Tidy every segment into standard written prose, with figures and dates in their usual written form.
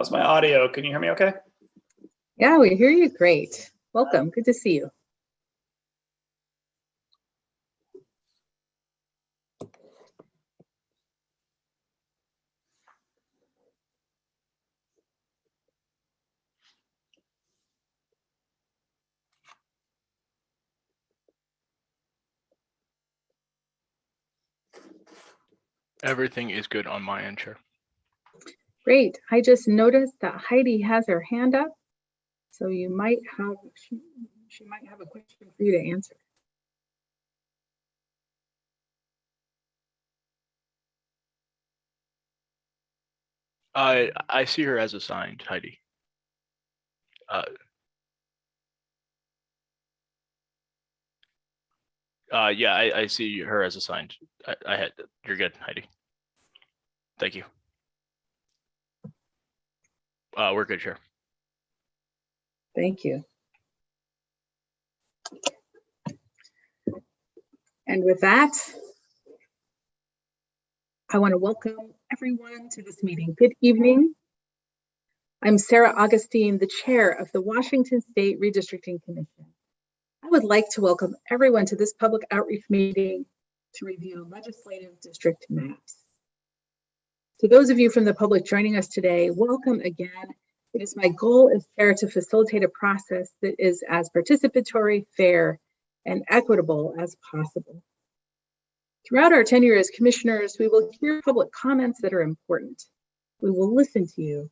How's my audio? Can you hear me okay? Yeah, we hear you great. Welcome. Good to see you. Everything is good on my end, Chair. Great. I just noticed that Heidi has her hand up, so you might have, she might have a question for you to answer. I see her as assigned, Heidi. Yeah, I see her as assigned. You're good, Heidi. Thank you. We're good, Chair. Thank you. And with that, I want to welcome everyone to this meeting. Good evening. I'm Sarah Augustine, the chair of the Washington State Redistricting Commission. I would like to welcome everyone to this public outreach meeting to review legislative district maps. To those of you from the public joining us today, welcome again. It is my goal as chair to facilitate a process that is as participatory, fair, and equitable as possible. Throughout our tenure as commissioners, we will hear public comments that are important. We will listen to you.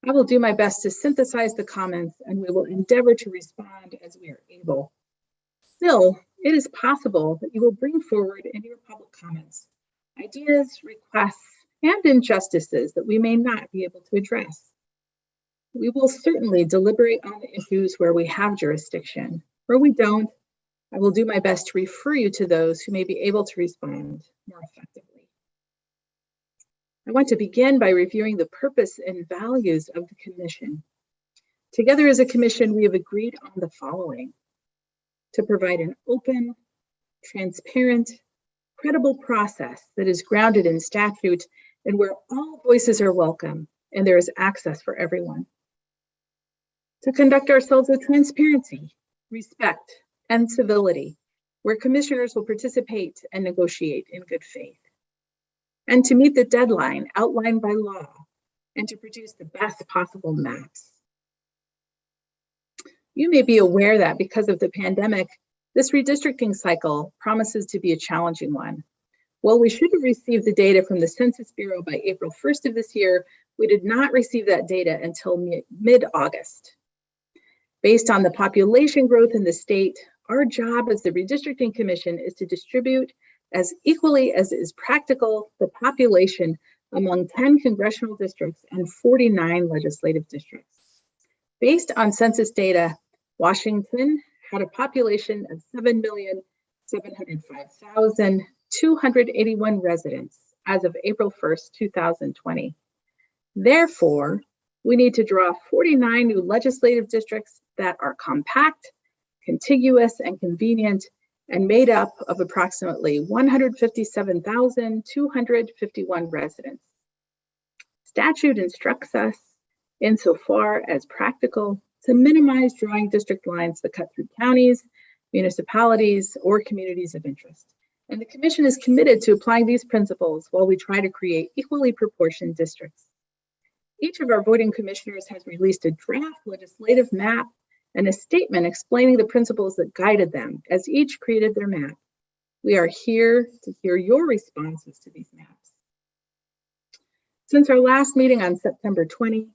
I will do my best to synthesize the comments, and we will endeavor to respond as we are able. Still, it is possible that you will bring forward in your public comments ideas, requests, and injustices that we may not be able to address. We will certainly deliberate on the issues where we have jurisdiction. Where we don't, I will do my best to refer you to those who may be able to respond more effectively. I want to begin by reviewing the purpose and values of the commission. Together as a commission, we have agreed on the following: to provide an open, transparent, credible process that is grounded in statute and where all voices are welcome and there is access for everyone. To conduct ourselves with transparency, respect, and civility, where commissioners will participate and negotiate in good faith. And to meet the deadline outlined by law and to produce the best possible maps. You may be aware that because of the pandemic, this redistricting cycle promises to be a challenging one. While we should have received the data from the Census Bureau by April 1st of this year, we did not receive that data until mid-August. Based on the population growth in the state, our job as the Redistricting Commission is to distribute as equally as is practical the population among 10 congressional districts and 49 legislative districts. Based on census data, Washington had a population of 7,705,281 residents as of April 1st, 2020. Therefore, we need to draw 49 new legislative districts that are compact, contiguous, and convenient, and made up of approximately 157,251 residents. Statute instructs us, insofar as practical, to minimize drawing district lines that cut through counties, municipalities, or communities of interest. And the Commission is committed to applying these principles while we try to create equally proportioned districts. Each of our voting commissioners has released a draft legislative map and a statement explaining the principles that guided them as each created their map. We are here to hear your responses to these maps. Since our last meeting on September 20,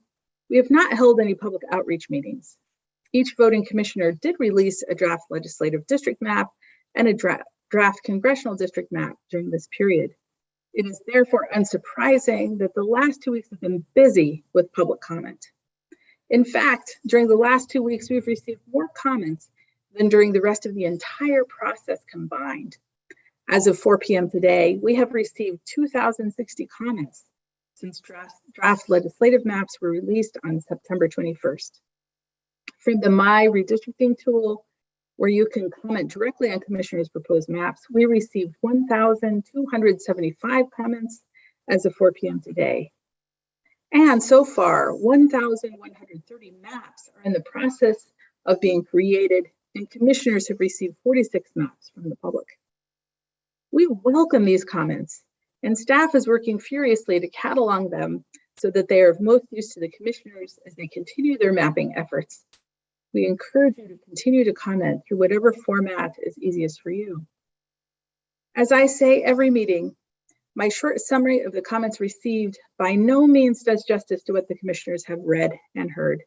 we have not held any public outreach meetings. Each voting commissioner did release a draft legislative district map and a draft congressional district map during this period. It is therefore unsurprising that the last 2 weeks have been busy with public comment. In fact, during the last 2 weeks, we've received more comments than during the rest of the entire process combined. As of 4 p.m. today, we have received 2,060 comments since draft legislative maps were released on September 21st. From the My Redistricting tool, where you can comment directly on commissioners' proposed maps, we received 1,275 comments as of 4 p.m. today. And so far, 1,130 maps are in the process of being created, and commissioners have received 46 maps from the public. We welcome these comments, and staff is working furiously to catalog them so that they are of most use to the commissioners as they continue their mapping efforts. We encourage you to continue to comment through whatever format is easiest for you. As I say every meeting, my short summary of the comments received by no means does justice to what the commissioners have read and heard.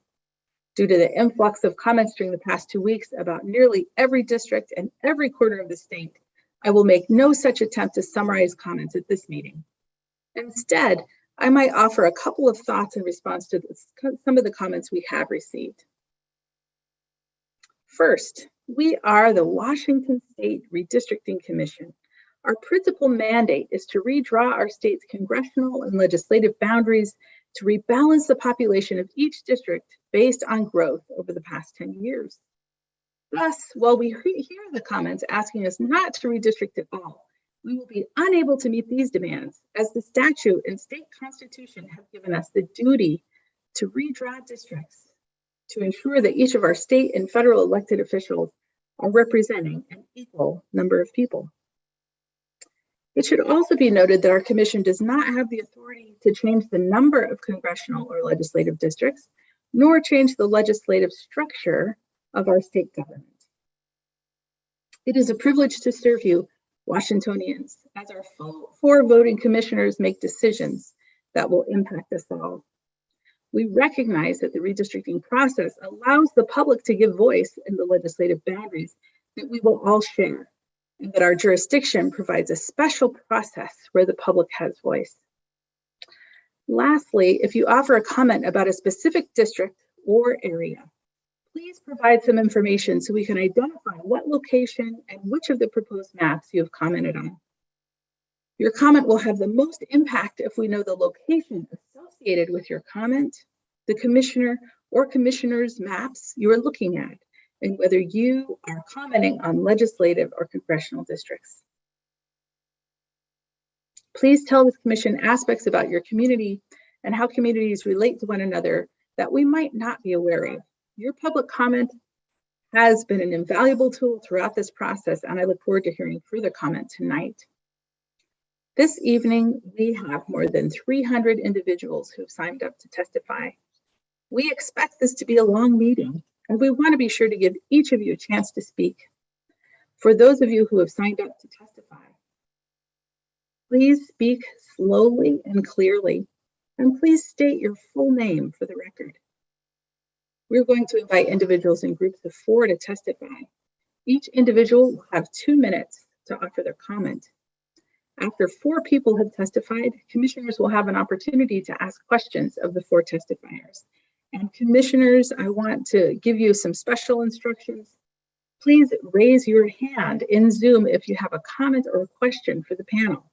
Due to the influx of comments during the past 2 weeks about nearly every district and every corner of the state, I will make no such attempt to summarize comments at this meeting. Instead, I might offer a couple of thoughts in response to some of the comments we have received. First, we are the Washington State Redistricting Commission. Our principal mandate is to redraw our state's congressional and legislative boundaries to rebalance the population of each district based on growth over the past 10 years. Thus, while we hear the comments asking us not to redistrict at all, we will be unable to meet these demands as the statute and state constitution have given us the duty to redraw districts to ensure that each of our state and federal elected officials are representing an equal number of people. It should also be noted that our commission does not have the authority to change the number of congressional or legislative districts, nor change the legislative structure of our state government. It is a privilege to serve you, Washingtonians, as our four voting commissioners make decisions that will impact us all. We recognize that the redistricting process allows the public to give voice in the legislative boundaries that we will all share, and that our jurisdiction provides a special process where the public has voice. Lastly, if you offer a comment about a specific district or area, please provide some information so we can identify what location and which of the proposed maps you have commented on. Your comment will have the most impact if we know the location associated with your comment, the commissioner or commissioner's maps you are looking at, and whether you are commenting on legislative or congressional districts. Please tell the commission aspects about your community and how communities relate to one another that we might not be aware of. Your public comment has been an invaluable tool throughout this process, and I look forward to hearing further comment tonight. This evening, we have more than 300 individuals who have signed up to testify. We expect this to be a long meeting, and we want to be sure to give each of you a chance to speak. For those of you who have signed up to testify, please speak slowly and clearly, and please state your full name for the record. We're going to invite individuals in groups of 4 to testify. Each individual will have 2 minutes to offer their comment. After 4 people have testified, commissioners will have an opportunity to ask questions of the 4 testifiers. And commissioners, I want to give you some special instructions. Please raise your hand in Zoom if you have a comment or a question for the panel.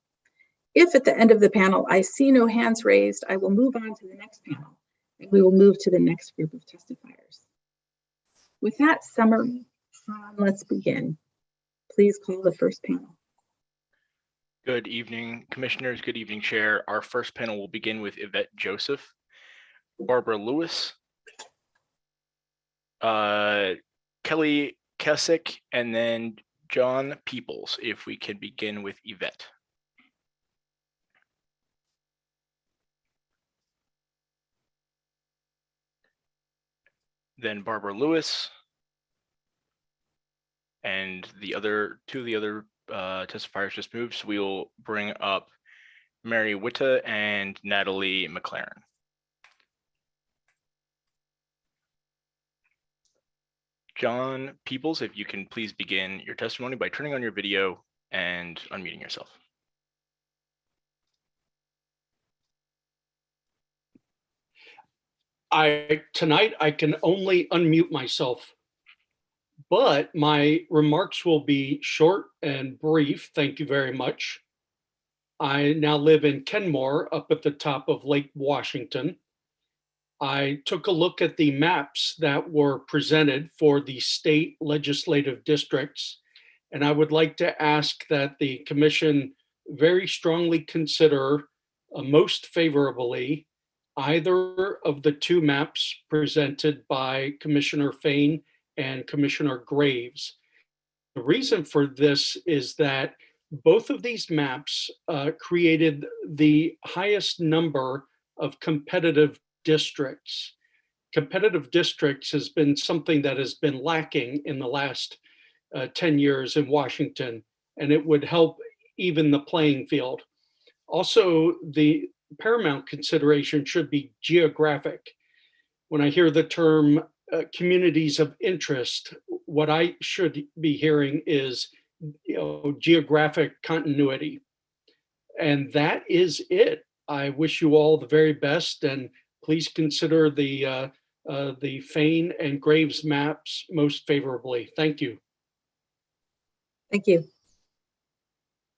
If at the end of the panel I see no hands raised, I will move on to the next panel, and we will move to the next group of testifiers. With that summary, let's begin. Please call the first panel. Good evening, commissioners. Good evening, chair. Our first panel will begin with Yvette Joseph, Barbara Lewis, Kelly Kessick, and then John Peoples. If we can begin with Yvette. Then Barbara Lewis, and the other 2 of the other testifiers just moved, so we will bring up Mary Witta and Natalie McLaren. John Peoples, if you can please begin your testimony by turning on your video and unmuting yourself. Tonight I can only unmute myself, but my remarks will be short and brief. Thank you very much. I now live in Kenmore, up at the top of Lake Washington. I took a look at the maps that were presented for the state legislative districts, and I would like to ask that the commission very strongly consider most favorably either of the two maps presented by Commissioner Fain and Commissioner Graves. The reason for this is that both of these maps created the highest number of competitive districts. Competitive districts has been something that has been lacking in the last 10 years in Washington, and it would help even the playing field. Also, the paramount consideration should be geographic. When I hear the term communities of interest, what I should be hearing is, geographic continuity. And that is it. I wish you all the very best, and please consider the Fain and Graves maps most favorably. Thank you. Thank you.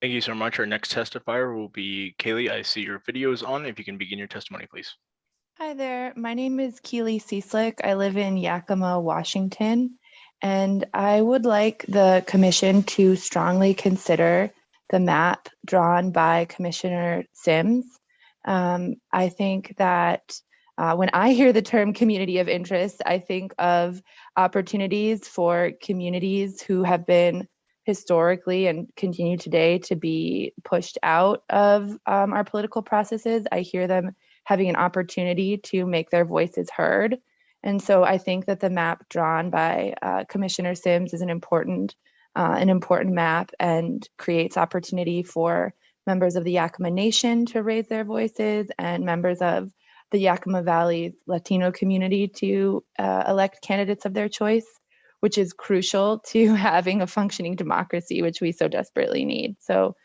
Thank you so much. Our next testifier will be Kaylee. I see your video is on. If you can begin your testimony, please. Hi there. My name is Keely Cieslik. I live in Yakima, Washington, and I would like the commission to strongly consider the map drawn by Commissioner Sims. I think that when I hear the term community of interest, I think of opportunities for communities who have been historically and continue today to be pushed out of our political processes. I hear them having an opportunity to make their voices heard. And so I think that the map drawn by Commissioner Sims is an important map and creates opportunity for members of the Yakima Nation to raise their voices and members of the Yakima Valley Latino community to elect candidates of their choice, which is crucial to having a functioning democracy, which we so desperately need. So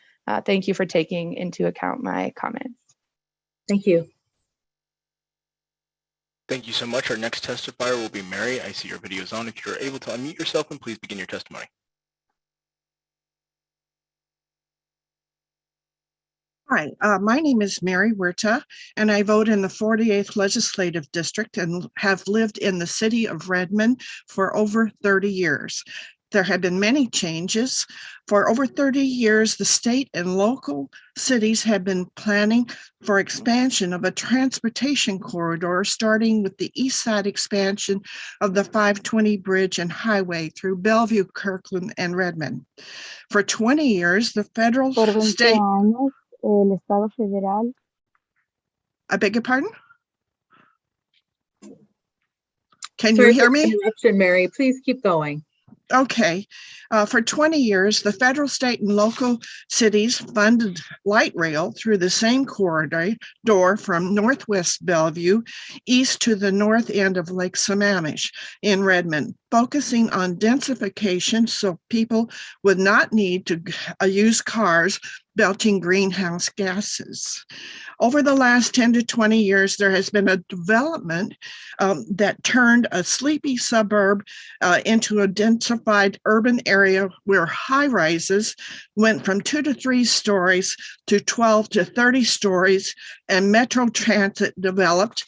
thank you for taking into account my comments. Thank you. Thank you so much. Our next testifier will be Mary. I see your video is on. If you're able to unmute yourself, and please begin your testimony. Hi, my name is Mary Huerta, and I vote in the 48th Legislative District and have lived in the city of Redmond for over 30 years. There have been many changes. For over 30 years, the state and local cities have been planning for expansion of a transportation corridor, starting with the east side expansion of the 520 bridge and highway through Bellevue, Kirkland, and Redmond. For 20 years, the federal Por 20 state... años, el Estado federal. I beg your pardon? Can Sorry you hear for the me? interruption, Mary. Please keep going. Okay. For 20 years, the federal, state, and local cities funded light rail through the same corridor from Northwest Bellevue east to the north end of Lake Sammamish in Redmond, focusing on densification so people would not need to use cars belching greenhouse gases. Over the last 10 to 20 years, there has been a development that turned a sleepy suburb into a densified urban area where high rises went from 2 to 3 stories to 12 to 30 stories, and Metro Transit developed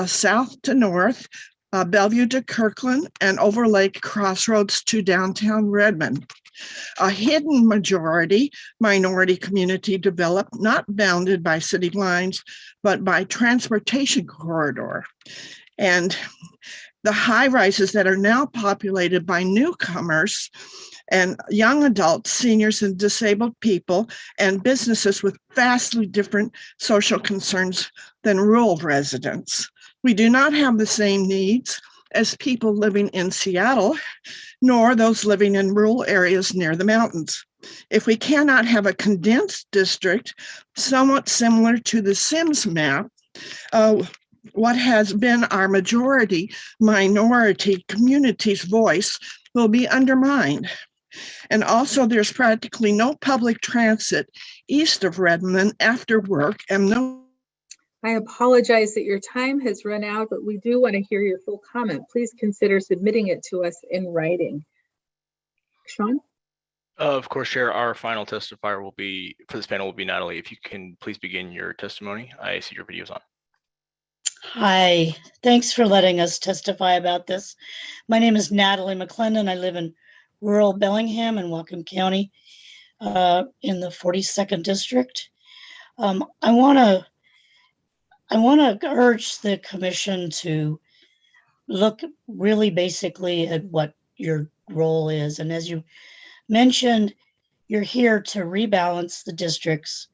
south to north, Bellevue to Kirkland, and over Lake Crossroads to downtown Redmond. A hidden minority community developed, not bounded by city lines, but by transportation corridor. And the high rises that are now populated by newcomers and young adults, seniors, and disabled people, and businesses with vastly different social concerns than rural residents. We do not have the same needs as people living in Seattle, nor those living in rural areas near the mountains. If we cannot have a condensed district somewhat similar to the Sims map, what has been our minority community's voice will be undermined. And also, there's practically no public transit east of Redmond after work, and no. I apologize that your time has run out, but we do want to hear your full comment. Please consider submitting it to us in writing. Sean? Of course, Chair. Our final testifier for this panel will be Natalie. If you can please begin your testimony. I see your video's on. Hi, thanks for letting us testify about this. My name is Natalie McClendon. I live in rural Bellingham in Whatcom County in the 42nd District. I want to urge the commission to look really basically at what your role is. And as you mentioned, you're here to rebalance the districts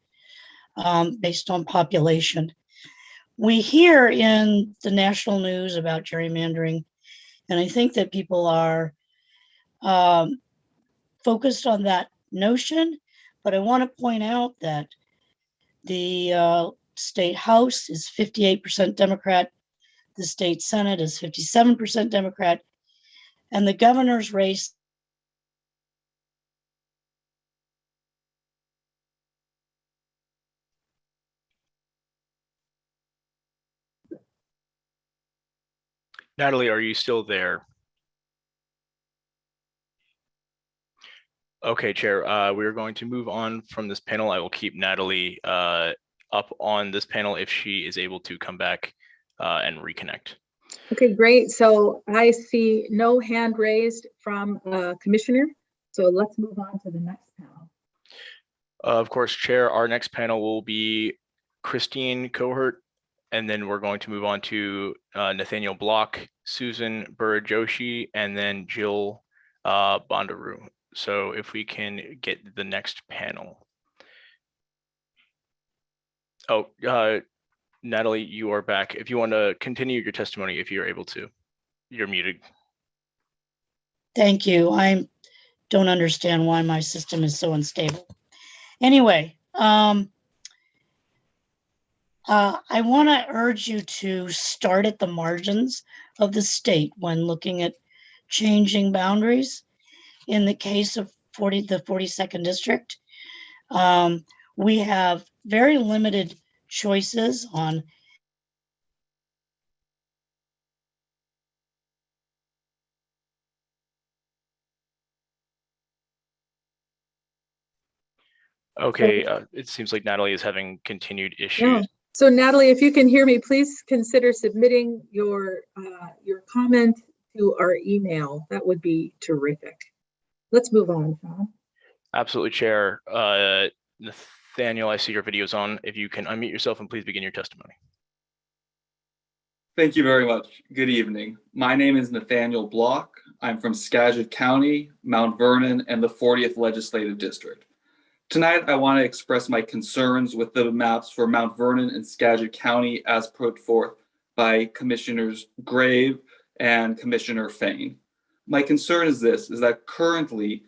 based on population. We hear in the national news about gerrymandering, and I think that people are focused on that notion, but I want to point out that the state house is 58% Democrat, the state senate is 57% Democrat, and the governor's race Natalie, are you still there? Okay, Chair, we're going to move on from this panel. I will keep Natalie up on this panel if she is able to come back and reconnect. Okay, great. So I see no hand raised from Commissioner. So let's move on to the next panel. Of course, Chair, our next panel will be Christine Cohort, and then we're going to move on to Nathaniel Block, Susan Burra-Joshi, and then Jill Bondaru. So if we can get the next panel. Oh, Natalie, you are back. If you want to continue your testimony, if you're able to, you're muted. Thank you. I don't understand why my system is so unstable. Anyway, I want to urge you to start at the margins of the state when looking at changing boundaries. In the case of the 42nd district, we have very limited choices on Okay, it seems like Natalie is having continued issues. Yeah. So Natalie, if you can hear me, please consider submitting your comment to our email. That would be terrific. Let's move on, Sean. Absolutely, Chair. Nathaniel, I see your video's on. If you can unmute yourself and please begin your testimony. Thank you very much. Good evening. My name is Nathaniel Block. I'm from Skagit County, Mount Vernon, and the 40th Legislative District. Tonight, I want to express my concerns with the maps for Mount Vernon and Skagit County as put forth by Commissioners Grave and Commissioner Fain. My concern is this, is that currently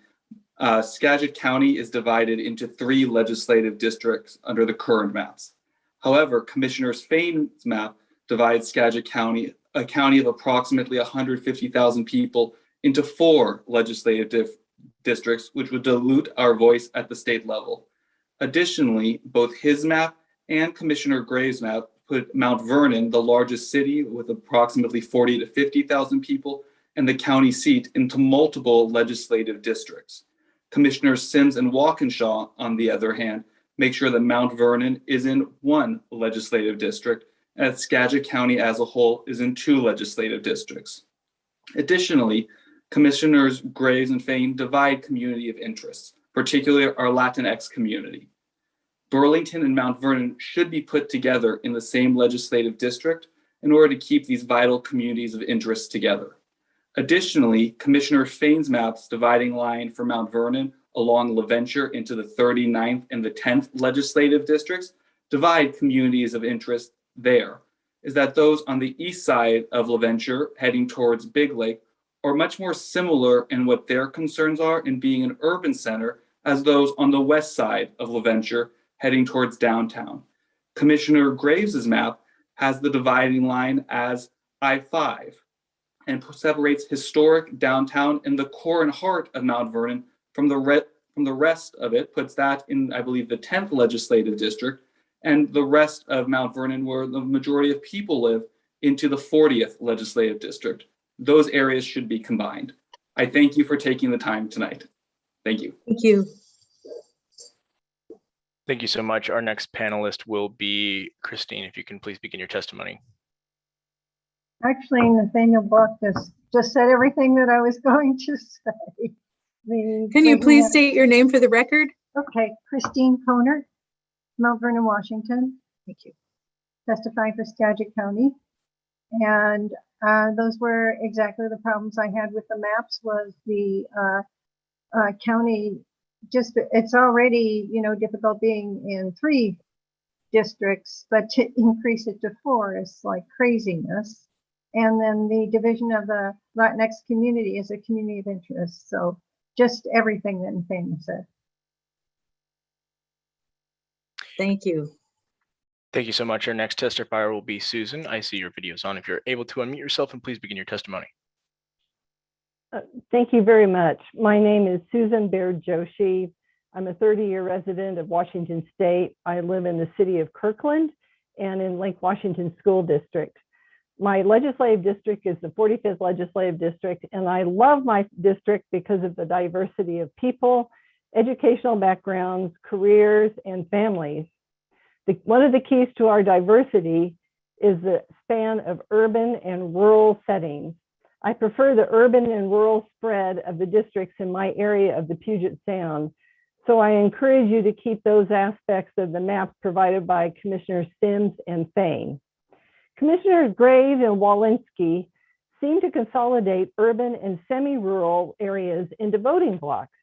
Skagit County is divided into 3 legislative districts under the current maps. However, Commissioner Fain's map divides Skagit County, a county of approximately 150,000 people, into 4 legislative districts, which would dilute our voice at the state level. Additionally, both his map and Commissioner Graves' map put Mount Vernon, the largest city with approximately 40 to 50,000 people, and the county seat into multiple legislative districts. Commissioners Sims and Walkinshaw, on the other hand, make sure that Mount Vernon is in 1 legislative district, and that Skagit County as a whole is in 2 legislative districts. Additionally, Commissioners Graves and Fain divide community of interests, particularly our Latinx community. Burlington and Mount Vernon should be put together in the same legislative district in order to keep these vital communities of interest together. Additionally, Commissioner Fain's maps dividing line for Mount Vernon along LaVenture into the 39th and the 10th legislative districts divide communities of interest there, is that those on the east side of LaVenture heading towards Big Lake are much more similar in what their concerns are in being an urban center as those on the west side of LaVenture heading towards downtown. Commissioner Graves' map has the dividing line as I-5 and separates historic downtown in the core and heart of Mount Vernon from the rest of it, puts that in, I believe, the 10th legislative district, and the rest of Mount Vernon, where the majority of people live, into the 40th legislative district. Those areas should be combined. I thank you for taking the time tonight. Thank you. Thank you. Thank you so much. Our next panelist will be Christine. If you can please begin your testimony. Actually, Nathaniel Block just said everything that I was going to say. Can you please state your name for the record? Okay, Christine Conert, Mount Vernon, Washington. Thank you. testifying for Skagit County. And those were exactly the problems I had with the maps. Was the county just, it's already, you know, difficult being in 3 districts, but to increase it to 4 is like craziness. And then the division of the Latinx community is a community of interest. So just everything that Nathaniel said. Thank you. Thank you so much. Our next testifier will be Susan. I see your video's on. If you're able to unmute yourself, and please begin your testimony. Thank you very much. My name is Susan Baird Joshi. I'm a 30-year resident of Washington State. I live in the city of Kirkland and in Lake Washington School District. My legislative district is the 45th legislative district, and I love my district because of the diversity of people, educational backgrounds, careers, and families. One of the keys to our diversity is the span of urban and rural settings. I prefer the urban and rural spread of the districts in my area of the Puget Sound. So I encourage you to keep those aspects of the maps provided by Commissioners Sims and Fain. Commissioners Graves and Walensky seem to consolidate urban and semi-rural areas into voting blocks.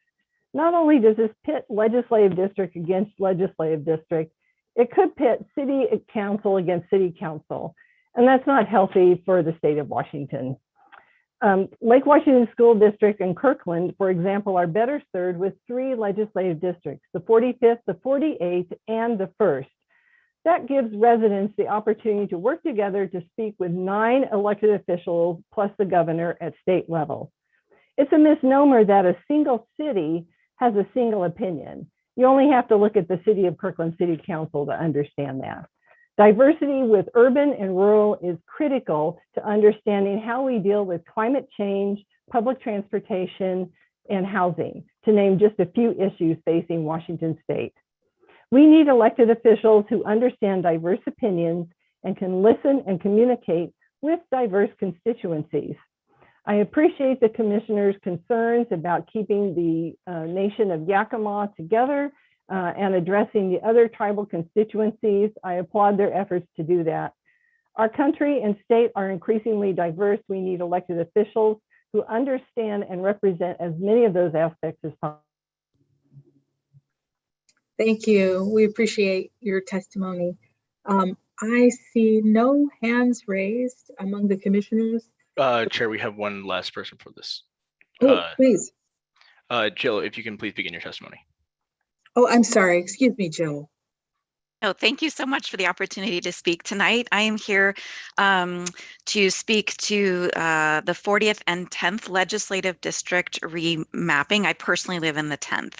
Not only does this pit legislative district against legislative district, it could pit city council against city council, and that's not healthy for the state of Washington. Lake Washington School District and Kirkland, for example, are better served with 3 legislative districts, the 45th, the 48th, and the 1st. That gives residents the opportunity to work together to speak with 9 elected officials plus the governor at state level. It's a misnomer that a single city has a single opinion. You only have to look at the city of Kirkland City Council to understand that. Diversity with urban and rural is critical to understanding how we deal with climate change, public transportation, and housing, to name just a few issues facing Washington State. We need elected officials who understand diverse opinions and can listen and communicate with diverse constituencies. I appreciate the commissioner's concerns about keeping the nation of Yakima together and addressing the other tribal constituencies. I applaud their efforts to do that. Our country and state are increasingly diverse. We need elected officials who understand and represent as many of those aspects as possible. Thank you. We appreciate your testimony. I see no hands raised among the commissioners. Chair, we have one last person for this. Oh, please. Jill, if you can please begin your testimony. Oh, I'm sorry. Excuse me, Jill. Oh, thank you so much for the opportunity to speak tonight. I am here to speak to the 40th and 10th Legislative District remapping. I personally live in the 10th.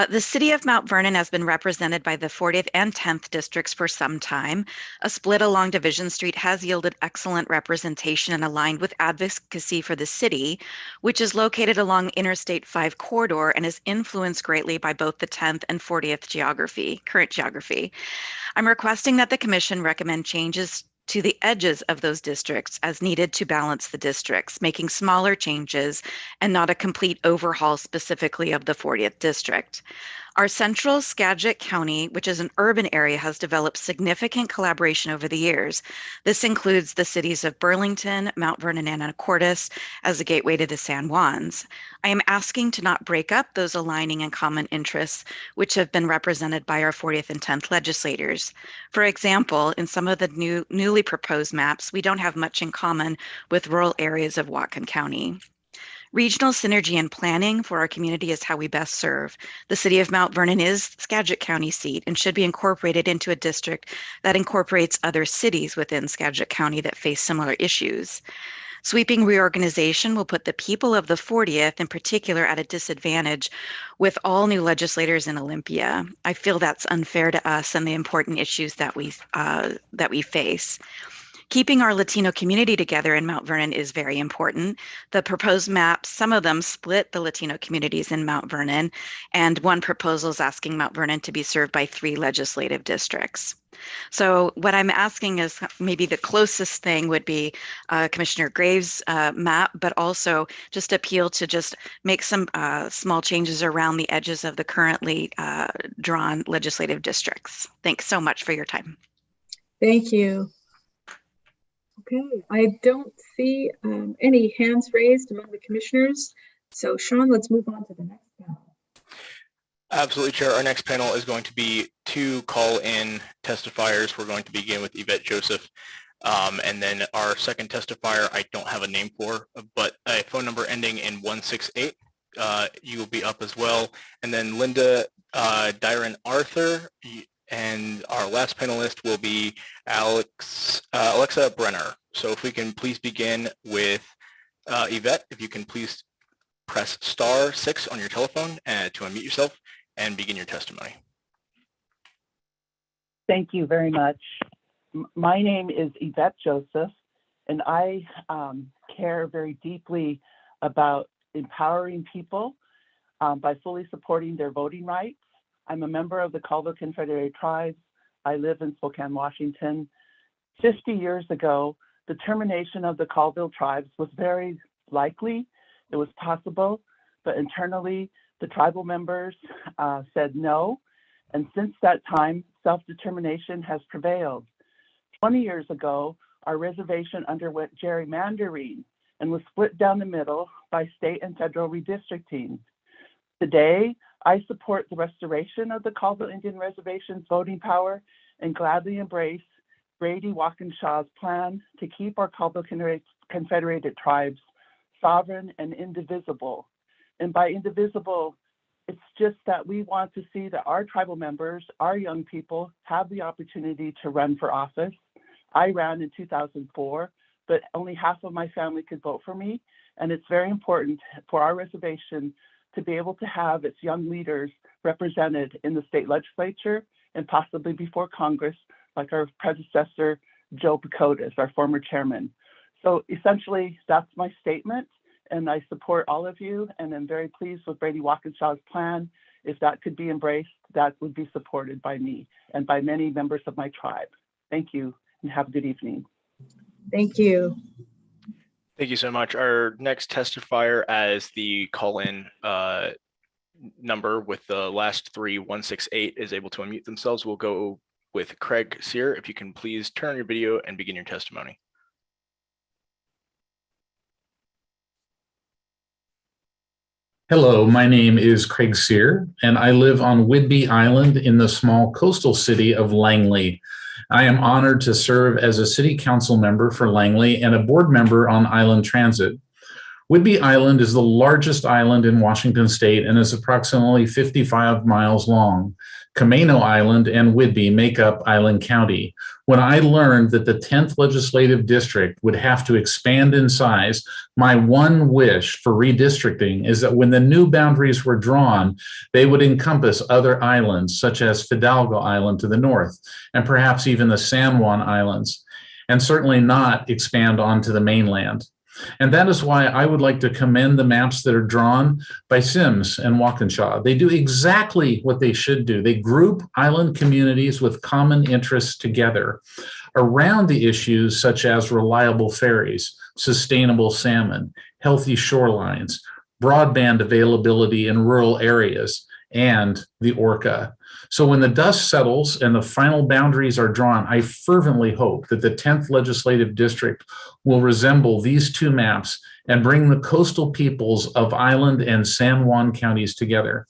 The city of Mount Vernon has been represented by the 40th and 10th districts for some time. A split along Division Street has yielded excellent representation and aligned with advocacy for the city, which is located along Interstate 5 corridor and is influenced greatly by both the 10th and 40th current geography. I'm requesting that the commission recommend changes to the edges of those districts as needed to balance the districts, making smaller changes and not a complete overhaul specifically of the 40th district. Our central Skagit County, which is an urban area, has developed significant collaboration over the years. This includes the cities of Burlington, Mount Vernon, and Anacortes as a gateway to the San Juans. I am asking to not break up those aligning and common interests, which have been represented by our 40th and 10th legislators. For example, in some of the newly proposed maps, we don't have much in common with rural areas of Whatcom County. Regional synergy and planning for our community is how we best serve. The city of Mount Vernon is Skagit County seat and should be incorporated into a district that incorporates other cities within Skagit County that face similar issues. Sweeping reorganization will put the people of the 40th in particular at a disadvantage with all new legislators in Olympia. I feel that's unfair to us and the important issues that we face. Keeping our Latino community together in Mount Vernon is very important. The proposed maps, some of them split the Latino communities in Mount Vernon, and one proposal is asking Mount Vernon to be served by 3 legislative districts. So what I'm asking is maybe the closest thing would be Commissioner Graves' map, but also just appeal to just make some small changes around the edges of the currently drawn legislative districts. Thanks so much for your time. Thank you. Okay, I don't see any hands raised among the commissioners. So Sean, let's move on to the next panel. Absolutely, Chair. Our next panel is going to be 2 call-in testifiers. We're going to begin with Yvette Joseph. And then our second testifier, I don't have a name for, but a phone number ending in 168. You will be up as well. And then Linda Dyron Arthur. And our last panelist will be Alexa Brenner. So if we can please begin with Yvette, if you can please press *6 on your telephone to unmute yourself and begin your testimony. Thank you very much. My name is Yvette Joseph, and I care very deeply about empowering people by fully supporting their voting rights. I'm a member of the Colville Confederated Tribes. I live in Spokane, Washington. 50 years ago, the termination of the Colville tribes was very likely. It was possible, but internally, the tribal members said no. And since that time, self-determination has prevailed. 20 years ago, our reservation underwent gerrymandering and was split down the middle by state and federal redistricting. Today, I support the restoration of the Colville Indian Reservation's voting power and gladly embrace Brady Walkinshaw's plan to keep our Colville Confederated Tribes sovereign and indivisible. And by indivisible, it's just that we want to see that our tribal members, our young people, have the opportunity to run for office. I ran in 2004, but only half of my family could vote for me. And it's very important for our reservation to be able to have its young leaders represented in the state legislature and possibly before Congress, like our predecessor, Joe Pacotis, our former chairman. So essentially, that's my statement, and I support all of you, and I'm very pleased with Brady Walkinshaw's plan. If that could be embraced, that would be supported by me and by many members of my tribe. Thank you, and have a good evening. Thank you. Thank you so much. Our next testifier as the call-in number with the last 168 is able to unmute themselves. We'll go with Craig Sear. If you can please turn on your video and begin your testimony. Hello, my name is Craig Sear, and I live on Whidbey Island in the small coastal city of Langley. I am honored to serve as a city council member for Langley and a board member on Island Transit. Whidbey Island is the largest island in Washington state and is approximately 55 miles long. Camano Island and Whidbey make up Island County. When I learned that the 10th legislative district would have to expand in size, my one wish for redistricting is that when the new boundaries were drawn, they would encompass other islands such as Fidalgo Island to the north, and perhaps even the San Juan Islands, and certainly not expand onto the mainland. And that is why I would like to commend the maps that are drawn by Sims and Walkinshaw. They do exactly what they should do. They group island communities with common interests together around the issues such as reliable ferries, sustainable salmon, healthy shorelines, broadband availability in rural areas, and the orca. So when the dust settles and the final boundaries are drawn, I fervently hope that the 10th legislative district will resemble these two maps and bring the coastal peoples of Island and San Juan counties together.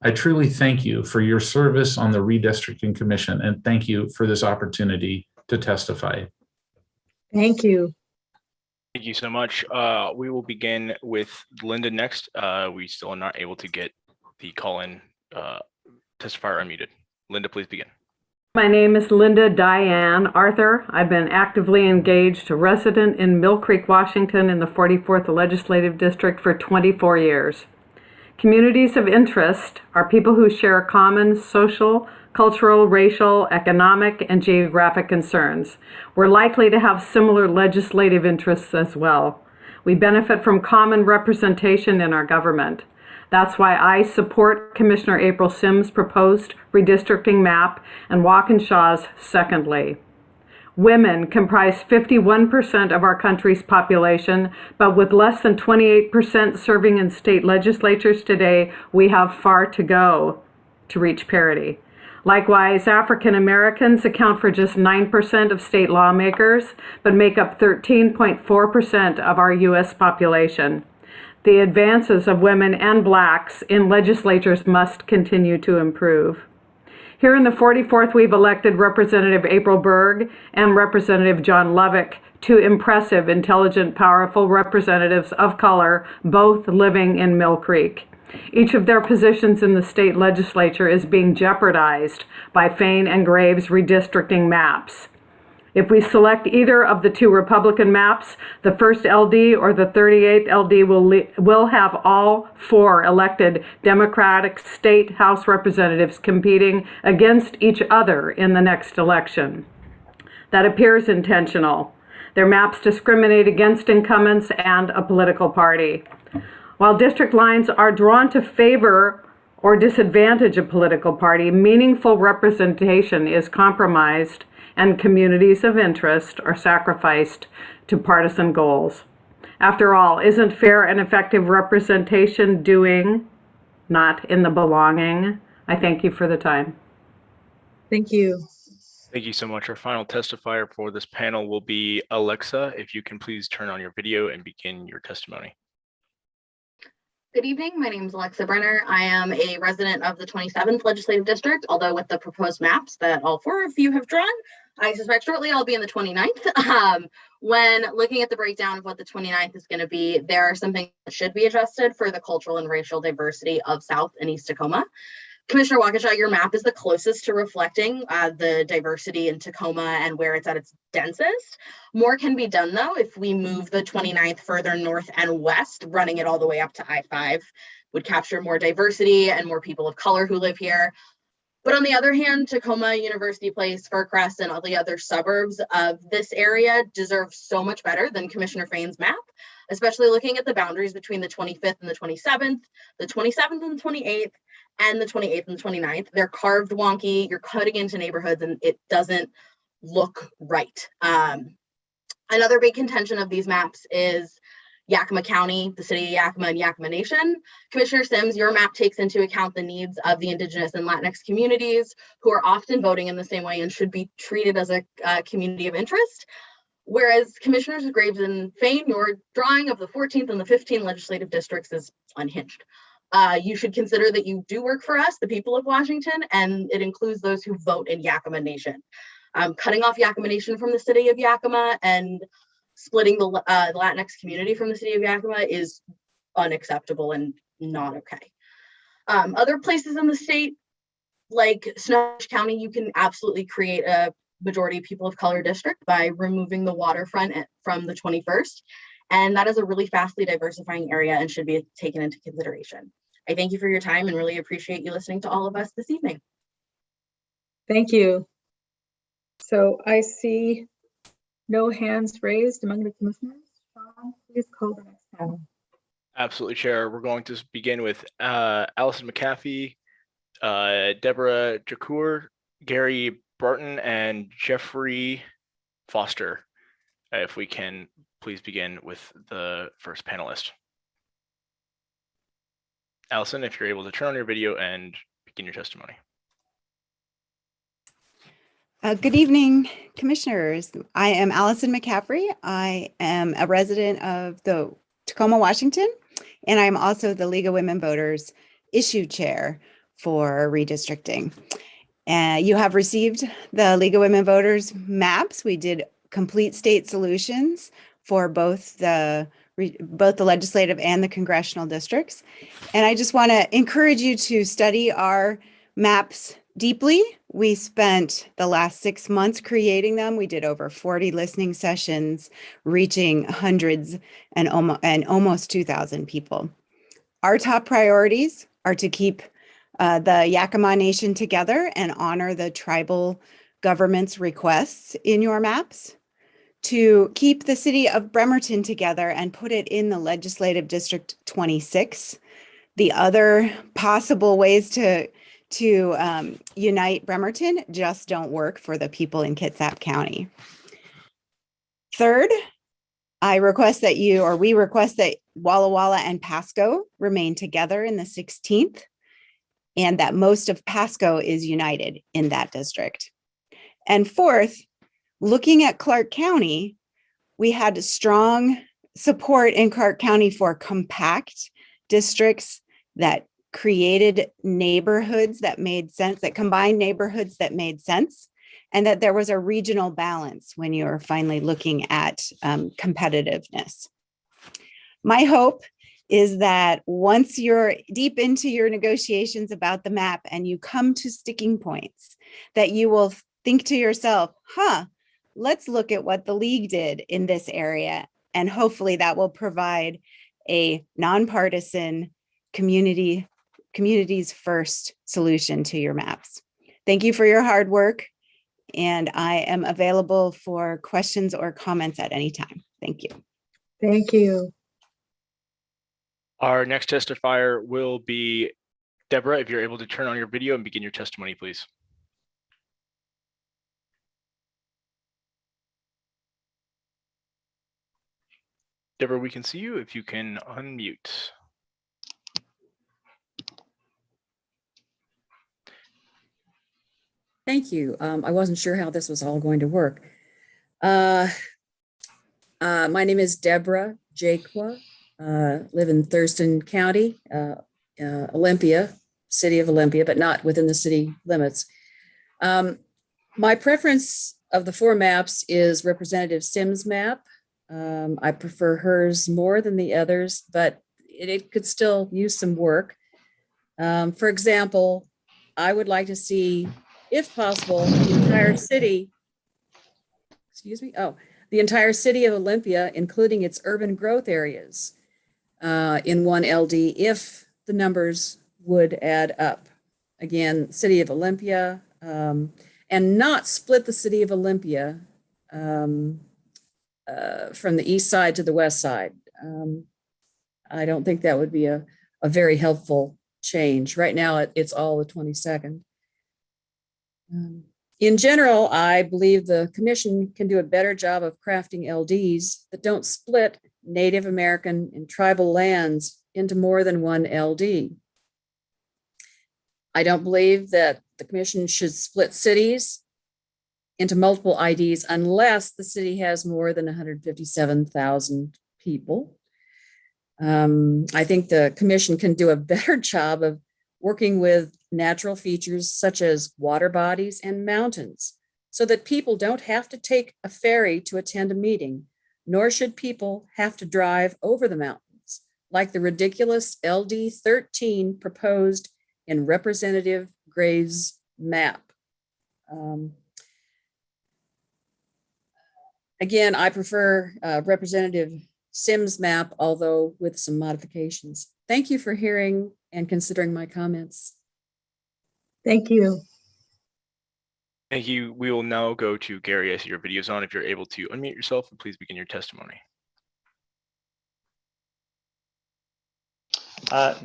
I truly thank you for your service on the Redistricting Commission, and thank you for this opportunity to testify. Thank you. Thank you so much. We will begin with Linda next. We still are not able to get the call-in testifier unmuted. Linda, please begin. My name is Linda Diane Arthur. I've been actively engaged, a resident in Mill Creek, Washington in the 44th Legislative District for 24 years. Communities of interest are people who share common social, cultural, racial, economic, and geographic concerns. We're likely to have similar legislative interests as well. We benefit from common representation in our government. That's why I support Commissioner April Sims' proposed redistricting map and Walkinshaw's secondly. Women comprise 51% of our country's population, but with less than 28% serving in state legislatures today, we have far to go to reach parity. Likewise, African Americans account for just 9% of state lawmakers, but make up 13.4% of our U.S. population. The advances of women and Blacks in legislatures must continue to improve. Here in the 44th, we've elected Representative April Berg and Representative John Lovick, two impressive, intelligent, powerful representatives of color, both living in Mill Creek. Each of their positions in the state legislature is being jeopardized by Fain and Graves' redistricting maps. If we select either of the two Republican maps, the 1st LD or the 38th LD will have all 4 elected Democratic state House representatives competing against each other in the next election. That appears intentional. Their maps discriminate against incumbents and a political party. While district lines are drawn to favor or disadvantage a political party, meaningful representation is compromised and communities of interest are sacrificed to partisan goals. After all, isn't fair and effective representation doing, not in the belonging? I thank you for the time. Thank you. Thank you so much. Our final testifier for this panel will be Alexa. If you can please turn on your video and begin your testimony. Good evening. My name is Alexa Brenner. I am a resident of the 27th Legislative District, although with the proposed maps that all 4 of you have drawn, I suspect shortly I'll be in the 29th. When looking at the breakdown of what the 29th is going to be, there are some things that should be adjusted for the cultural and racial diversity of South and East Tacoma. Commissioner Waukesha, your map is the closest to reflecting the diversity in Tacoma and where it's at its densest. More can be done, though, if we move the 29th further north and west, running it all the way up to I-5 would capture more diversity and more people of color who live here. But on the other hand, Tacoma, University Place, Fircrest, and all the other suburbs of this area deserve so much better than Commissioner Fain's map, especially looking at the boundaries between the 25th and the 27th, the 27th and the 28th, and the 28th and 29th. They're carved wonky, you're cutting into neighborhoods and it doesn't look right. Another big contention of these maps is Yakima County, the city of Yakima, and Yakima Nation. Commissioner Sims, your map takes into account the needs of the Indigenous and Latinx communities who are often voting in the same way and should be treated as a community of interest. Whereas Commissioners Graves and Fain, your drawing of the 14th and the 15th legislative districts is unhinged. You should consider that you do work for us, the people of Washington, and it includes those who vote in Yakima Nation. Cutting off Yakima Nation from the city of Yakima and splitting the Latinx community from the city of Yakima is unacceptable and not okay. Other places in the state, like Snohomish County, you can absolutely create a majority people of color district by removing the waterfront from the 21st. And that is a really fastly diversifying area and should be taken into consideration. I thank you for your time and really appreciate you listening to all of us this evening. Thank you. So I see no hands raised among the commissioners. Sean, please call the next panel. Absolutely, Chair. We're going to begin with Allison McAfee, Deborah Jacour, Gary Barton, and Jeffrey Foster. If we can please begin with the first panelist. Allison, if you're able to turn on your video and begin your testimony. Good evening, commissioners. I am Allison McCaffrey. I am a resident of the Tacoma, Washington, and I'm also the League of Women Voters issue chair for redistricting. You have received the League of Women Voters maps. We did complete state solutions for both the legislative and the congressional districts. And I just want to encourage you to study our maps deeply. We spent the last 6 months creating them. We did over 40 listening sessions, reaching hundreds and almost 2,000 people. Our top priorities are to keep the Yakima Nation together and honor the tribal government's requests in your maps, to keep the city of Bremerton together and put it in the legislative district 26. The other possible ways to unite Bremerton just don't work for the people in Kitsap County. Third, we request that Walla Walla and Pasco remain together in the 16th. and that most of Pasco is united in that district. And fourth, looking at Clark County, we had strong support in Clark County for compact districts that created neighborhoods that made sense, that combined neighborhoods that made sense, and that there was a regional balance when you're finally looking at competitiveness. My hope is that once you're deep into your negotiations about the map and you come to sticking points, that you will think to yourself, let's look at what the league did in this area. And hopefully that will provide a nonpartisan communities first solution to your maps. Thank you for your hard work. And I am available for questions or comments at any time. Thank you. Thank you. Our next testifier will be Deborah. If you're able to turn on your video and begin your testimony, please. Deborah, we can see you if you can unmute. Thank you. I wasn't sure how this was all going to work. My name is Deborah Jaquia. Live in Thurston County, Olympia, city of Olympia, but not within the city limits. My preference of the 4 maps is Representative Sims' map. I prefer hers more than the others, but it could still use some work. For example, I would like to see, if possible, the entire city, the entire city of Olympia, including its urban growth areas, in one LD, if the numbers would add up. Again, city of Olympia, and not split the city of Olympia from the east side to the west side. I don't think that would be a very helpful change. Right now, it's all the 22nd. In general, I believe the commission can do a better job of crafting LDs that don't split Native American and tribal lands into more than one LD. I don't believe that the commission should split cities into multiple IDs unless the city has more than 157,000 people. I think the commission can do a better job of working with natural features such as water bodies and mountains so that people don't have to take a ferry to attend a meeting, nor should people have to drive over the mountains, like the ridiculous LD 13 proposed in Representative Graves' map. Again, I prefer Representative Sims' map, although with some modifications. Thank you for hearing and considering my comments. Thank you. Thank you. We will now go to Gary. I see your video's on. If you're able to unmute yourself, and please begin your testimony.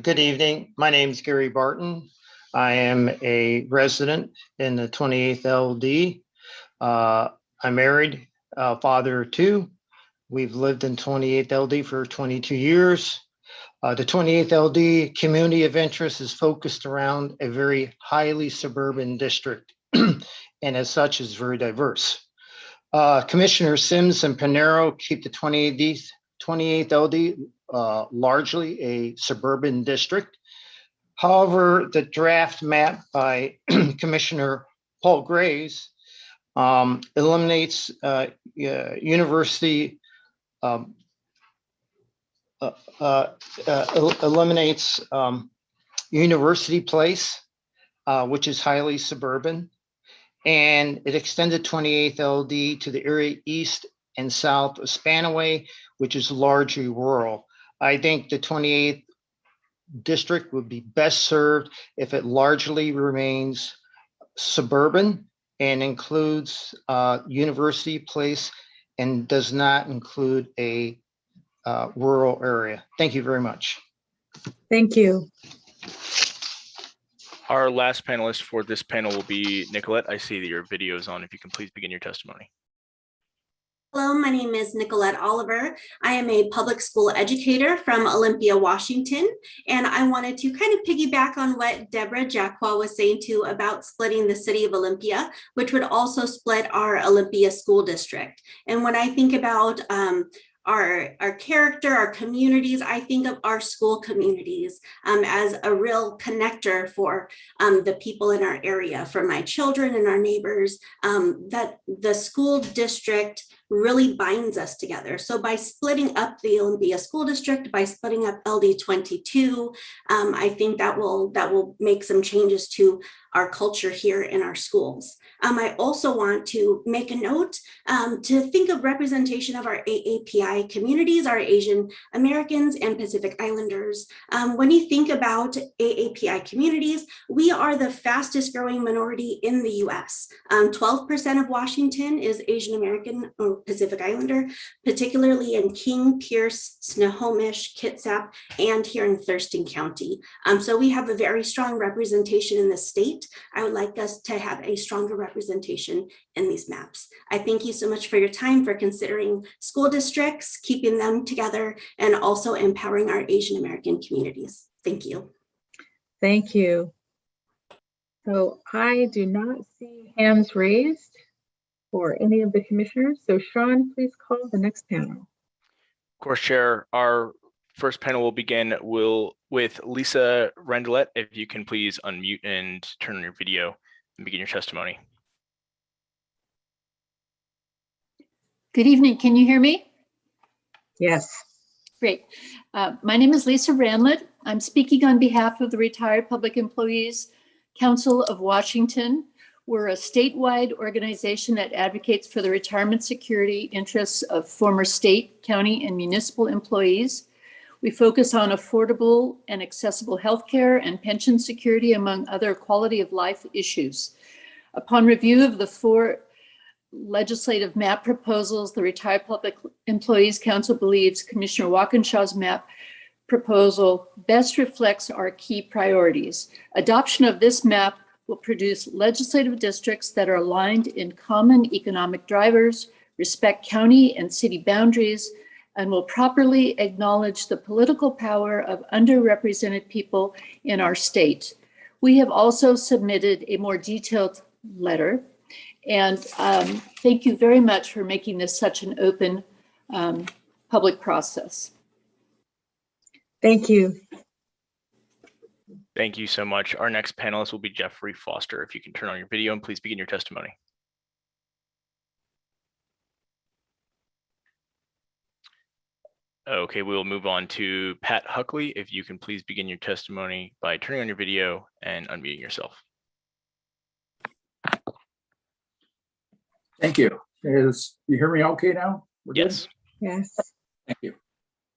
Good evening. My name is Gary Barton. I am a resident in the 28th LD. I'm married, father of 2. We've lived in 28th LD for 22 years. The 28th LD community of interest is focused around a very highly suburban district and as such is very diverse. Commissioner Sims and Panero keep the 28th LD largely a suburban district. However, the draft map by Commissioner Paul Graves eliminates university University Place, which is highly suburban, and it extended 28th LD to the area east and south of Spanaway, which is largely rural. I think the 28th district would be best served if it largely remains suburban and includes University Place and does not include a rural area. Thank you very much. Thank you. Our last panelist for this panel will be Nicolette. I see that your video is on. If you can please begin your testimony. Hello, my name is Nicolette Oliver. I am a public school educator from Olympia, Washington, and I wanted to kind of piggyback on what Deborah Jacqua was saying too about splitting the city of Olympia, which would also split our Olympia school district. And when I think about our character, our communities, I think of our school communities as a real connector for the people in our area, for my children and our neighbors, that the school district really binds us together. So by splitting up the Olympia School District, by splitting up LD 22, I think that will make some changes to our culture here in our schools. I also want to make a note to think of representation of our AAPI communities, our Asian Americans and Pacific Islanders. When you think about AAPI communities, we are the fastest growing minority in the US. 12% of Washington is Asian American or Pacific Islander, particularly in King, Pierce, Snohomish, Kitsap, and here in Thurston County. So we have a very strong representation in the state. I would like us to have a stronger representation in these maps. I thank you so much for your time, for considering school districts, keeping them together, and also empowering our Asian American communities. Thank you. Thank you. So I do not see hands raised for any of the commissioners. So Sean, please call the next panel. Of course, Chair, our first panel will begin with Lisa Rendelet. If you can please unmute and turn on your video and begin your testimony. Good evening. Can you hear me? Yes. Great. My name is Lisa Randlett. I'm speaking on behalf of the Retired Public Employees Council of Washington. We're a statewide organization that advocates for the retirement security interests of former state, county, and municipal employees. We focus on affordable and accessible healthcare and pension security, among other quality of life issues. Upon review of the 4 legislative map proposals, the Retired Public Employees Council believes Commissioner Walkinshaw's map proposal best reflects our key priorities. Adoption of this map will produce legislative districts that are aligned in common economic drivers, respect county and city boundaries, and will properly acknowledge the political power of underrepresented people in our state. We have also submitted a more detailed letter, and thank you very much for making this such an open public process. Thank you. Thank you so much. Our next panelist will be Jeffrey Foster. If you can turn on your video and please begin your testimony. Okay, we'll move on to Pat Huckley. If you can please begin your testimony by turning on your video and unmuting yourself. Thank you. You hear me okay now? Yes. Yes. Thank you.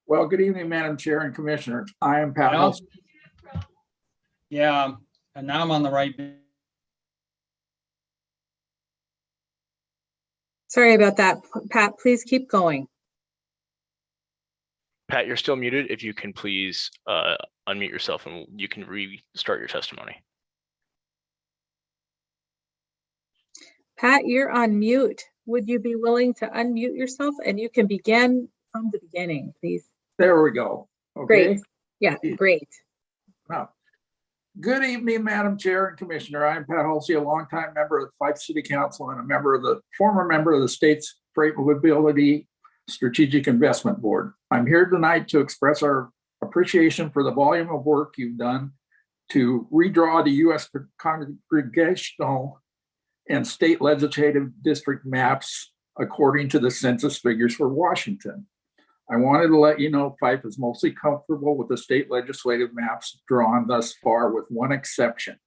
Well, good evening, Madam Chair and Commissioners. I am Pat Huckley. Yeah, and now I'm on the right. Sorry about that, Pat. Please keep going. Pat, you're still muted. If you can please unmute yourself and you can restart your testimony. Pat, you're on mute. Would you be willing to unmute yourself? And you can begin from the beginning, please. There we go. Okay. Great. Yeah, great. Wow. Good evening, Madam Chair and Commissioner. I'm Pat Halsey, a longtime member of the Fife City Council and former member of the state's Freight Mobility Strategic Investment Board. I'm here tonight to express our appreciation for the volume of work you've done to redraw the U.S. congregational and state legislative district maps according to the census figures for Washington. I wanted to let you know Fife is mostly comfortable with the state legislative maps drawn thus far, with one exception.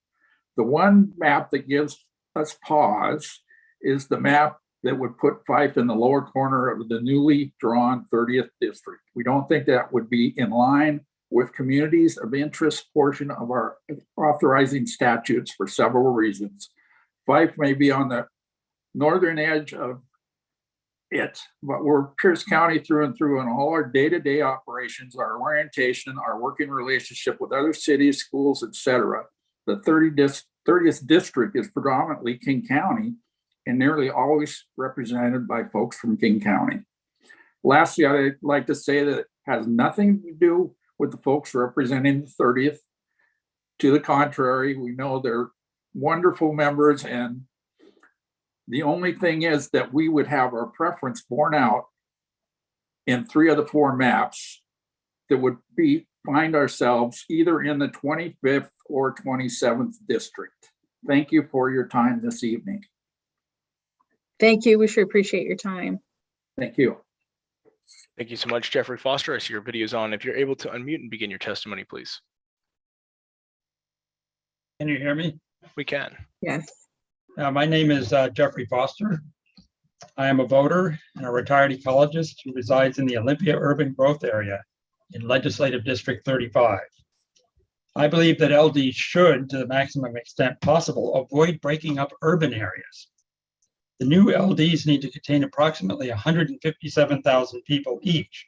The one map that gives us pause is the map that would put Fife in the lower corner of the newly drawn 30th district. We don't think that would be in line with communities of interest portion of our authorizing statutes for several reasons. Fife may be on the northern edge of it, but we're Pierce County through and through, and all our day-to-day operations, our orientation, our working relationship with other cities, schools, etc. The 30th district is predominantly King County, and nearly always represented by folks from King County. Lastly, I'd like to say that it has nothing to do with the folks representing the 30th. To the contrary, we know they're wonderful members, and the only thing is that we would have our preference borne out in 3 of the 4 maps that would find ourselves either in the 25th or 27th district. Thank you for your time this evening. Thank you. We sure appreciate your time. Thank you. Thank you so much, Jeffrey Foster. I see your video is on. If you're able to unmute and begin your testimony, please. Can you hear me? We can. Yes. My name is Jeffrey Foster. I am a voter and a retired ecologist who resides in the Olympia Urban Growth Area in Legislative District 35. I believe that LD should, to the maximum extent possible, avoid breaking up urban areas. The new LDs need to contain approximately 157,000 people each.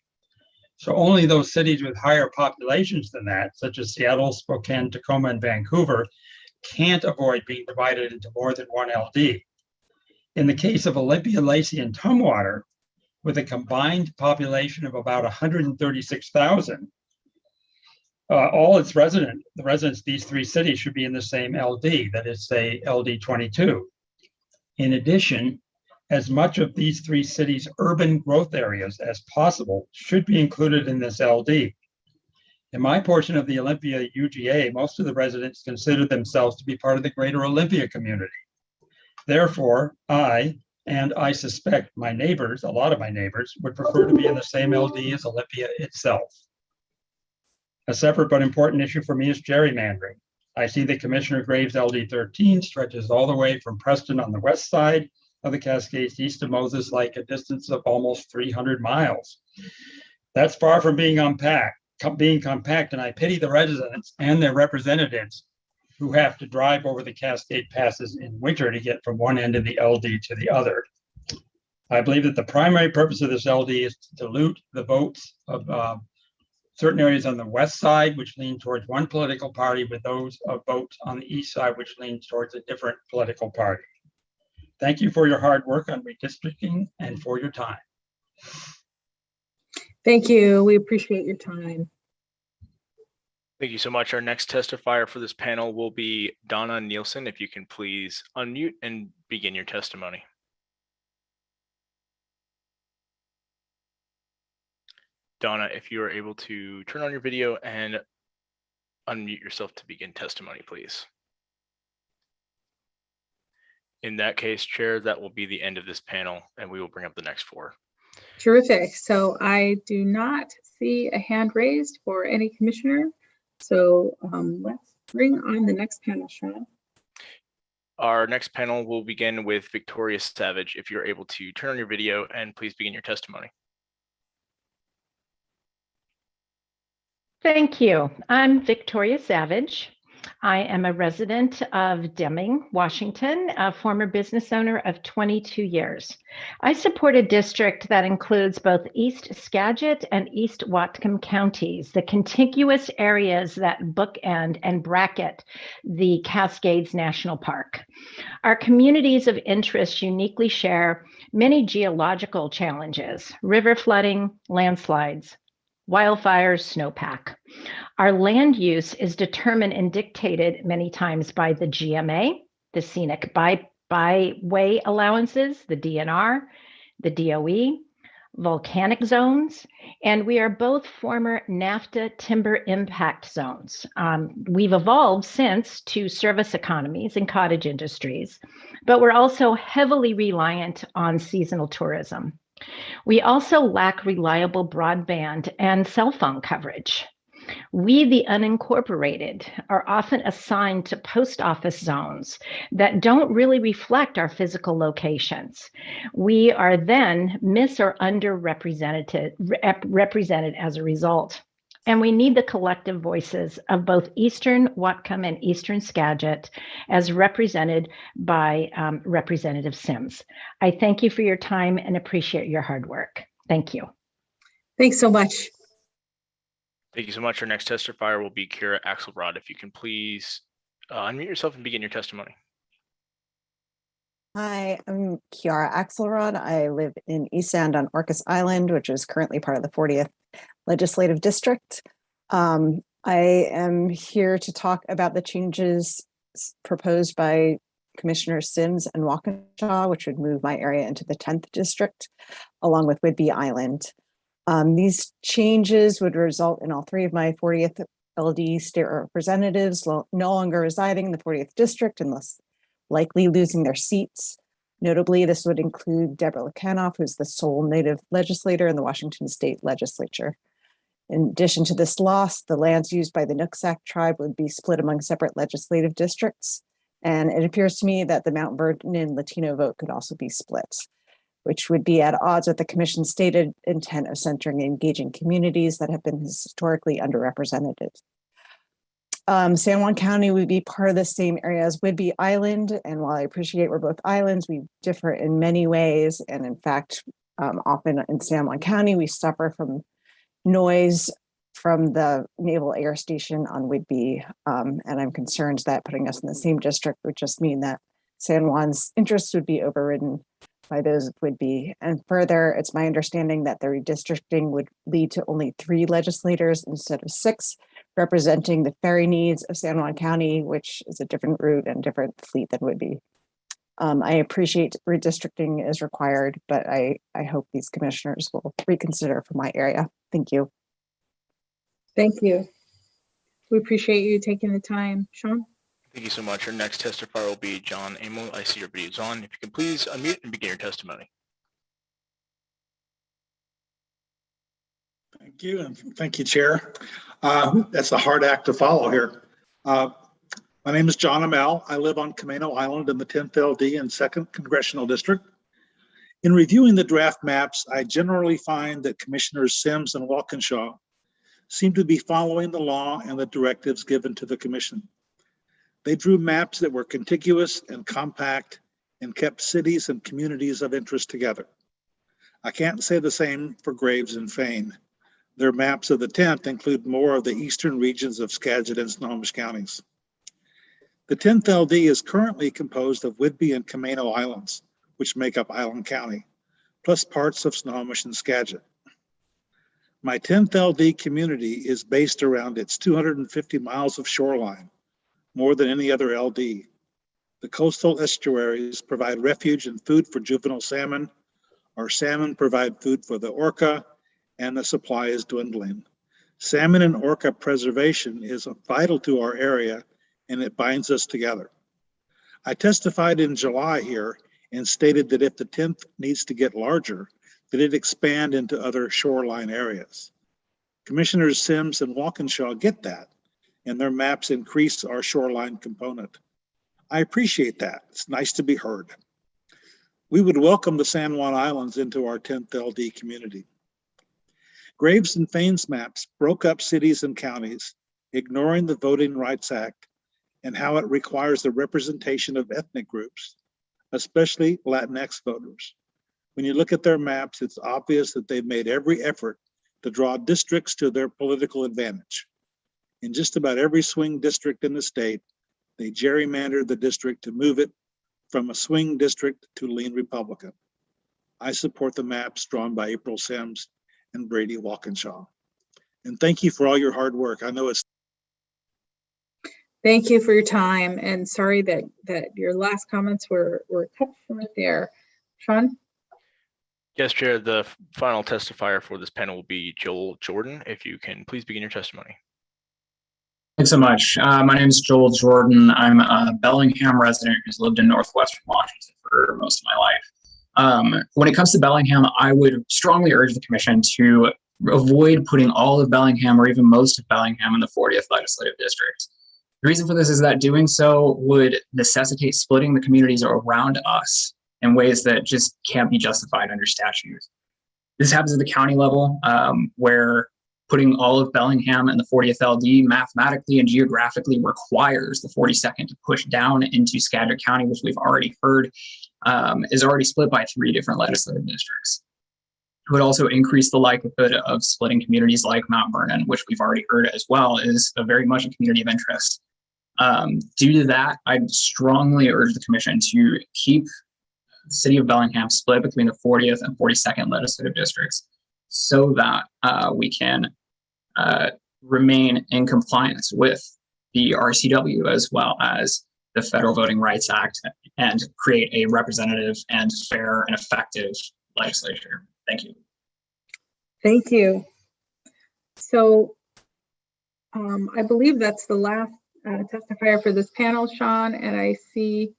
So only those cities with higher populations than that, such as Seattle, Spokane, Tacoma, and Vancouver, can't avoid being divided into more than one LD. In the case of Olympia, Lacey, and Tumwater, with a combined population of about 136,000, all its the residents of these 3 cities should be in the same LD, that is, say, LD 22. In addition, as much of these 3 cities' urban growth areas as possible should be included in this LD. In my portion of the Olympia UGA, most of the residents consider themselves to be part of the greater Olympia community. Therefore, I suspect my neighbors, a lot of my neighbors, would prefer to be in the same LD as Olympia itself. A separate but important issue for me is gerrymandering. I see that Commissioner Graves' LD 13 stretches all the way from Preston on the west side of the Cascades east of Moses, like a distance of almost 300 miles. That's far from being compact, and I pity the residents and their representatives who have to drive over the Cascade passes in winter to get from one end of the LD to the other. I believe that the primary purpose of this LD is to dilute the votes of certain areas on the west side, which lean towards one political party, with those of votes on the east side, which lean towards a different political party. Thank you for your hard work on redistricting and for your time. Thank you. We appreciate your time. Thank you so much. Our next testifier for this panel will be Donna Nielsen. If you can please unmute and begin your testimony. Donna, if you are able to turn on your video and unmute yourself to begin testimony, please. In that case, Chair, that will be the end of this panel, and we will bring up the next 4. Terrific. So I do not see a hand raised for any commissioner. So let's bring on the next panel, Sean. Our next panel will begin with Victoria Savage. If you're able to turn on your video and please begin your testimony. Thank you. I'm Victoria Savage. I am a resident of Deming, Washington, a former business owner of 22 years. I support a district that includes both East Skagit and East Whatcom counties, the contiguous areas that bookend and bracket the Cascades National Park. Our communities of interest uniquely share many geological challenges: river flooding, landslides, wildfires, snowpack. Our land use is determined and dictated many times by the GMA, the scenic byway allowances, the DNR, the DOE, volcanic zones, and we are both former NAFTA timber impact zones. We've evolved since to service economies and cottage industries, but we're also heavily reliant on seasonal tourism. We also lack reliable broadband and cell phone coverage. We, the unincorporated, are often assigned to post office zones that don't really reflect our physical locations. We are then mis- or underrepresented represented as a result. And we need the collective voices of both Eastern Whatcom and Eastern Skagit as represented by Representative Sims. I thank you for your time and appreciate your hard work. Thank you. Thanks so much. Thank you so much. Our next testifier will be Kira Axelrod. If you can please unmute yourself and begin your testimony. Hi, I'm Kiara Axelrod. I live in East End on Orcas Island, which is currently part of the 40th Legislative District. I am here to talk about the changes proposed by Commissioners Sims and Walkinshaw, which would move my area into the 10th district, along with Whidbey Island. These changes would result in all three of my 40th LD state representatives no longer residing in the 40th district unless likely losing their seats. Notably, this would include Deborah Lekanoff, who's the sole native legislator in the Washington State Legislature. In addition to this loss, the lands used by the Nooksack tribe would be split among separate legislative districts. And it appears to me that the Mount Vernon Latino vote could also be split, which would be at odds with the commission's stated intent of centering and engaging communities that have been historically underrepresented. San Juan County would be part of the same area as Whidbey Island. And while I appreciate we're both islands, we differ in many ways. And in fact, often in San Juan County, we suffer from noise from the Naval Air Station on Whidbey. And I'm concerned that putting us in the same district would just mean that San Juan's interests would be overridden by those of Whidbey. And further, it's my understanding that the redistricting would lead to only 3 legislators instead of 6, representing the ferry needs of San Juan County, which is a different route and different fleet than Whidbey. I appreciate redistricting is required, but I hope these commissioners will reconsider for my area. Thank you. Thank you. We appreciate you taking the time. Sean? Thank you so much. Our next testifier will be John Amo. I see your video is on. If you can please unmute and begin your testimony. Thank you, and thank you, Chair. That's a hard act to follow here. My name is John Amell. I live on Camano Island in the 10th LD and 2nd Congressional District. In reviewing the draft maps, I generally find that Commissioners Sims and Walkinshaw seem to be following the law and the directives given to the Commission. They drew maps that were contiguous and compact and kept cities and communities of interest together. I can't say the same for Graves and Fane. Their maps of the 10th include more of the eastern regions of Skagit and Snohomish counties. The 10th LD is currently composed of Whidbey and Camano Islands, which make up Island County, plus parts of Snohomish and Skagit. My 10th LD community is based around its 250 miles of shoreline, more than any other LD. The coastal estuaries provide refuge and food for juvenile salmon. Our salmon provide food for the orca, and the supply is dwindling. Salmon and orca preservation is vital to our area, and it binds us together. I testified in July here and stated that if the 10th needs to get larger, that it expand into other shoreline areas. Commissioners Sims and Walkinshaw get that, and their maps increase our shoreline component. I appreciate that. It's nice to be heard. We would welcome the San Juan Islands into our 10th LD community. Graves and Fane's maps broke up cities and counties, ignoring the Voting Rights Act and how it requires the representation of ethnic groups, especially Latinx voters. When you look at their maps, it's obvious that they've made every effort to draw districts to their political advantage. In just about every swing district in the state, they gerrymandered the district to move it from a swing district to lean Republican. I support the maps drawn by April Sims and Brady Walkinshaw. And thank you for all your hard work. I know it's. Thank you for your time, and sorry that your last comments were cut short there. Sean? Yes, Chair. The final testifier for this panel will be Joel Jordan. If you can please begin your testimony. Thanks so much. My name is Joel Jordan. I'm a Bellingham resident who's lived in Northwestern Washington for most of my life. When it comes to Bellingham, I would strongly urge the Commission to avoid putting all of Bellingham or even most of Bellingham in the 40th Legislative District. The reason for this is that doing so would necessitate splitting the communities around us in ways that just can't be justified under statute. This happens at the county level, where putting all of Bellingham in the 40th LD mathematically and geographically requires the 42nd to push down into Skagit County, which we've already heard is already split by 3 different legislative districts. It would also increase the likelihood of splitting communities like Mount Vernon, which we've already heard as well is very much a community of interest. Due to that, I'd strongly urge the Commission to keep the city of Bellingham split between the 40th and 42nd legislative districts so that we can remain in compliance with the RCW as well as the Federal Voting Rights Act and create a representative and fair and effective legislature. Thank you. Thank you. So I believe that's the last testifier for this panel, Sean, and I see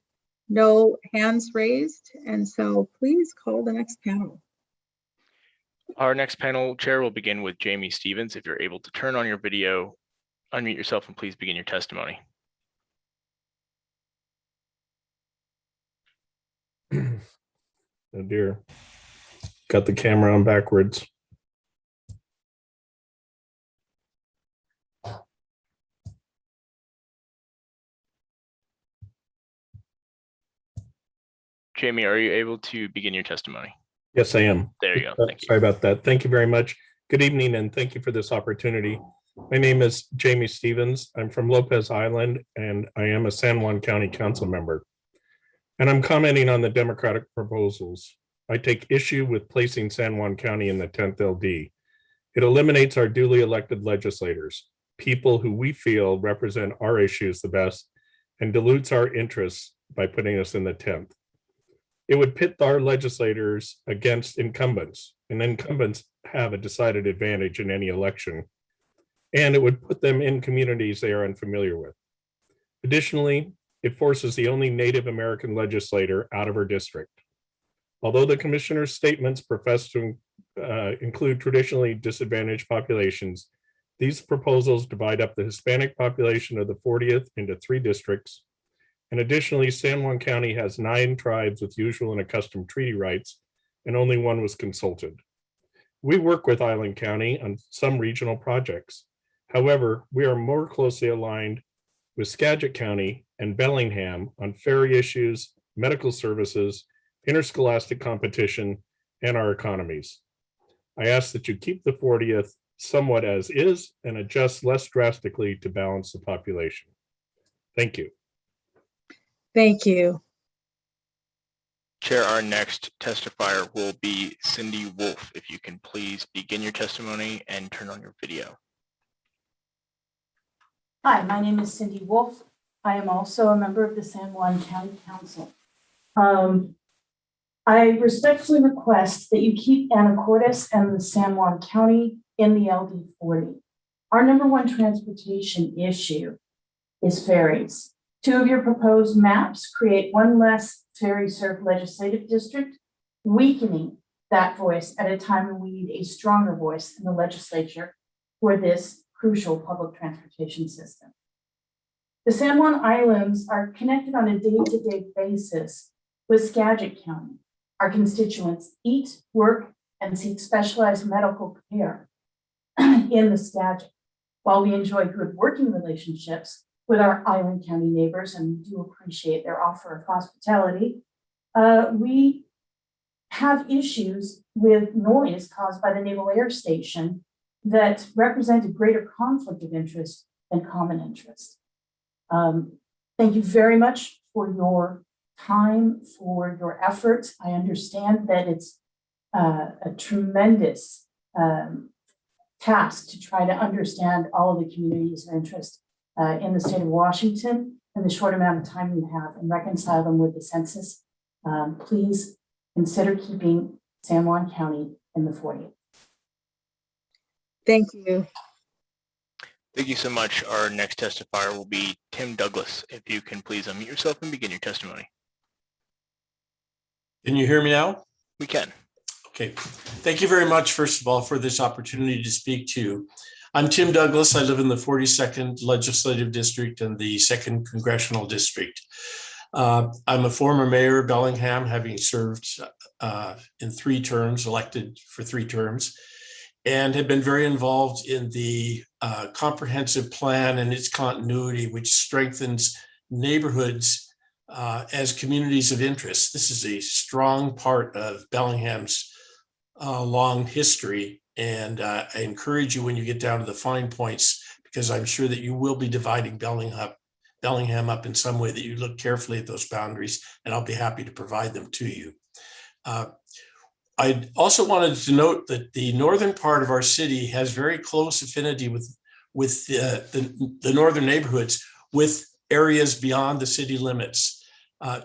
no hands raised. And so please call the next panel. Our next panel chair will begin with Jamie Stevens. If you're able to turn on your video, unmute yourself and please begin your testimony. Oh dear. Got the camera on backwards. Jamie, are you able to begin your testimony? Yes, I am. There you go. Thank you. Sorry about that. Thank you very much. Good evening, and thank you for this opportunity. My name is Jamie Stevens. I'm from Lopez Island, and I am a San Juan County Council member. And I'm commenting on the Democratic proposals. I take issue with placing San Juan County in the 10th LD. It eliminates our duly elected legislators, people who we feel represent our issues the best, and dilutes our interests by putting us in the 10th. It would pit our legislators against incumbents, and incumbents have a decided advantage in any election, and it would put them in communities they are unfamiliar with. Additionally, it forces the only Native American legislator out of her district. Although the commissioner's statements profess to include traditionally disadvantaged populations, these proposals divide up the Hispanic population of the 40th into 3 districts. And additionally, San Juan County has 9 tribes with usual and accustomed treaty rights, and only 1 was consulted. We work with Island County on some regional projects. However, we are more closely aligned with Skagit County and Bellingham on ferry issues, medical services, interscholastic competition, and our economies. I ask that you keep the 40th somewhat as is and adjust less drastically to balance the population. Thank you. Thank you. Chair, our next testifier will be Cindy Wolf. If you can please begin your testimony and turn on your video. Hi, my name is Cindy Wolf. I am also a member of the San Juan County Council. I respectfully request that you keep Anacortes and the San Juan County in the LD40. Our #1 transportation issue is ferries. 2 of your proposed maps create 1 less ferry-served legislative district, weakening that voice at a time when we need a stronger voice in the legislature for this crucial public transportation system. The San Juan Islands are connected on a day-to-day basis with Skagit County. Our constituents eat, work, and seek specialized medical care in the Skagit. While we enjoy good working relationships with our Island County neighbors and we do appreciate their offer of hospitality, we have issues with noise caused by the Naval Air Station that represent a greater conflict of interest than common interest. Thank you very much for your time, for your efforts. I understand that it's a tremendous task to try to understand all of the communities of interest in the state of Washington in the short amount of time you have and reconcile them with the census. Please consider keeping San Juan County in the 40th. Thank you. Thank you so much. Our next testifier will be Tim Douglas. If you can please unmute yourself and begin your testimony. Can you hear me now? We can. Okay. Thank you very much, first of all, for this opportunity to speak to you. I'm Tim Douglas. I live in the 42nd Legislative District and the 2nd Congressional District. I'm a former mayor of Bellingham, having served in 3 terms, elected for 3 terms, and have been very involved in the comprehensive plan and its continuity, which strengthens neighborhoods as communities of interest. This is a strong part of Bellingham's long history. And I encourage you when you get down to the fine points, because I'm sure that you will be dividing Bellingham Bellingham up in some way, that you look carefully at those boundaries, and I'll be happy to provide them to you. I also wanted to note that the northern part of our city has very close affinity with the northern neighborhoods, with areas beyond the city limits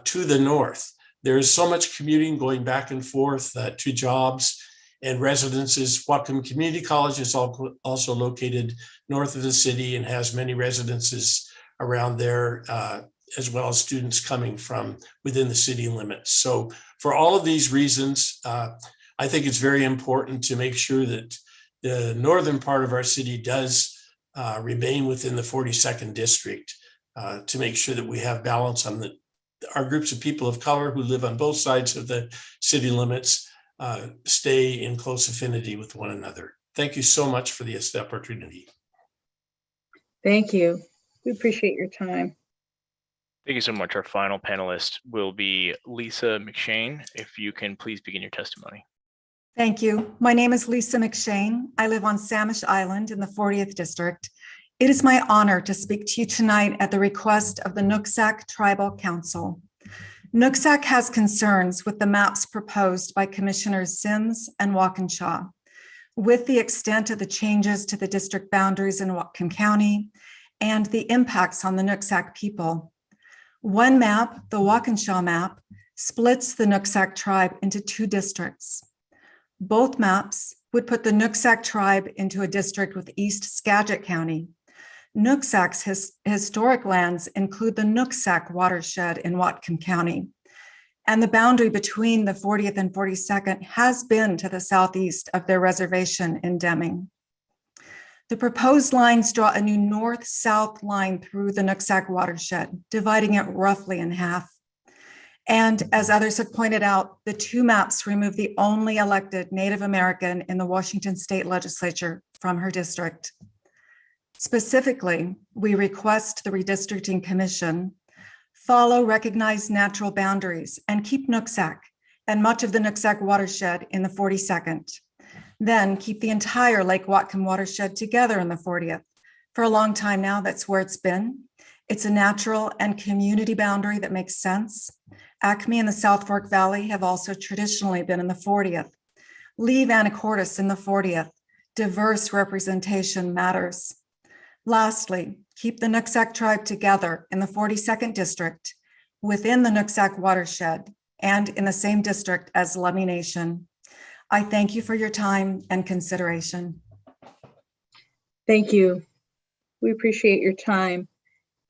to the north. There is so much commuting going back and forth to jobs and residences. Whatcom Community College is also located north of the city and has many residences around there, as well as students coming from within the city limits. So for all of these reasons, I think it's very important to make sure that the northern part of our city does remain within the 42nd district, to make sure that we have balance on our groups of people of color who live on both sides of the city limits stay in close affinity with one another. Thank you so much for this opportunity. Thank you. We appreciate your time. Thank you so much. Our final panelist will be Lisa McShane. If you can please begin your testimony. Thank you. My name is Lisa McShane. I live on Samish Island in the 40th District. It is my honor to speak to you tonight at the request of the Nooksack Tribal Council. Nooksack has concerns with the maps proposed by Commissioners Sims and Walkinshaw, with the extent of the changes to the district boundaries in Whatcom County and the impacts on the Nooksack people. One map, the Walkinshaw map, splits the Nooksack tribe into 2 districts. Both maps would put the Nooksack tribe into a district with East Skagit County. Nooksack's historic lands include the Nooksack watershed in Whatcom County, and the boundary between the 40th and 42nd has been to the southeast of their reservation in Deming. The proposed lines draw a new north-south line through the Nooksack watershed, dividing it roughly in half. And as others have pointed out, the 2 maps remove the only elected Native American in the Washington State Legislature from her district. Specifically, we request the Redistricting Commission follow recognized natural boundaries and keep Nooksack and much of the Nooksack watershed in the 42nd. Then keep the entire Lake Whatcom watershed together in the 40th. For a long time now, that's where it's been. It's a natural and community boundary that makes sense. Acme and the South Fork Valley have also traditionally been in the 40th. Leave Anacortes in the 40th. Diverse representation matters. Lastly, keep the Nooksack tribe together in the 42nd district, within the Nooksack watershed, and in the same district as Lummi Nation. I thank you for your time and consideration. Thank you. We appreciate your time.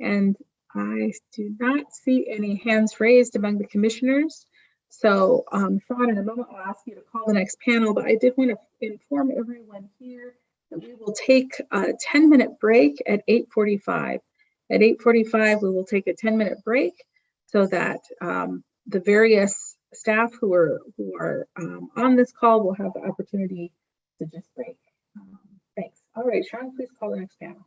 And I do not see any hands raised among the commissioners. So Sean, in a moment, I'll ask you to call the next panel, but I did want to inform everyone here that we will take a 10-minute break at 8:45. At 8:45, we will take a 10-minute break so that the various staff who are on this call will have the opportunity to just break. Thanks. All right, Sean, please call the next panel.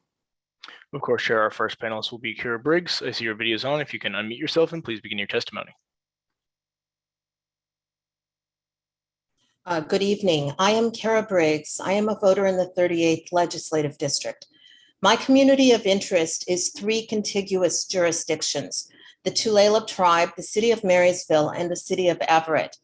Of course, Chair, our first panelist will be Kira Briggs. I see your video is on. If you can unmute yourself and please begin your testimony. Good evening. I am Kara Briggs. I am a voter in the 38th Legislative District. My community of interest is 3 contiguous jurisdictions: the Tulalip tribe, the city of Marysville, and the city of Everett.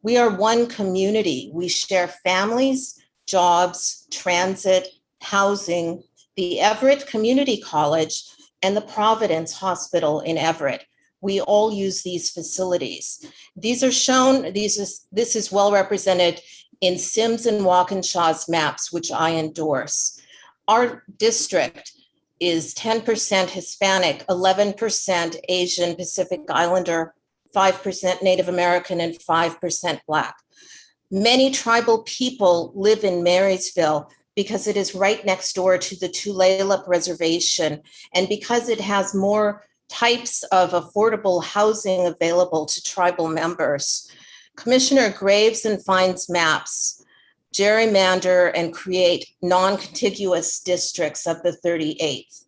We are one community. We share families, jobs, transit, housing, the Everett Community College, and the Providence Hospital in Everett. We all use these facilities. These are shown, this is well represented in Sims and Walkinshaw's maps, which I endorse. Our district is 10% Hispanic, 11% Asian Pacific Islander, 5% Native American, and 5% Black. Many tribal people live in Marysville because it is right next door to the Tulalip Reservation, and because it has more types of affordable housing available to tribal members. Commissioner Graves and Fine's maps gerrymander and create non-contiguous districts of the 38th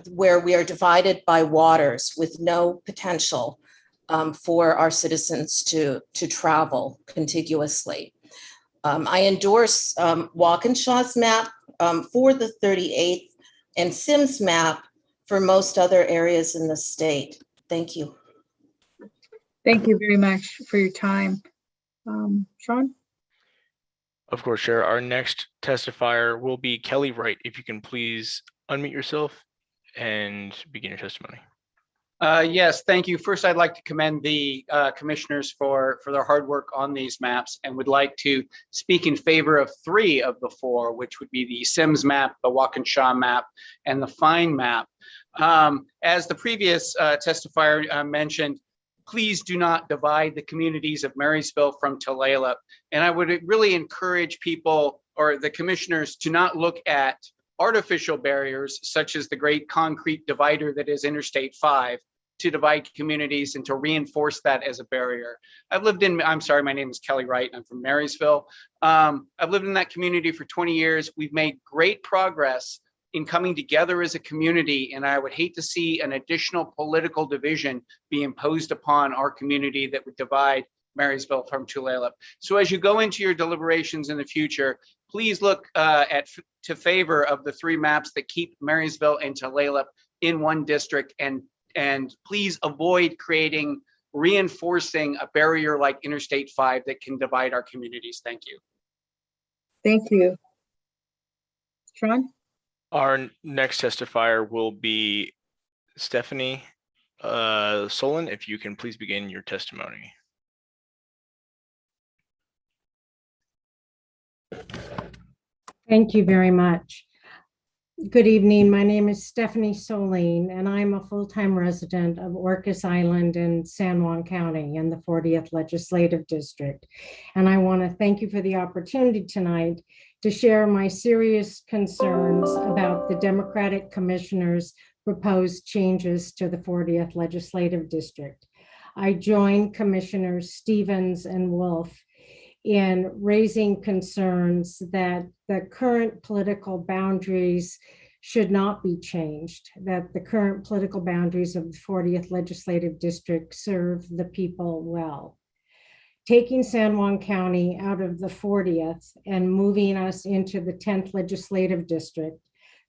where we are divided by waters with no potential for our citizens to travel contiguously. I endorse Walkinshaw's map for the 38th and Sims' map for most other areas in the state. Thank you. Thank you very much for your time. Sean? Of course, Chair. Our next testifier will be Kelly Wright. If you can please unmute yourself and begin your testimony. Yes, thank you. First, I'd like to commend the commissioners for their hard work on these maps, and would like to speak in favor of 3 of the 4, which would be the Sims map, the Walkinshaw map, and the Fine map. As the previous testifier mentioned, please do not divide the communities of Marysville from Tulalip. And I would really encourage people or the commissioners to not look at artificial barriers such as the great concrete divider that is Interstate 5 to divide communities and to reinforce that as a barrier. I'm sorry, my name is Kelly Wright. I'm from Marysville. I've lived in that community for 20 years. We've made great progress in coming together as a community, and I would hate to see an additional political division be imposed upon our community that would divide Marysville from Tulalip. So as you go into your deliberations in the future, please look to favor of the 3 maps that keep Marysville and Tulalip in one district, and please avoid reinforcing a barrier like Interstate 5 that can divide our communities. Thank you. Thank you. Sean? Our next testifier will be Stephanie Solon. If you can please begin your testimony. Thank you very much. Good evening. My name is Stephanie Solene, and I'm a full-time resident of Orcas Island in San Juan County in the 40th Legislative District. And I want to thank you for the opportunity tonight to share my serious concerns about the Democratic Commissioner's proposed changes to the 40th Legislative District. I joined Commissioners Stevens and Wolf in raising concerns that the current political boundaries should not be changed, that the current political boundaries of the 40th Legislative District serve the people well. Taking San Juan County out of the 40th and moving us into the 10th Legislative District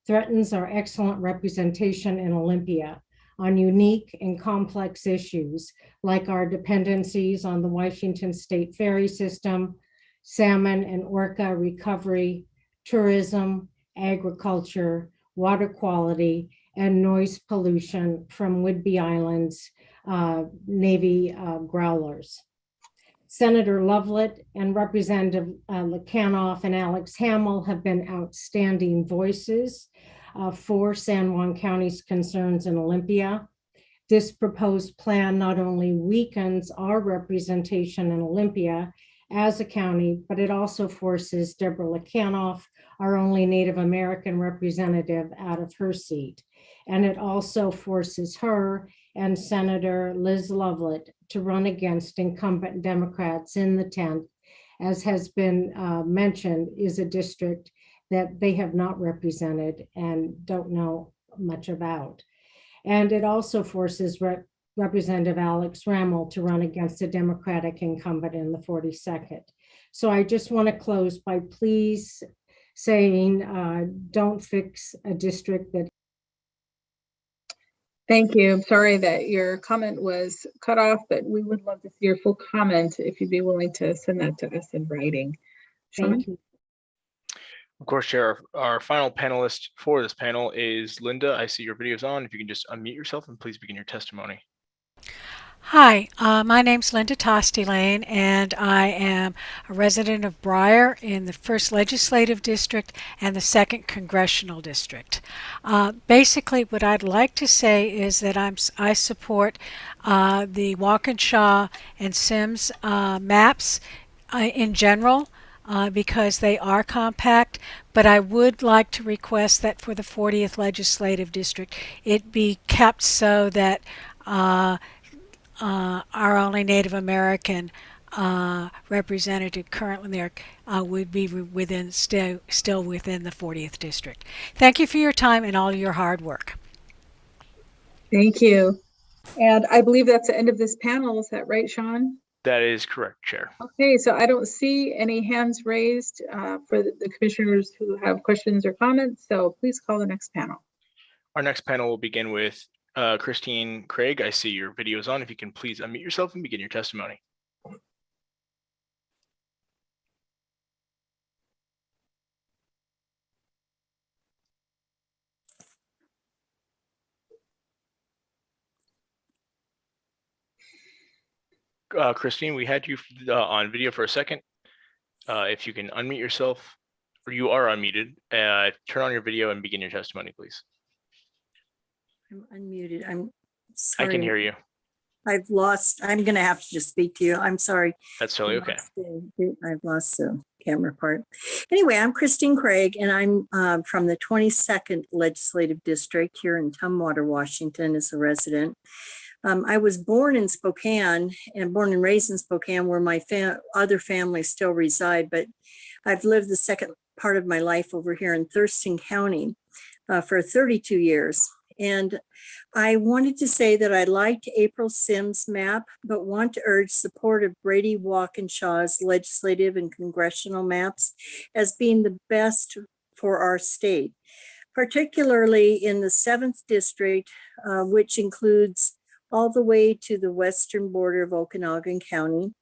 threatens our excellent representation in Olympia on unique and complex issues like our dependencies on the Washington State ferry system, salmon and orca recovery, tourism, agriculture, water quality, and noise pollution from Whidbey Island's Navy growlers. Senator Lovelet and Representative Lekanoff and Alex Hamill have been outstanding voices for San Juan County's concerns in Olympia. This proposed plan not only weakens our representation in Olympia as a county, but it also forces Deborah Lekanoff, our only Native American representative, out of her seat. And it also forces her and Senator Liz Lovelet to run against incumbent Democrats in the 10th, as has been mentioned, is a district that they have not represented and don't know much about. And it also forces Representative Alex Rammel to run against a Democratic incumbent in the 42nd. So I just want to close by please saying don't fix a district that. Thank you. I'm sorry that your comment was cut off, but we would love to see your full comment if you'd be willing to send that to us in writing. Sean? Thank you. Of course, Chair, our final panelist for this panel is Linda. I see your video's on. If you can just unmute yourself and please begin your testimony. Hi, my name's Linda Tostilane, and I am a resident of Briar in the 1st Legislative District and the 2nd Congressional District. Basically, what I'd like to say is that I support the Walkinshaw and Sims maps in general because they are compact, but I would like to request that for the 40th Legislative District, it be kept so that our only Native American representative currently there would be still within the 40th district. Thank you for your time and all your hard work. Thank you. And I believe that's the end of this panel. Is that right, Sean? That is correct, Chair. Okay, so I don't see any hands raised for the commissioners who have questions or comments. So please call the next panel. Our next panel will begin with Christine Craig. I see your video is on. If you can please unmute yourself and begin your testimony. Christine, we had you on video for a second. If you can unmute yourself, or you are unmuted, turn on your video and begin your testimony, please. I'm unmuted. I'm I sorry. can hear you. I'm going to have to just speak to you. I'm sorry. That's totally okay. I've lost the camera part. Anyway, I'm Christine Craig, and I'm from the 22nd Legislative District here in Tumwater, Washington, as a resident. I was born in Spokane and born and raised in Spokane, where my other families still reside, but I've lived the second part of my life over here in Thurston County for 32 years. And I wanted to say that I liked April Sims' map, but want to urge support of Brady Walkinshaw's legislative and congressional maps as being the best for our state, particularly in the 7th District, which includes all the way to the western border of Okanagan County.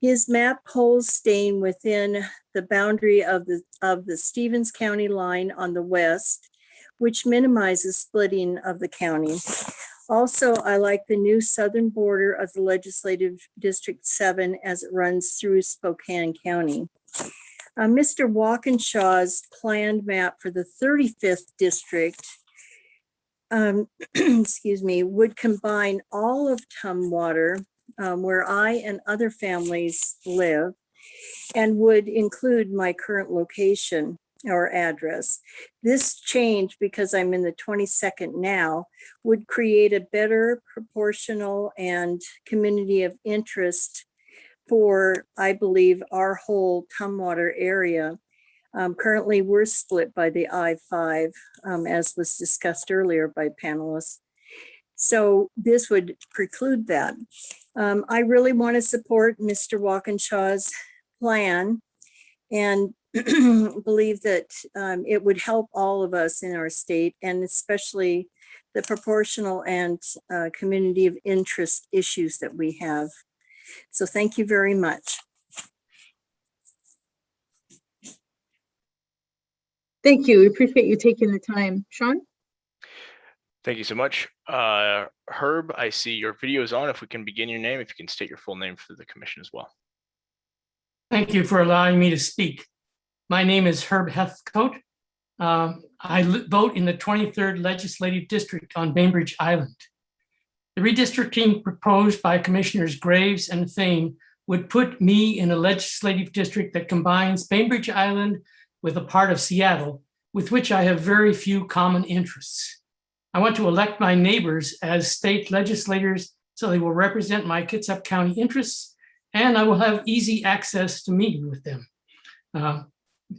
His map poles staying within the boundary of the Stevens County line on the west, which minimizes splitting of the county. Also, I like the new southern border of the Legislative District 7 as it runs through Spokane County. Mr. Walkinshaw's planned map for the 35th District excuse me, would combine all of Tumwater, where I and other families live, and would include my current location or address. This change, because I'm in the 22nd now, would create a better proportional and community of interest for, I believe, our whole Tumwater area. Currently, we're split by the I-5, as was discussed earlier by panelists. So this would preclude that. I really want to support Mr. Walkinshaw's plan and believe that it would help all of us in our state, and especially the proportional and community of interest issues that we have. So thank you very much. Thank you. We appreciate you taking the time. Sean? Thank you so much. Herb, I see your video is on. If we can begin your name, if you can state your full name for the commission as well. Thank you for allowing me to speak. My name is Herb Heathcote. I vote in the 23rd Legislative District on Bainbridge Island. The redistricting proposed by Commissioners Graves and Thane would put me in a legislative district that combines Bainbridge Island with a part of Seattle, with which I have very few common interests. I want to elect my neighbors as state legislators so they will represent my Kitsap County interests, and I will have easy access to meeting with them.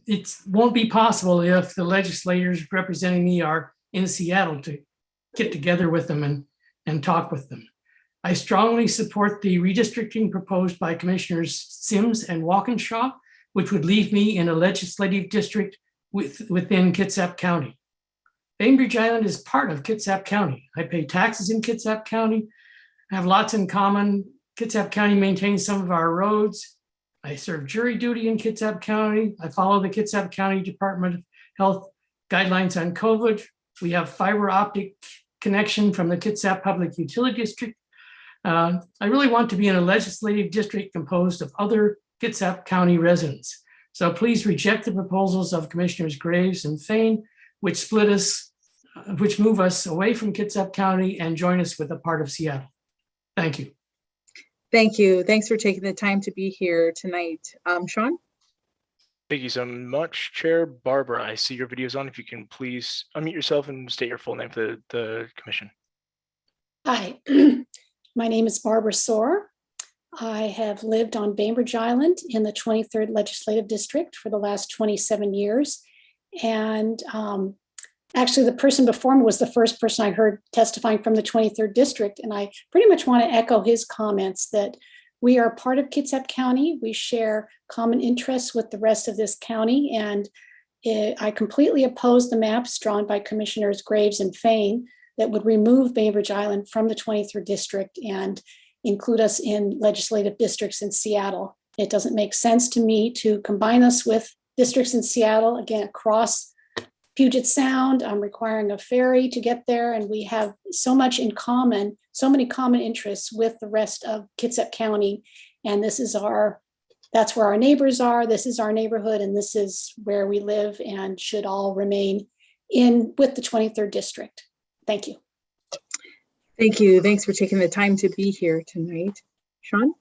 It won't be possible if the legislators representing me are in Seattle to get together with them and talk with them. I strongly support the redistricting proposed by Commissioners Sims and Walkinshaw, which would leave me in a legislative district within Kitsap County. Bainbridge Island is part of Kitsap County. I pay taxes in Kitsap County. I have lots in common. Kitsap County maintains some of our roads. I serve jury duty in Kitsap County. I follow the Kitsap County Department of Health guidelines on COVID. We have fiber optic connection from the Kitsap Public Utility District. I really want to be in a legislative district composed of other Kitsap County residents. So please reject the proposals of Commissioners Graves and Thane, which move us away from Kitsap County and join us with a part of Seattle. Thank you. Thank you. Thanks for taking the time to be here tonight. Sean? Thank you so much, Chair. Barbara, I see your video's on. If you can please unmute yourself and state your full name for the commission. Hi, my name is Barbara Soar. I have lived on Bainbridge Island in the 23rd Legislative District for the last 27 years. And actually, the person before me was the first person I heard testifying from the 23rd District. And I pretty much want to echo his comments that we are part of Kitsap County. We share common interests with the rest of this county. And I completely oppose the maps drawn by Commissioners Graves and Fain that would remove Bainbridge Island from the 23rd district and include us in legislative districts in Seattle. It doesn't make sense to me to combine us with districts in Seattle, again, across Puget Sound. I'm requiring a ferry to get there, and we have so much in common, so many common interests with the rest of Kitsap County. And that's where our neighbors are. This is our neighborhood, and this is where we live and should all remain with the 23rd district. Thank you. Thank you. Thanks for taking the time to be here tonight. Sean?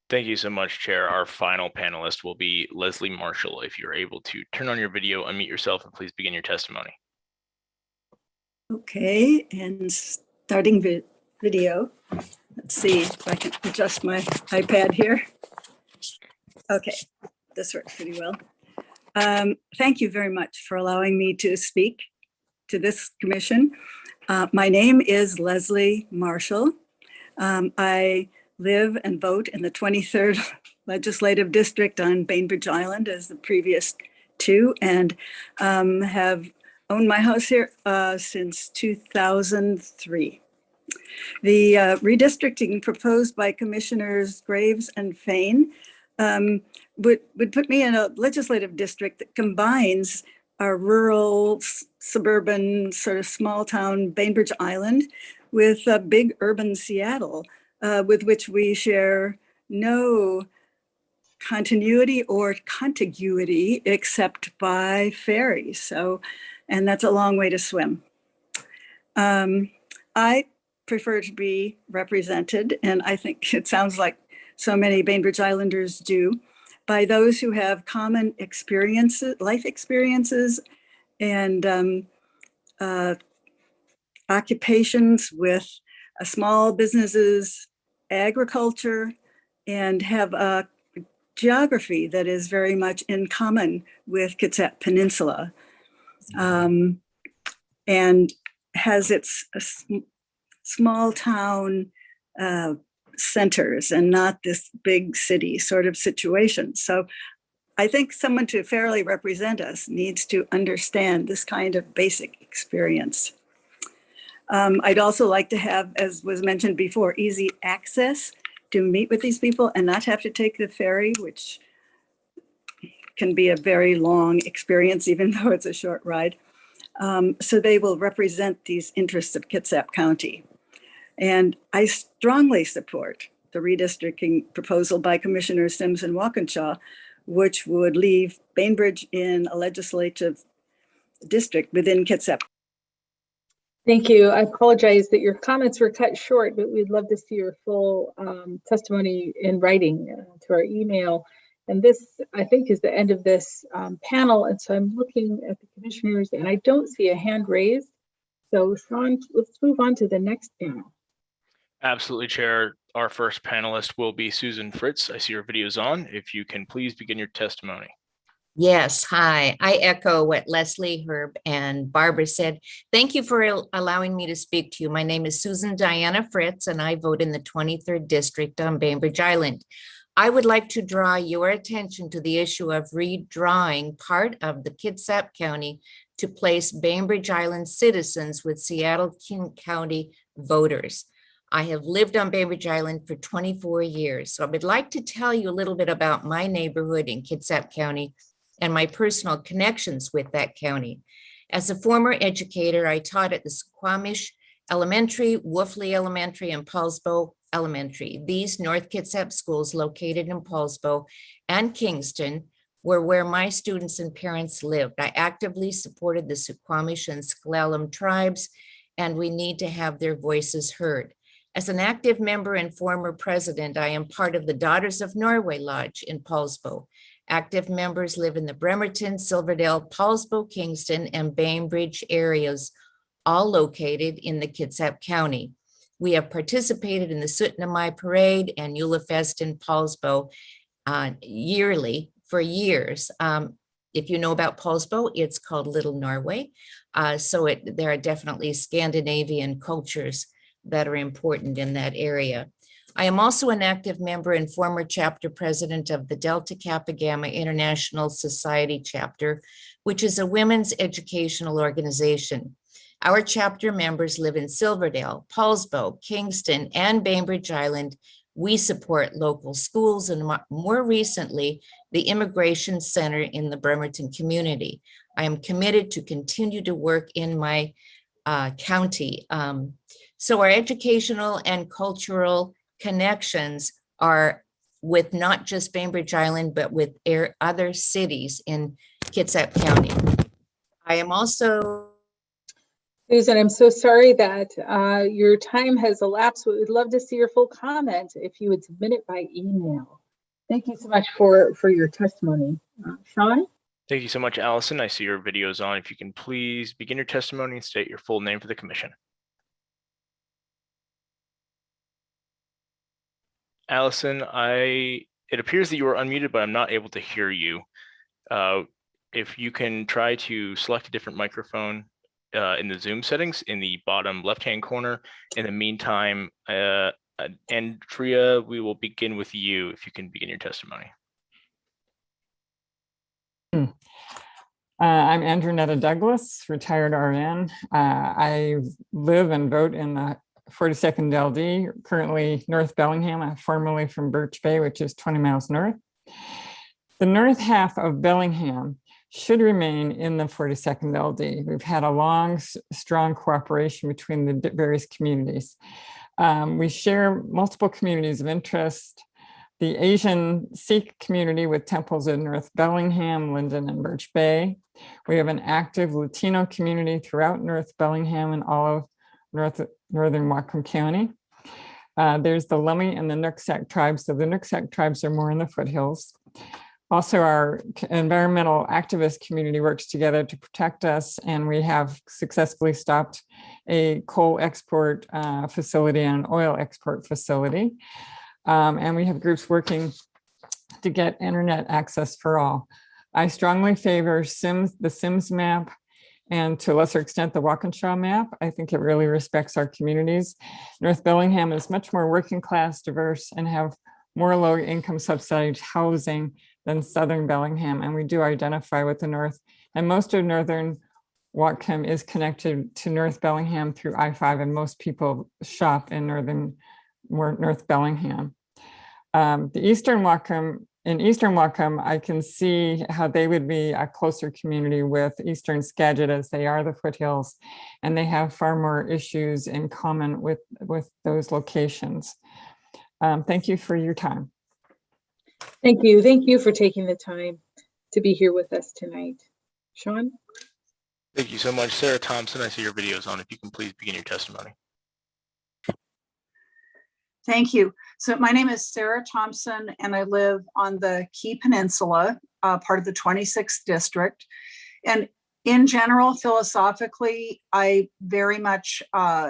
Thank you so much, Chair. Our final panelist will be Leslie Marshall. If you're able to turn on your video, unmute yourself, and please begin your testimony. Okay, and starting video. Let's see if I can adjust my iPad here. Okay, this works pretty well. Thank you very much for allowing me to speak to this commission. My name is Leslie Marshall. I live and vote in the 23rd Legislative District on Bainbridge Island as the previous two, and have owned my house here since 2003. The redistricting proposed by Commissioners Graves and Fain would put me in a legislative district that combines our rural, suburban, sort of small town Bainbridge Island with a big urban Seattle, with which we share no continuity or contiguity except by ferry. So, and that's a long way to swim. I prefer to be represented, and I think it sounds like so many Bainbridge Islanders do, by those who have common experiences, life experiences, and occupations with small businesses, agriculture, and have a geography that is very much in common with Kitsap Peninsula, and has its small town centers and not this big city sort of situation. So I think someone to fairly represent us needs to understand this kind of basic experience. I'd also like to have, as was mentioned before, easy access to meet with these people and not have to take the ferry, which can be a very long experience, even though it's a short ride. So they will represent these interests of Kitsap County. And I strongly support the redistricting proposal by Commissioners Sims and Walkinshaw, which would leave Bainbridge in a legislative district within Kitsap. Thank you. I apologize that your comments were cut short, but we'd love to see your full testimony in writing to our email. And this, I think, is the end of this panel. And so I'm looking at the commissioners and I don't see a hand raised. So Sean, let's move on to the next panel. Absolutely, Chair. Our first panelist will be Susan Fritz. I see your video is on. If you can please begin your testimony. Yes, hi. I echo what Leslie, Herb, and Barbara said. Thank you for allowing me to speak to you. My name is Susan Diana Fritz, and I vote in the 23rd District on Bainbridge Island. I would like to draw your attention to the issue of redrawing part of the Kitsap County to place Bainbridge Island citizens with Seattle County voters. I have lived on Bainbridge Island for 24 years, so I would like to tell you a little bit about my neighborhood in Kitsap County and my personal connections with that county. As a former educator, I taught at the Squamish Elementary, Wolfley Elementary, and Paulsbo Elementary. These North Kitsap schools located in Paulsbo and Kingston were where my students and parents lived. I actively supported the Squamish and S'Klallam tribes, and we need to have their voices heard. As an active member and former president, I am part of the Daughters of Norway Lodge in Paulsbo. Active members live in the Bremerton, Silverdale, Paulsbo, Kingston, and Bainbridge areas, all located in the Kitsap County. We have participated in the Sutnamai Parade and Eula Fest in Paulsbo yearly for years. If you know about Paulsbo, it's called Little Norway. There are definitely Scandinavian cultures that are important in that area. I am also an active member and former chapter president of the Delta Kappa Gamma International Society chapter, which is a women's educational organization. Our chapter members live in Silverdale, Paulsbo, Kingston, and Bainbridge Island. We support local schools and more recently, the Immigration Center in the Bremerton community. I am committed to continue to work in my county. So our educational and cultural connections are with not just Bainbridge Island, but with other cities in Kitsap County. I am also... Susan, I'm so sorry that your time has elapsed. We would love to see your full comment if you would submit it by email. Thank you so much for your testimony. Sean? Thank you so much, Allison. I see your video is on. If you can please begin your testimony and state your full name for the commission. Allison, it appears that you are unmuted, but I'm not able to hear you. If you can try to select a different microphone in the Zoom settings in the bottom left-hand corner. In the meantime, Andrea, we will begin with you if you can begin your testimony. I'm Andrea Douglas, retired RN. I live and vote in the 42nd LD, currently North Bellingham. I'm formerly from Birch Bay, which is 20 miles north. The north half of Bellingham should remain in the 42nd LD. We've had a long, strong cooperation between the various communities. We share multiple communities of interest. The Asian Sikh community with temples in North Bellingham, Linden, and Birch Bay. We have an active Latino community throughout North Bellingham and all of northern Whatcom County. There's the Lummi and the Nooksack tribes. So the Nooksack tribes are more in the foothills. Also, our environmental activist community works together to protect us, and we have successfully stopped a coal export facility and an oil export facility. And we have groups working to get internet access for all. I strongly favor the Sims map, and to a lesser extent, the Walkinshaw map. I think it really respects our communities. North Bellingham is much more working class, diverse, and have more low income subsidized housing than Southern Bellingham. And we do identify with the North. And most of Northern Whatcom is connected to North Bellingham through I-5, and most people shop in North Bellingham. The Eastern Whatcom, in Eastern Whatcom, I can see how they would be a closer community with Eastern Skagit, as they are the foothills, and they have far more issues in common with those locations. Thank you for your time. Thank you. Thank you for taking the time to be here with us tonight. Sean? Thank you so much. Sarah Thompson, I see your video is on. If you can please begin your testimony. Thank you. So my name is Sarah Thompson, and I live on the Key Peninsula, part of the 26th district. And in general, philosophically, I very much like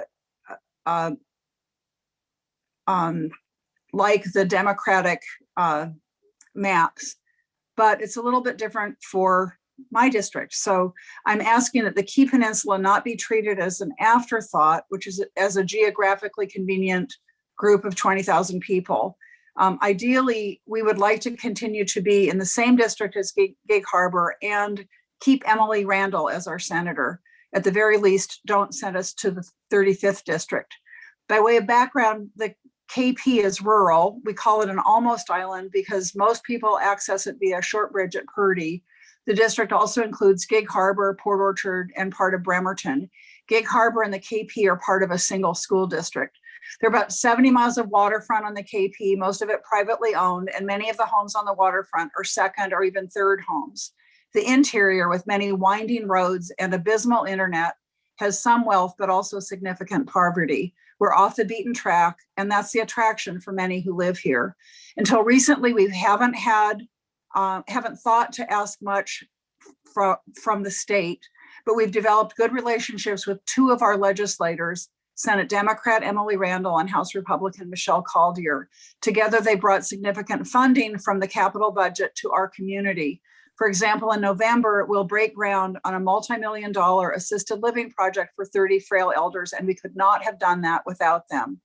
the Democratic maps, but it's a little bit different for my district. So I'm asking that the Key Peninsula not be treated as an afterthought, which is as a geographically convenient group of 20,000 people. Ideally, we would like to continue to be in the same district as Gig Harbor and keep Emily Randall as our senator. At the very least, don't send us to the 35th district. By way of background, the KP is rural. We call it an almost island because most people access it via short bridge at Purdy. The district also includes Gig Harbor, Port Orchard, and part of Bremerton. Gig Harbor and the KP are part of a single school district. There are about 70 miles of waterfront on the KP, most of it privately owned, and many of the homes on the waterfront are second or even third homes. The interior, with many winding roads and abysmal internet, has some wealth, but also significant poverty. We're off the beaten track, and that's the attraction for many who live here. Until recently, we haven't thought to ask much from the state, but we've developed good relationships with two of our legislators, Senate Democrat Emily Randall and House Republican Michelle Caldier. Together, they brought significant funding from the capital budget to our community. For example, in November, we'll break ground on a multi-million-dollar assisted living project for 30 frail elders, and we could not have done that without them.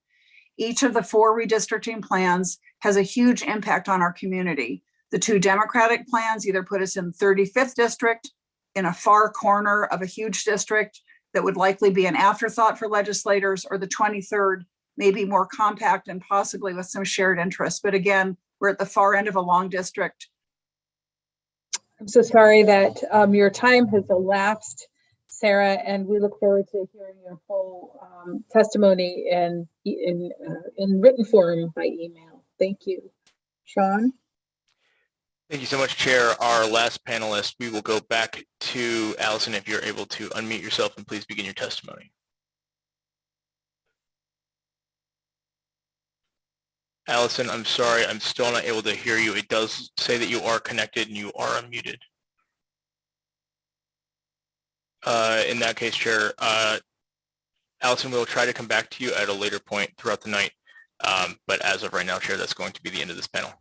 Each of the 4 redistricting plans has a huge impact on our community. The 2 Democratic plans either put us in 35th district in a far corner of a huge district that would likely be an afterthought for legislators, or the 23rd may be more compact and possibly with some shared interests. But again, we're at the far end of a long district. I'm so sorry that your time has elapsed, Sarah, and we look forward to hearing your full testimony in written form by email. Thank you. Sean? Thank you so much, Chair. Our last panelist, we will go back to Allison. If you're able to unmute yourself and please begin your testimony. Allison, I'm sorry, I'm still not able to hear you. It does say that you are connected and you are unmuted. In that case, Chair, Allison, we'll try to come back to you at a later point throughout the night. But as of right now, Chair, that's going to be the end of this panel.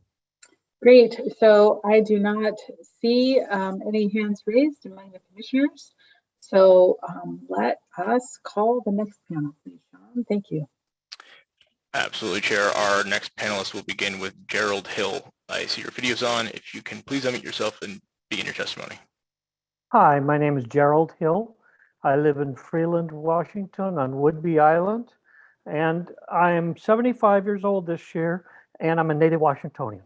Great. So I do not see any hands raised among the commissioners. So let us call the next panel, please, Sean. Thank you. Absolutely, Chair. Our next panelist will begin with Gerald Hill. I see your video's on. If you can please unmute yourself and begin your testimony. Hi, my name is Gerald Hill. I live in Freeland, Washington on Whidbey Island, and I'm 75 years old this year, and I'm a native Washingtonian.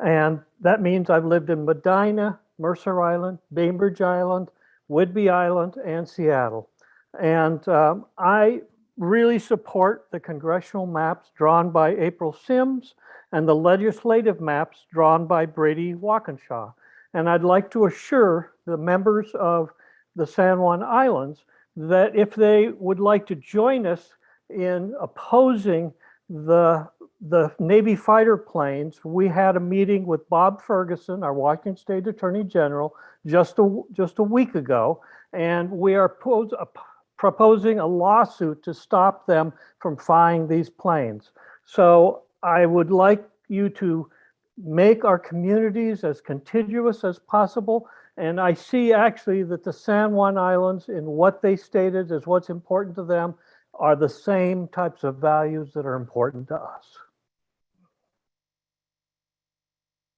And that means I've lived in Medina, Mercer Island, Bainbridge Island, Whidbey Island, and Seattle. And I really support the congressional maps drawn by April Sims and the legislative maps drawn by Brady Walkinshaw. And I'd like to assure the members of the San Juan Islands that if they would like to join us in opposing the Navy fighter planes, we had a meeting with Bob Ferguson, our Washington State Attorney General, just a week ago, and we are proposing a lawsuit to stop them from flying these planes. So I would like you to make our communities as contiguous as possible. And I see actually that the San Juan Islands, in what they stated as what's important to them, are the same types of values that are important to us.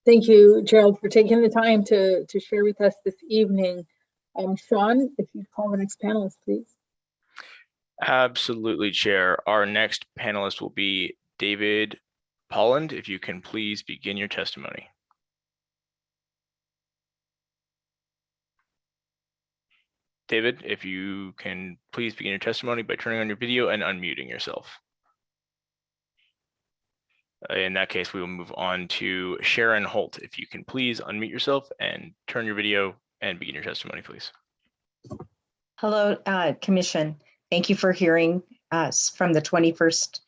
Thank you, Gerald, for taking the time to share with us this evening. Sean, if you'd call the next panelist, please. Absolutely, Chair. Our next panelist will be David Polland. If you can please begin your testimony. David, if you can please begin your testimony by turning on your video and unmuting yourself. In that case, we will move on to Sharon Holt. If you can please unmute yourself and turn your video and begin your testimony, please. Hello, Commission. Thank you for hearing us from the 21st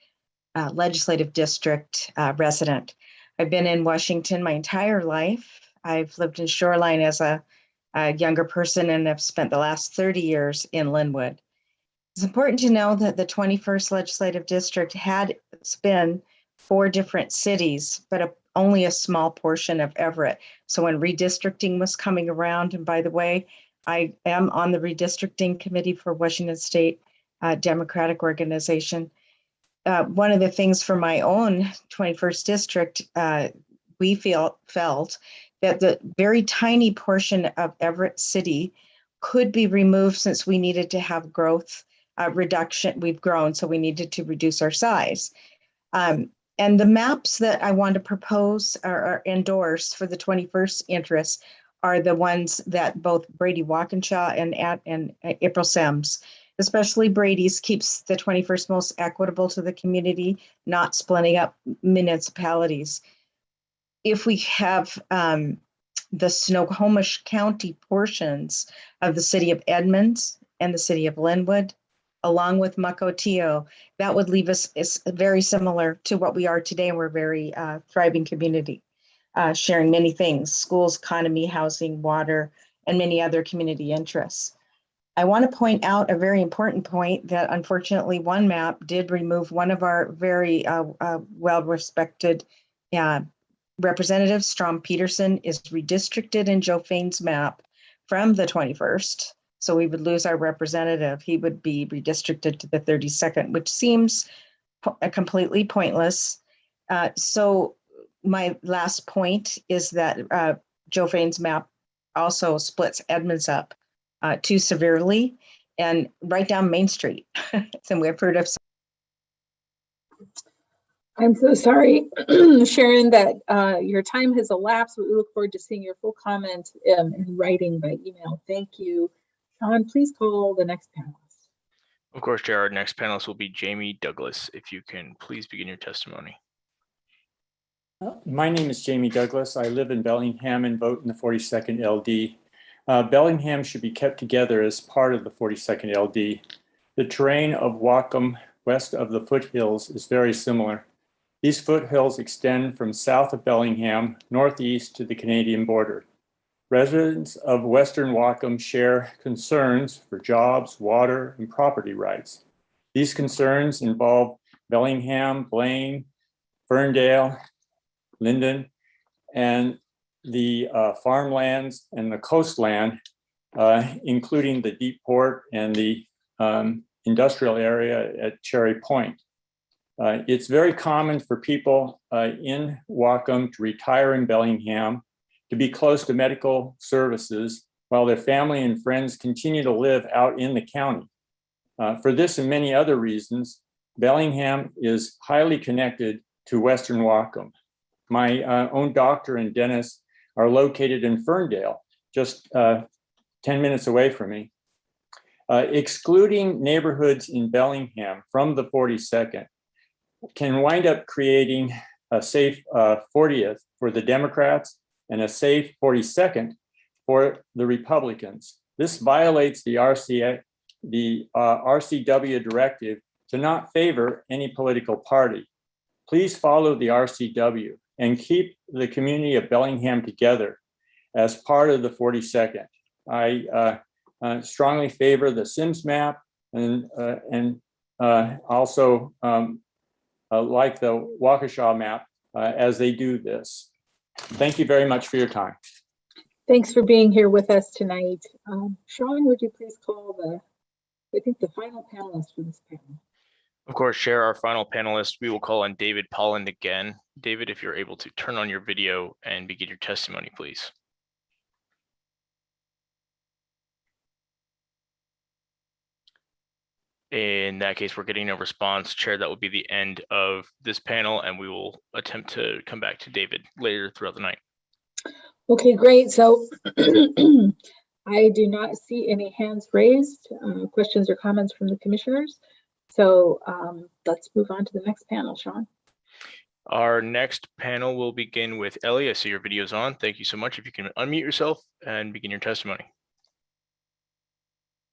Legislative District resident. I've been in Washington my entire life. I've lived in Shoreline as a younger person and have spent the last 30 years in Linwood. It's important to know that the 21st Legislative District had been 4 different cities, but only a small portion of Everett. So when redistricting was coming around, and by the way, I am on the redistricting committee for Washington State Democratic Organization. One of the things for my own 21st district, we felt that the very tiny portion of Everett City could be removed since we needed to have growth reduction. We've grown, so we needed to reduce our size. And the maps that I want to propose or endorse for the 21st interests are the ones that both Brady Walkinshaw and April Sims, especially Brady's, keeps the 21st most equitable to the community, not splitting up municipalities. If we have the Snohomish County portions of the city of Edmonds and the city of Linwood, along with Mukilteo, that would leave us very similar to what we are today. And we're a very thriving community, sharing many things: schools, economy, housing, water, and many other community interests. I want to point out a very important point that unfortunately one map did remove one of our very well-respected representatives. Strom Peterson is redistricted in Joe Fain's map from the 21st. So we would lose our representative. He would be redistricted to the 32nd, which seems completely pointless. So my last point is that Joe Fain's map also splits Edmonds up too severely and right down Main Street. So we've heard of. I'm so sorry, Sharon, that your time has elapsed. We look forward to seeing your full comment in writing by email. Thank you. Sean, please call the next panelist. Of course, Chair, our next panelist will be Jamie Douglas. If you can please begin your testimony. My name is Jamie Douglas. I live in Bellingham and vote in the 42nd LD. Bellingham should be kept together as part of the 42nd LD. The terrain of Wacom west of the foothills is very similar. These foothills extend from south of Bellingham northeast to the Canadian border. Residents of Western Wacom share concerns for jobs, water, and property rights. These concerns involve Bellingham, Blaine, Ferndale, Linden, and the farmlands and the coastland, including the deep port and the industrial area at Cherry Point. It's very common for people in Wacom to retire in Bellingham, to be close to medical services, while their family and friends continue to live out in the county. For this and many other reasons, Bellingham is highly connected to Western Wacom. My own doctor and dentist are located in Ferndale, just 10 minutes away from me. Excluding neighborhoods in Bellingham from the 42nd can wind up creating a safe 40th for the Democrats and a safe 42nd for the Republicans. This violates the RCW directive to not favor any political party. Please follow the RCW and keep the community of Bellingham together as part of the 42nd. I strongly favor the Sims map and also like the Waukesha map as they do this. Thank you very much for your time. Thanks for being here with us tonight. Sean, would you please call the final panelist for this panel? Of course, Chair, our final panelist, we will call on David Polland again. David, if you're able to turn on your video and begin your testimony, please. In that case, we're getting no response. Chair, that will be the end of this panel, and we will attempt to come back to David later throughout the night. Okay, great. So I do not see any hands raised, questions or comments from the commissioners. So let's move on to the next panel, Sean. Our next panel will begin with Ellie. I see your video's on. Thank you so much. If you can unmute yourself and begin your testimony.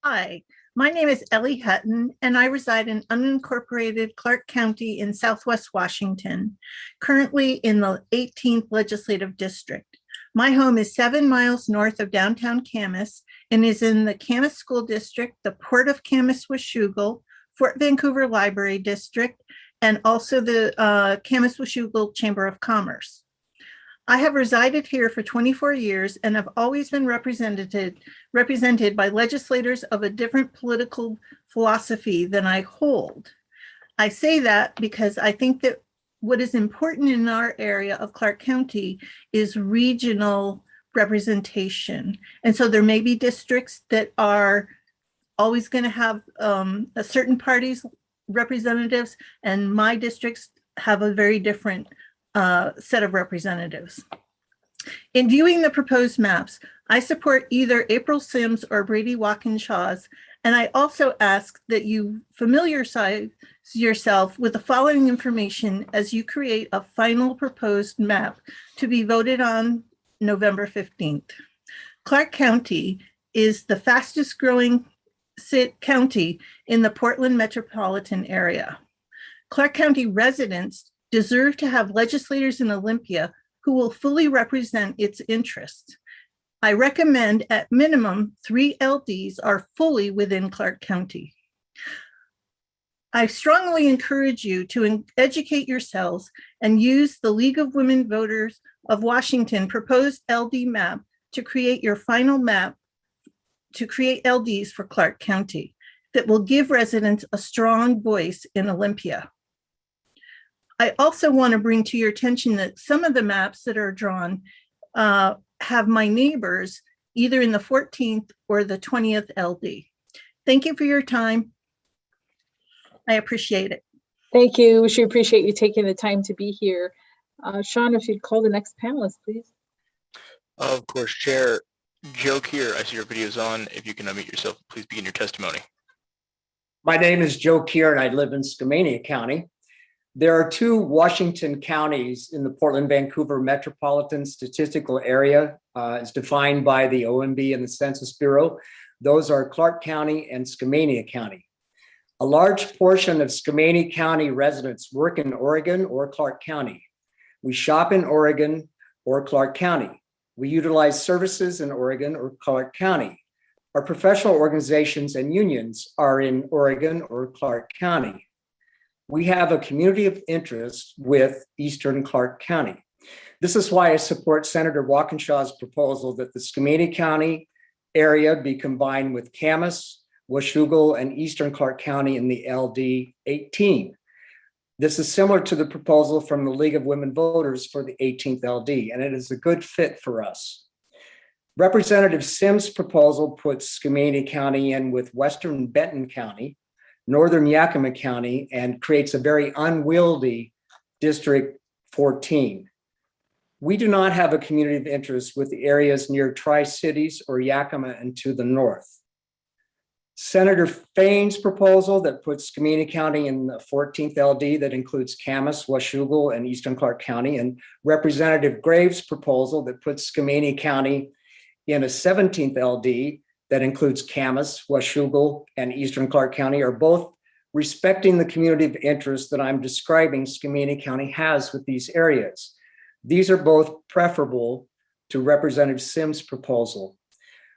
Hi, my name is Ellie Hutton, and I reside in unincorporated Clark County in Southwest Washington, currently in the 18th Legislative District. My home is 7 miles north of downtown Camas and is in the Camas School District, the Port of Camas-Washougal, Fort Vancouver Library District, and also the Camas-Washougal Chamber of Commerce. I have resided here for 24 years and have always been represented by legislators of a different political philosophy than I hold. I say that because I think that what is important in our area of Clark County is regional representation. And so there may be districts that are always going to have a certain party's representatives, and my districts have a very different set of representatives. In viewing the proposed maps, I support either April Sims or Brady Walkinshaw's, and I also ask that you familiarize yourself with the following information as you create a final proposed map to be voted on November 15th. Clark County is the fastest growing county in the Portland metropolitan area. Clark County residents deserve to have legislators in Olympia who will fully represent its interests. I recommend at minimum 3 LDs are fully within Clark County. I strongly encourage you to educate yourselves and use the League of Women Voters of Washington proposed LD map to create your final map to create LDs for Clark County that will give residents a strong voice in Olympia. I also want to bring to your attention that some of the maps that are drawn have my neighbors either in the 14th or the 20th LD. Thank you for your time. I appreciate it. Thank you. We should appreciate you taking the time to be here. Sean, if you'd call the next panelist, please. Of course, Chair. Joe Kier, I see your video is on. If you can unmute yourself, please begin your testimony. My name is Joe Kier and I live in Skamania County. There are two Washington counties in the Portland-Vancouver metropolitan statistical area as defined by the OMB and the Census Bureau. Those are Clark County and Skamania County. A large portion of Skamania County residents work in Oregon or Clark County. We shop in Oregon or Clark County. We utilize services in Oregon or Clark County. Our professional organizations and unions are in Oregon or Clark County. We have a community of interest with Eastern Clark County. This is why I support Senator Walkinshaw's proposal that the Skamania County area be combined with Camas, Washougal, and Eastern Clark County in the LD 18. This is similar to the proposal from the League of Women Voters for the 18th LD, and it is a good fit for us. Representative Sims' proposal puts Skamania County in with Western Benton County, Northern Yakima County, and creates a very unwieldy District 14. We do not have a community of interest with the areas near Tri-Cities or Yakima and to the north. Senator Fain's proposal that puts Skamania County in the 14th LD that includes Camas, Washougal, and Eastern Clark County, and Representative Graves' proposal that puts Skamania County in a 17th LD that includes Camas, Washougal, and Eastern Clark County are both respecting the community of interest that I'm describing Skamania County has with these areas. These are both preferable to Representative Sims' proposal.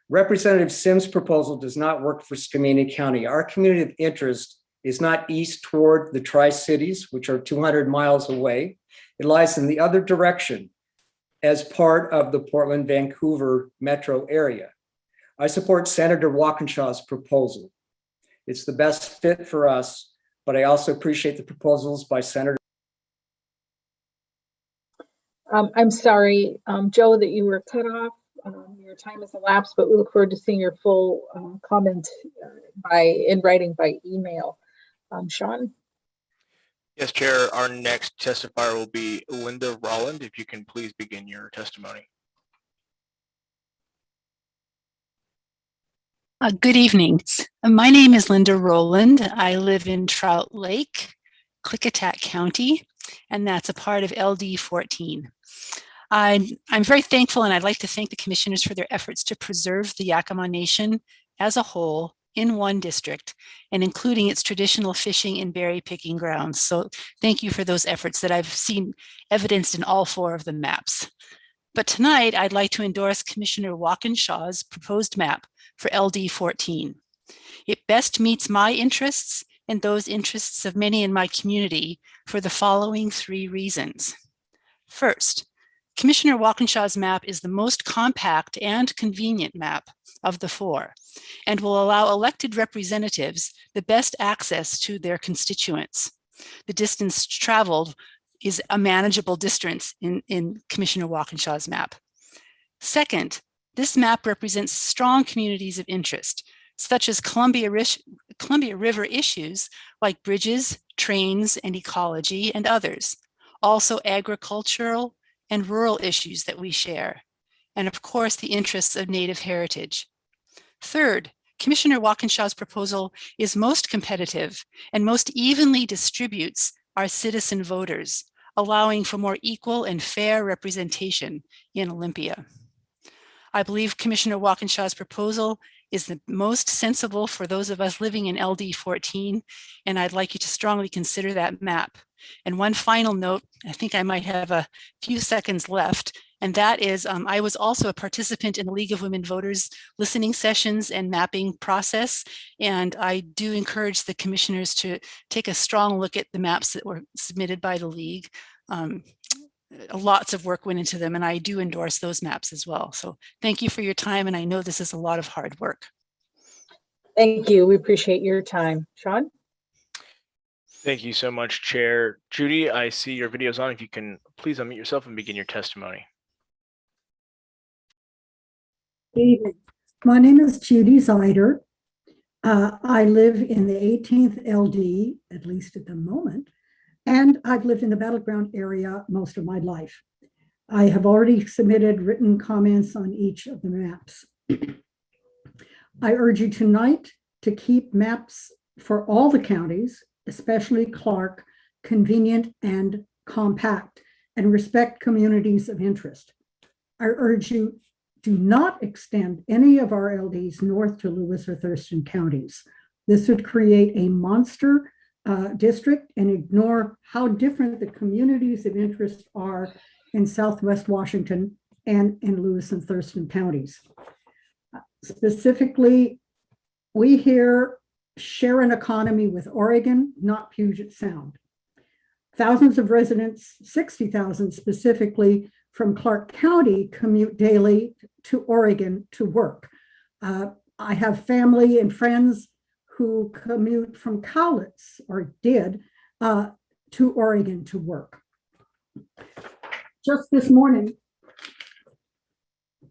Representative Sims' proposal does not work for Skamania County. Our community of interest is not east toward the Tri-Cities, which are 200 miles away. It lies in the other direction as part of the Portland-Vancouver metro area. I support Senator Walkinshaw's proposal. It's the best fit for us, but I also appreciate the proposals by Senator. I'm sorry, Joe, that you were cut off. Your time has elapsed, but we look forward to seeing your full comment in writing by email. Sean? Yes, Chair. Our next testifier will be Linda Rolland. If you can please begin your testimony. Good evening. My name is Linda Rowland. I live in Trout Lake, Klickitat County, and that's a part of LD 14. I'm very thankful, and I'd like to thank the commissioners for their efforts to preserve the Yakama Nation as a whole in one district and including its traditional fishing and berry picking grounds. So thank you for those efforts that I've seen evidenced in all four of the maps. But tonight, I'd like to endorse Commissioner Walkinshaw's proposed map for LD 14. It best meets my interests and those interests of many in my community for the following three reasons. First, Commissioner Walkinshaw's map is the most compact and convenient map of the four and will allow elected representatives the best access to their constituents. The distance traveled is a manageable distance in Commissioner Walkinshaw's map. Second, this map represents strong communities of interest, such as Columbia River issues like bridges, trains, and ecology, and others. Also agricultural and rural issues that we share. And of course, the interests of Native heritage. Third, Commissioner Walkinshaw's proposal is most competitive and most evenly distributes our citizen voters, allowing for more equal and fair representation in Olympia. I believe Commissioner Walkinshaw's proposal is the most sensible for those of us living in LD 14, and I'd like you to strongly consider that map. And one final note, I think I might have a few seconds left, and that is I was also a participant in the League of Women Voters listening sessions and mapping process, and I do encourage the commissioners to take a strong look at the maps that were submitted by the League. Lots of work went into them, and I do endorse those maps as well. So thank you for your time, and I know this is a lot of hard work. Thank you. We appreciate your time. Sean? Thank you so much, Chair. Judy, I see your video's on. If you can please unmute yourself and begin your testimony. Good evening. My name is Judy Zeider. I live in the 18th LD, at least at the moment, and I've lived in the battleground area most of my life. I have already submitted written comments on each of the maps. I urge you tonight to keep maps for all the counties, especially Clark, convenient and compact, and respect communities of interest. I urge you do not extend any of our LDs north to Lewis or Thurston counties. This would create a monster district and ignore how different the communities of interest are in Southwest Washington and in Lewis and Thurston counties. Specifically, we here share an economy with Oregon, not Puget Sound. Thousands of residents, 60,000 specifically, from Clark County commute daily to Oregon to work. I have family and friends who commute from Cowlitz, or did, to Oregon to work. Just this morning,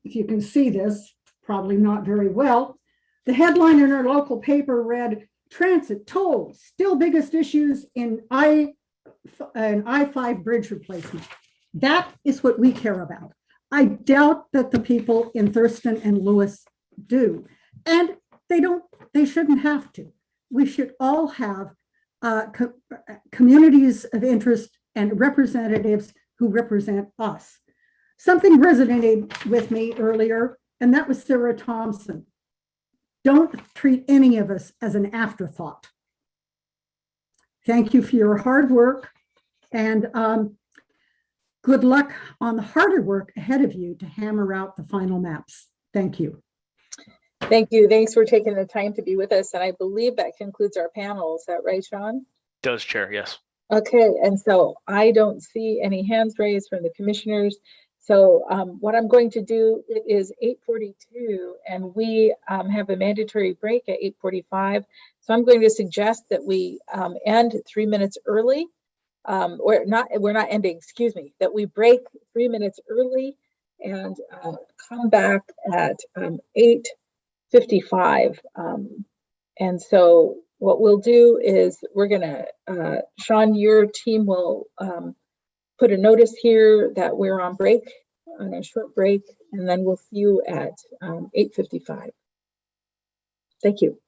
if you can see this, probably not very well, the headline in our local paper read, "Transit tolls, still biggest issues in I-5 bridge replacement." That is what we care about. I doubt that the people in Thurston and Lewis do. And they shouldn't have to. We should all have communities of interest and representatives who represent us. Something resonated with me earlier, and that was Sarah Thompson. Don't treat any of us as an afterthought. Thank you for your hard work, and good luck on the harder work ahead of you to hammer out the final maps. Thank you. Thank you. Thanks for taking the time to be with us. And I believe that concludes our panel. Is that right, Sean? Does, Chair, yes. Okay, and so I don't see any hands raised from the commissioners. So what I'm going to do, it is 8:42 and we have a mandatory break at 8:45. So I'm going to suggest that we end 3 minutes early. We're not ending, excuse me, that we break 3 minutes early and come back at 8:55. And so what we'll do is we're gonna, Sean, your team will put a notice here that we're on break, on a short break, and then we'll see you at 8:55. Thank you.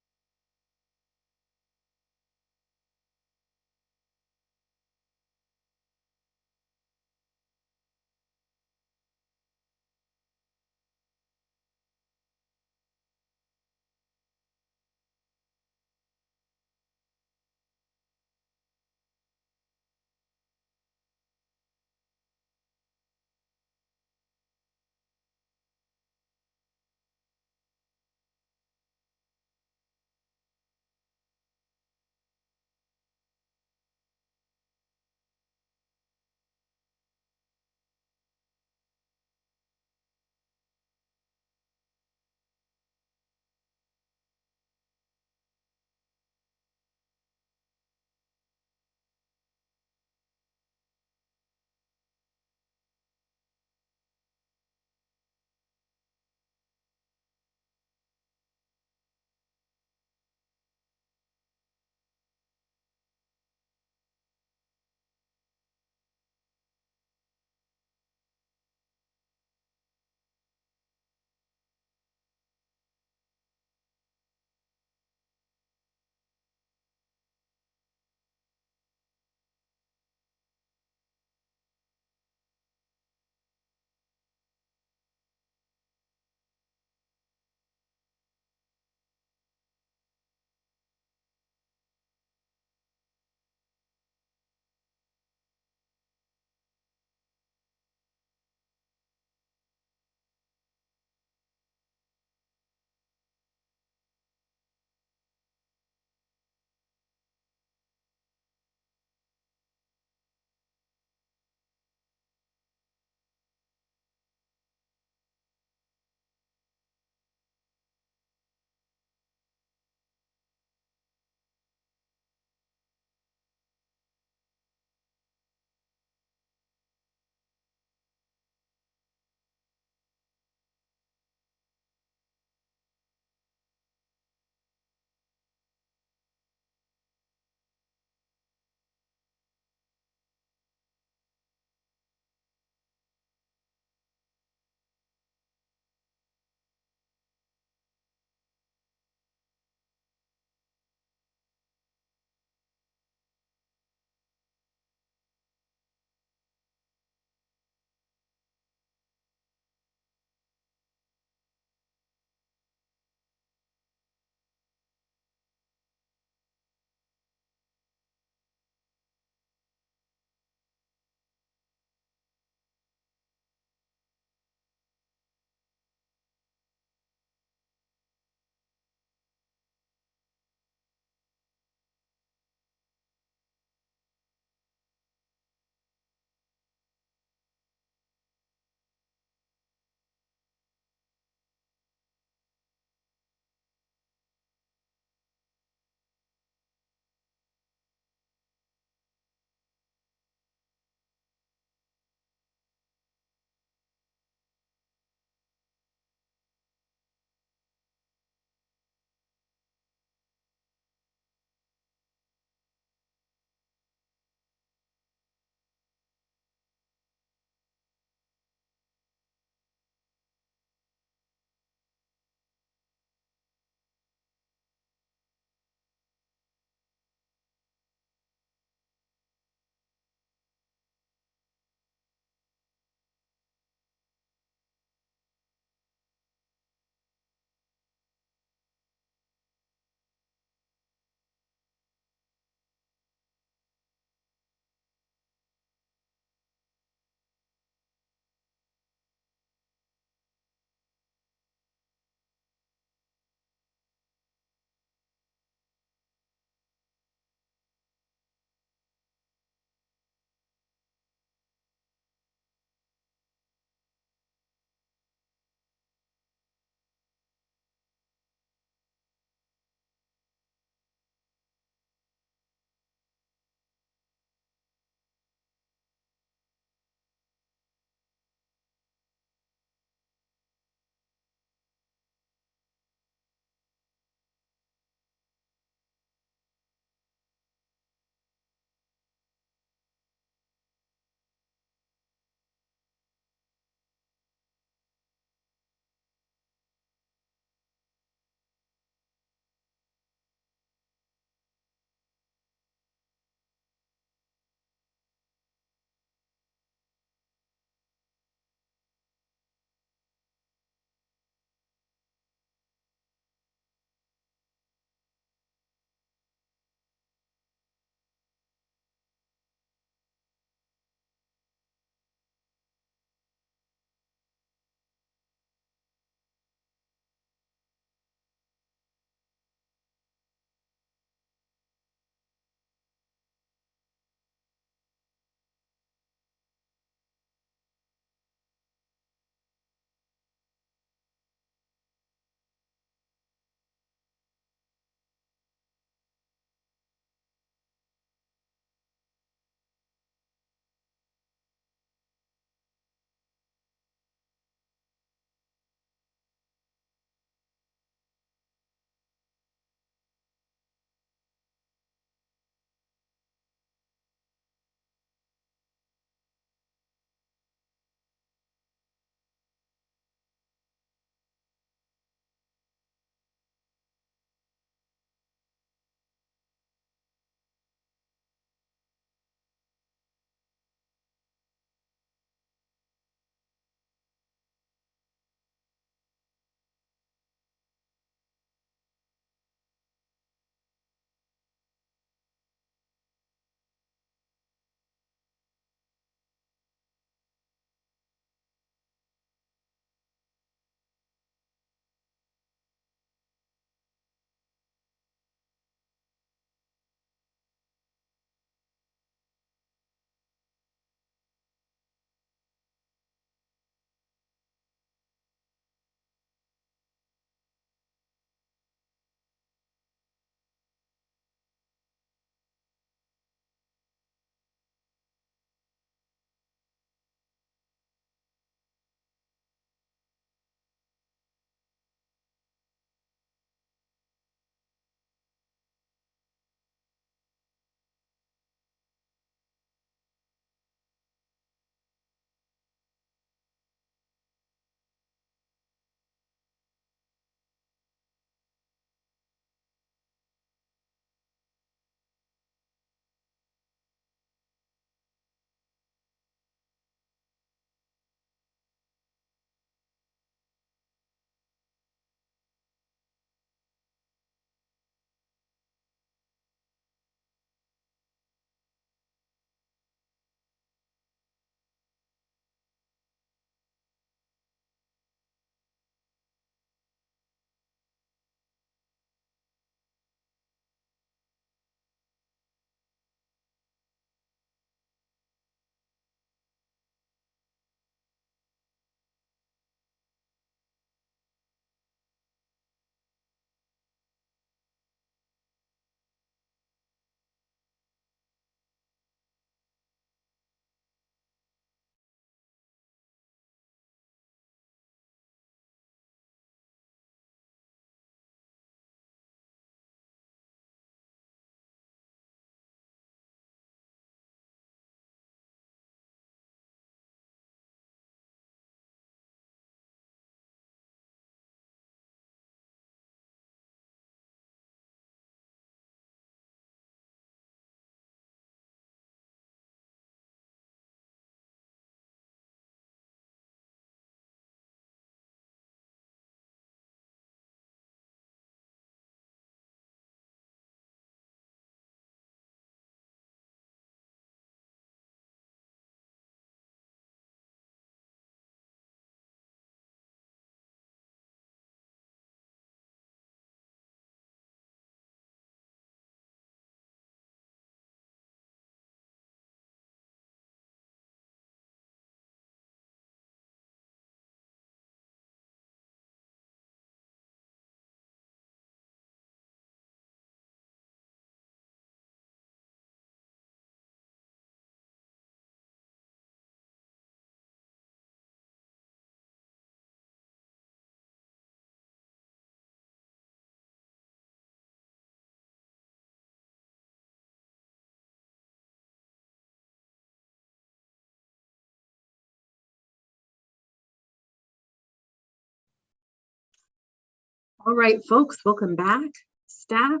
All right, folks, welcome back. Staff,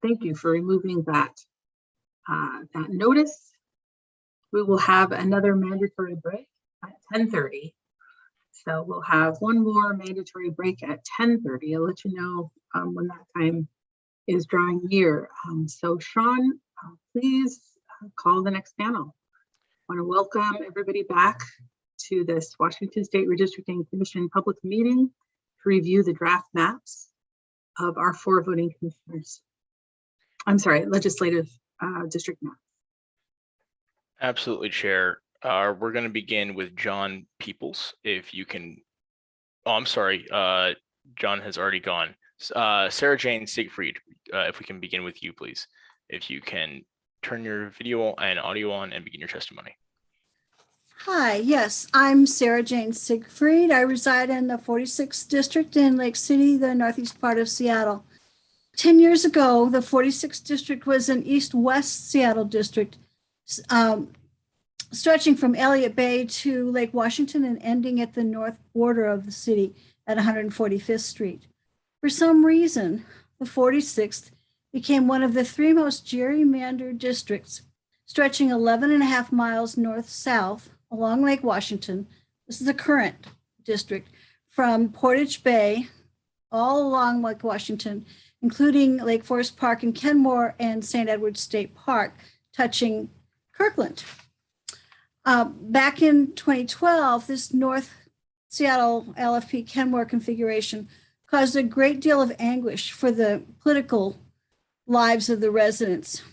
thank you for removing that notice. We will have another mandatory break at 10:30. So we'll have one more mandatory break at 10:30. I'll let you know when that time is drawing near. So Sean, please call the next panel. I want to welcome everybody back to this Washington State Redistricting Commission public meeting to review the draft maps of our 4 voting commissioners. I'm sorry, legislative district maps. Absolutely, Chair. We're going to begin with John Peoples. If you can, oh, I'm sorry, John has already gone. Sarah Jane Siegfried, if we can begin with you, please. If you can turn your video and audio on and begin your testimony. Hi, yes, I'm Sarah Jane Siegfried. I reside in the 46th district in Lake City, the northeast part of Seattle. 10 years ago, the 46th district was an east-west Seattle district, stretching from Elliott Bay to Lake Washington and ending at the north border of the city at 145th Street. For some reason, the 46th became one of the 3 most gerrymandered districts, stretching 11.5 miles north-south along Lake Washington. This is the current district, from Portage Bay all along Lake Washington, including Lake Forest Park in Kenmore and St. Edward State Park, touching Kirkland. Back in 2012, this North Seattle LFP Kenmore configuration caused a great deal of anguish for the political lives of the residents.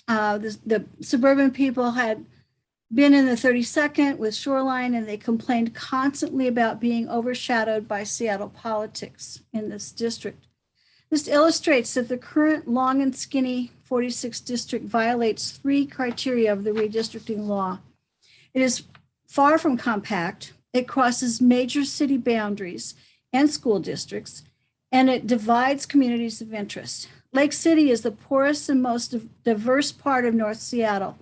The suburban people had been in the 32nd with Shoreline, and they complained constantly about being overshadowed by Seattle politics in this district. This illustrates that the current long and skinny 46th district violates 3 criteria of the redistricting law. It is far from compact, it crosses major city boundaries and school districts, and it divides communities of interest. Lake City is the poorest and most diverse part of North Seattle.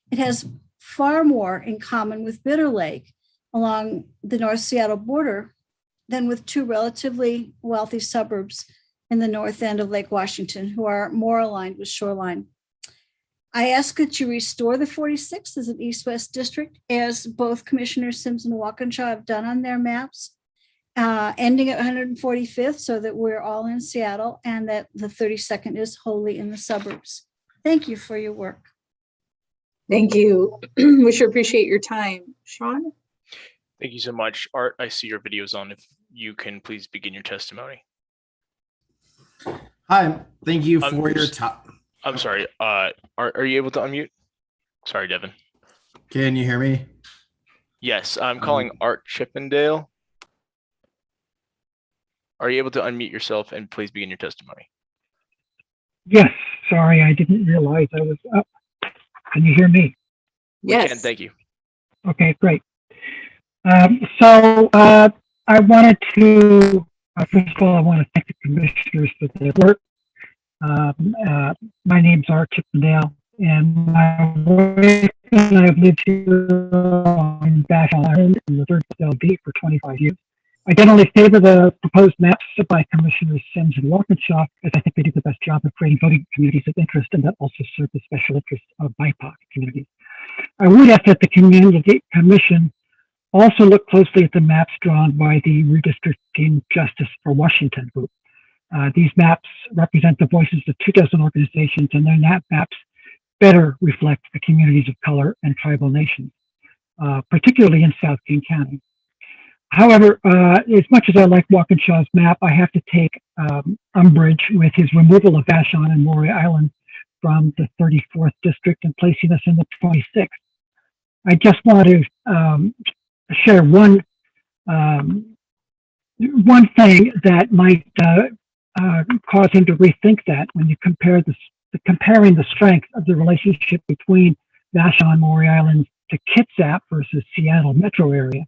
It has far more in common with Bitter Lake along the North Seattle border than with 2 relatively wealthy suburbs in the north end of Lake Washington, who are more aligned with Shoreline. I ask that you restore the 46th as an east-west district, as both Commissioners Sims and Walkinshaw have done on their maps, ending at 145th so that we're all in Seattle and that the 32nd is wholly in the suburbs. Thank you for your work. Thank you. We sure appreciate your time. Sean? Thank you so much. Art, I see your video's on. If you can please begin your testimony. Hi, thank you for your time. I'm sorry, Art, are you able to unmute? Sorry, Devin. Can you hear me? Yes, I'm calling Art Chippendale. Are you able to unmute yourself and please begin your testimony? Yes, sorry, I didn't realize I was up. Can you hear me? Yes. We can, thank you. Okay, great. I wanted to, first of all, I want to thank the commissioners for their work. My name's Art Chippendale, and my wife and I have lived here in Vashon Island in the 3rd LD for 25 years. I generally favor the proposed maps by Commissioners Sims and Walkinshaw, as I think they do the best job of creating voting communities of interest and that also serve the special interests of BIPOC communities. I would ask that the Community Commission also look closely at the maps drawn by the Redistricting Justice for Washington group. These maps represent the voices of 24 organizations, and their maps better reflect the communities of color and tribal nations, particularly in South King County. However, as much as I like Walkinshaw's map, I have to take umbrage with his removal of Vashon and Maury Island from the 34th district and placing us in the 26th. I just want to share one thing that might cause him to rethink that when you compare comparing the strength of the relationship between Vashon, Maury Island to Kitsap versus Seattle metro area.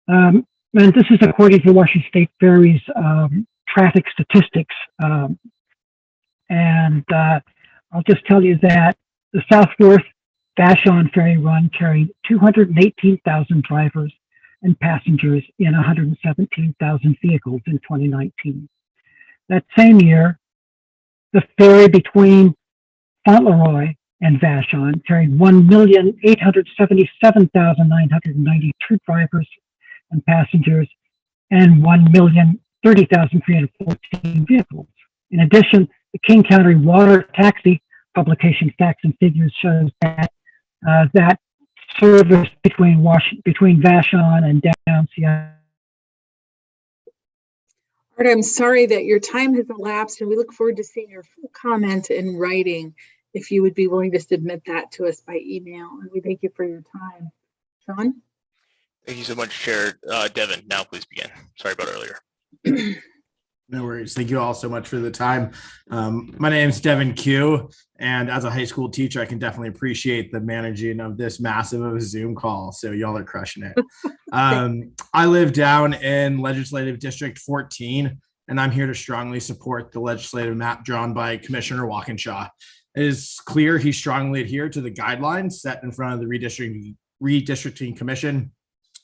And this is according to Washington State Ferry's traffic statistics. I'll just tell you that the Southworth Vashon ferry run carried 218,000 drivers and passengers in 117,000 vehicles in 2019. That same year, the ferry between Fauntleroy and Vashon carried 1,877,992 drivers and passengers and 1,030,314 vehicles. In addition, the King County Water Taxi publication Facts and Figures shows that that service between Vashon and downtown Seattle. Art, I'm sorry that your time has elapsed, and we look forward to seeing your full comment in writing if you would be willing to submit that to us by email. And we thank you for your time. Sean? Thank you so much, Chair. Devin, now please begin. Sorry about earlier. No worries. Thank you all so much for the time. My name is Devin Q, and as a high school teacher, I can definitely appreciate the managing of this massive of a Zoom call. So y'all are crushing it. I live down in Legislative District 14, and I'm here to strongly support the legislative map drawn by Commissioner Walkinshaw. It is clear he strongly adhered to the guidelines set in front of the Redistricting Commission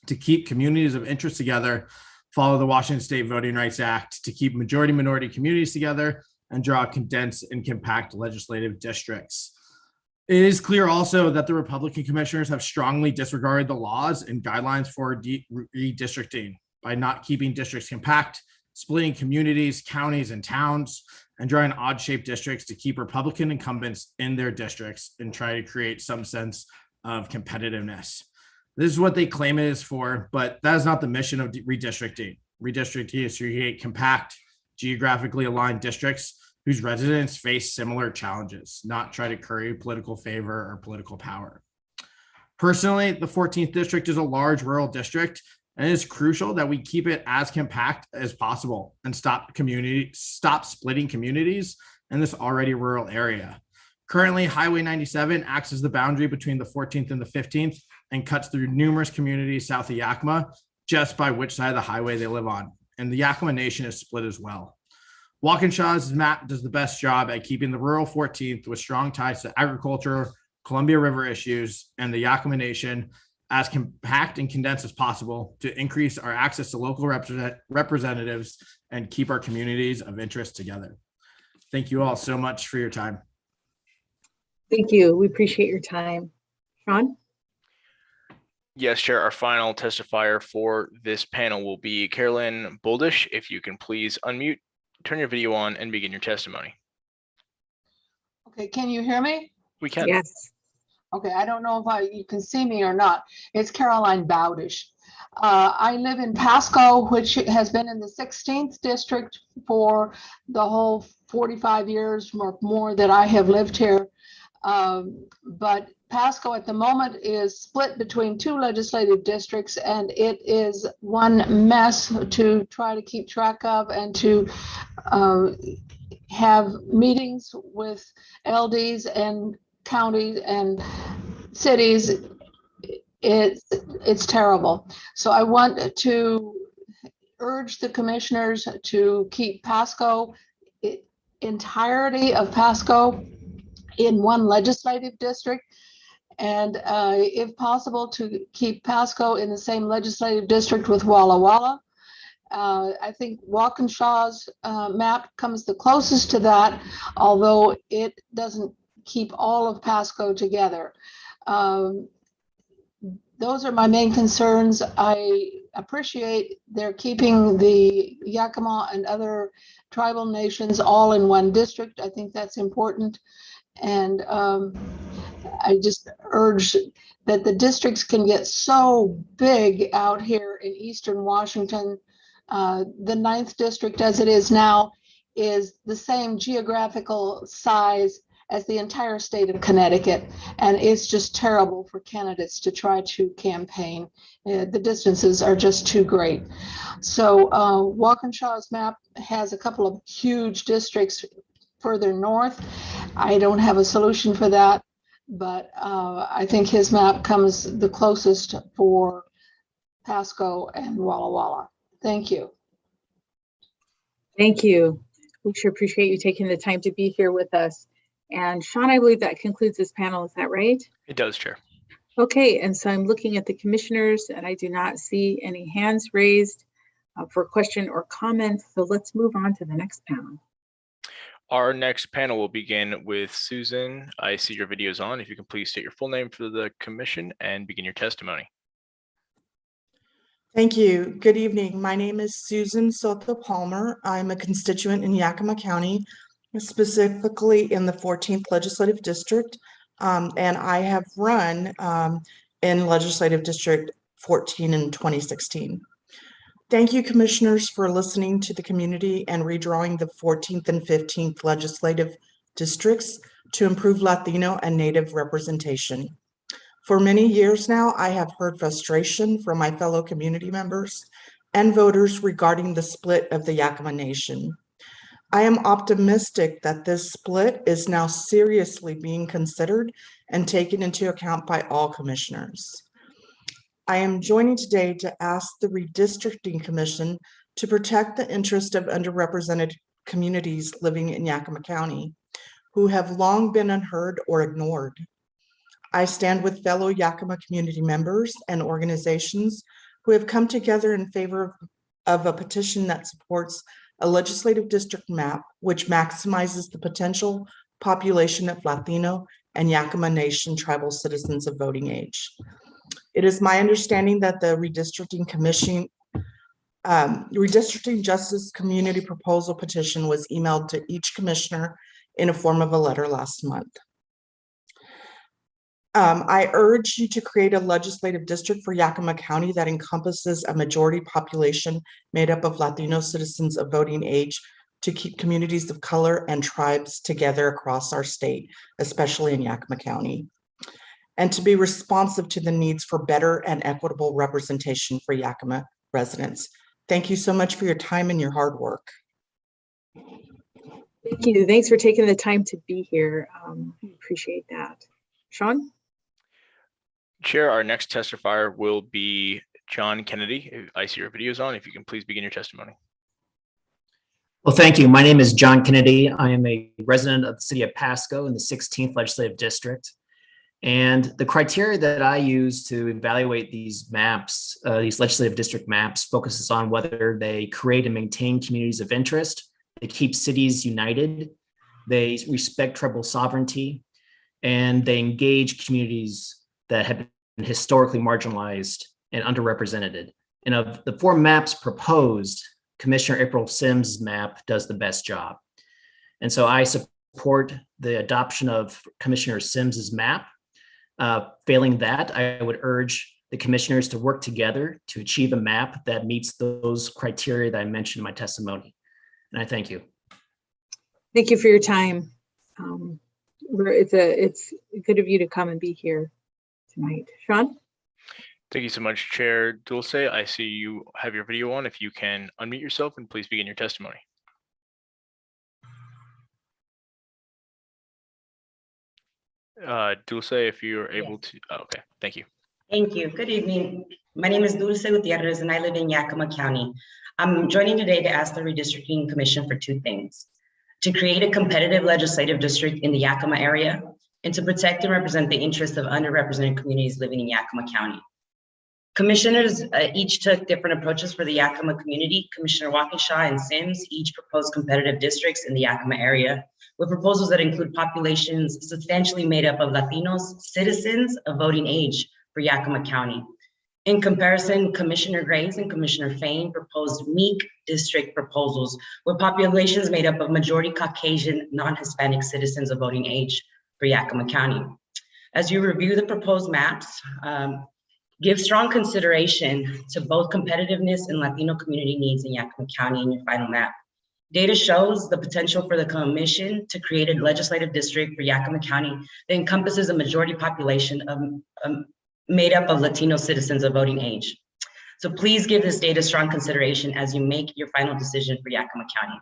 to keep communities of interest together, follow the Washington State Voting Rights Act to keep majority-minority communities together, and draw condensed and compact legislative districts. It is clear also that the Republican commissioners have strongly disregarded the laws and guidelines for redistricting by not keeping districts compact, splitting communities, counties, and towns, and drawing odd-shaped districts to keep Republican incumbents in their districts and try to create some sense of competitiveness. This is what they claim it is for, but that is not the mission of redistricting. Redistricting is to create compact, geographically aligned districts whose residents face similar challenges, not try to curry political favor or political power. Personally, the 14th district is a large rural district, and it is crucial that we keep it as compact as possible and stop splitting communities in this already rural area. Currently, Highway 97 acts as the boundary between the 14th and the 15th and cuts through numerous communities south of Yakima just by which side of the highway they live on. And the Yakima Nation is split as well. Walkinshaw's map does the best job at keeping the rural 14th with strong ties to agriculture, Columbia River issues, and the Yakima Nation as compact and condensed as possible to increase our access to local representatives and keep our communities of interest together. Thank you all so much for your time. Thank you. We appreciate your time. Sean? Yes, Chair. Our final testifier for this panel will be Carolyn Boldish. If you can please unmute, turn your video on, and begin your testimony. Okay, can you hear me? We can. Yes. Okay, I don't know if you can see me or not. It's Caroline Bowdish. I live in Pasco, which has been in the 16th district for the whole 45 years or more that I have lived here. But Pasco at the moment is split between two legislative districts, and it is one mess to try to keep track of and to have meetings with LDs and counties and cities. It's terrible. So I want to urge the commissioners to keep Pasco, entirety of Pasco, in one legislative district, and if possible to keep Pasco in the same legislative district with Walla Walla. I think Walkinshaw's map comes the closest to that, although it doesn't keep all of Pasco together. Those are my main concerns. I appreciate they're keeping the Yakima and other tribal nations all in one district. I think that's important. And I just urge that the districts can get so big out here in Eastern Washington. The 9th district as it is now is the same geographical size as the entire state of Connecticut. And it's just terrible for candidates to try to campaign. The distances are just too great. So Walkinshaw's map has a couple of huge districts further north. I don't have a solution for that, but I think his map comes the closest for Pasco and Walla Walla. Thank you. Thank you. We sure appreciate you taking the time to be here with us. And Sean, I believe that concludes this panel. Is that right? It does, Chair. Okay, and so I'm looking at the commissioners and I do not see any hands raised for question or comment. So let's move on to the next panel. Our next panel will begin with Susan. I see your video is on. If you can please state your full name for the commission and begin your testimony. Thank you. Good evening. My name is Susan Soto Palmer. I'm a constituent in Yakima County, specifically in the 14th Legislative District, and I have run in Legislative District 14 in 2016. Thank you, commissioners, for listening to the community and redrawing the 14th and 15th legislative districts to improve Latino and Native representation. For many years now, I have heard frustration from my fellow community members and voters regarding the split of the Yakima Nation. I am optimistic that this split is now seriously being considered and taken into account by all commissioners. I am joining today to ask the Redistricting Commission to protect the interest of underrepresented communities living in Yakima County who have long been unheard or ignored. I stand with fellow Yakima community members and organizations who have come together in favor of a petition that supports a legislative district map which maximizes the potential population of Latino and Yakima Nation tribal citizens of voting age. It is my understanding that the Redistricting Commission, Redistricting Justice Community Proposal petition was emailed to each commissioner in a form of a letter last month. I urge you to create a legislative district for Yakima County that encompasses a majority population made up of Latino citizens of voting age to keep communities of color and tribes together across our state, especially in Yakima County, and to be responsive to the needs for better and equitable representation for Yakima residents. Thank you so much for your time and your hard work. Thank you. Thanks for taking the time to be here. We appreciate that. Sean? Chair, our next testifier will be John Kennedy. I see your video is on. If you can please begin your testimony. Well, thank you. My name is John Kennedy. I am a resident of the city of Pasco in the 16th Legislative District. And the criteria that I use to evaluate these maps, these legislative district maps, focuses on whether they create and maintain communities of interest, they keep cities united, they respect tribal sovereignty, and they engage communities that have been historically marginalized and underrepresented. And of the 4 maps proposed, Commissioner April Sims' map does the best job. And so I support the adoption of Commissioner Sims's map. Failing that, I would urge the commissioners to work together to achieve a map that meets those criteria that I mentioned in my testimony. And I thank you. Thank you for your time. It's good of you to come and be here tonight. Sean? Thank you so much, Chair Dulce. I see you have your video on. If you can unmute yourself and please begin your testimony. Dulce, if you're able to, okay, thank you. Thank you. Good evening. My name is Dulce Gutierrez and I live in Yakima County. I'm joining today to ask the Redistricting Commission for 2 things: to create a competitive legislative district in the Yakima area, and to protect and represent the interests of underrepresented communities living in Yakima County. Commissioners each took different approaches for the Yakima community. Commissioner Waukesha and Sims each proposed competitive districts in the Yakima area with proposals that include populations substantially made up of Latinos, citizens of voting age for Yakima County. In comparison, Commissioner Graves and Commissioner Fain proposed meek district proposals with populations made up of majority Caucasian, non-Hispanic citizens of voting age for Yakima County. As you review the proposed maps, give strong consideration to both competitiveness and Latino community needs in Yakima County in your final map. Data shows the potential for the commission to create a legislative district for Yakima County that encompasses a majority population of made up of Latino citizens of voting age. So please give this data strong consideration as you make your final decision for Yakima County.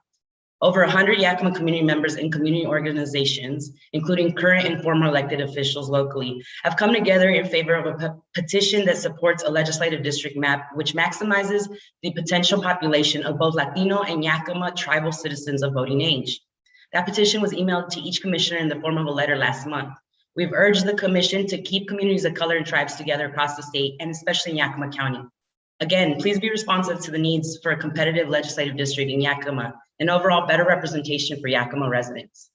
Over 100 Yakima community members and community organizations, including current and former elected officials locally, have come together in favor of a petition that supports a legislative district map which maximizes the potential population of both Latino and Yakima tribal citizens of voting age. That petition was emailed to each commissioner in the form of a letter last month. We've urged the commission to keep communities of color and tribes together across the state, and especially in Yakima County. Again, please be responsive to the needs for a competitive legislative district in Yakima and overall better representation for Yakima residents.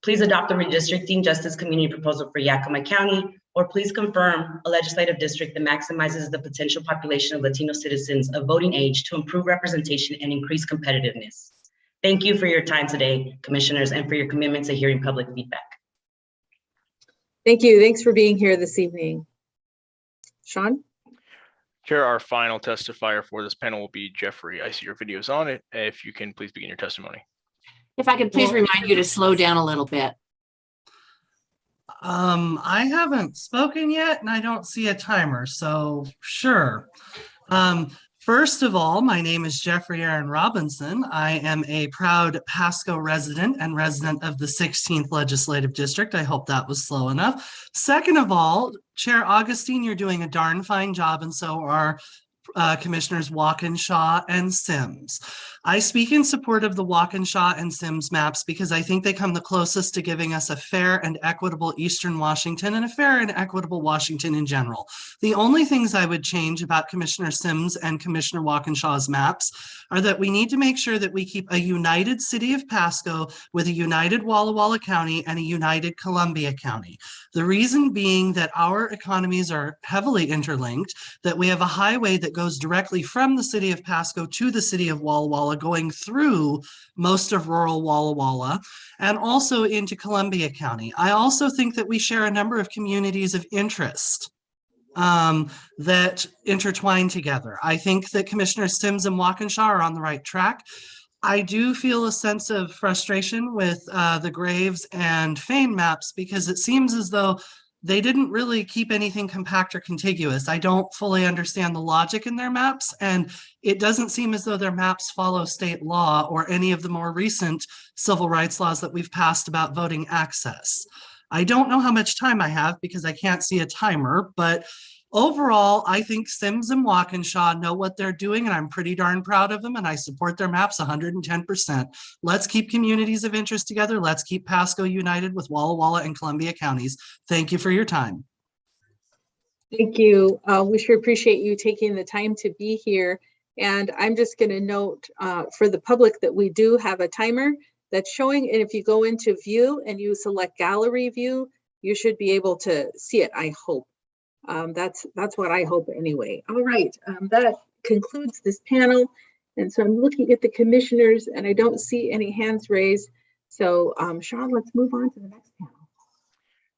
Please adopt the redistricting justice community proposal for Yakima County, or please confirm a legislative district that maximizes the potential population of Latino citizens of voting age to improve representation and increase competitiveness. Thank you for your time today, commissioners, and for your commitment to hearing public feedback. Thank you. Thanks for being here this evening. Sean? Chair, our final testifier for this panel will be Jeffrey. I see your video's on it. If you can please begin your testimony. If I could please remind you to slow down a little bit. I haven't spoken yet and I don't see a timer, so sure. First of all, my name is Jeffrey Aaron Robinson. I am a proud Pasco resident and resident of the 16th Legislative District. I hope that was slow enough. Second of all, Chair Augustine, you're doing a darn fine job, and so are Commissioners Walkinshaw and Sims. I speak in support of the Walkinshaw and Sims maps because I think they come the closest to giving us a fair and equitable Eastern Washington and a fair and equitable Washington in general. The only things I would change about Commissioner Sims and Commissioner Walkinshaw's maps are that we need to make sure that we keep a united city of Pasco with a united Walla Walla County and a united Columbia County. The reason being that our economies are heavily interlinked, that we have a highway that goes directly from the city of Pasco to the city of Walla Walla, going through most of rural Walla Walla and also into Columbia County. I also think that we share a number of communities of interest that intertwine together. I think that Commissioners Sims and Walkinshaw are on the right track. I do feel a sense of frustration with the Graves and Fane maps because it seems as though they didn't really keep anything compact or contiguous. I don't fully understand the logic in their maps, and it doesn't seem as though their maps follow state law or any of the more recent civil rights laws that we've passed about voting access. I don't know how much time I have because I can't see a timer, but overall, I think Sims and Walkinshaw know what they're doing, and I'm pretty darn proud of them, and I support their maps 110%. Let's keep communities of interest together. Let's keep Pasco united with Walla Walla and Columbia counties. Thank you for your time. Thank you. We sure appreciate you taking the time to be here. And I'm just going to note for the public that we do have a timer that's showing. And if you go into view and you select gallery view, you should be able to see it, I hope. That's what I hope anyway. All right, that concludes this panel. And so I'm looking at the commissioners and I don't see any hands raised. So Sean, let's move on to the next panel.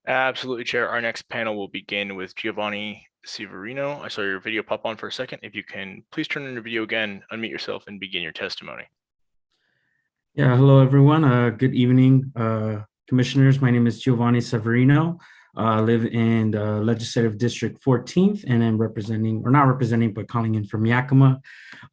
Absolutely, Chair. Our next panel will begin with Giovanni Severino. I saw your video pop on for a second. If you can please turn on your video again, unmute yourself and begin your testimony. Yeah, hello everyone. Good evening, commissioners. My name is Giovanni Severino. I live in Legislative District 14th, and I'm representing, or not representing, but calling in from Yakima.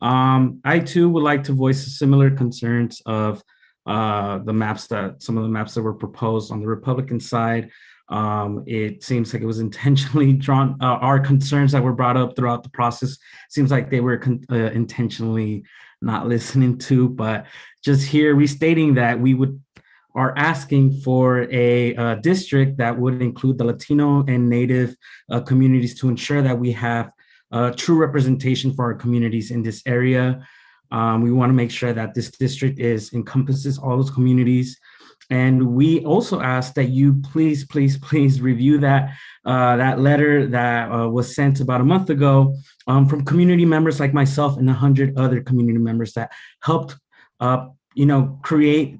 I too would like to voice similar concerns of some of the maps that were proposed on the Republican side. It seems like it was intentionally drawn, our concerns that were brought up throughout the process, seems like they were intentionally not listening to, but just here restating that we are asking for a district that would include the Latino and Native communities to ensure that we have true representation for our communities in this area. We want to make sure that this district encompasses all those communities. And we also ask that you please review that letter that was sent about a month ago from community members like myself and 100 other community members that helped create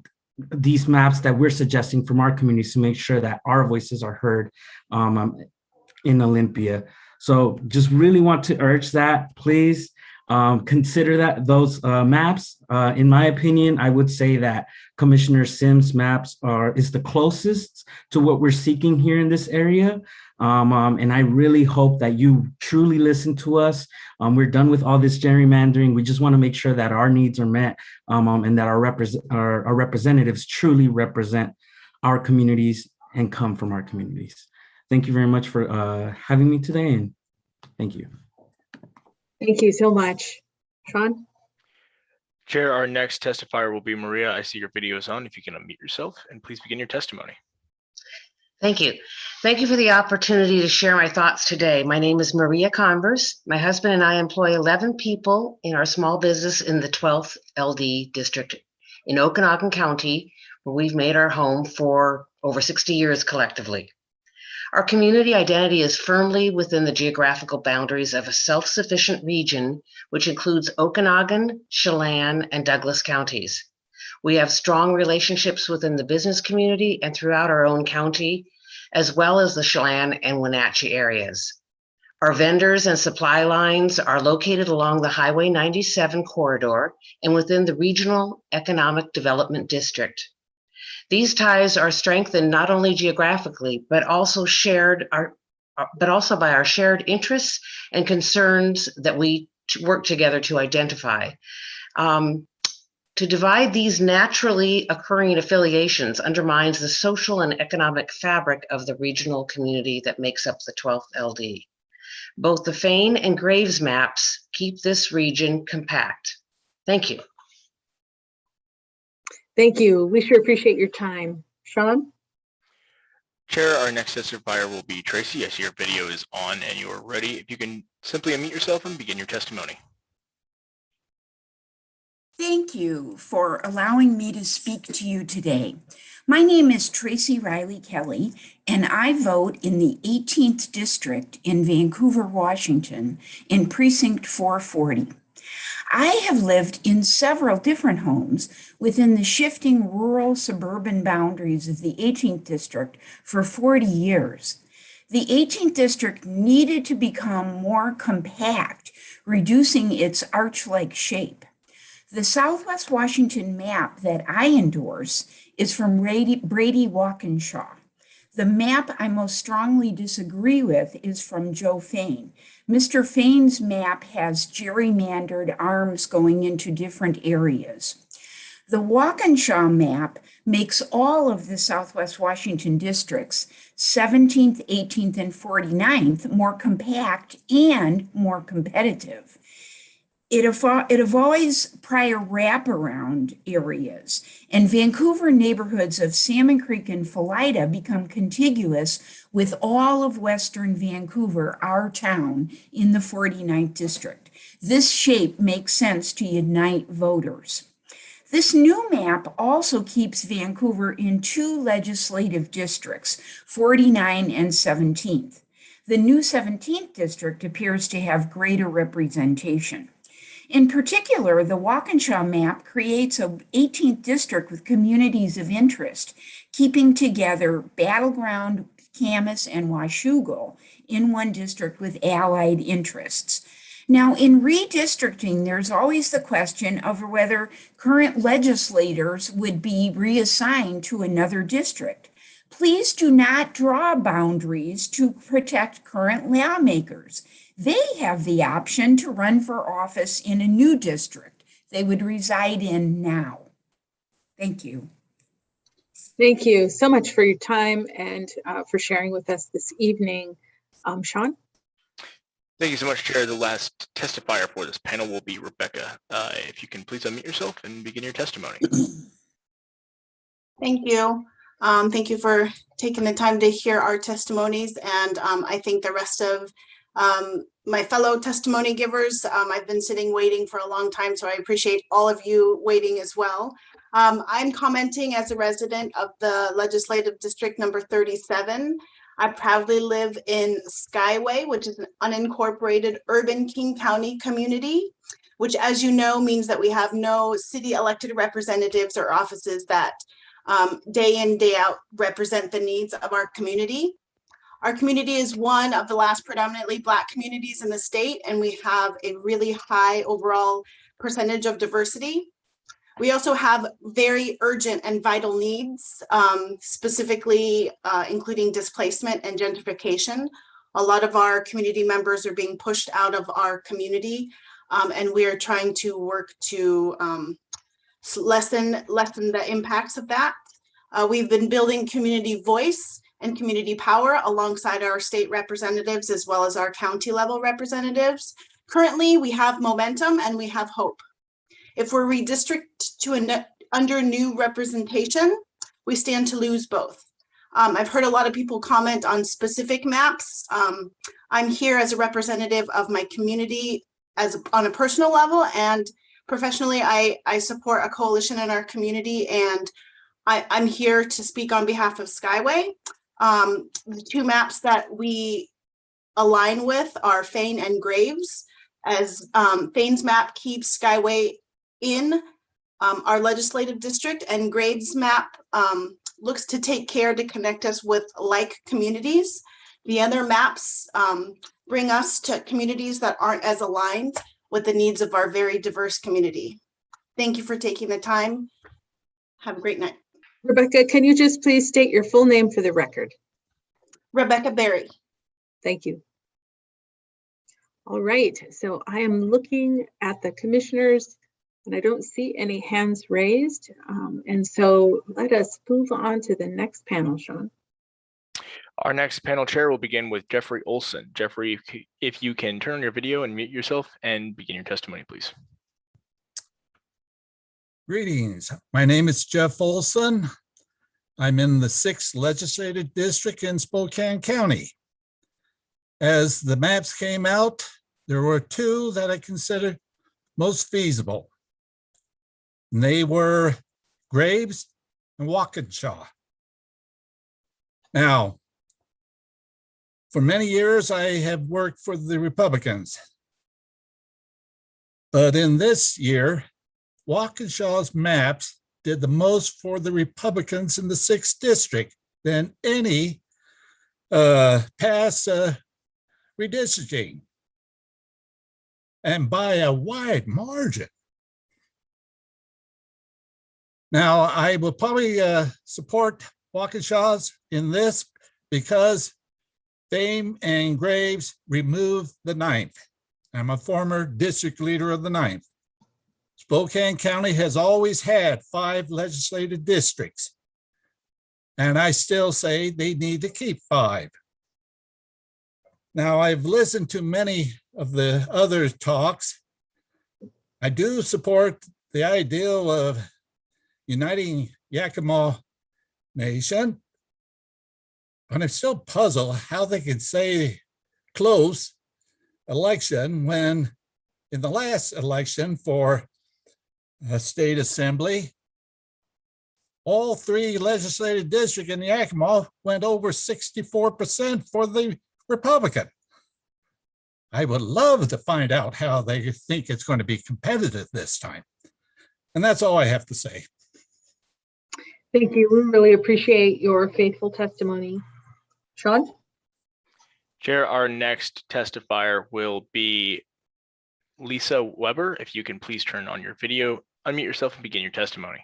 these maps that we're suggesting from our communities to make sure that our voices are heard in Olympia. So just really want to urge that, please consider those maps. In my opinion, I would say that Commissioner Sims' maps is the closest to what we're seeking here in this area. And I really hope that you truly listen to us. We're done with all this gerrymandering. We just want to make sure that our needs are met and that our representatives truly represent our communities and come from our communities. Thank you very much for having me today, and thank you. Thank you so much. Sean? Chair, our next testifier will be Maria. I see your video is on. If you can unmute yourself and please begin your testimony. Thank you. Thank you for the opportunity to share my thoughts today. My name is Maria Converse. My husband and I employ 11 people in our small business in the 12th LD district in Okanagan County, where we've made our home for over 60 years collectively. Our community identity is firmly within the geographical boundaries of a self-sufficient region, which includes Okanagan, Chelan, and Douglas counties. We have strong relationships within the business community and throughout our own county, as well as the Chelan and Wenatchee areas. Our vendors and supply lines are located along the Highway 97 corridor and within the Regional Economic Development District. These ties are strengthened not only geographically, but also by our shared interests and concerns that we work together to identify. To divide these naturally occurring affiliations undermines the social and economic fabric of the regional community that makes up the 12th LD. Both the Fane and Graves maps keep this region compact. Thank you. Thank you. We sure appreciate your time. Sean? Chair, our next testifier will be Tracy. I see your video is on and you are ready. If you can simply unmute yourself and begin your testimony. Thank you for allowing me to speak to you today. My name is Tracy Riley Kelly, and I vote in the 18th District in Vancouver, Washington, in Precinct 440. I have lived in several different homes within the shifting rural suburban boundaries of the 18th District for 40 years. The 18th District needed to become more compact, reducing its arch-like shape. The Southwest Washington map that I endorse is from Brady Walkinshaw. The map I most strongly disagree with is from Joe Fane. Mr. Fane's map has gerrymandered arms going into different areas. The Walkinshaw map makes all of the Southwest Washington districts, 17th, 18th, and 49th, more compact and more competitive. It avoids prior wraparound areas, and Vancouver neighborhoods of Salmon Creek and Philida become contiguous with all of Western Vancouver, our town, in the 49th District. This shape makes sense to unite voters. This new map also keeps Vancouver in two legislative districts, 49 and 17th. The new 17th District appears to have greater representation. In particular, the Walkinshaw map creates an 18th district with communities of interest, keeping together Battleground, Camas, and Washougal in one district with allied interests. Now, in redistricting, there's always the question of whether current legislators would be reassigned to another district. Please do not draw boundaries to protect current lawmakers. They have the option to run for office in a new district they would reside in now. Thank you. Thank you so much for your time and for sharing with us this evening. Sean? Thank you so much, Chair. The last testifier for this panel will be Rebecca. If you can please unmute yourself and begin your testimony. Thank you. Thank you for taking the time to hear our testimonies, and I think the rest of my fellow testimony givers. I've been sitting waiting for a long time, so I appreciate all of you waiting as well. I'm commenting as a resident of the Legislative District number 37. I proudly live in Skyway, which is an unincorporated urban King County community, which, as you know, means that we have no city elected representatives or offices that day in, day out represent the needs of our community. Our community is one of the last predominantly Black communities in the state, and we have a really high overall percentage of diversity. We also have very urgent and vital needs, specifically including displacement and gentrification. A lot of our community members are being pushed out of our community, and we are trying to work to lessen the impacts of that. We've been building community voice and community power alongside our state representatives as well as our county level representatives. Currently, we have momentum and we have hope. If we're redistricted to under new representation, we stand to lose both. I've heard a lot of people comment on specific maps. I'm here as a representative of my community on a personal level, and professionally, I support a coalition in our community, and I'm here to speak on behalf of Skyway. The two maps that we align with are Fane and Graves, as Fane's map keeps Skyway in our legislative district, and Graves map looks to take care to connect us with like communities. The other maps bring us to communities that aren't as aligned with the needs of our very diverse community. Thank you for taking the time. Have a great night. Rebecca, can you just please state your full name for the record? Rebecca Berry. Thank you. All right, so I am looking at the commissioners and I don't see any hands raised. And so let us move on to the next panel, Sean. Our next panel chair will begin with Jeffrey Olson. Jeffrey, if you can turn on your video and mute yourself and begin your testimony, please. Greetings. My name is Jeff Olson. I'm in the 6th Legislative District in Spokane County. As the maps came out, there were two that I considered most feasible. And they were Graves and Walkinshaw. Now, for many years, I have worked for the Republicans. But in this year, Walkinshaw's maps did the most for the Republicans in the 6th District than any past redistricting, and by a wide margin. Now, I will probably support Walkinshaw's in this because Fame and Graves removed the 9th. I'm a former district leader of the 9th. Spokane County has always had 5 legislative districts, and I still say they need to keep 5. Now, I've listened to many of the other talks. I do support the ideal of uniting Yakima Nation, but I'm still puzzled how they can say close election when in the last election for a state assembly, all 3 legislative districts in Yakima went over 64% for the Republican. I would love to find out how they think it's going to be competitive this time. And that's all I have to say. Thank you. We really appreciate your faithful testimony. Sean? Chair, our next testifier will be Lisa Weber. If you can please turn on your video, unmute yourself and begin your testimony.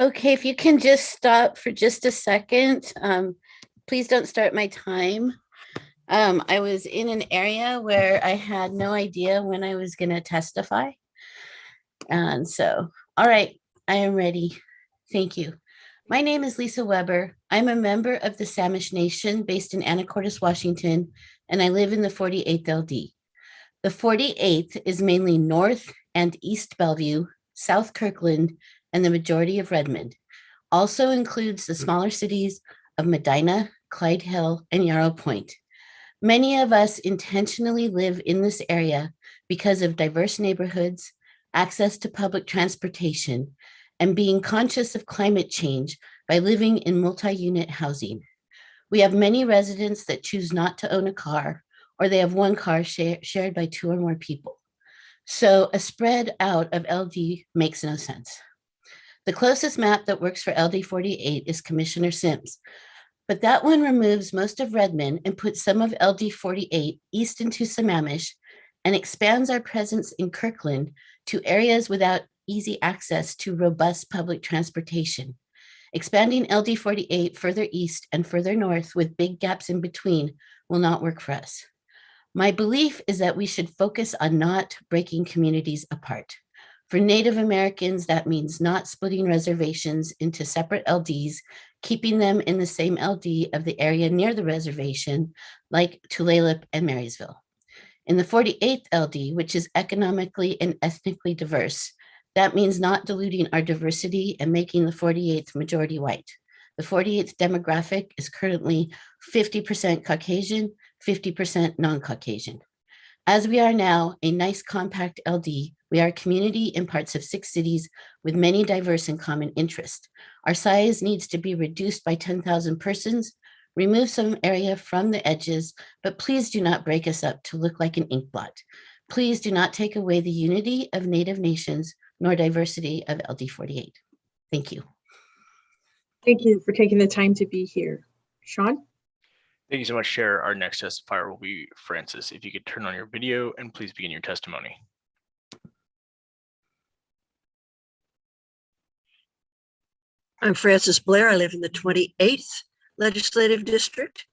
Okay, if you can just stop for just a second. Please don't start my time. I was in an area where I had no idea when I was going to testify. And so, all right, I am ready. Thank you. My name is Lisa Weber. I'm a member of the Samish Nation based in Anacortes, Washington, and I live in the 48th LD. The 48th is mainly North and East Bellevue, South Kirkland, and the majority of Redmond. Also includes the smaller cities of Medina, Clyde Hill, and Yarrow Point. Many of us intentionally live in this area because of diverse neighborhoods, access to public transportation, and being conscious of climate change by living in multi-unit housing. We have many residents that choose not to own a car, or they have one car shared by 2 or more people. So a spread out of LD makes no sense. The closest map that works for LD 48 is Commissioner Sims, but that one removes most of Redmond and puts some of LD 48 east into Sammamish and expands our presence in Kirkland to areas without easy access to robust public transportation. Expanding LD 48 further east and further north with big gaps in between will not work for us. My belief is that we should focus on not breaking communities apart. For Native Americans, that means not splitting reservations into separate LDs, keeping them in the same LD of the area near the reservation, like Tulalip and Marysville. In the 48th LD, which is economically and ethnically diverse, That means not diluting our diversity and making the 48th majority white. The 48th demographic is currently 50% Caucasian, 50% non-Caucasian. As we are now a nice compact LD, we are a community in parts of 6 cities with many diverse and common interests. Our size needs to be reduced by 10,000 persons, remove some area from the edges, but please do not break us up to look like an ink blot. Please do not take away the unity of Native nations nor diversity of LD48. Thank you. Thank you for taking the time to be here. Sean? Thank you so much, Chair. Our next testifier will be Francis. If you could turn on your video and please begin your testimony. I'm Francis Blair. I live in the 28th Legislative District,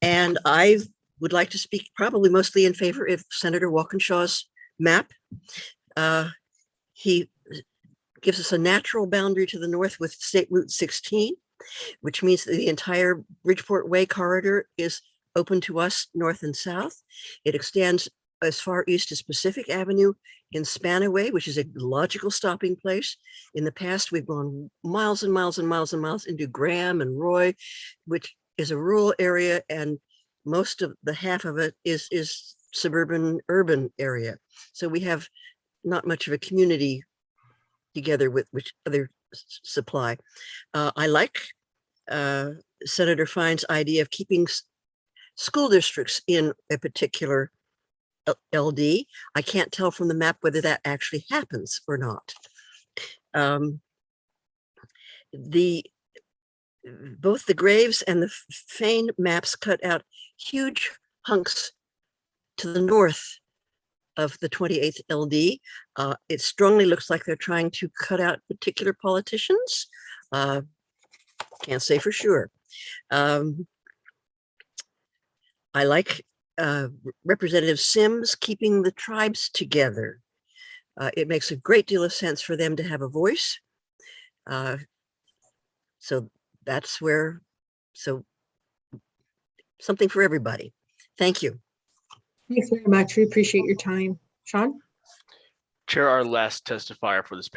and I would like to speak probably mostly in favor of Senator Walkinshaw's map. He gives us a natural boundary to the north with State Route 16, which means that the entire Bridgeport Way corridor is open to us north and south. It extends as far east as Pacific Avenue in Spanaway, which is a logical stopping place. In the past, we've gone miles and miles and miles and miles into Graham and Roy, which is a rural area, and most of the half of it is suburban urban area. So we have not much of a community together with which other supply. I like Senator Fine's idea of keeping school districts in a particular LD. I can't tell from the map whether that actually happens or not. Both the Graves and the Fane maps cut out huge hunks to the north of the 28th LD. It strongly looks like they're trying to cut out particular politicians. Can't say for sure. I like Representative Sims keeping the tribes together. It makes a great deal of sense for them to have a voice. So that's where, something for everybody. Thank you. Thanks very much. We appreciate your time. Sean? Chair, our last testifier for this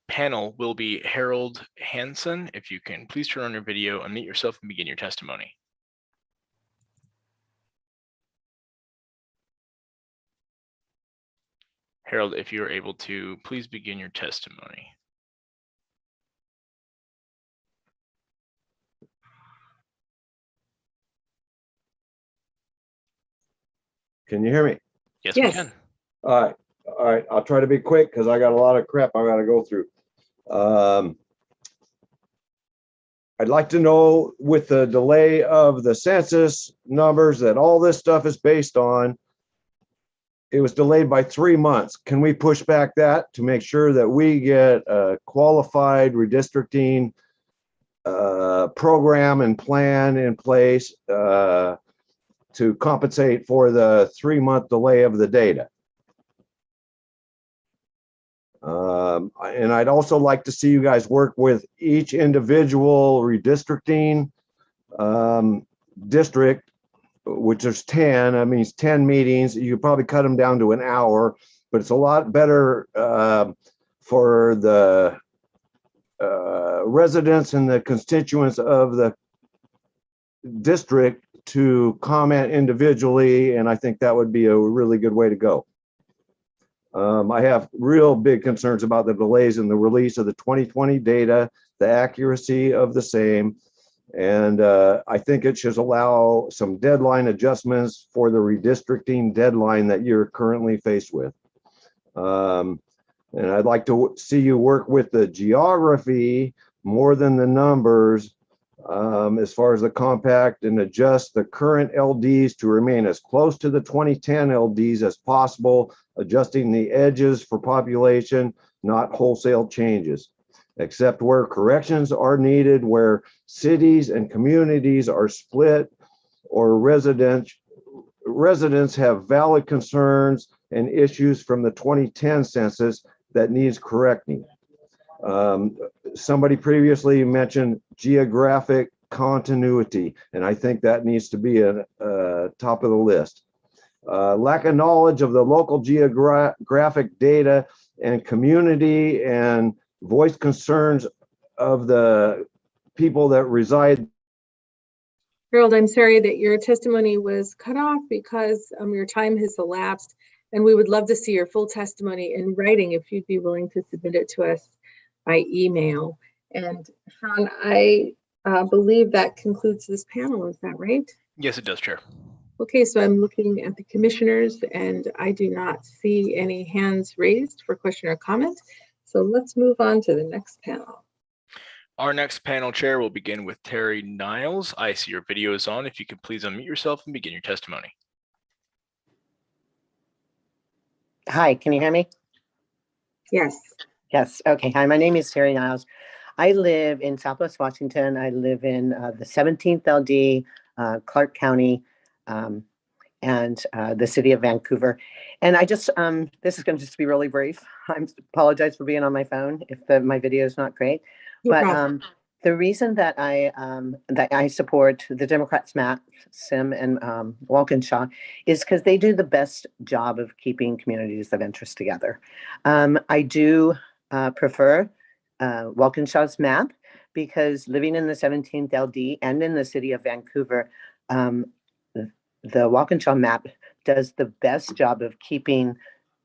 panel will be Harold Hansen. If you can please turn on your video, unmute yourself and begin your testimony. Harold, if you're able to, please begin your testimony. Can you hear me? Yes, we can. All right. I'll try to be quick because I got a lot of crap I got to go through. I'd like to know, with the delay of the census numbers that all this stuff is based on, it was delayed by 3 months. Can we push back that to make sure that we get a qualified redistricting program and plan in place to compensate for the 3-month delay of the data? And I'd also like to see you guys work with each individual redistricting district, which there's 10. That means 10 meetings. You could probably cut them down to an hour, but it's a lot better for the residents and the constituents of the district to comment individually, and I think that would be a really good way to go. I have real big concerns about the delays in the release of the 2020 data, the accuracy of the same, and I think it should allow some deadline adjustments for the redistricting deadline that you're currently faced with. And I'd like to see you work with the geography more than the numbers as far as the compact, and adjust the current LDs to remain as close to the 2010 LDs as possible, adjusting the edges for population, not wholesale changes, except where corrections are needed, where cities and communities are split, or residents have valid concerns and issues from the 2010 census that needs correcting. Somebody previously mentioned geographic continuity, and I think that needs to be a top of the list. Lack of knowledge of the local geographic data and community and voice concerns of the people that reside. Harold, I'm sorry that your testimony was cut off because your time has elapsed, and we would love to see your full testimony in writing if you'd be willing to submit it to us by email. And Sean, I believe that concludes this panel. Is that right? Yes, it does, Chair. Okay, so I'm looking at the commissioners and I do not see any hands raised for question or comment. So let's move on to the next panel. Our next panel chair will begin with Terry Niles. I see your video is on. If you could please unmute yourself and begin your testimony. Hi, can you hear me? Yes. Yes. Okay. Hi, my name is Terry Niles. I live in Southwest Washington. I live in the 17th LD, Clark County, and the city of Vancouver. And I just, this is going to just be really brief. I apologize for being on my phone if my video is not great. No but problem. the reason that I support the Democrats, Matt, Sim, and Walkinshaw, is because they do the best job of keeping communities of interest together. I do prefer Walkinshaw's map because living in the 17th LD and in the city of Vancouver, the Walkinshaw map does the best job of keeping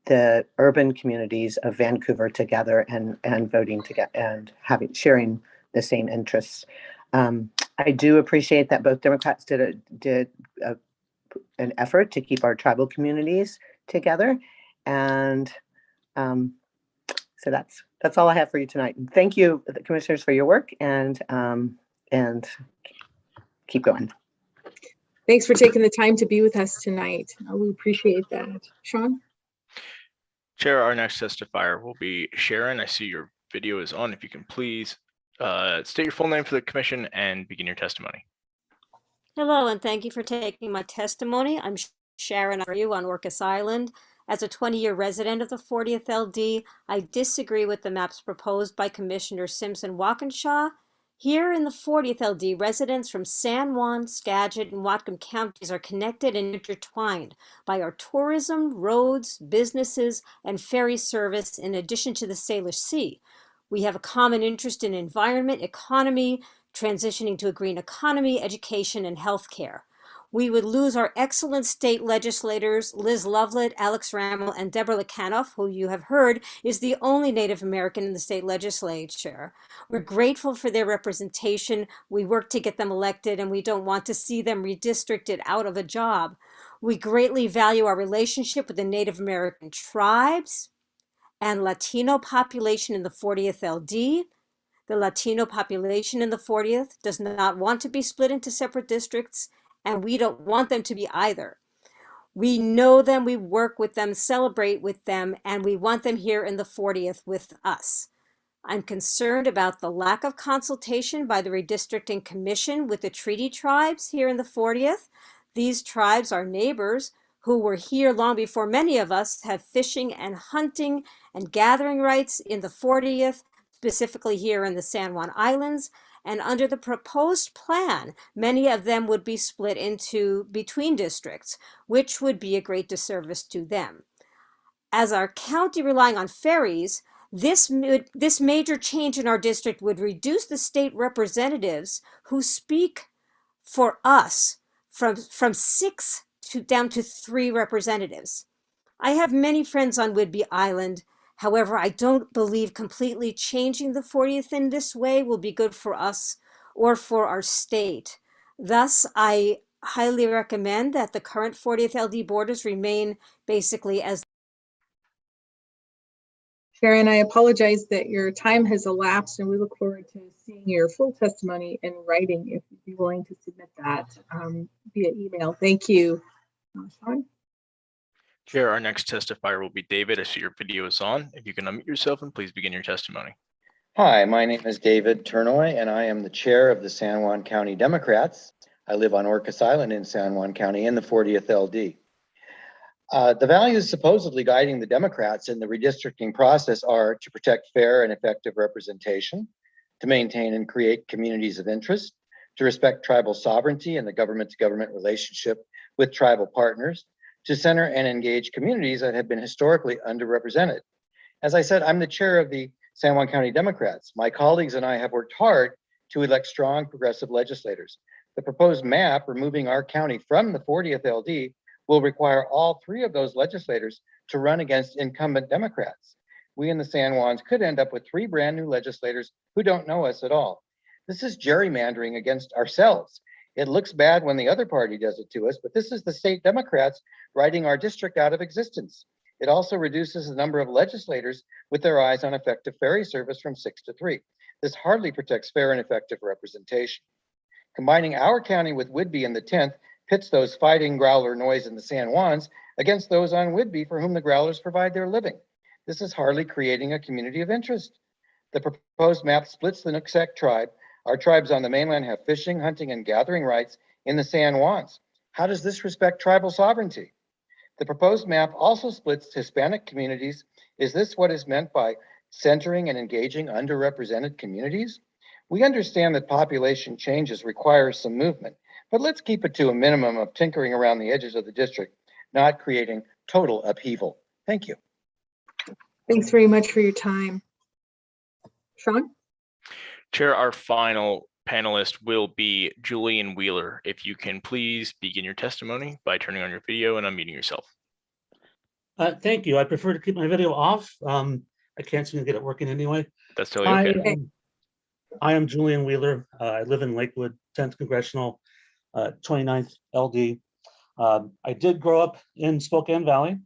the urban communities of Vancouver together and voting together and sharing the same interests. I do appreciate that both Democrats did an effort to keep our tribal communities together, and so that's all I have for you tonight. Thank you, the commissioners, for your work, and keep going. Thanks for taking the time to be with us tonight. We appreciate that. Sean? Chair, our next testifier will be Sharon. I see your video is on. If you can please state your full name for the commission and begin your testimony. Hello, and thank you for taking my testimony. I'm Sharon on Orcas Island. As a 20-year resident of the 40th LD, I disagree with the maps proposed by Commissioner Simpson Walkinshaw. Here in the 40th LD, residents from San Juan, Skagit, and Whatcom counties are connected and intertwined by our tourism, roads, businesses, and ferry service in addition to the Salish Sea. We have a common interest in environment, economy, transitioning to a green economy, education, and healthcare. We would lose our excellent state legislators, Liz Loveland, Alex Rammel, and Deborah Lekanoff, who you have heard is the only Native American in the state legislature. We're grateful for their representation. We work to get them elected, and we don't want to see them redistricted out of a job. We greatly value our relationship with the Native American tribes and Latino population in the 40th LD. The Latino population in the 40th does not want to be split into separate districts, and we don't want them to be either. We know them, we work with them, celebrate with them, and we want them here in the 40th with us. I'm concerned about the lack of consultation by the Redistricting Commission with the treaty tribes here in the 40th. These tribes are neighbors who were here long before many of us have fishing and hunting and gathering rights in the 40th, specifically here in the San Juan Islands. And under the proposed plan, many of them would be split into between districts, which would be a great disservice to them. As our county relying on ferries, this major change in our district would reduce the state representatives who speak for us from 6 down to 3 representatives. I have many friends on Whidbey Island. However, I don't believe completely changing the 40th in this way will be good for us or for our state. Thus, I highly recommend that the current 40th LD borders remain basically as. Sharon, I apologize that your time has elapsed, and we look forward to seeing your full testimony in writing if you'd be willing to submit that via email. Thank you. Sean? Chair, our next testifier will be David. I see your video is on. If you can unmute yourself and please begin your testimony. Hi, my name is David Turnoy, and I am the chair of the San Juan County Democrats. I live on Orcas Island in San Juan County in the 40th LD. The values supposedly guiding the Democrats in the redistricting process are to protect fair and effective representation, to maintain and create communities of interest, to respect tribal sovereignty and the government-to-government relationship with tribal partners, to center and engage communities that have been historically underrepresented, As I said, I'm the chair of the San Juan County Democrats. My colleagues and I have worked hard to elect strong progressive legislators. The proposed map removing our county from the 40th LD will require all 3 of those legislators to run against incumbent Democrats. We in the San Juans could end up with 3 brand new legislators who don't know us at all. This is gerrymandering against ourselves. It looks bad when the other party does it to us, but this is the state Democrats writing our district out of existence. It also reduces the number of legislators with their eyes on effective ferry service from 6 to 3. This hardly protects fair and effective representation. Combining our county with Whidbey in the 10th pits those fighting growler noise in the San Juans against those on Whidbey for whom the growlers provide their living. This is hardly creating a community of interest. The proposed map splits the Nooksack tribe. Our tribes on the mainland have fishing, hunting, and gathering rights in the San Juans. How does this respect tribal sovereignty? The proposed map also splits Hispanic communities. Is this what is meant by centering and engaging underrepresented communities? We understand that population changes require some movement, but let's keep it to a minimum of tinkering around the edges of the district, not creating total upheaval. Thank you. Thanks very much for your time. Sean? Chair, our final panelist will be Julian Wheeler. If you can please begin your testimony by turning on your video and unmuting yourself. Thank you. I prefer to keep my video off. I can't seem to get it working anyway. That's totally okay. I am Julian Wheeler. I live in Lakewood, 10th Congressional, 29th LD. I did grow up in Spokane Valley,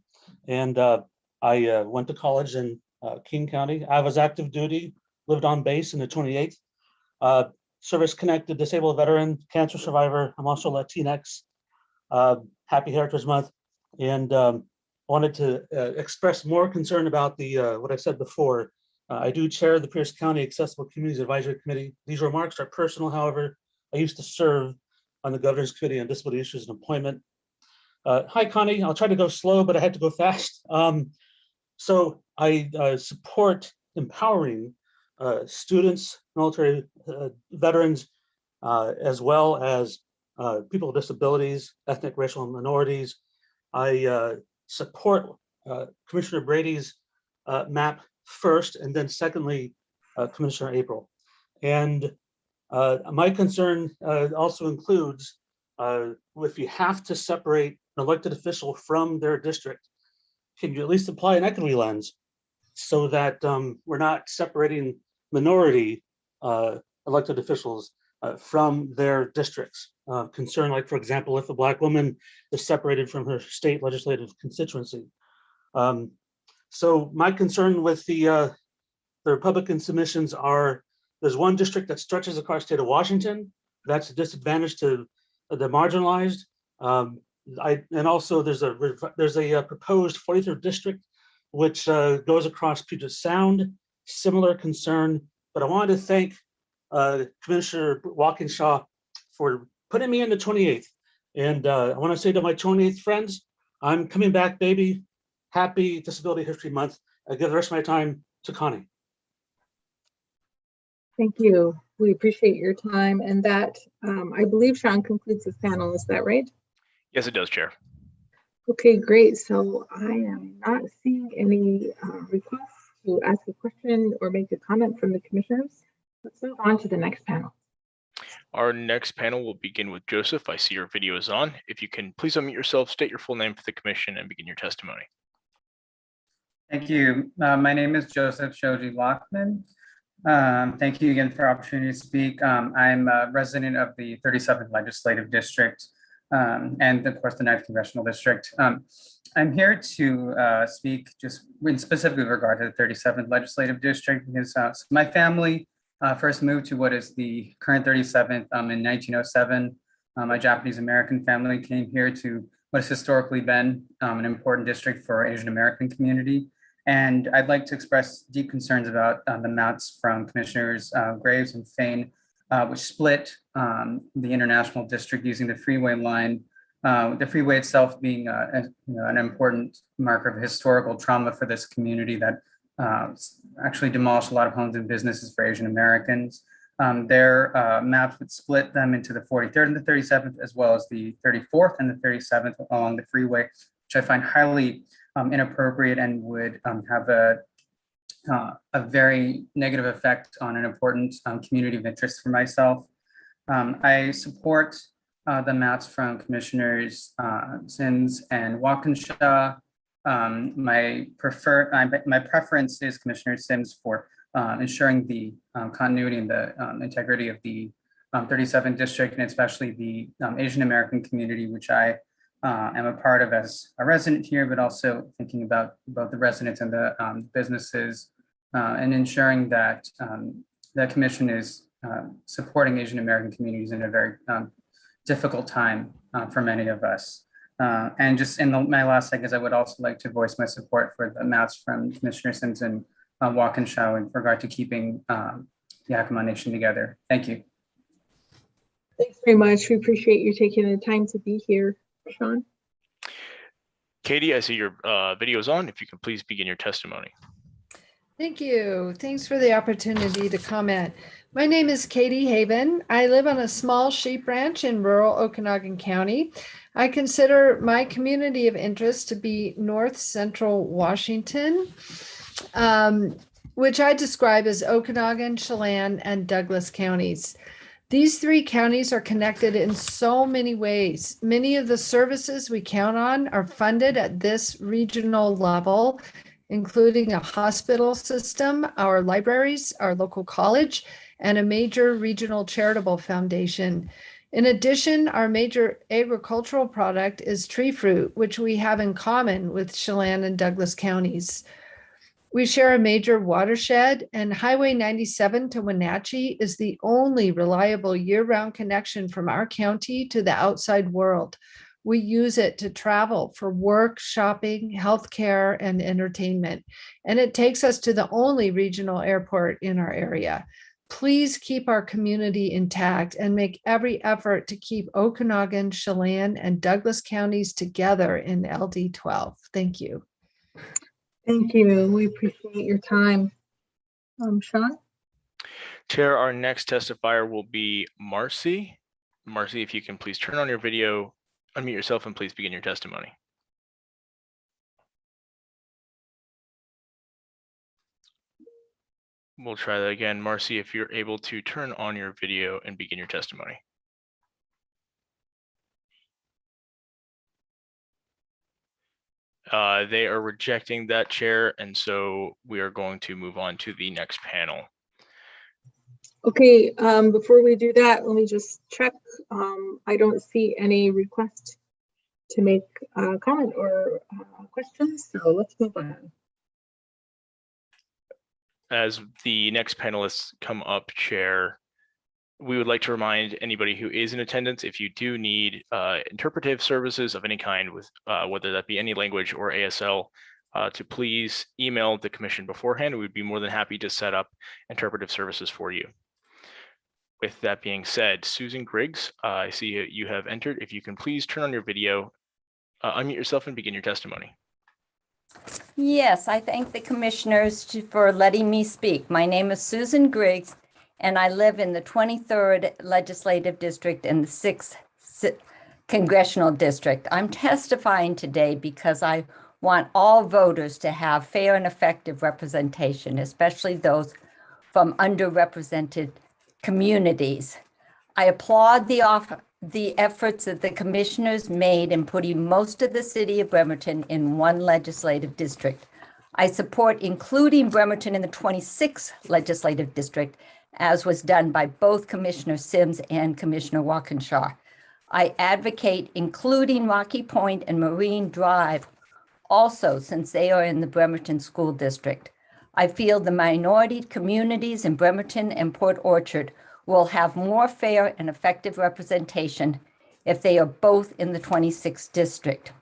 and I went to college in King County. I was active duty, lived on base in the 28th. Service-connected disabled veteran, cancer survivor. I'm also Latinx. Happy Heritage Month, and wanted to express more concern about the what I said before. I do chair the Pierce County Accessible Communities Advisory Committee. These remarks are personal, however. I used to serve on the Governor's Committee on Disability Issues and Employment. Hi, Connie. I'll try to go slow, but I had to go fast. So I support empowering students, military veterans, as well as people with disabilities, ethnic, racial minorities. I support Commissioner Brady's map first, and then secondly, Commissioner April. And my concern also includes if you have to separate an elected official from their district, can you at least apply an equity lens so that we're not separating minority elected officials from their districts? Concern, like, for example, if a Black woman is separated from her state legislative constituency. So my concern with the Republican submissions are, there's one district that stretches across the state of Washington. That's a disadvantage to the marginalized. And also there's a proposed 43rd district, which goes across Puget Sound, similar concern. But I wanted to thank Commissioner Walkinshaw for putting me in the 28th. And I want to say to my 28th friends, I'm coming back, baby. Happy Disability History Month. I give the rest of my time to Connie. Thank you. We appreciate your time. And that, I believe, Sean, concludes this panel. Is that right? Yes, it does, Chair. Okay, great. So I am not seeing any requests to ask a question or make a comment from the commissioners. Let's move on to the next panel. Our next panel will begin with Joseph. I see your video is on. If you can please unmute yourself, state your full name for the commission, and begin your testimony. Thank you. My name is Joseph Shoji Lockman. Thank you again for the opportunity to speak. I'm a resident of the 37th Legislative District and of course the 9th Congressional District. I'm here to speak just specifically with regard to the 37th Legislative District because my family first moved to what is the current 37th in 1907. My Japanese American family came here to what has historically been an important district for our Asian American community. And I'd like to express deep concerns about the maps from Commissioners Graves and Fain, which split the international district using the freeway line, the freeway itself being an important marker of historical trauma for this community that actually demolished a lot of homes and businesses for Asian Americans. Their maps would split them into the 43rd and the 37th, as well as the 34th and the 37th along the freeway, which I find highly inappropriate and would have a a very negative effect on an important community of interest for myself. I support the maps from Commissioners Sims and Walkinshaw. My preference is Commissioner Sims for ensuring the continuity and the integrity of the 37th district, and especially the Asian American community, which I am a part of as a resident here, but also thinking about both the residents and the businesses, and ensuring that the commission is supporting Asian American communities in a very difficult time for many of us. And just in my last seconds, I would also like to voice my support for the maps from Commissioner Sims and Walkinshaw in regard to keeping Yakima Nation together. Thank you. Thanks very much. We appreciate you taking the time to be here, Sean. Katie, I see your video is on. If you can please begin your testimony. Thank you. Thanks for the opportunity to comment. My name is Katie Haven. I live on a small sheep ranch in rural Okanagan County. I consider my community of interest to be North Central Washington, which I describe as Okanagan, Chelan, and Douglas counties. These three counties are connected in so many ways. Many of the services we count on are funded at this regional level, including a hospital system, our libraries, our local college, and a major regional charitable foundation. In addition, our major agricultural product is tree fruit, which we have in common with Chelan and Douglas counties. We share a major watershed, and Highway 97 to Wenatchee is the only reliable year-round connection from our county to the outside world. We use it to travel for work, shopping, healthcare, and entertainment, and it takes us to the only regional airport in our area. Please keep our community intact and make every effort to keep Okanagan, Chelan, and Douglas counties together in LD 12. Thank you. Thank you. We appreciate your time. Sean? Chair, our next testifier will be Marcy. Marcy, if you can please turn on your video, unmute yourself, and please begin your testimony. We'll try that again. Marcy, if you're able to turn on your video and begin your testimony. They are rejecting that, Chair, and so we are going to move on to the next panel. Okay, before we do that, let me just check. I don't see any request to make a comment or questions, so let's move on. As the next panelists come up, Chair, we would like to remind anybody who is in attendance, if you do need interpretive services of any kind, with whether that be any language or ASL, to please email the commission beforehand. We'd be more than happy to set up interpretive services for you. With that being said, Susan Griggs, I see you have entered. If you can please turn on your video, unmute yourself and begin your testimony. Yes, I thank the commissioners for letting me speak. My name is Susan Griggs, and I live in the 23rd Legislative District in the 6th Congressional District. I'm testifying today because I want all voters to have fair and effective representation, especially those from underrepresented communities. I applaud the efforts that the commissioners made in putting most of the city of Bremerton in one legislative district. I support including Bremerton in the 26th legislative district, as was done by both Commissioner Sims and Commissioner Walkinshaw. I advocate including Rocky Point and Marine Drive also, since they are in the Bremerton School District. I feel the minority communities in Bremerton and Port Orchard will have more fair and effective representation if they are both in the 26th district.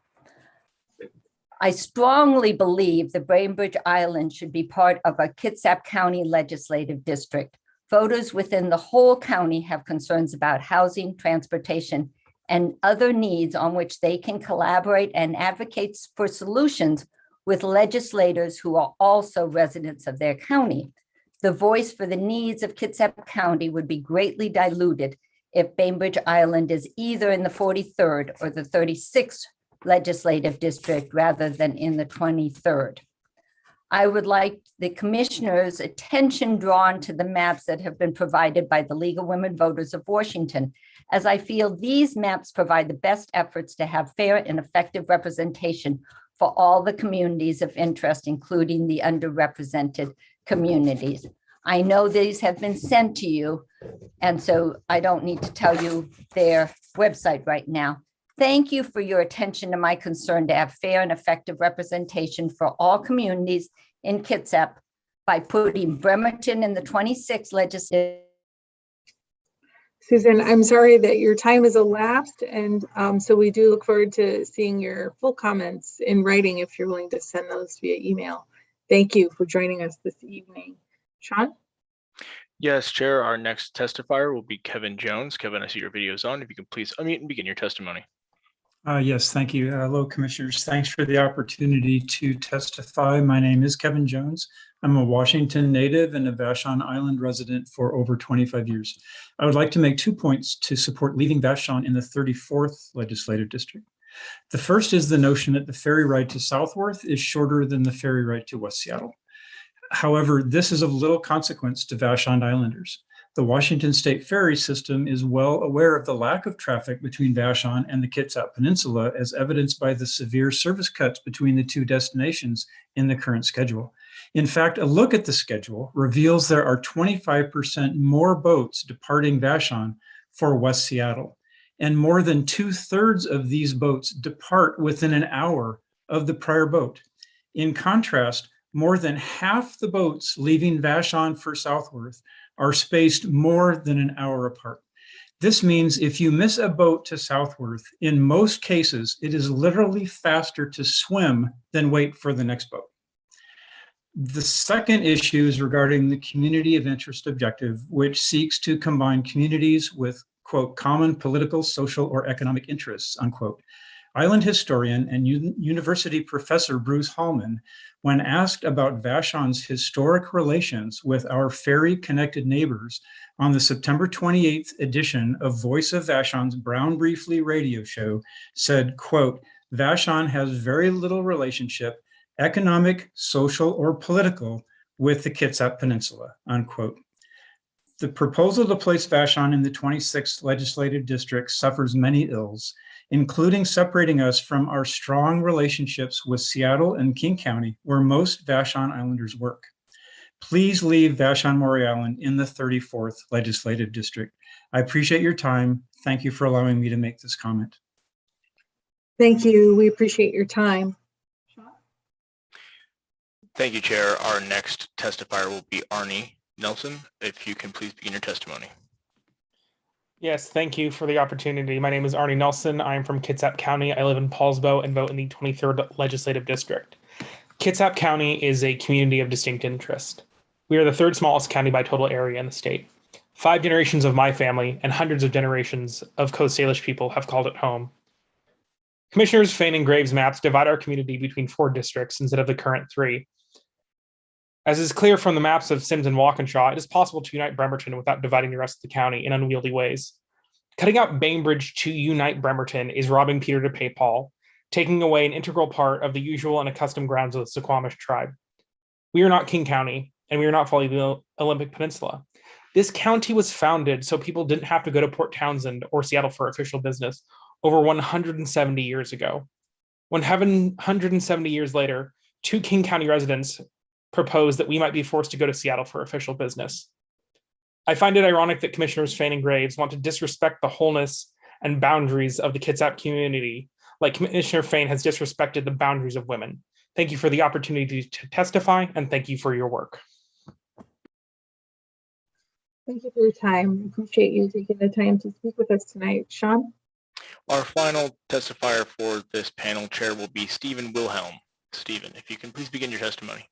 I strongly believe the Bainbridge Island should be part of a Kitsap County legislative district. Voters within the whole county have concerns about housing, transportation, and other needs on which they can collaborate and advocate for solutions with legislators who are also residents of their county. The voice for the needs of Kitsap County would be greatly diluted if Bainbridge Island is either in the 43rd or the 36th legislative district rather than in the 23rd. I would like the commissioners' attention drawn to the maps that have been provided by the League of Women Voters of Washington, as I feel these maps provide the best efforts to have fair and effective representation for all the communities of interest, including the underrepresented communities. I know these have been sent to you, and so I don't need to tell you their website right now. Thank you for your attention to my concern to have fair and effective representation for all communities in Kitsap by putting Bremerton in the 26th legislative. Susan, I'm sorry that your time has elapsed, and so we do look forward to seeing your full comments in writing if you're willing to send those via email. Thank you for joining us this evening. Sean? Yes, Chair, our next testifier will be Kevin Jones. Kevin, I see your video is on. If you can please unmute and begin your testimony. Yes, thank you. Hello, Commissioners. Thanks for the opportunity to testify. My name is Kevin Jones. I'm a Washington native and a Vashon Island resident for over 25 years. I would like to make 2 points to support leaving Vashon in the 34th Legislative District. The first is the notion that the ferry ride to Southworth is shorter than the ferry ride to West Seattle. However, this is of little consequence to Vashon Islanders. The Washington State Ferry System is well aware of the lack of traffic between Vashon and the Kitsap Peninsula, as evidenced by the severe service cuts between the two destinations in the current schedule. In fact, a look at the schedule reveals there are 25% more boats departing Vashon for West Seattle, and more than 2/3 of these boats depart within an hour of the prior boat. In contrast, more than half the boats leaving Vashon for Southworth are spaced more than an hour apart. This means if you miss a boat to Southworth, in most cases, it is literally faster to swim than wait for the next boat. The second issue is regarding the community of interest objective, which seeks to combine communities with, quote, common political, social, or economic interests, unquote. Island historian and university professor Bruce Hallman, when asked about Vashon's historic relations with our ferry-connected neighbors on the September 28th edition of Voice of Vashon's Brown Briefly radio show, said, quote, Vashon has very little relationship, economic, social, or political, with the Kitsap Peninsula, unquote. The proposal to place Vashon in the 26th Legislative District suffers many ills, including separating us from our strong relationships with Seattle and King County, where most Vashon Islanders work. Please leave Vashon Maury Island in the 34th Legislative District. I appreciate your time. Thank you for allowing me to make this comment. Thank you. We appreciate your time. Thank you, Chair. Our next testifier will be Arnie Nelson. If you can please begin your testimony. Yes, thank you for the opportunity. My name is Arnie Nelson. I'm from Kitsap County. I live in Paulsbo and vote in the 23rd Legislative District. Kitsap County is a community of distinct interest. We are the third smallest county by total area in the state. 5 generations of my family and hundreds of generations of Coast Salish people have called it home. Commissioners Fain and Graves' maps divide our community between 4 districts instead of the current 3. As is clear from the maps of Sims and Walkinshaw, it is possible to unite Bremerton without dividing the rest of the county in unwieldy ways. Cutting out Bainbridge to unite Bremerton is robbing Peter to pay Paul, taking away an integral part of the usual and accustomed grounds of the Suquamish tribe. We are not King County, and we are not fully the Olympic Peninsula. This county was founded so people didn't have to go to Port Townsend or Seattle for official business over 170 years ago. 170 years later, 2 King County residents proposed that we might be forced to go to Seattle for official business. I find it ironic that Commissioners Fain and Graves want to disrespect the wholeness and boundaries of the Kitsap community, like Commissioner Fain has disrespected the boundaries of women. Thank you for the opportunity to testify, and thank you for your work. Thank you for your time. Appreciate you taking the time to speak with us tonight. Sean? Our final testifier for this panel, Chair, will be Stephen Wilhelm. Stephen, if you can please begin your testimony.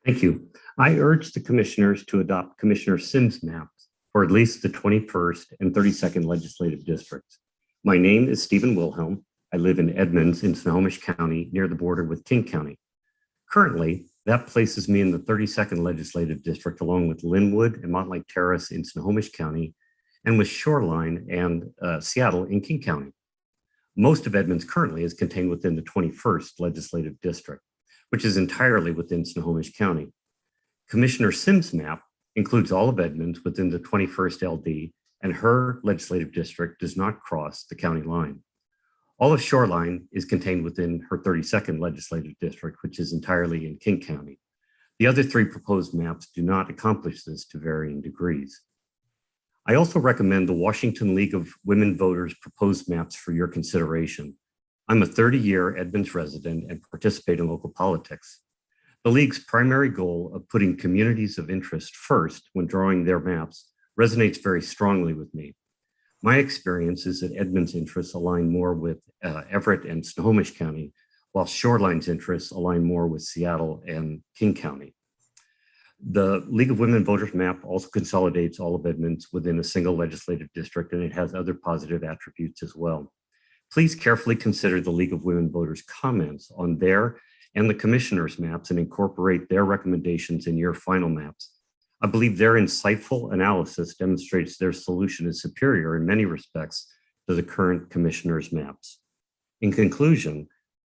Thank you. I urge the commissioners to adopt Commissioner Sims' maps for at least the 21st and 32nd legislative districts. My name is Stephen Wilhelm. I live in Edmonds in Snohomish County near the border with King County. Currently, that places me in the 32nd legislative district along with Linwood and Montlake Terrace in Snohomish County and with Shoreline and Seattle in King County. Most of Edmonds currently is contained within the 21st legislative district. which is entirely within Snohomish County. Commissioner Sims' map includes all of Edmonds within the 21st LD, and her legislative district does not cross the county line. All of Shoreline is contained within her 32nd legislative district, which is entirely in King County. The other three proposed maps do not accomplish this to varying degrees. I also recommend the Washington League of Women Voters proposed maps for your consideration. I'm a 30-year Edmonds resident and participate in local politics. The League's primary goal of putting communities of interest first when drawing their maps resonates very strongly with me. My experience is that Edmonds' interests align more with Everett and Snohomish County, while Shoreline's interests align more with Seattle and King County. The League of Women Voters map also consolidates all of Edmonds within a single legislative district, and it has other positive attributes as well. Please carefully consider the League of Women Voters comments on their and the commissioners' maps and incorporate their recommendations in your final maps. I believe their insightful analysis demonstrates their solution is superior in many respects to the current commissioners' maps. In conclusion,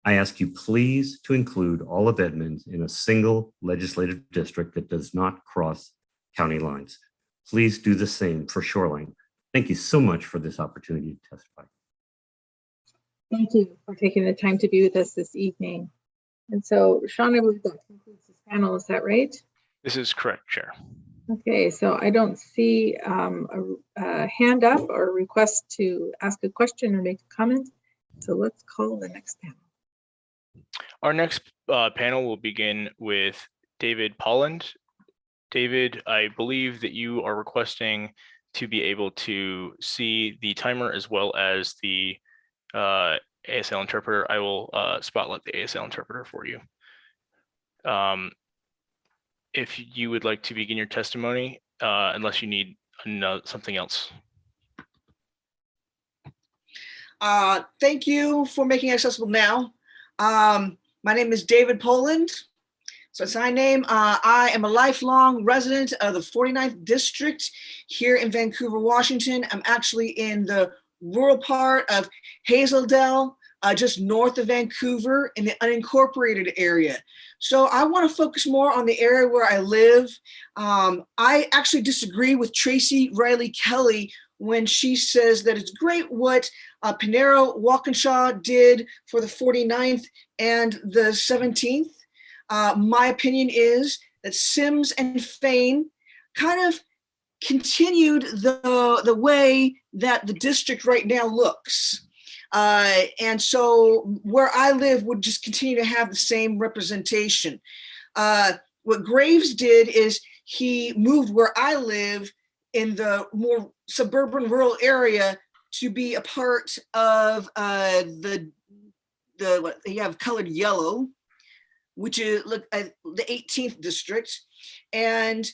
I ask you please to include all of Edmonds in a single legislative district that does not cross county lines. Please do the same for Shoreline. Thank you so much for this opportunity to testify. Thank you for taking the time to be with us this evening. And so, Sean, I believe that concludes this panel. Is that right? This is correct, Chair. Okay, so I don't see a hand up or a request to ask a question or make a comment. So let's call the next panel. Our next panel will begin with David Polland. David, I believe that you are requesting to be able to see the timer as well as the ASL interpreter. I will spotlight the ASL interpreter for you. If you would like to begin your testimony, unless you need something else. Thank you for making it accessible now. My name is David Polland. So it's my name. I am a lifelong resident of the 49th district here in Vancouver, Washington. I'm actually in the rural part of Hazeldale, just north of Vancouver in the unincorporated area. So I want to focus more on the area where I live. I actually disagree with Tracy Riley Kelly when she says that it's great what Pinero Walkinshaw did for the 49th and the 17th. My opinion is that Sims and Fain kind of continued the way that the district right now looks. And so where I live would just continue to have the same representation. What Graves did is he moved where I live in the more suburban rural area to be a part of what you have colored yellow, which is the 18th district. And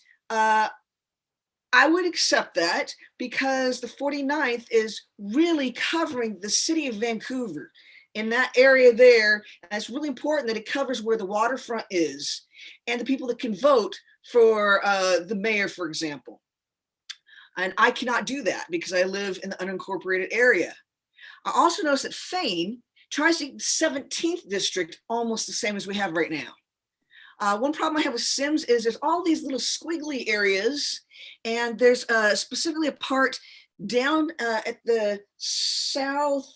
I would accept that because the 49th is really covering the city of Vancouver in that area there. And it's really important that it covers where the waterfront is and the people that can vote for the mayor, for example. And I cannot do that because I live in the unincorporated area. I also noticed that Fain tries to get the 17th district almost the same as we have right now. One problem I have with Sims is there's all these little squiggly areas, and there's specifically a part down at the south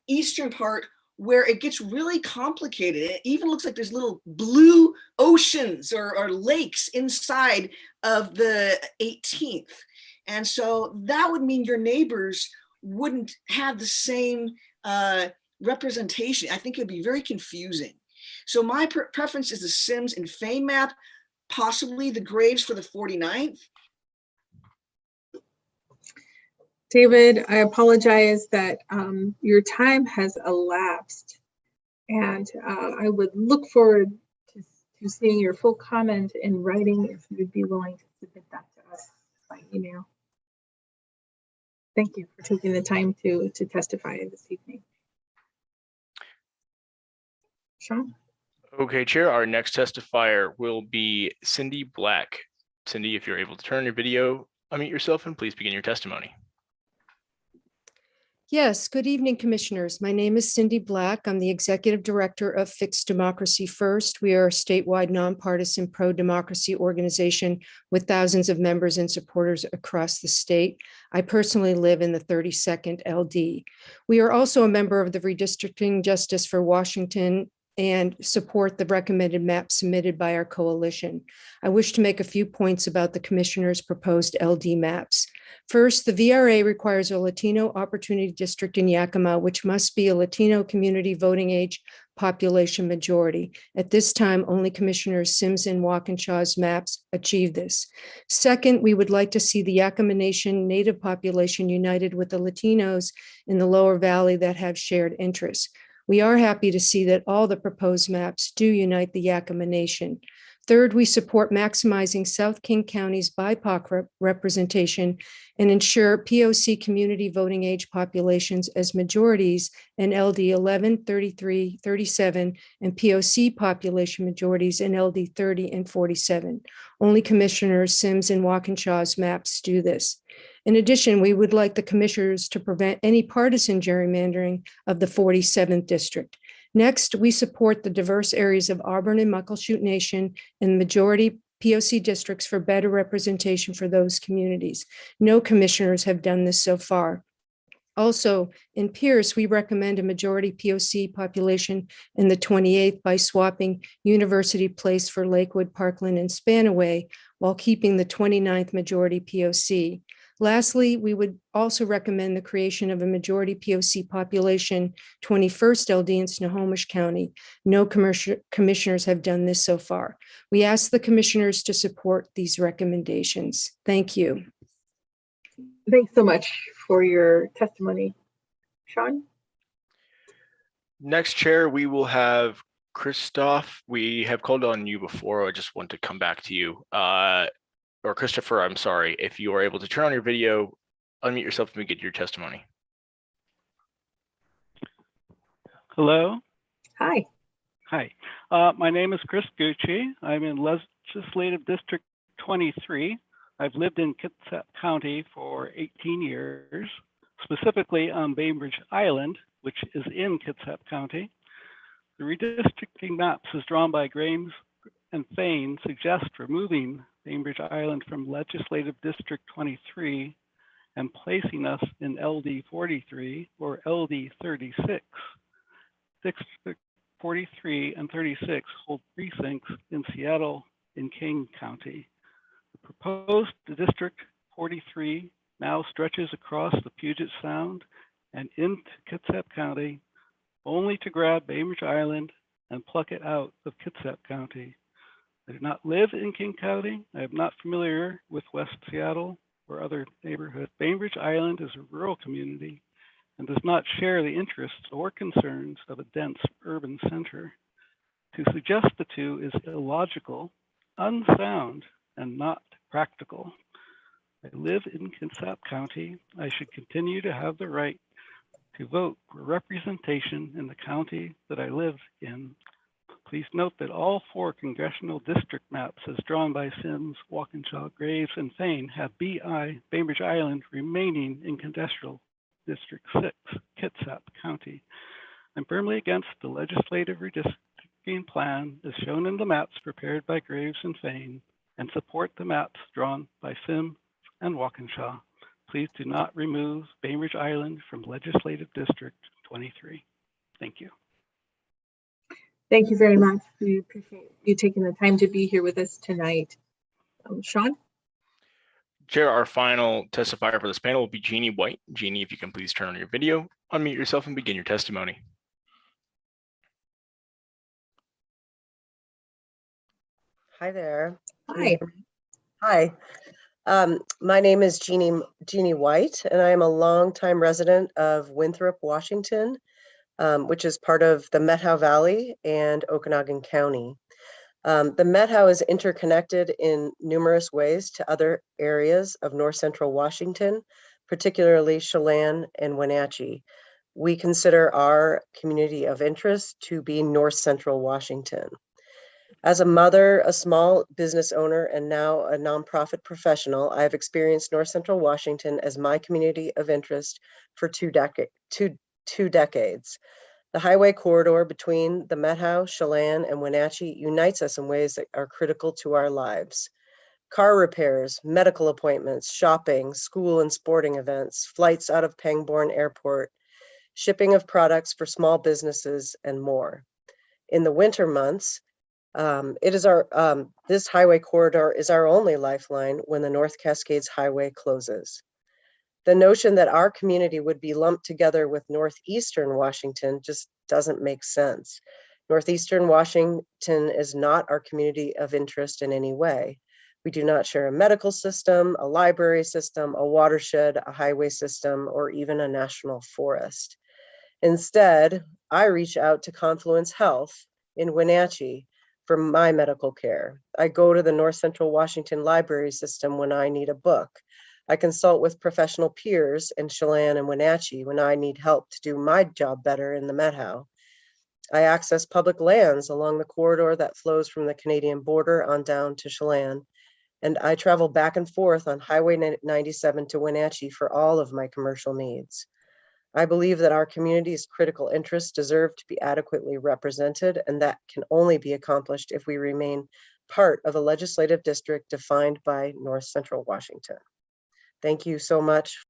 eastern part where it gets really complicated. It even looks like there's little blue oceans or lakes inside of the 18th. And so that would mean your neighbors wouldn't have the same representation. I think it would be very confusing. So my preference is the Sims and Fain map, possibly the Graves for the 49th. David, I apologize that your time has elapsed, and I would look forward to seeing your full comment in writing if you'd be willing to submit that to us by email. Thank you for taking the time to testify this evening. Sean? Okay, Chair, our next testifier will be Cindy Black. Cindy, if you're able to turn your video, unmute yourself and please begin your testimony. Yes, good evening, Commissioners. My name is Cindy Black. I'm the Executive Director of Fixed Democracy First. We are a statewide nonpartisan pro-democracy organization with thousands of members and supporters across the state. I personally live in the 32nd LD. We are also a member of the Redistricting Justice for Washington and support the recommended map submitted by our coalition. I wish to make a few points about the Commissioner's proposed LD maps. First, the VRA requires a Latino Opportunity District in Yakima, which must be a Latino community voting age population majority. At this time, only Commissioners Sims and Walkinshaw's maps achieve this. Second, we would like to see the Yakima Nation Native population united with the Latinos in the lower valley that have shared interests. We are happy to see that all the proposed maps do unite the Yakima Nation. Third, we support maximizing South King County's BIPOC representation and ensure POC community voting age populations as majorities in LD 11, 33, 37, and POC population majorities in LD 30 and 47. Only Commissioners Sims and Walkinshaw's maps do this. In addition, we would like the commissioners to prevent any partisan gerrymandering of the 47th district. Next, we support the diverse areas of Auburn and Muckleshoot Nation and majority POC districts for better representation for those communities. No commissioners have done this so far. Also, in Pierce, we recommend a majority POC population in the 28th by swapping University Place for Lakewood, Parkland, and Spanaway, while keeping the 29th majority POC. Lastly, we would also recommend the creation of a majority POC population 21st LD in Snohomish County. No commissioners have done this so far. We ask the commissioners to support these recommendations. Thank you. Thanks so much for your testimony. Sean? Next, Chair, we will have Christoph. We have called on you before. I just want to come back to you. Or Christopher, I'm sorry, if you are able to turn on your video, unmute yourself and begin your testimony. Hello. Hi. Hi. My name is Chris Gucci. I'm in Legislative District 23. I've lived in Kitsap County for 18 years, specifically on Bainbridge Island, which is in Kitsap County. The redistricting maps as drawn by Graves and Fain suggest removing Bainbridge Island from Legislative District 23 and placing us in LD 43 or LD 36. District 43 and 36 hold precincts in Seattle and King County. The proposed District 43 now stretches across the Puget Sound and into Kitsap County, only to grab Bainbridge Island and pluck it out of Kitsap County. I do not live in King County. I am not familiar with West Seattle or other neighborhoods. Bainbridge Island is a rural community and does not share the interests or concerns of a dense urban center. To suggest the two is illogical, unsound, and not practical. I live in Kitsap County. I should continue to have the right to vote for representation in the county that I live in. Please note that all 4 congressional district maps as drawn by Sims, Walkinshaw, Graves, and Fain have Bainbridge Island remaining in Congressional District 6, Kitsap County. I'm firmly against the legislative redistricting plan as shown in the maps prepared by Graves and Fain and support the maps drawn by Sims and Walkinshaw. Please do not remove Bainbridge Island from Legislative District 23. Thank you. Thank you very much. We appreciate you taking the time to be here with us tonight. Sean? Chair, our final testifier for this panel will be Jeannie White. Jeannie, if you can please turn on your video, unmute yourself and begin your testimony. Hi there. Hi. Hi. My name is Jeannie White, and I am a longtime resident of Winthrop, Washington, which is part of the Methow Valley and Okanagan County. The Methow is interconnected in numerous ways to other areas of north central Washington, particularly Chelan and Wenatchee. We consider our community of interest to be north central Washington. As a mother, a small business owner, and now a nonprofit professional, I have experienced North Central Washington as my community of interest for two decades. The highway corridor between the Methow, Chelan, and Wenatchee unites us in ways that are critical to our lives. Car repairs, medical appointments, shopping, school and sporting events, flights out of Pangbourne Airport, shipping of products for small businesses, and more. In the winter months, this highway corridor is our only lifeline when the North Cascades Highway closes. The notion that our community would be lumped together with Northeastern Washington just doesn't make sense. Northeastern Washington is not our community of interest in any way. We do not share a medical system, a library system, a watershed, a highway system, or even a national forest. Instead, I reach out to Confluence Health in Wenatchee for my medical care. I go to the North Central Washington Library System when I need a book. I consult with professional peers in Chelan and Wenatchee when I need help to do my job better in the Methow. I access public lands along the corridor that flows from the Canadian border on down to Chelan, and I travel back and forth on Highway 97 to Wenatchee for all of my commercial needs. I believe that our community's critical interests deserve to be adequately represented, and that can only be accomplished if we remain part of a legislative district defined by North Central Washington. Thank you so much.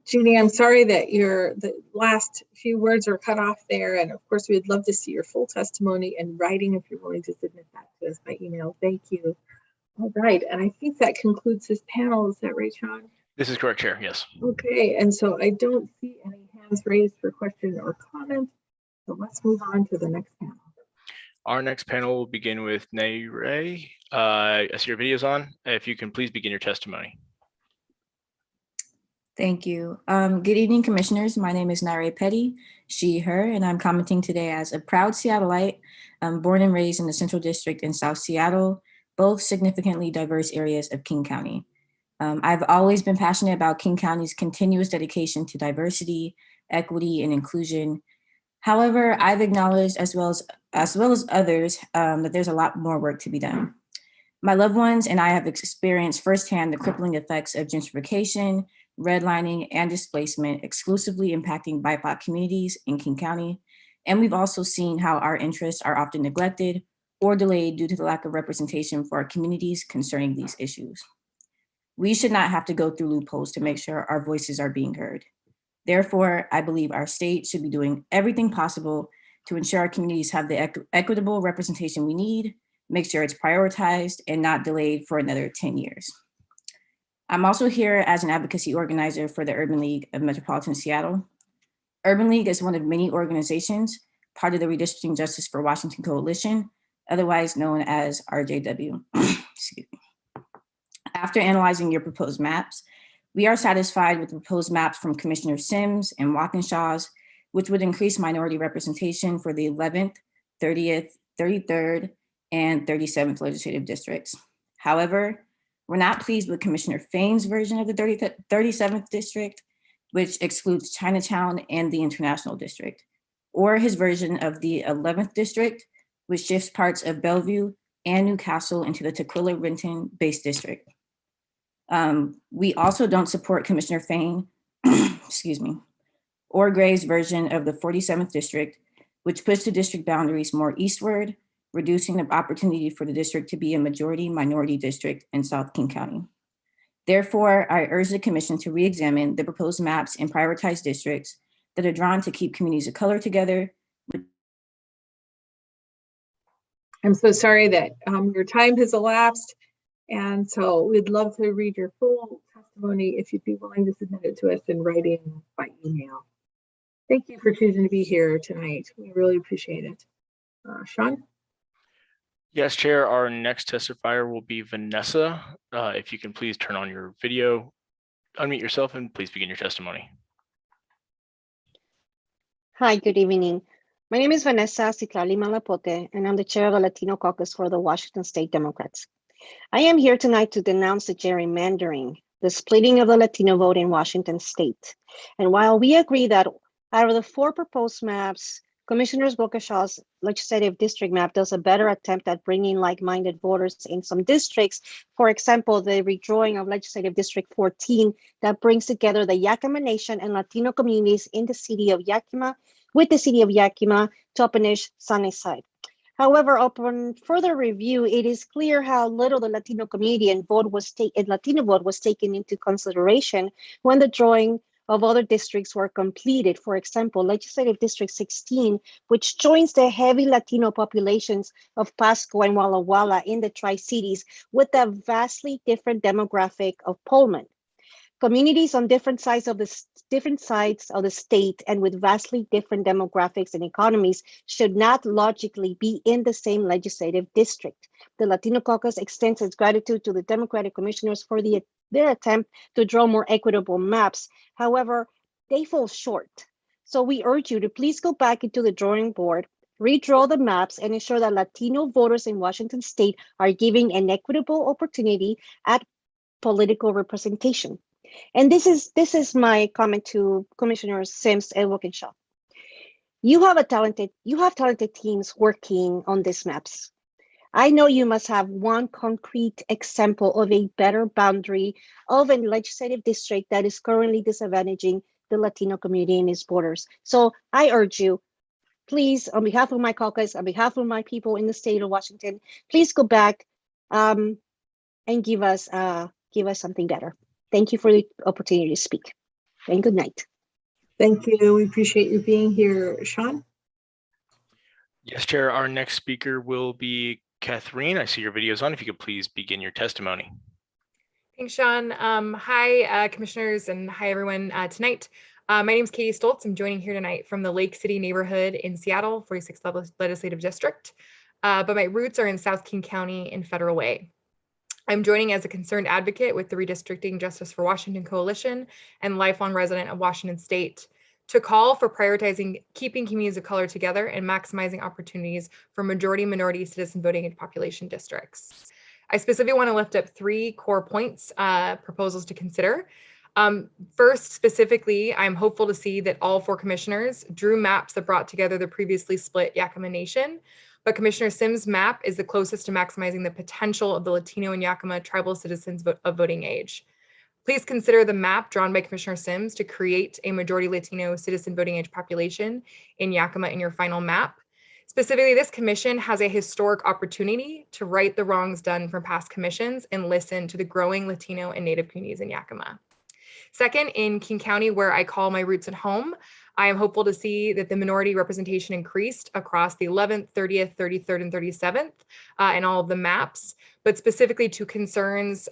Jeannie, I'm sorry that the last few words are cut off there. And of course, we'd love to see your full testimony in writing if you're willing to submit that to us by email. Thank you. All right. And I think that concludes this panel. Is that right, Sean? This is correct, Chair. Yes. Okay. And so I don't see any hands raised for question or comment. So let's move on to the next panel. Our next panel will begin with Naire. I see your video's on. If you can please begin your testimony. Thank you. Good evening, commissioners. My name is Naire Petty, she, her, and I'm commenting today as a proud Seattleite, born and raised in the Central District in South Seattle, both significantly diverse areas of King County. I've always been passionate about King County's continuous dedication to diversity, equity, and inclusion. However, I've acknowledged, as well as others, that there's a lot more work to be done. My loved ones and I have experienced firsthand the crippling effects of gentrification, redlining, and displacement exclusively impacting BIPOC communities in King County. And we've also seen how our interests are often neglected or delayed due to the lack of representation for our communities concerning these issues. We should not have to go through loopholes to make sure our voices are being heard. Therefore, I believe our state should be doing everything possible to ensure our communities have the equitable representation we need, make sure it's prioritized and not delayed for another 10 years. I'm also here as an advocacy organizer for the Urban League of Metropolitan Seattle. Urban League is one of many organizations part of the Redistricting Justice for Washington Coalition, otherwise known as RJW. Excuse me. After analyzing your proposed maps, we are satisfied with the proposed maps from Commissioner Sims and Walkinshaw's, which would increase minority representation for the 11th, 30th, 33rd, and 37th legislative districts. However, we're not pleased with Commissioner Fain's version of the 37th district, which excludes Chinatown and the International District, or his version of the 11th district, which shifts parts of Bellevue and Newcastle into the Tukwila-Renton-based district. We also don't support Commissioner Fain, excuse me, or Gray's version of the 47th district, which puts the district boundaries more eastward, reducing the opportunity for the district to be a majority minority district in South King County. Therefore, I urge the commission to re-examine the proposed maps and prioritize districts that are drawn to keep communities of color together. I'm so sorry that your time has elapsed. And so we'd love to read your full testimony if you'd be willing to submit it to us in writing by email. Thank you for choosing to be here tonight. We really appreciate it. Sean? Yes, Chair, our next testifier will be Vanessa. If you can please turn on your video, unmute yourself, and please begin your testimony. Hi, good evening. My name is Vanessa Citlali Malapote, and I'm the chair of the Latino Caucus for the Washington State Democrats. I am here tonight to denounce the gerrymandering, the splitting of the Latino vote in Washington State. And while we agree that out of the 4 proposed maps, Commissioner Waukeshaw's legislative district map does a better attempt at bringing like-minded voters in some districts. For example, the redrawing of legislative district 14 that brings together the Yakima Nation and Latino communities in the city of Yakima with the city of Yakima, Toppenish, Sunnyside. However, upon further review, it is clear how little the Latino community and Latino vote was taken into consideration when the drawing of other districts were completed. For example, Legislative District 16, which joins the heavy Latino populations of Pasco and Walla Walla in the Tri-Cities with a vastly different demographic of Pullman. Communities on different sides of the state and with vastly different demographics and economies should not logically be in the same legislative district. The Latino Caucus extends its gratitude to the Democratic commissioners for their attempt to draw more equitable maps. However, they fall short. So we urge you to please go back into the drawing board, redraw the maps, and ensure that Latino voters in Washington state are given an equitable opportunity at political representation. And this is my comment to Commissioners Sims and Walkinshaw. You have talented teams working on these maps. I know you must have one concrete example of a better boundary of a legislative district that is currently disadvantaging the Latino community in its borders. So I urge you, please, on behalf of my caucus, on behalf of my people in the state of Washington, please go back and give us something better. Thank you for the opportunity to speak, and good night. Thank you. We appreciate you being here, Sean. Yes, Chair. Our next speaker will be Catherine. I see your video's on. If you could please begin your testimony. Thanks, Sean. Hi, commissioners, and hi, everyone tonight. My name is Katie Stoltz. I'm joining here tonight from the Lake City neighborhood in Seattle, 46th Legislative District, but my roots are in South King County in Federal Way. I'm joining as a concerned advocate with the Redistricting Justice for Washington Coalition and lifelong resident of Washington State to call for prioritizing keeping communities of color together and maximizing opportunities for majority-minority citizen voting in population districts. I specifically want to lift up 3 core points, proposals to consider. First, specifically, I'm hopeful to see that all 4 commissioners drew maps that brought together the previously split Yakima Nation, but Commissioner Sims' map is the closest to maximizing the potential of the Latino and Yakima tribal citizens of voting age. Please consider the map drawn by Commissioner Sims to create a majority Latino citizen voting age population in Yakima in your final map. Specifically, this commission has a historic opportunity to right the wrongs done from past commissions and listen to the growing Latino and Native communities in Yakima. Second, in King County, where I call my roots at home, I am hopeful to see that the minority representation increased across the 11th, 30th, 33rd, and 37th in all of the maps, but specifically to concerns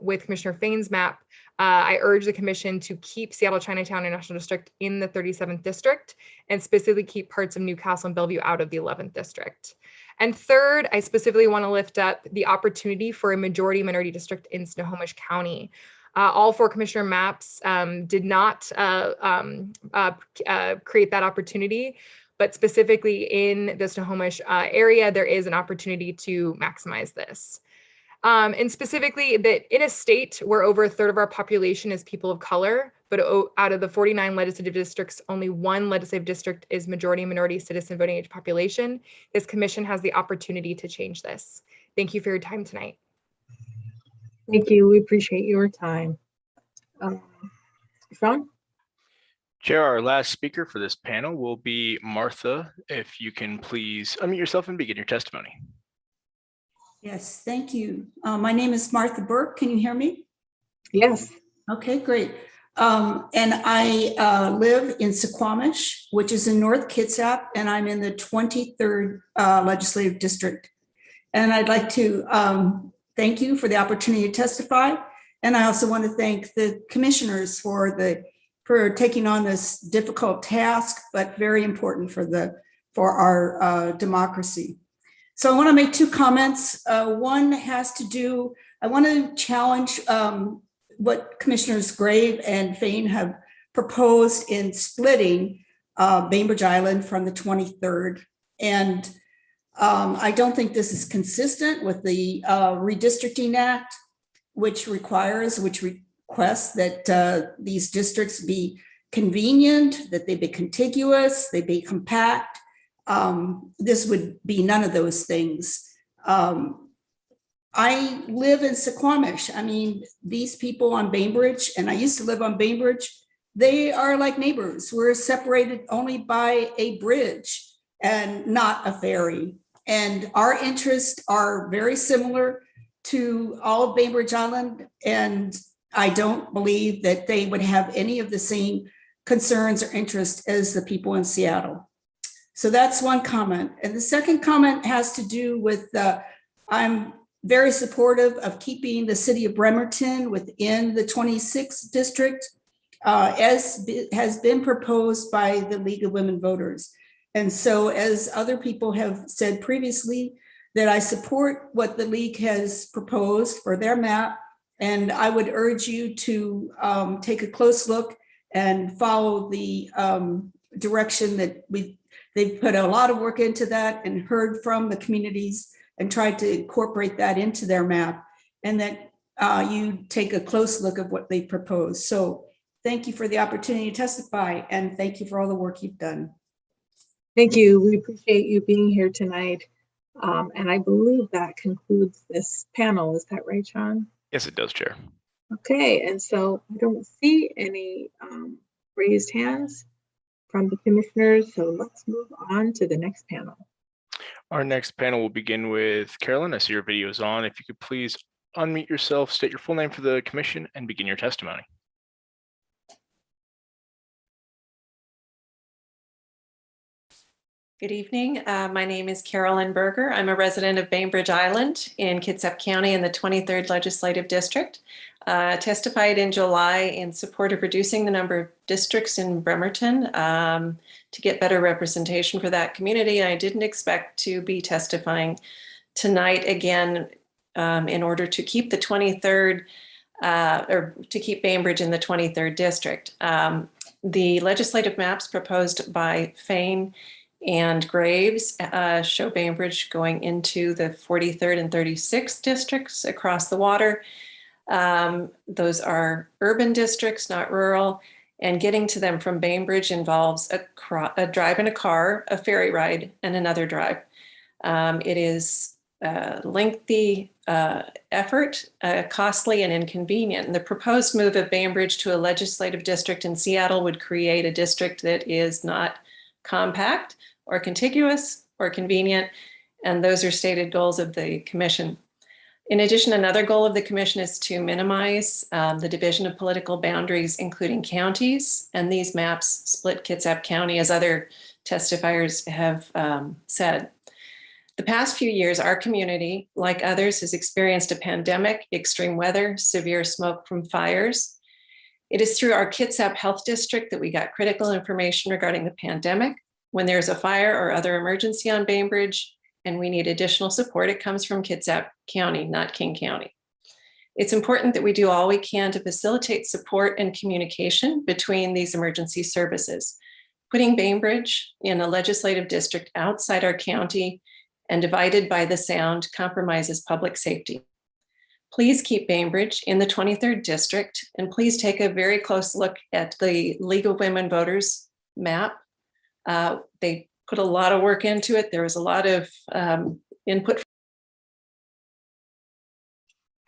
with Commissioner Fain's map, I urge the commission to keep Seattle Chinatown International District in the 37th district and specifically keep parts of Newcastle and Bellevue out of the 11th district. And third, I specifically want to lift up the opportunity for a majority minority district in Snohomish County. All 4 commissioner maps did not create that opportunity, but specifically in the Snohomish area, there is an opportunity to maximize this. And specifically that in a state where over 1/3 of our population is people of color, but out of the 49 legislative districts, only 1 legislative district is majority minority citizen voting age population, this commission has the opportunity to change this. Thank you for your time tonight. Thank you. We appreciate your time. Sean? Chair, our last speaker for this panel will be Martha. If you can please unmute yourself and begin your testimony. Yes, thank you. My name is Martha Burke. Can you hear me? Yes. Okay, great. And I live in Suquamish, which is in North Kitsap, and I'm in the 23rd Legislative District. And I'd like to thank you for the opportunity to testify. And I also want to thank the commissioners for taking on this difficult task, but very important for our democracy. So I want to make 2 comments. One has to do, I want to challenge what Commissioners Grave and Fain have proposed in splitting Bainbridge Island from the 23rd. And I don't think this is consistent with the Redistricting Act, which requests that these districts be convenient, that they be contiguous, they be compact, this would be none of those things. I live in Suquamish. I mean, these people on Bainbridge, and I used to live on Bainbridge, they are like neighbors. We're separated only by a bridge and not a ferry. And our interests are very similar to all of Bainbridge Island. And I don't believe that they would have any of the same concerns or interests as the people in Seattle. So that's one comment. And the second comment has to do with, I'm very supportive of keeping the city of Bremerton within the 26th district, as has been proposed by the League of Women Voters. And so, as other people have said previously, that I support what the League has proposed for their map. And I would urge you to take a close look and follow the direction that they've put a lot of work into that and heard from the communities and tried to incorporate that into their map, and that you take a close look at what they propose. So thank you for the opportunity to testify, and thank you for all the work you've done. Thank you. We appreciate you being here tonight. And I believe that concludes this panel. Is that right, Sean? Yes, it does, Chair. Okay, and so I don't see any raised hands from the commissioners, so let's move on to the next panel. Our next panel will begin with Carolyn. I see your video is on. If you could please unmute yourself, state your full name for the commission, and begin your testimony. Good evening. My name is Carolyn Berger. I'm a resident of Bainbridge Island in Kitsap County in the 23rd Legislative District. Testified in July in support of reducing the number of districts in Bremerton to get better representation for that community. I didn't expect to be testifying tonight again in order to keep the 23rd or to keep Bainbridge in the 23rd District. The legislative maps proposed by Fain and Graves show Bainbridge going into the 43rd and 36th districts across the water. Those are urban districts, not rural, and getting to them from Bainbridge involves a drive in a car, a ferry ride, and another drive. It is a lengthy effort, costly and inconvenient. And the proposed move of Bainbridge to a legislative district in Seattle would create a district that is not compact or contiguous or convenient, and those are stated goals of the commission. In addition, another goal of the commission is to minimize the division of political boundaries, including counties, and these maps split Kitsap County, as other testifiers have said. The past few years, our community, like others, has experienced a pandemic, extreme weather, severe smoke from fires. It is through our Kitsap Health District that we got critical information regarding the pandemic. When there's a fire or other emergency on Bainbridge and we need additional support, it comes from Kitsap County, not King County. It's important that we do all we can to facilitate support and communication between these emergency services. Putting Bainbridge in a legislative district outside our county and divided by the sound compromises public safety. Please keep Bainbridge in the 23rd district, and please take a very close look at the League of Women Voters map. They put a lot of work into it. There was a lot of input.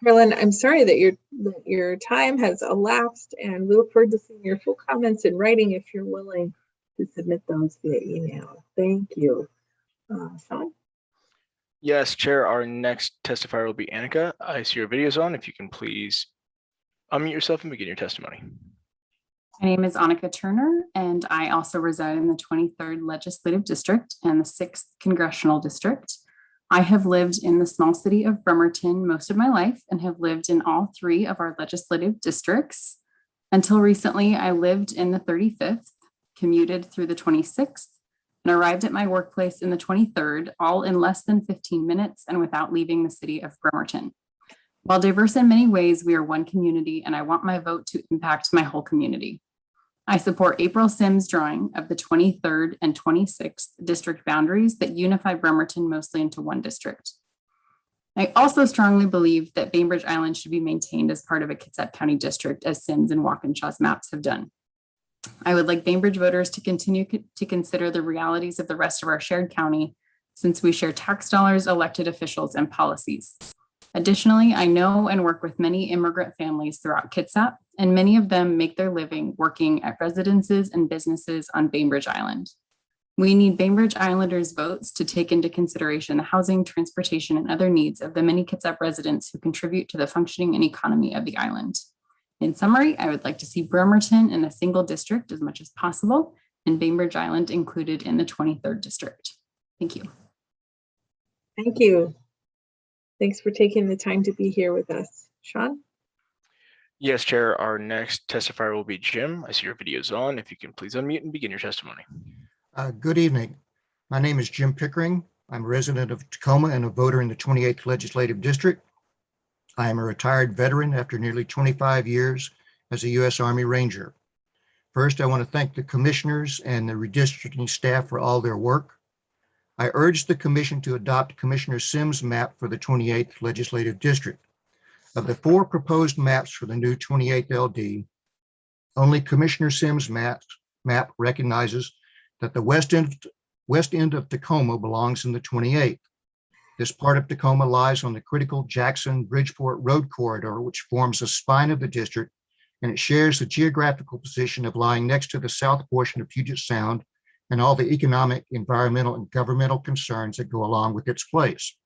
Carolyn, I'm sorry that your time has elapsed, and we look forward to seeing your full comments in writing if you're willing to submit those via email. Thank you. Sean? Yes, Chair. Our next testifier will be Annika. I see your video's on. If you can please unmute yourself and begin your testimony. My name is Annika Turner, and I also reside in the 23rd Legislative District and the 6th Congressional District. I have lived in the small city of Bremerton most of my life and have lived in all 3 of our legislative districts. Until recently, I lived in the 35th, commuted through the 26th, and arrived at my workplace in the 23rd, all in less than 15 minutes and without leaving the city of Bremerton. While diverse in many ways, we are one community, and I want my vote to impact my whole community. I support April Sims' drawing of the 23rd and 26th district boundaries that unify Bremerton mostly into one district. I also strongly believe that Bainbridge Island should be maintained as part of a Kitsap County district, as Sims and Walkinshaw's maps have done. I would like Bainbridge voters to continue to consider the realities of the rest of our shared county, since we share tax dollars, elected officials, and policies. Additionally, I know and work with many immigrant families throughout Kitsap, and many of them make their living working at residences and businesses on Bainbridge Island. We need Bainbridge Islanders' votes to take into consideration the housing, transportation, and other needs of the many Kitsap residents who contribute to the functioning and economy of the island. In summary, I would like to see Bremerton in a single district as much as possible, and Bainbridge Island included in the 23rd district. Thank you. Thank you. Thanks for taking the time to be here with us. Sean? Yes, Chair. Our next testifier will be Jim. I see your video is on. If you can please unmute and begin your testimony. Good evening. My name is Jim Pickering. I'm a resident of Tacoma and a voter in the 28th Legislative District. I am a retired veteran after nearly 25 years as a U.S. Army Ranger. First, I want to thank the commissioners and the redistricting staff for all their work. I urge the commission to adopt Commissioner Sims' map for the 28th Legislative District. Of the 4 proposed maps for the new 28th LD, only Commissioner Sims' map recognizes that the west end of Tacoma belongs in the 28th. This part of Tacoma lies on the critical Jackson-Bridgeport Road corridor, which forms the spine of the district, and it shares the geographical position of lying next to the south portion of Puget Sound and all the economic, environmental, and governmental concerns that go along with its place.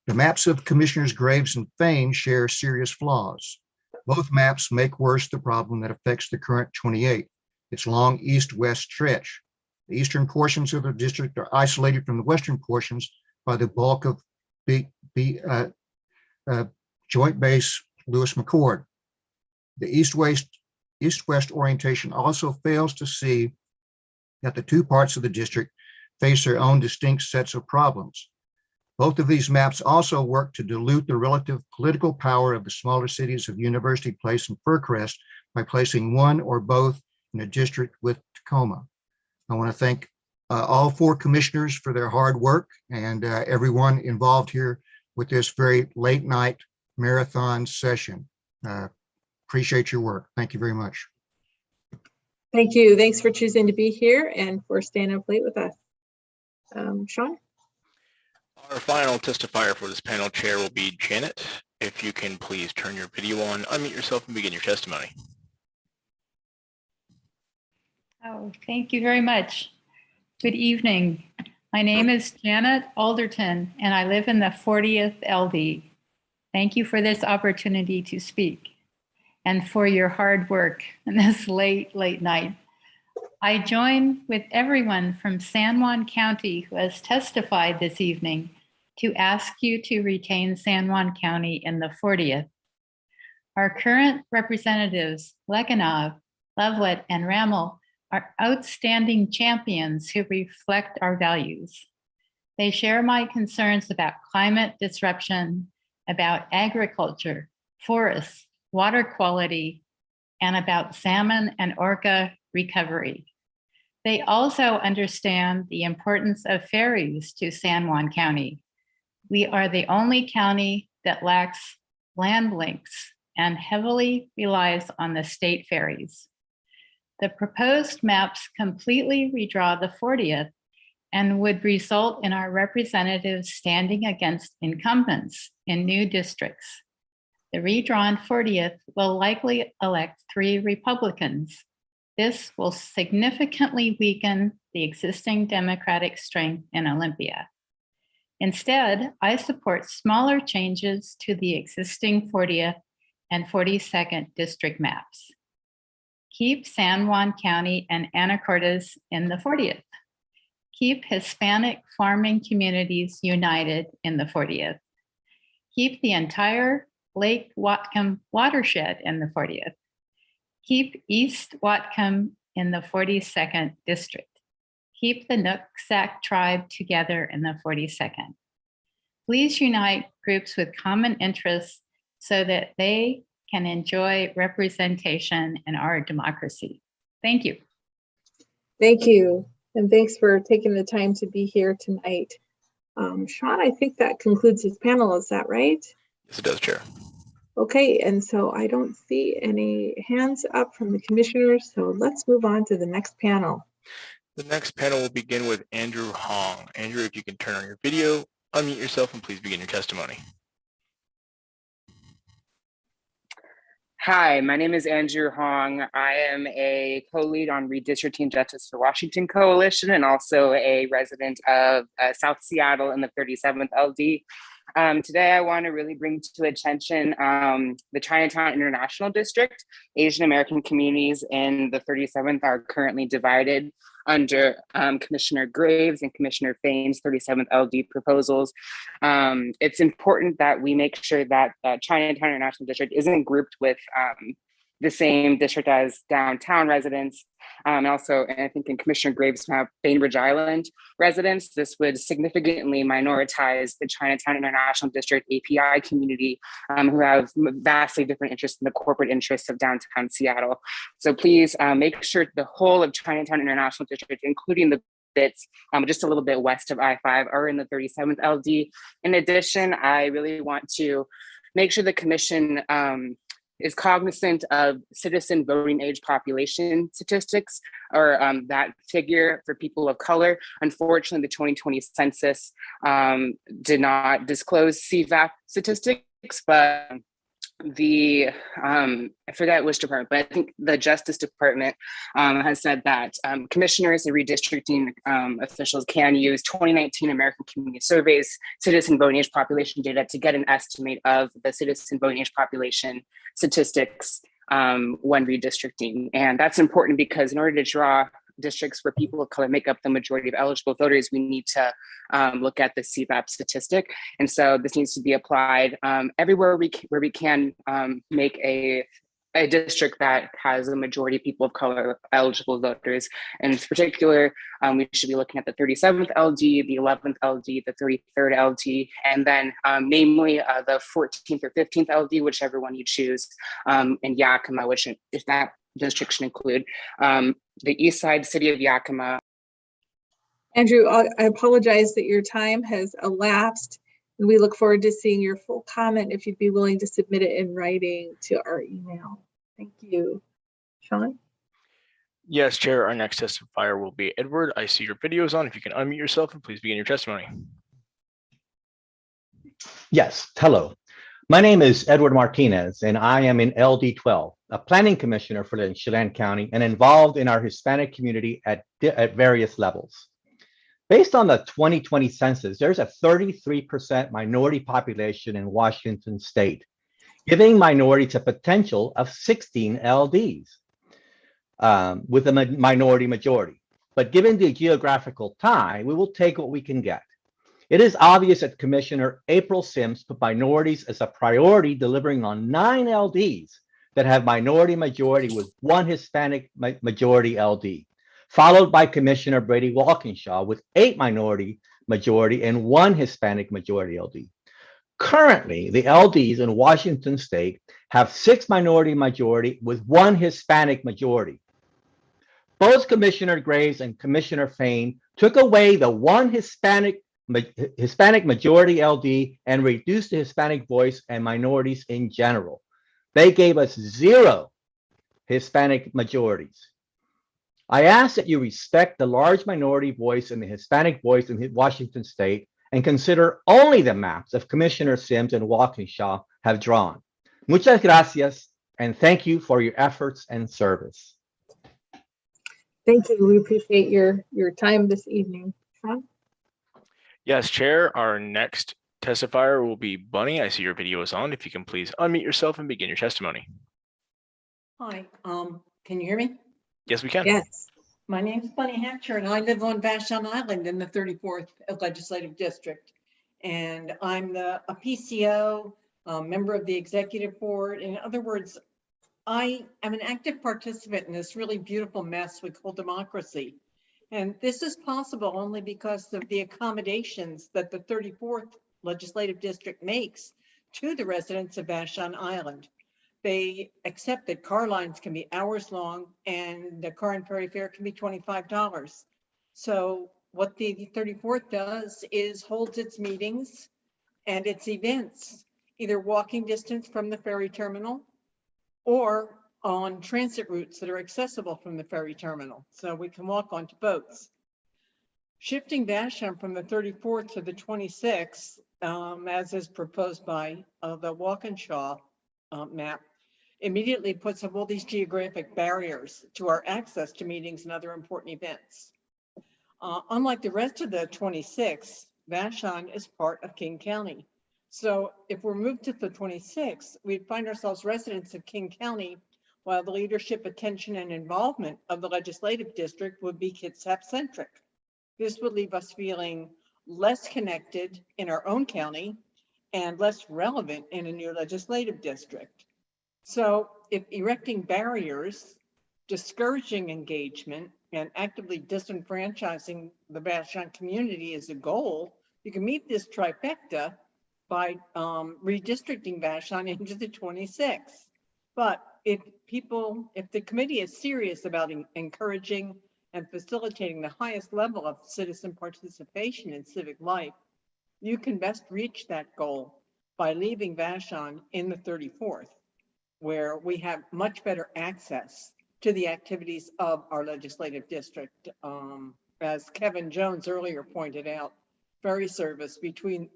The maps of Commissioners Graves and Fain share serious flaws. Both maps make worse the problem that affects the current 28th, its long east-west stretch. The eastern portions of the district are isolated from the western portions by the bulk of Joint Base Lewis McChord. The east-west orientation also fails to see that the 2 parts of the district face their own distinct sets of problems. Both of these maps also work to dilute the relative political power of the smaller cities of University Place and Fircrest by placing one or both in a district with Tacoma. I want to thank all 4 commissioners for their hard work and everyone involved here with this very late night marathon session. Appreciate your work. Thank you very much. Thank you. Thanks for choosing to be here and for staying up late with us. Sean? Our final testifier for this panel, Chair, will be Janet. If you can please turn your video on, unmute yourself, and begin your testimony. Oh, thank you very much. Good evening. My name is Janet Alderton, and I live in the 40th LD. Thank you for this opportunity to speak and for your hard work in this late night. I join with everyone from San Juan County who has testified this evening to ask you to retain San Juan County in the 40th. Our current representatives, Lekanov, Lovelet, and Rammel, are outstanding champions who reflect our values. They share my concerns about climate disruption, about agriculture, forests, water quality, and about salmon and orca recovery. They also understand the importance of ferries to San Juan County. We are the only county that lacks land links and heavily relies on the state ferries. The proposed maps completely redraw the 40th and would result in our representatives standing against incumbents in new districts. The redrawn 40th will likely elect 3 Republicans. This will significantly weaken the existing Democratic strength in Olympia. Instead, I support smaller changes to the existing 40th and 42nd district maps. Keep San Juan County and Anacortes in the 40th. Keep Hispanic farming communities united in the 40th. Keep the entire Lake Whatcom watershed in the 40th. Keep East Whatcom in the 42nd district. Keep the Nooksack tribe together in the 42nd. Please unite groups with common interests so that they can enjoy representation in our democracy. Thank you. Thank you. And thanks for taking the time to be here tonight. Sean, I think that concludes this panel. Is that right? Yes, it does, Chair. Okay, and so I don't see any hands up from the commissioners, so let's move on to the next panel. The next panel will begin with Andrew Hong. Andrew, if you can turn on your video, unmute yourself, and please begin your testimony. Hi, my name is Andrew Hong. I am a co-lead on Redistricting Justice for Washington Coalition and also a resident of South Seattle in the 37th LD. Today, I want to really bring to attention the Chinatown International District. Asian American communities in the 37th are currently divided under Commissioner Graves and Commissioner Fain's 37th LD proposals. It's important that we make sure that Chinatown International District isn't grouped with the same district as downtown residents. And also, I think in Commissioner Graves' map, Bainbridge Island residents, this would significantly minoritize the Chinatown International District API community, who have vastly different interests than the corporate interests of downtown Seattle. So please make sure the whole of Chinatown International District, including the bits just a little bit west of I-5, are in the 37th LD. In addition, I really want to make sure the commission is cognizant of citizen voting age population statistics, or that figure for people of color. Unfortunately, the 2020 census did not disclose CVAP statistics, but the I forget which department, but I think the Justice Department has said that commissioners and redistricting officials can use 2019 American Community Surveys citizen voting age population data to get an estimate of the citizen voting age population statistics when redistricting. And that's important because in order to draw districts where people of color make up the majority of eligible voters, we need to look at the CVAP statistic. And so this needs to be applied everywhere where we can make a district that has a majority of people of color eligible voters. And in particular, we should be looking at the 37th LD, the 11th LD, the 33rd LD, and then namely the 14th or 15th LD, whichever one you choose, in Yakima, which if that district should include the east side city of Yakima. Andrew, I apologize that your time has elapsed. And we look forward to seeing your full comment if you'd be willing to submit it in writing to our email. Thank you. Sean? Yes, Chair, our next testifier will be Edward. I see your video is on. If you can unmute yourself and please begin your testimony. Yes, hello. My name is Edward Martinez, and I am in LD12, a planning commissioner for the Chelan County and involved in our Hispanic community at various levels. Based on the 2020 census, there's a 33% minority population in Washington state, giving minorities a potential of 16 LDs with a minority majority. But given the geographical tie, we will take what we can get. It is obvious that Commissioner April Sims put minorities as a priority, delivering on 9 LDs that have minority majority with 1 Hispanic majority LD, followed by Commissioner Brady Walkinshaw with 8 minority majority and 1 Hispanic majority LD. Currently, the LDs in Washington state have 6 minority majority with 1 Hispanic majority. Both Commissioner Graves and Commissioner Fain took away the 1 Hispanic majority LD and reduced the Hispanic voice and minorities in general. They gave us 0 Hispanic majorities. I ask that you respect the large minority voice and the Hispanic voice in Washington state and consider only the maps of Commissioner Sims and Walkinshaw have drawn. Muchas gracias, and thank you for your efforts and service. Thank you. We appreciate your time this evening. Sean? Yes, Chair, our next testifier will be Bunny. I see your video is on. If you can please unmute yourself and begin your testimony. Hi, can you hear me? Yes, we can. Yes. My name is Bunny Hatcher and I live on Vashon Island in the 34th Legislative District. And I'm a PCO, member of the Executive Board. In other words, I am an active participant in this really beautiful mess we call democracy. And this is possible only because of the accommodations that the 34th Legislative District makes to the residents of Vashon Island. They accept that car lines can be hours long and the car and ferry fare can be $25. So what the 34th does is holds its meetings and its events either walking distance from the ferry terminal or on transit routes that are accessible from the ferry terminal, so we can walk onto boats. Shifting Vashon from the 34th to the 26th, as is proposed by the Walkinshaw map, immediately puts up all these geographic barriers to our access to meetings and other important events. Unlike the rest of the 26th, Vashon is part of King County. So if we're moved to the 26th, we'd find ourselves residents of King County, while the leadership, attention, and involvement of the legislative district would be Kitsap centric. This would leave us feeling less connected in our own county and less relevant in a new legislative district. So if erecting barriers, discouraging engagement, and actively disenfranchising the Vashon community is a goal, you can meet this trifecta by redistricting Vashon into the 26th. But if the committee is serious about encouraging and facilitating the highest level of citizen participation in civic life, you can best reach that goal by leaving Vashon in the 34th, where we have much better access to the activities of our legislative district. As Kevin Jones earlier pointed out, ferry service between.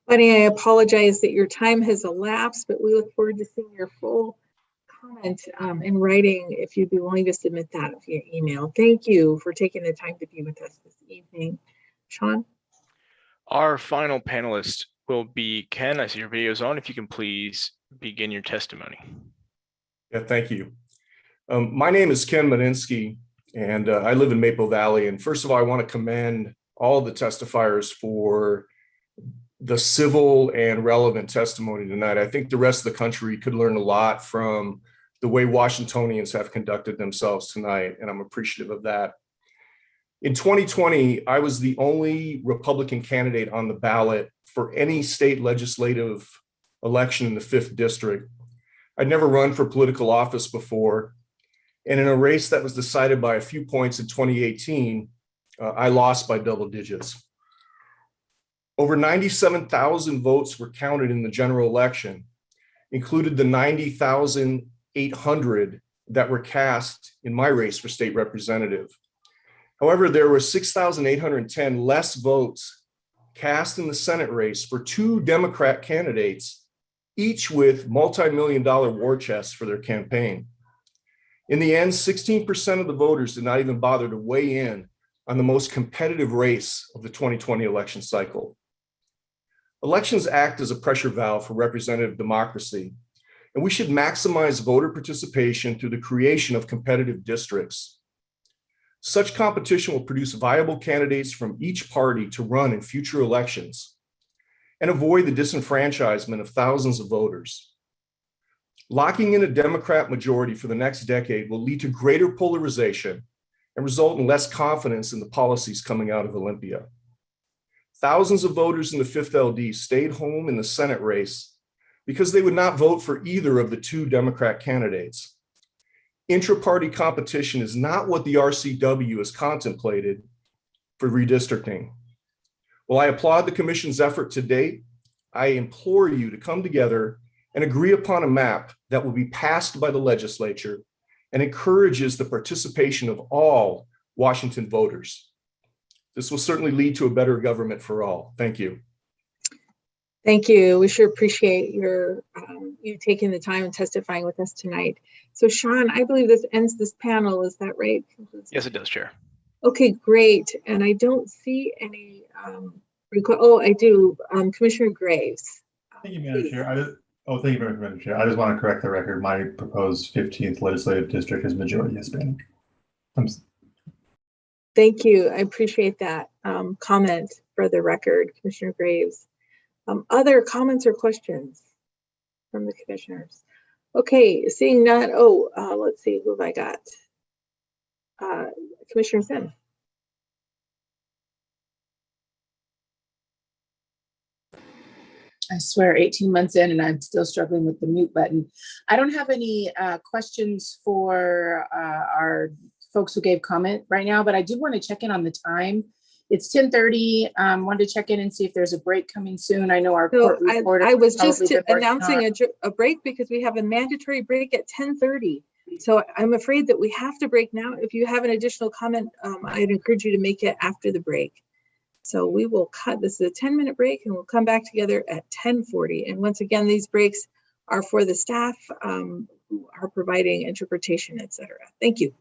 Bunny, I apologize that your time has elapsed, but we look forward to seeing your full comment in writing if you'd be willing to submit that via email. Thank you for taking the time to be with us this evening. Sean? Our final panelist will be Ken. I see your video is on. If you can please begin your testimony. Yeah, thank you. My name is Ken Madinsky, and I live in Maple Valley. And first of all, I want to commend all the testifiers for the civil and relevant testimony tonight. I think the rest of the country could learn a lot from the way Washingtonians have conducted themselves tonight, and I'm appreciative of that. In 2020, I was the only Republican candidate on the ballot for any state legislative election in the 5th district. I'd never run for political office before. And in a race that was decided by a few points in 2018, I lost by double digits. Over 97,000 votes were counted in the general election, included the 90,800 that were cast in my race for state representative. However, there were 6,810 less votes cast in the Senate race for 2 Democrat candidates, each with multi-million-dollar war chests for their campaign. In the end, 16% of the voters did not even bother to weigh in on the most competitive race of the 2020 election cycle. Elections act as a pressure valve for representative democracy, and we should maximize voter participation through the creation of competitive districts. Such competition will produce viable candidates from each party to run in future elections and avoid the disenfranchisement of thousands of voters. Locking in a Democrat majority for the next decade will lead to greater polarization and result in less confidence in the policies coming out of Olympia. Thousands of voters in the 5th LD stayed home in the Senate race because they would not vote for either of the 2 Democrat candidates. Intra-party competition is not what the RCW has contemplated for redistricting. While I applaud the commission's effort to date, I implore you to come together and agree upon a map that will be passed by the legislature and encourages the participation of all Washington voters. This will certainly lead to a better government for all. Thank you. Thank you. We sure appreciate you taking the time and testifying with us tonight. So Sean, I believe this ends this panel. Is that right? Yes, it does, Chair. Okay, great. And I don't see any oh, I do. Commissioner Graves. Thank you, Madam Chair. Thank you very much, Madam Chair. I just want to correct the record. My proposed 15th legislative district is majority Hispanic. Thank you. I appreciate that comment for the record, Commissioner Graves. Other comments or questions from the commissioners? Okay, seeing none. Let's see, who have I got? Commissioner Sim. I swear 18 months in and I'm still struggling with the mute button. I don't have any questions for our folks who gave comment right now, but I did want to check in on the time It's 10:30. Wanted to check in and see if there's a break coming soon. I know our So court reporter. I was has just probably been working announcing on- a break because we have a mandatory break at 10:30. So I'm afraid that we have to break now. If you have an additional comment, I'd encourage you to make it after the break. So we will cut, this is a 10-minute break, and we'll come back together at 10:40. And once again, these breaks are for the staff who are providing interpretation, et cetera. Thank you.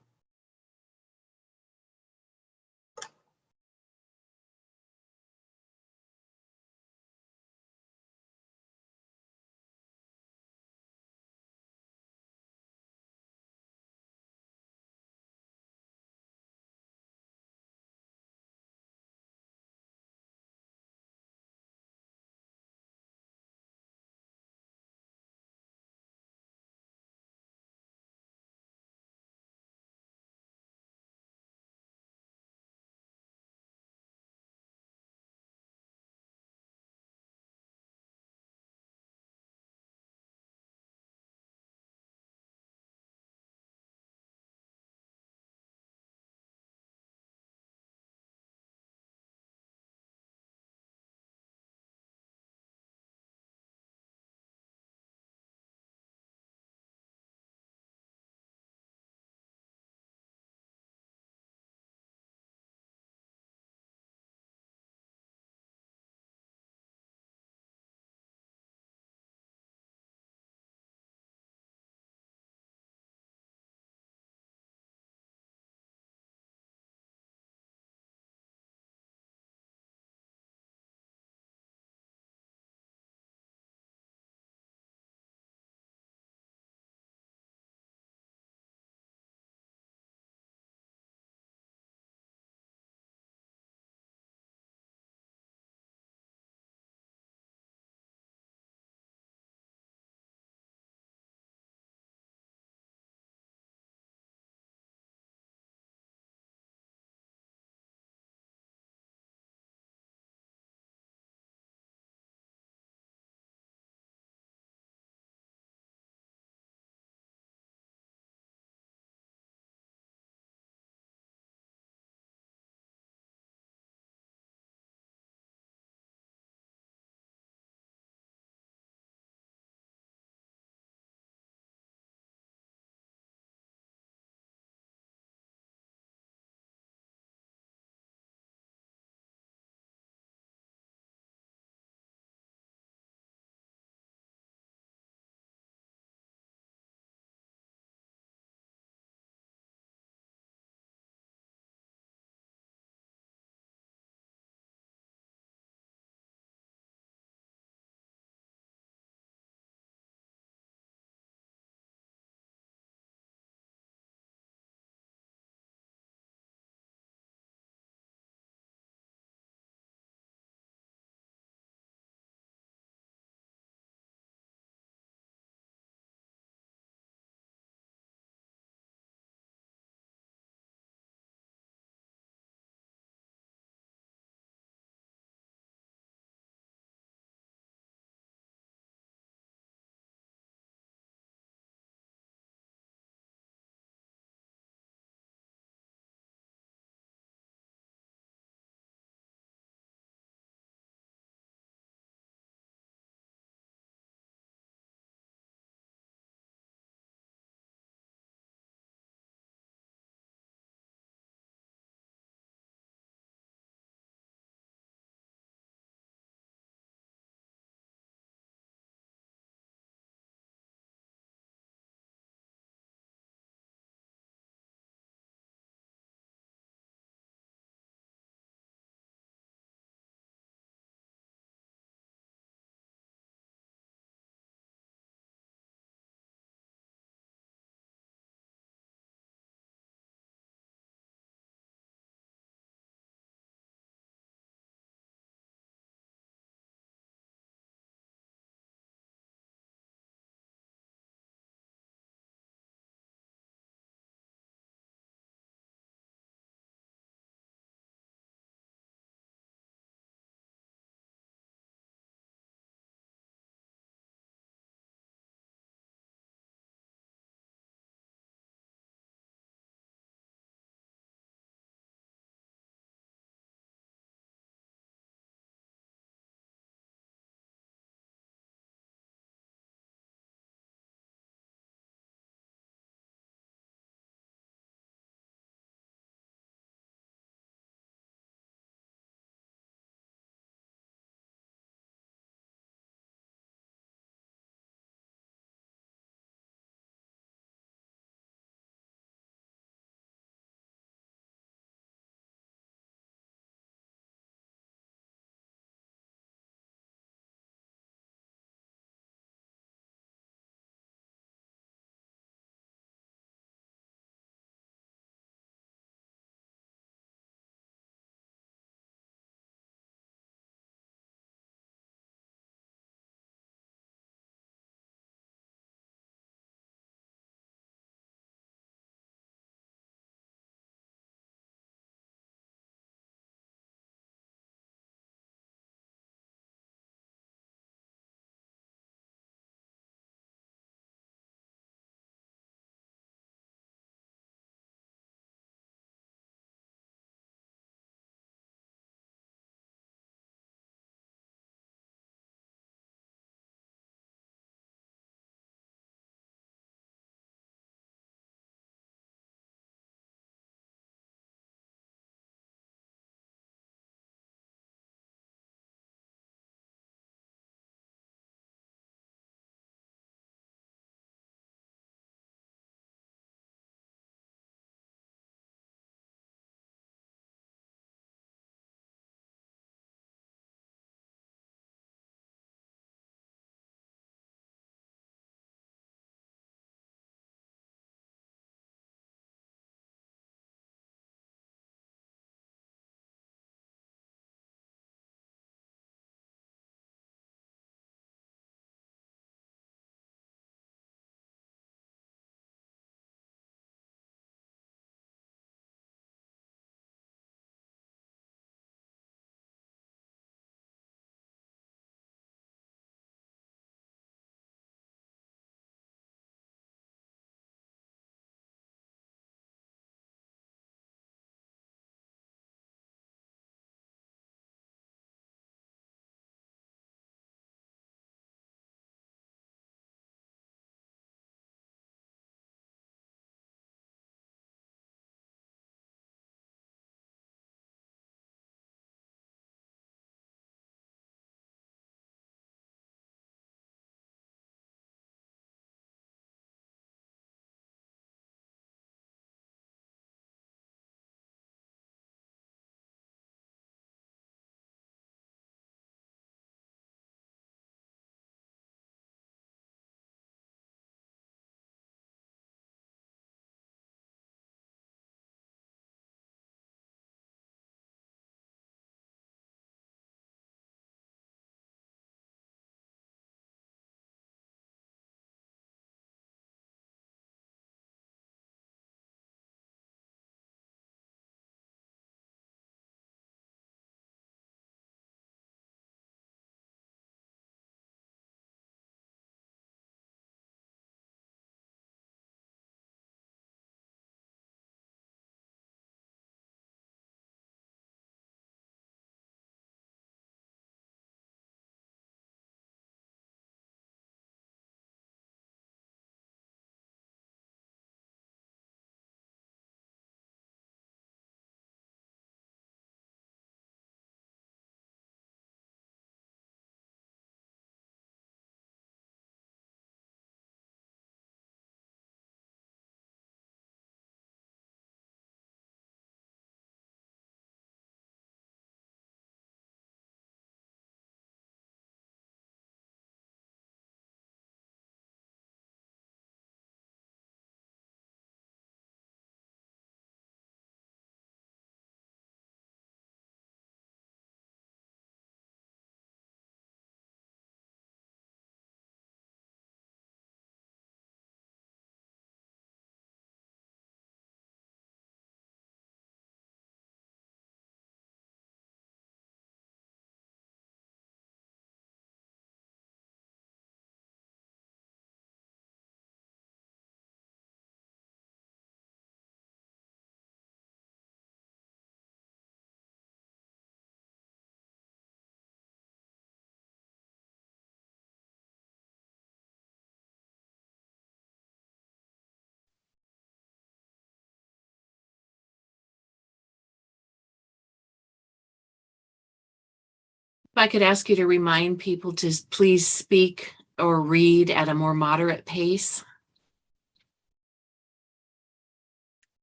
I could ask you to remind people to please speak or read at a more moderate pace.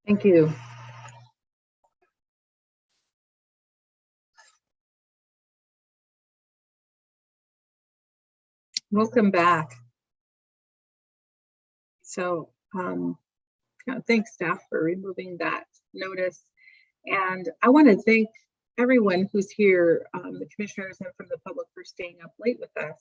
Thank you. Welcome back. So thanks staff for removing that notice. And I want to thank everyone who's here, the commissioners and from the public, for staying up late with us.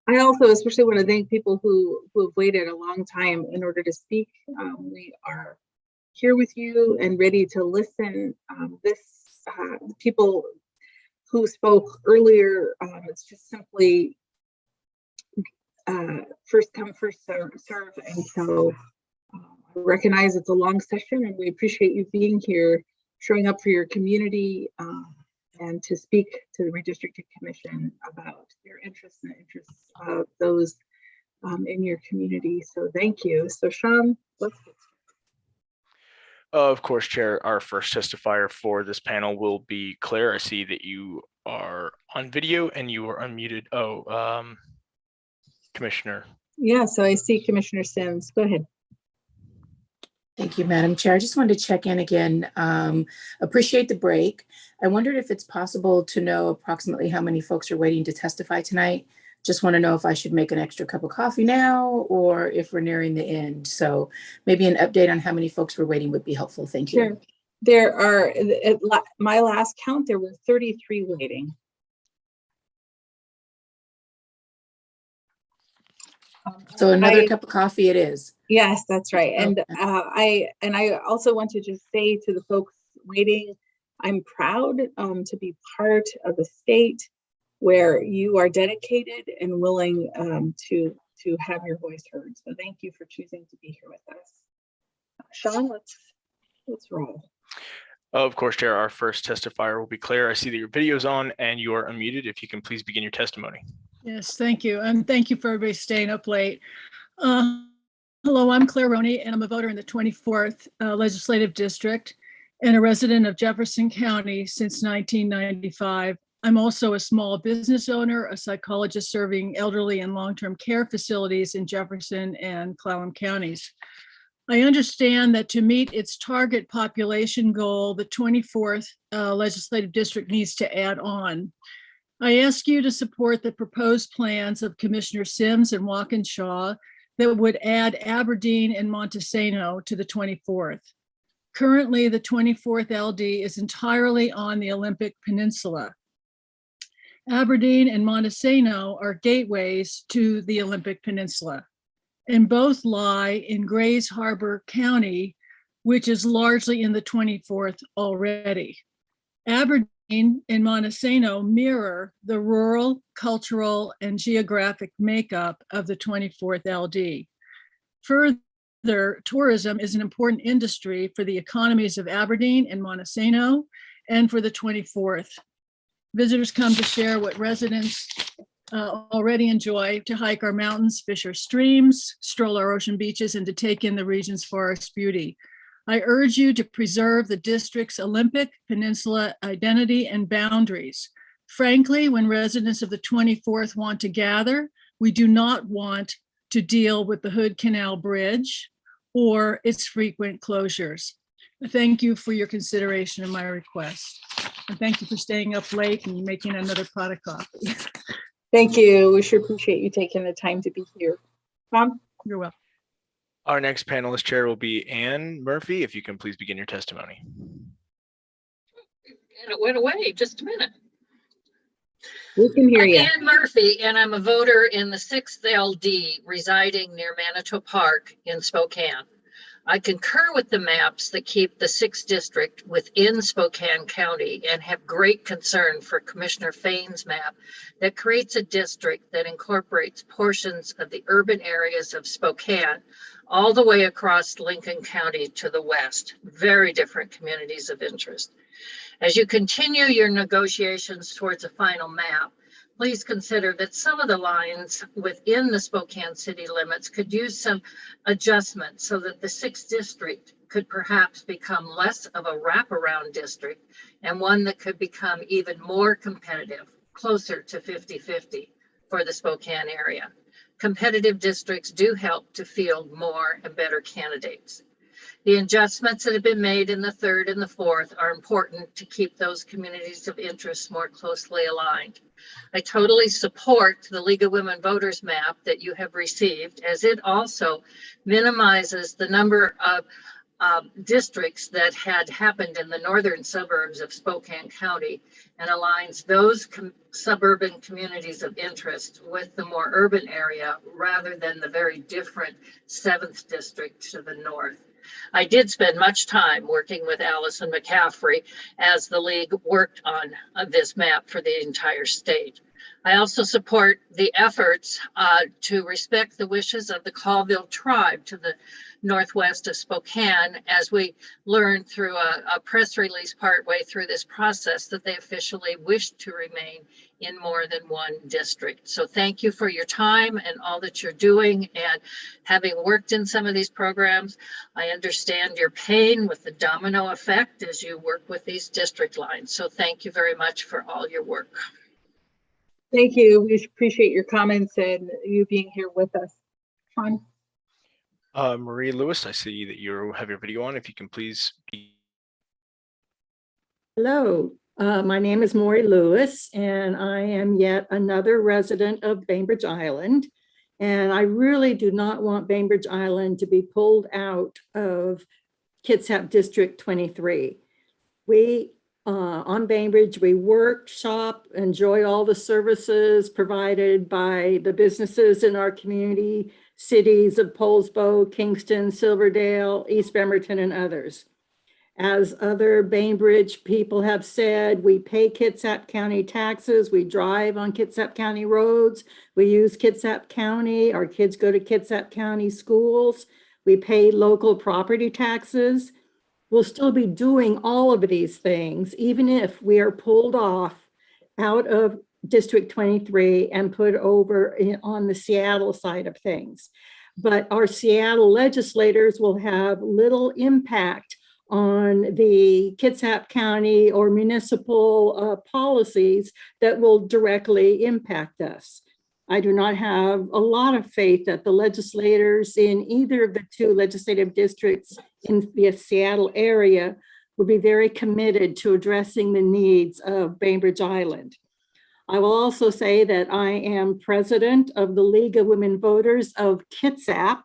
I also especially want to thank people who have waited a long time in order to speak. We are here with you and ready to listen. People who spoke earlier, it's just simply first come, first serve. And so I recognize it's a long session, and we appreciate you being here, showing up for your community, and to speak to the Redistricting Commission about your interests and the interests of those in your community. So thank you. So Sean, let's get started. Of course, Chair, our first testifier for this panel will be Claire. I see that you are on video and you are unmuted. Commissioner. Yeah, so I see Commissioner Sims. Go ahead. Thank you, Madam Chair. I just wanted to check in again. Appreciate the break. I wondered if it's possible to know approximately how many folks are waiting to testify tonight. Just want to know if I should make an extra cup of coffee now or if we're nearing the end. So maybe an update on how many folks were waiting would be helpful. Thank you. Sure. There are, at my last count, there were 33 waiting. So another cup of coffee it is. Yes, that's right. And I also want to just say to the folks waiting, I'm proud to be part of a state where you are dedicated and willing to have your voice heard. So thank you for choosing to be here with us. Sean, let's roll. Of course, Chair, our first testifier will be Claire. I see that your video is on and you are unmuted. If you can please begin your testimony. Yes, thank you. And thank you for everybody staying up late. Hello, I'm Claire Roney, and I'm a voter in the 24th Legislative District and a resident of Jefferson County since 1995. I'm also a small business owner, a psychologist serving elderly and long-term care facilities in Jefferson and Clallam counties. I understand that to meet its target population goal, the 24th Legislative District needs to add on. I ask you to support the proposed plans of Commissioner Sims and Walkinshaw that would add Aberdeen and Montesano to the 24th. Currently, the 24th LD is entirely on the Olympic Peninsula. Aberdeen and Montesano are gateways to the Olympic Peninsula, and both lie in Grays Harbor County, which is largely in the 24th already. Aberdeen and Montesano mirror the rural, cultural, and geographic makeup of the 24th LD. Further, tourism is an important industry for the economies of Aberdeen and Montesano and for the 24th. Visitors come to share what residents already enjoy, to hike our mountains, fish our streams, stroll our ocean beaches, and to take in the region's forest beauty. I urge you to preserve the district's Olympic Peninsula identity and boundaries. Frankly, when residents of the 24th want to gather, we do not want to deal with the Hood Canal Bridge or its frequent closures. Thank you for your consideration of my request. And thank you for staying up late and making another pot of coffee. Thank you. We sure appreciate you taking the time to be here. Tom? You're welcome. Our next panelist chair will be Ann Murphy. If you can please begin your testimony. And it went away, just a minute. We can hear you. I'm Ann Murphy, and I'm a voter in the 6th LD residing near Manitou Park in Spokane. I concur with the maps that keep the 6th district within Spokane County and have great concern for Commissioner Fain's map that creates a district that incorporates portions of the urban areas of Spokane all the way across Lincoln County to the west. Very different communities of interest. As you continue your negotiations towards a final map, please consider that some of the lines within the Spokane city limits could use some adjustment so that the 6th district could perhaps become less of a wraparound district and one that could become even more competitive, closer to 50-50 for the Spokane area. Competitive districts do help to field more and better candidates. The adjustments that have been made in the third and the fourth are important to keep those communities of interest more closely aligned. I totally support the League of Women Voters map that you have received, as it also minimizes the number of districts that had happened in the northern suburbs of Spokane County and aligns those suburban communities of interest with the more urban area rather than the very different 7th district to the north. I did spend much time working with Allison McCaffrey as the league worked on this map for the entire state. I also support the efforts to respect the wishes of the Colville tribe to the northwest of Spokane, as we learned through a press release partway through this process that they officially wish to remain in more than one district. So thank you for your time and all that you're doing. And having worked in some of these programs, I understand your pain with the domino effect as you work with these district lines. So thank you very much for all your work. Thank you. We appreciate your comments and you being here with us. Sean? Marie Lewis, I see that you have your video on. If you can please be. Hello, my name is Maury Lewis, and I am yet another resident of Bainbridge Island. And I really do not want Bainbridge Island to be pulled out of Kitsap District 23. We, on Bainbridge, we work, shop, enjoy all the services provided by the businesses in our community, cities of Poulsbo, Kingston, Silverdale, East Bremerton, and others. As other Bainbridge people have said, we pay Kitsap County taxes, we drive on Kitsap County roads, we use Kitsap County, our kids go to Kitsap County schools, we pay local property taxes. We'll still be doing all of these things, even if we are pulled off out of District 23 and put over on the Seattle side of things. But our Seattle legislators will have little impact on the Kitsap County or municipal policies that will directly impact us. I do not have a lot of faith that the legislators in either of the 2 legislative districts in the Seattle area will be very committed to addressing the needs of Bainbridge Island. I will also say that I am president of the League of Women Voters of Kitsap,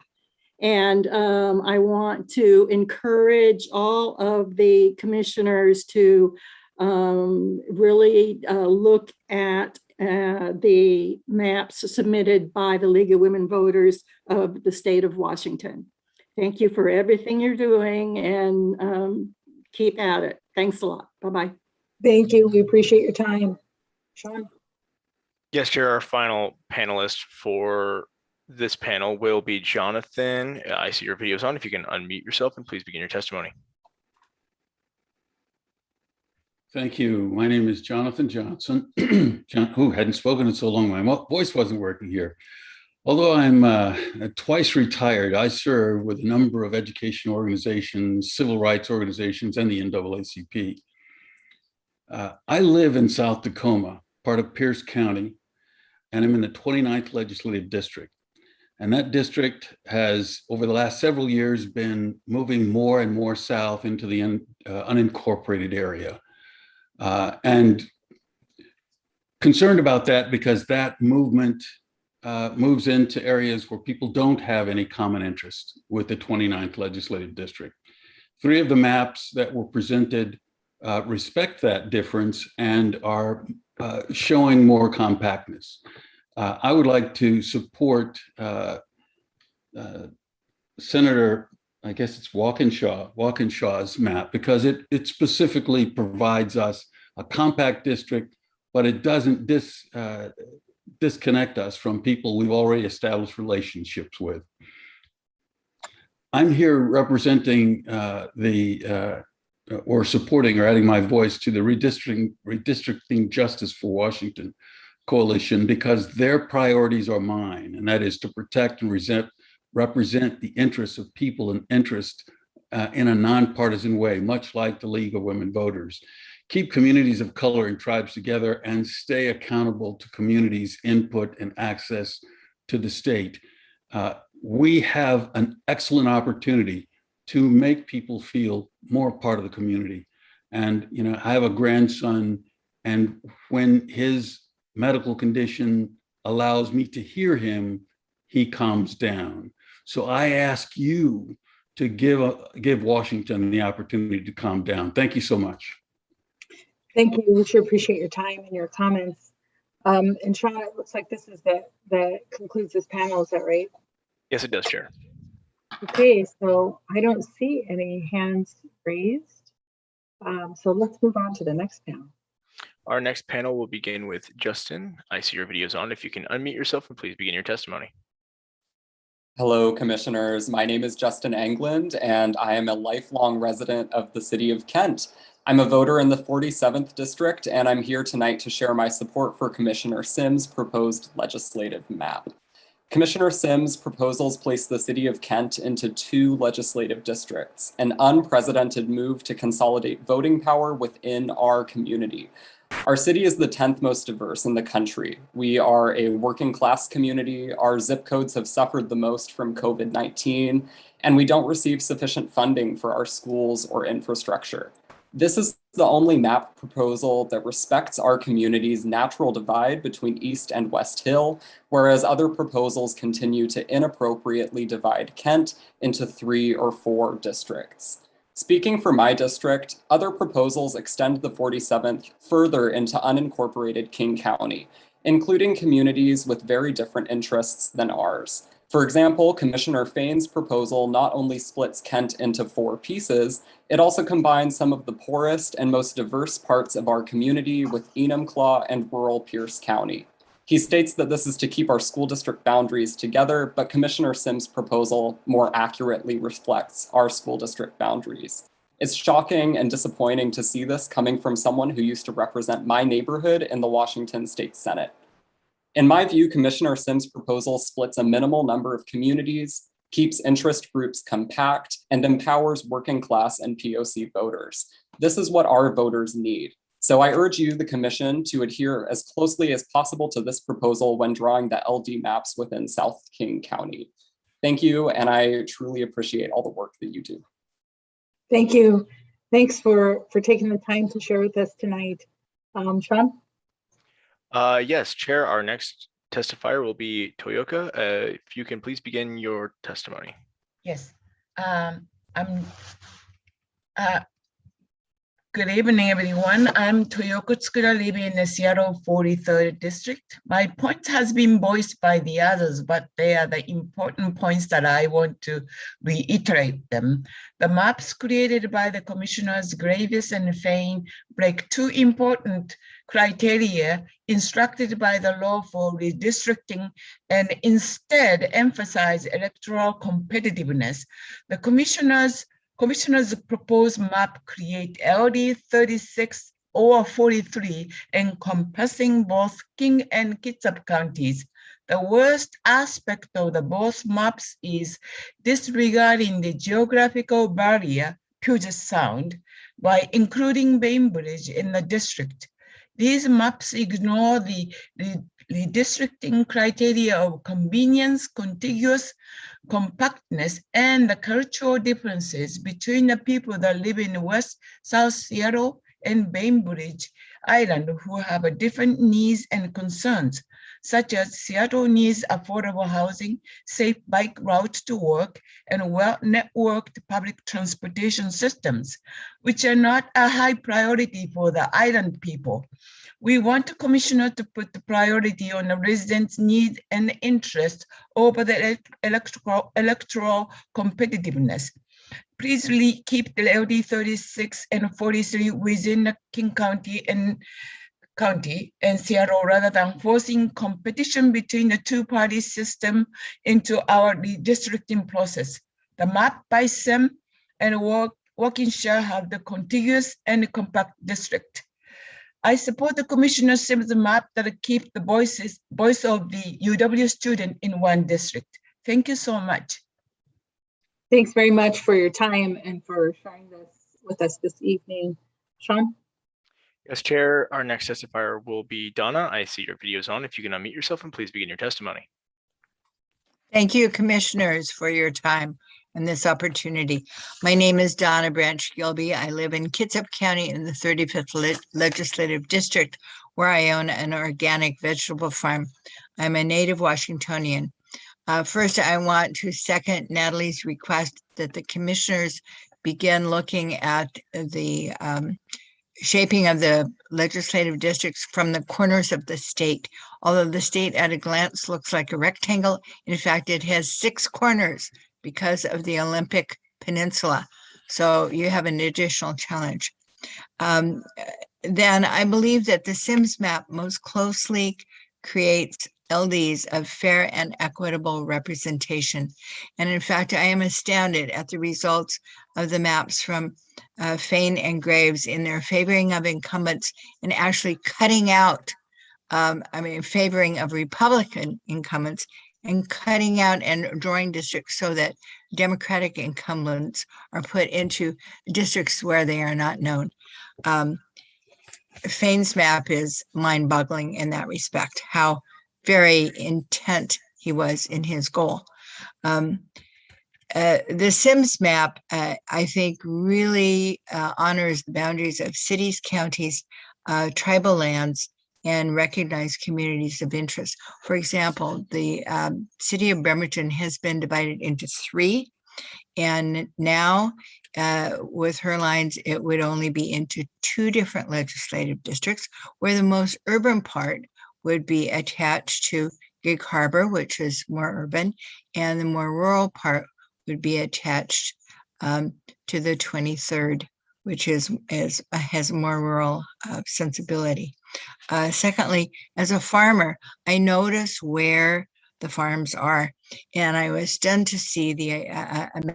and I want to encourage all of the commissioners to really look at the maps submitted by the League of Women Voters of the state of Washington. Thank you for everything you're doing, and keep at it. Thanks a lot. Bye-bye. Thank you. We appreciate your time. Sean? Yes, Chair, our final panelist for this panel will be Jonathan. I see your video's on. If you can unmute yourself and please begin your testimony. Thank you. My name is Jonathan Johnson. Hadn't spoken in so long, my voice wasn't working here. Although I'm twice retired, I serve with a number of education organizations, civil rights organizations, and the NAACP. I live in South Tacoma, part of Pierce County, and I'm in the 29th Legislative District. And that district has, over the last several years, been moving more and more south into the unincorporated area. And concerned about that because that movement moves into areas where people don't have any common interest with the 29th Legislative District. 3 of the maps that were presented respect that difference and are showing more compactness. I would like to support Senator, I guess it's Walkinshaw's map, because it specifically provides us a compact district, but it doesn't disconnect us from people we've already established relationships with. I'm here representing or supporting or adding my voice to the Redistricting Justice for Washington Coalition, because their priorities are mine, and that is to protect and represent the interests of people and interest in a nonpartisan way, much like the League of Women Voters. Keep communities of color and tribes together and stay accountable to communities' input and access to the state. We have an excellent opportunity to make people feel more part of the community. And, you know, I have a grandson, and when his medical condition allows me to hear him, he calms down. So I ask you to give Washington the opportunity to calm down. Thank you so much. Thank you. We sure appreciate your time and your comments. And Sean, it looks like this is that concludes this panel. Is that right? Yes, it does, Chair. Okay, so I don't see any hands raised. So let's move on to the next panel. Our next panel will begin with Justin. I see your video is on. If you can unmute yourself and please begin your testimony. Hello, commissioners. My name is Justin England, and I am a lifelong resident of the city of Kent. I'm a voter in the 47th district, and I'm here tonight to share my support for Commissioner Sims' proposed legislative map. Commissioner Sims' proposals place the city of Kent into 2 legislative districts, an unprecedented move to consolidate voting power within our community. Our city is the 10th most diverse in the country. We are a working class community. Our zip codes have suffered the most from COVID-19, and we don't receive sufficient funding for our schools or infrastructure. This is the only map proposal that respects our community's natural divide between East and West Hill, whereas other proposals continue to inappropriately divide Kent into 3 or 4 districts. Speaking for my district, other proposals extend the 47th further into unincorporated King County, including communities with very different interests than ours. For example, Commissioner Fain's proposal not only splits Kent into 4 pieces, it also combines some of the poorest and most diverse parts of our community with Enumclaw and rural Pierce County. He states that this is to keep our school district boundaries together, but Commissioner Sims' proposal more accurately reflects our school district boundaries. It's shocking and disappointing to see this coming from someone who used to represent my neighborhood in the Washington State Senate. In my view, Commissioner Sims' proposal splits a minimal number of communities, keeps interest groups compact, and empowers working class and POC voters. This is what our voters need. So I urge you, the commission, to adhere as closely as possible to this proposal when drawing the LD maps within South King County. Thank you, and I truly appreciate all the work that you do. Thank you. Thanks for taking the time to share with us tonight. Sean? Yes, Chair, our next testifier will be Toyoka. If you can please begin your testimony. Yes, good evening, everyone. I'm Toyoko Tsukura, living in the Seattle 43rd District. My point has been voiced by the others, but they are the important points that I want to reiterate them. The maps created by the Commissioners Gravis and Fain break 2 important criteria instructed by the law for redistricting and instead emphasize electoral competitiveness. The Commissioners' proposed map create LD 36 or 43 encompassing both King and Kitsap counties. The worst aspect of the both maps is disregarding the geographical barrier, Puget Sound, by including Bainbridge in the district. These maps ignore the redistricting criteria of convenience, contiguous, compactness, and the cultural differences between the people that live in West, South Seattle, and Bainbridge Island who have different needs and concerns, such as Seattle needs affordable housing, safe bike routes to work, and well-networked public transportation systems, which are not a high priority for the island people. We want the commissioner to put the priority on the residents' need and interest over the electoral competitiveness. Please keep the LD 36 and 43 within the King County and Seattle rather than forcing competition between the 2-party system into our redistricting process. The map by SEM and Walkinshaw have the contiguous and compact district. I support the Commissioner Sims' map that keep the voice of the UW student in one district. Thank you so much. Thanks very much for your time and for sharing this with us this evening. Sean? Yes, Chair, our next testifier will be Donna. I see your video is on. If you can unmute yourself and please begin your testimony. Thank you, commissioners, for your time and this opportunity. My name is Donna Branch Gilby. I live in Kitsap County in the 35th Legislative District, where I own an organic vegetable farm. I'm a native Washingtonian. First, I want to second Natalie's request that the commissioners begin looking at the shaping of the legislative districts from the corners of the state. Although the state at a glance looks like a rectangle, in fact, it has 6 corners because of the Olympic Peninsula. So you have an additional challenge. Then I believe that the Sims map most closely creates LDs of fair and equitable representation. And in fact, I am astounded at the results of the maps from Fain and Graves in their favoring of incumbents and actually cutting out, favoring of Republican incumbents and cutting out and drawing districts so that Democratic incumbents are put into districts where they are not known. Fain's map is mind-boggling in that respect, how very intent he was in his goal. The Sims map, I think, really honors the boundaries of cities, counties, tribal lands, and recognized communities of interest. For example, the city of Bremerton has been divided into 3, and now with her lines, it would only be into 2 different legislative districts, where the most urban part would be attached to Gig Harbor, which is more urban, and the more rural part would be attached to the 23rd, which has a more rural sensibility. Secondly, as a farmer, I notice where the farms are, and I was stunned to see the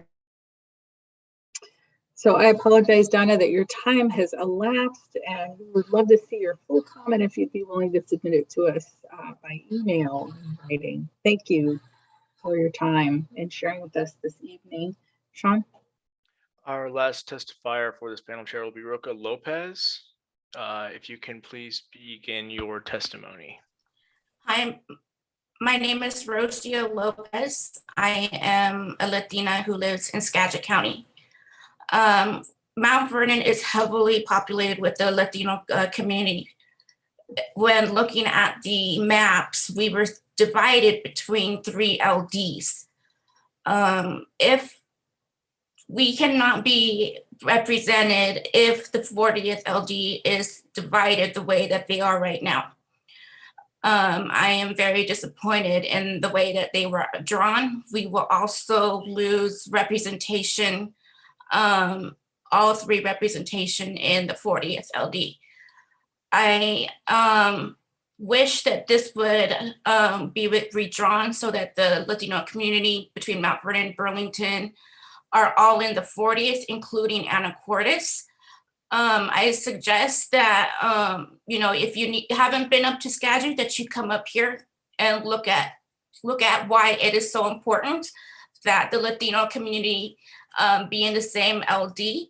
So I apologize, Donna, that your time has elapsed, and we would love to see your full comment if you'd be willing to submit it to us by email in writing. Thank you for your time and sharing with us this evening. Sean? Our last testifier for this panel, Chair, will be Roca Lopez. If you can please begin your testimony. Hi, my name is Rosia Lopez. I am a Latina who lives in Skagit County. Mount Vernon is heavily populated with the Latino community. When looking at the maps, we were divided between 3 LDs. If we cannot be represented if the 40th LD is divided the way that they are right now. I am very disappointed in the way that they were drawn. We will also lose representation, all 3 representation in the 40th LD. I wish that this would be redrawn so that the Latino community between Mount Vernon and Burlington are all in the 40th, including Anacortes. I suggest that, if you haven't been up to Skagit, that you come up here and look at why it is so important that the Latino community be in the same LD,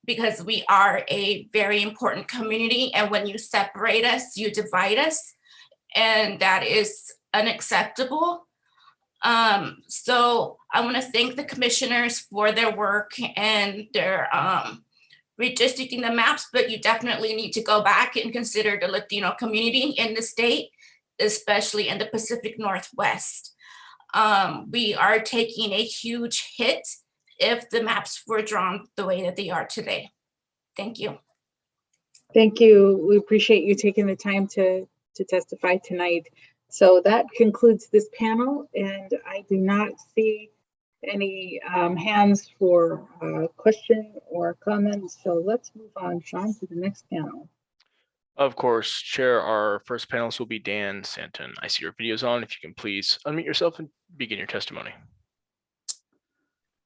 because we are a very important community, and when you separate us, you divide us, and that is unacceptable. So I want to thank the commissioners for their work and their redistricting the maps, but you definitely need to go back and consider the Latino community in the state, especially in the Pacific Northwest. We are taking a huge hit if the maps were drawn the way that they are today. Thank you. Thank you. We appreciate you taking the time to testify tonight. So that concludes this panel, and I do not see any hands for question or comments. So let's move on, Sean, to the next panel. Of course, Chair, our first panelist will be Dan Santon. I see your videos on. If you can please unmute yourself and begin your testimony.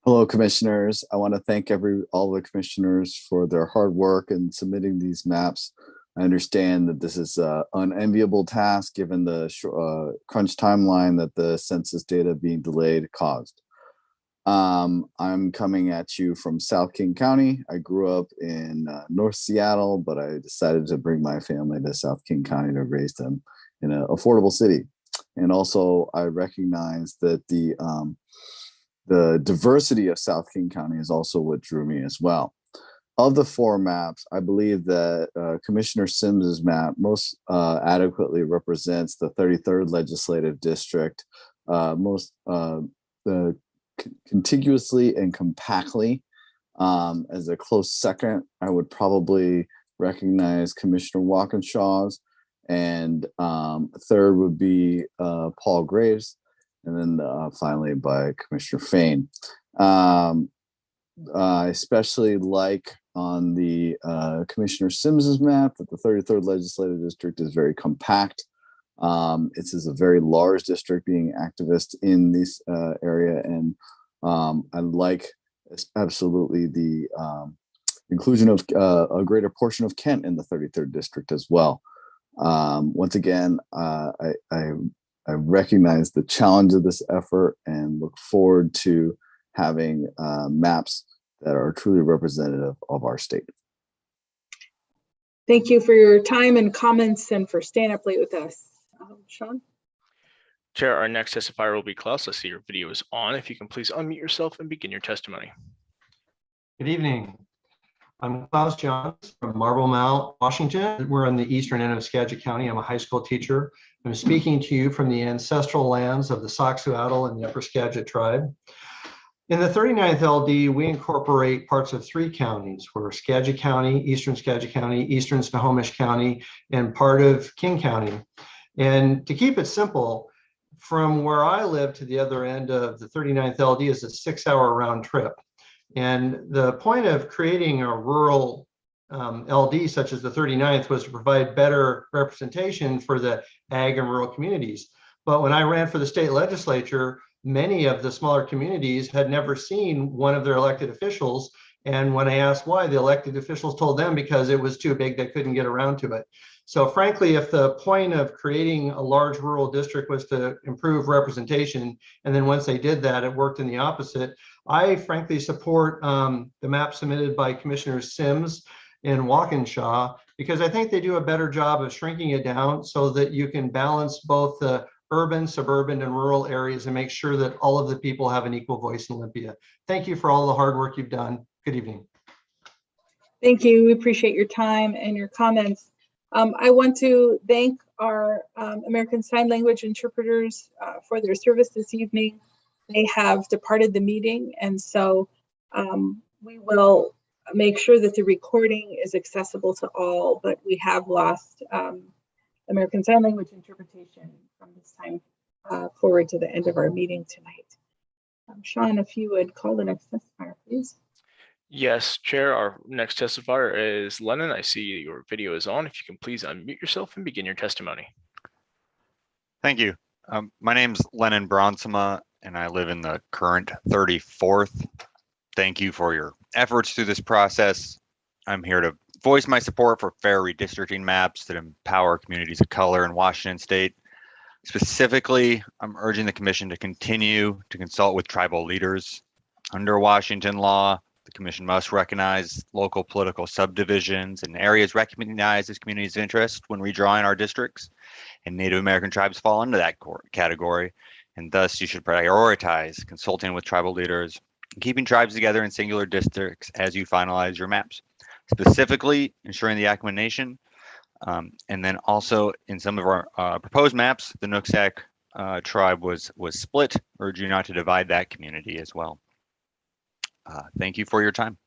Hello, commissioners. I want to thank all the commissioners for their hard work in submitting these maps. I understand that this is an unenviable task given the crunch timeline that the census data being delayed caused. I'm coming at you from South King County. I grew up in North Seattle, but I decided to bring my family to South King County to raise them in an affordable city. And also, I recognize that the diversity of South King County is also what drew me as well. Of the 4 maps, I believe that Commissioner Sims's map most adequately represents the 33rd legislative district, contiguously and compactly. As a close second, I would probably recognize Commissioner Walkinshaw's, and third would be Paul Graves, and then finally by Commissioner Fain. I especially like on the Commissioner Sims's map that the 33rd legislative district is very compact. It's a very large district, being activist in this area, and I like absolutely the inclusion of a greater portion of Kent in the 33rd district as well. Once again, I recognize the challenge of this effort and look forward to having maps that are truly representative of our state. Thank you for your time and comments and for staying up late with us. Sean? Chair, our next testifier will be Klaus. I see your video is on. If you can please unmute yourself and begin your testimony. Good evening. I'm Klaus Johns from Marble Mount, Washington. We're on the eastern end of Skagit County. I'm a high school teacher. I'm speaking to you from the ancestral lands of the Saxuatl and the Upper Skagit tribe. In the 39th LD, we incorporate parts of 3 counties. We're Skagit County, Eastern Skagit County, Eastern Snohomish County, and part of King County. And to keep it simple, from where I live to the other end of the 39th LD is a 6-hour round trip. And the point of creating a rural LD such as the 39th was to provide better representation for the ag and rural communities. But when I ran for the state legislature, many of the smaller communities had never seen one of their elected officials. And when I asked why, the elected officials told them because it was too big, they couldn't get around to it. So frankly, if the point of creating a large rural district was to improve representation, and then once they did that, it worked in the opposite, I frankly support the map submitted by Commissioner Sims and Walkinshaw, because I think they do a better job of shrinking it down so that you can balance both the urban, suburban, and rural areas and make sure that all of the people have an equal voice in Olympia. Thank you for all the hard work you've done. Good evening. Thank you. We appreciate your time and your comments. I want to thank our American Sign Language interpreters for their service this evening. They have departed the meeting, and so we will make sure that the recording is accessible to all, but we have lost American Sign Language interpretation from this time forward to the end of our meeting tonight. Sean, if you would call the next testifier, please. Yes, Chair, our next testifier is Lennon. I see your video is on. If you can please unmute yourself and begin your testimony. Thank you. My name's Lennon Bronsema, and I live in the current 34th. Thank you for your efforts through this process. I'm here to voice my support for fair redistricting maps that empower communities of color in Washington State. Specifically, I'm urging the Commission to continue to consult with tribal leaders. Under Washington law, the Commission must recognize local political subdivisions and areas recognized as communities of interest when redrawing our districts, and Native American tribes fall into that category, and thus you should prioritize consulting with tribal leaders and keeping tribes together in singular districts as you finalize your maps. Specifically, ensuring the acclimation, and then also in some of our proposed maps, the Nooksack tribe was split. Urge you not to divide that community as well. Thank you for your time.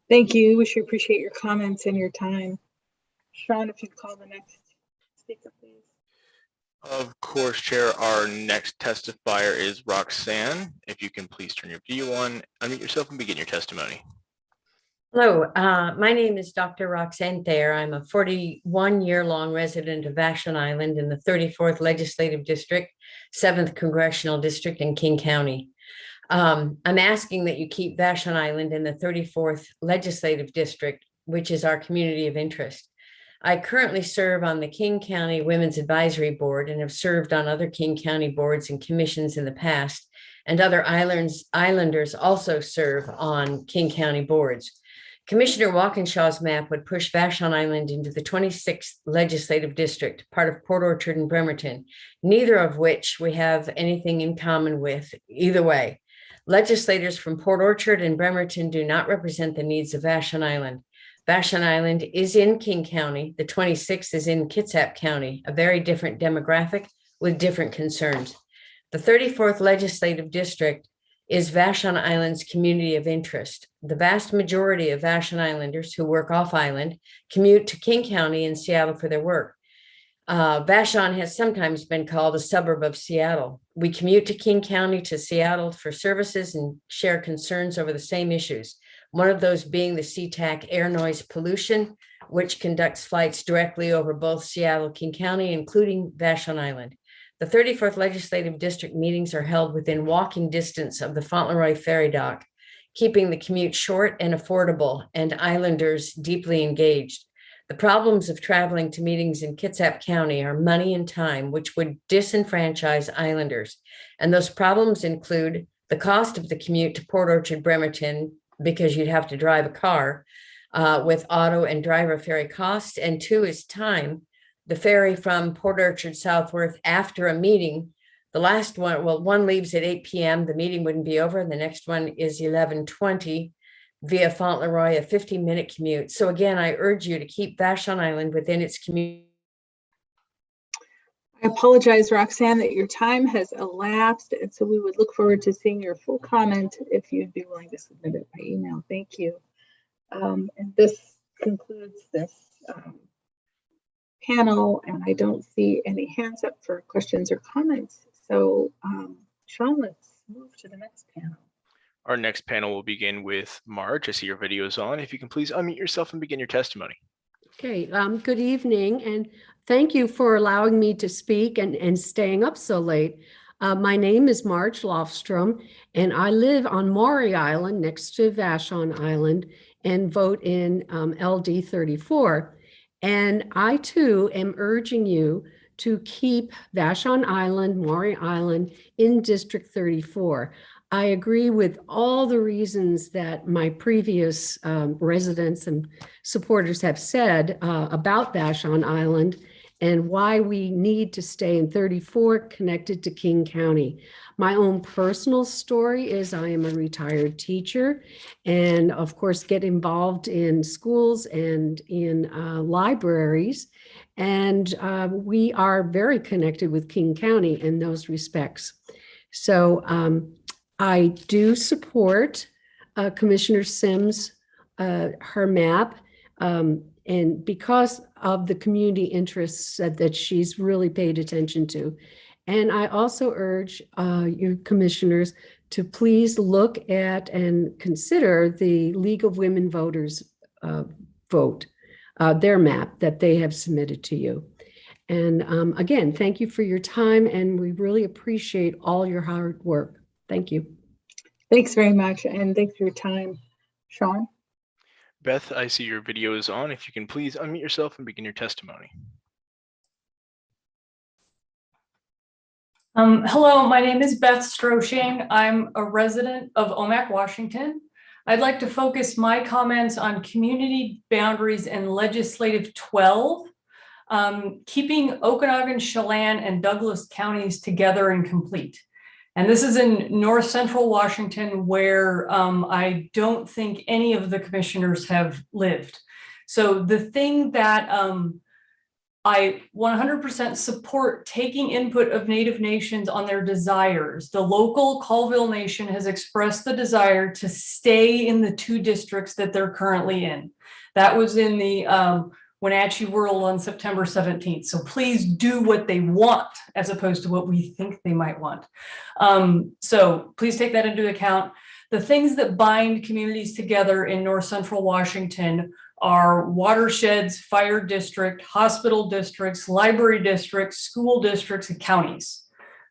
Thank you. We should appreciate your comments and your time. Sean, if you'd call the next speaker, please. Of course, Chair, our next testifier is Roxanne. If you can please turn your video on, unmute yourself and begin your testimony. Hello, my name is Dr. Roxanne Thayer. I'm a 41-year-long resident of Vashon Island in the 34th Legislative District, 7th Congressional District in King County. I'm asking that you keep Vashon Island in the 34th Legislative District, which is our community of interest. I currently serve on the King County Women's Advisory Board and have served on other King County boards and commissions in the past, and other islanders also serve on King County boards. Commissioner Walkinshaw's map would push Vashon Island into the 26th legislative district, part of Port Orchard and Bremerton, neither of which we have anything in common with either way. Legislators from Port Orchard and Bremerton do not represent the needs of Vashon Island. Vashon Island is in King County. The 26th is in Kitsap County, a very different demographic with different concerns. The 34th legislative district is Vashon Island's community of interest. The vast majority of Vashon Islanders who work off island commute to King County and Seattle for their work. Vashon has sometimes been called a suburb of Seattle. We commute to King County to Seattle for services and share concerns over the same issues. One of those being the SeaTac air noise pollution, which conducts flights directly over both Seattle, King County, including Vashon Island. The 34th legislative district meetings are held within walking distance of the Fauntleroy ferry dock, keeping the commute short and affordable and islanders deeply engaged. The problems of traveling to meetings in Kitsap County are money and time, which would disenfranchise islanders. And those problems include the cost of the commute to Port Orchard, Bremerton, because you'd have to drive a car with auto and driver ferry costs. And two is time. The ferry from Port Orchard Southworth after a meeting, the last one, well, one leaves at 8 p.m. The meeting wouldn't be over. The next one is 11:20 via Fauntleroy, a 15-minute commute. So again, I urge you to keep Vashon Island within its community. I apologize, Roxanne, that your time has elapsed, and so we would look forward to seeing your full comment if you'd be willing to submit it by email. Thank you. And this concludes this panel, and I don't see any hands up for questions or comments. So, Sean, let's move to the next panel. Our next panel will begin with Marge. I see your video is on. If you can please unmute yourself and begin your testimony. Okay, good evening, and thank you for allowing me to speak and staying up so late. My name is Marge Lofstrom, and I live on Maury Island next to Vashon Island and vote in LD 34. And I too am urging you to keep Vashon Island, Maury Island in District 34. I agree with all the reasons that my previous residents and supporters have said about Vashon Island and why we need to stay in 34 connected to King County. My own personal story is I am a retired teacher and of course get involved in schools and in libraries. And we are very connected with King County in those respects. So I do support Commissioner Sims, her map, and because of the community interests that she's really paid attention to. And I also urge you commissioners to please look at and consider the League of Women Voters vote, their map that they have submitted to you. And again, thank you for your time, and we really appreciate all your hard work. Thank you. Thanks very much, and thanks for your time, Sean. Beth, I see your video is on. If you can please unmute yourself and begin your testimony. Hello, my name is Beth Stroshing. I'm a resident of Omak, Washington. I'd like to focus my comments on community boundaries and legislative 12, keeping Okanagan, Chelan, and Douglas counties together and complete. And this is in North Central Washington, where I don't think any of the commissioners have lived. So the thing that I 100% support taking input of Native nations on their desires. The local Colville Nation has expressed the desire to stay in the 2 districts that they're currently in. That was in the Wenatchee World on September 17th. So please do what they want as opposed to what we think they might want. So please take that into account. The things that bind communities together in North Central Washington are watersheds, fire district, hospital districts, library districts, school districts, and counties.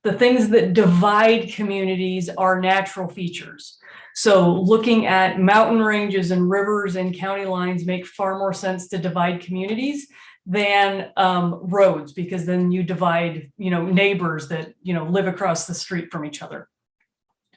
The things that divide communities are natural features. So looking at mountain ranges and rivers and county lines make far more sense to divide communities than roads, because then you divide, neighbors that, live across the street from each other.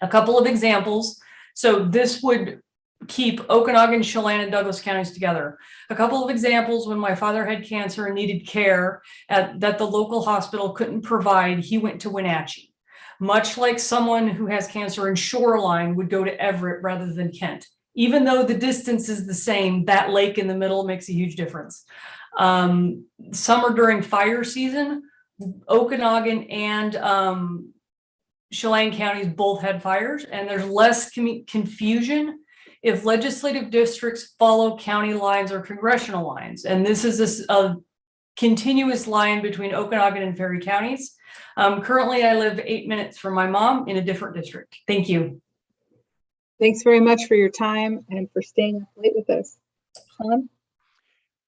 A couple of examples. So this would keep Okanagan, Chelan, and Douglas counties together. A couple of examples: when my father had cancer and needed care that the local hospital couldn't provide, he went to Wenatchee. Much like someone who has cancer in Shoreline would go to Everett rather than Kent. Even though the distance is the same, that lake in the middle makes a huge difference. Summer during fire season, Okanagan and Chelan counties both had fires, and there's less confusion if legislative districts follow county lines or congressional lines. And this is a continuous line between Okanagan and Ferry counties. Currently, I live 8 minutes from my mom in a different district. Thank you. Thanks very much for your time and for staying up late with us. Sean?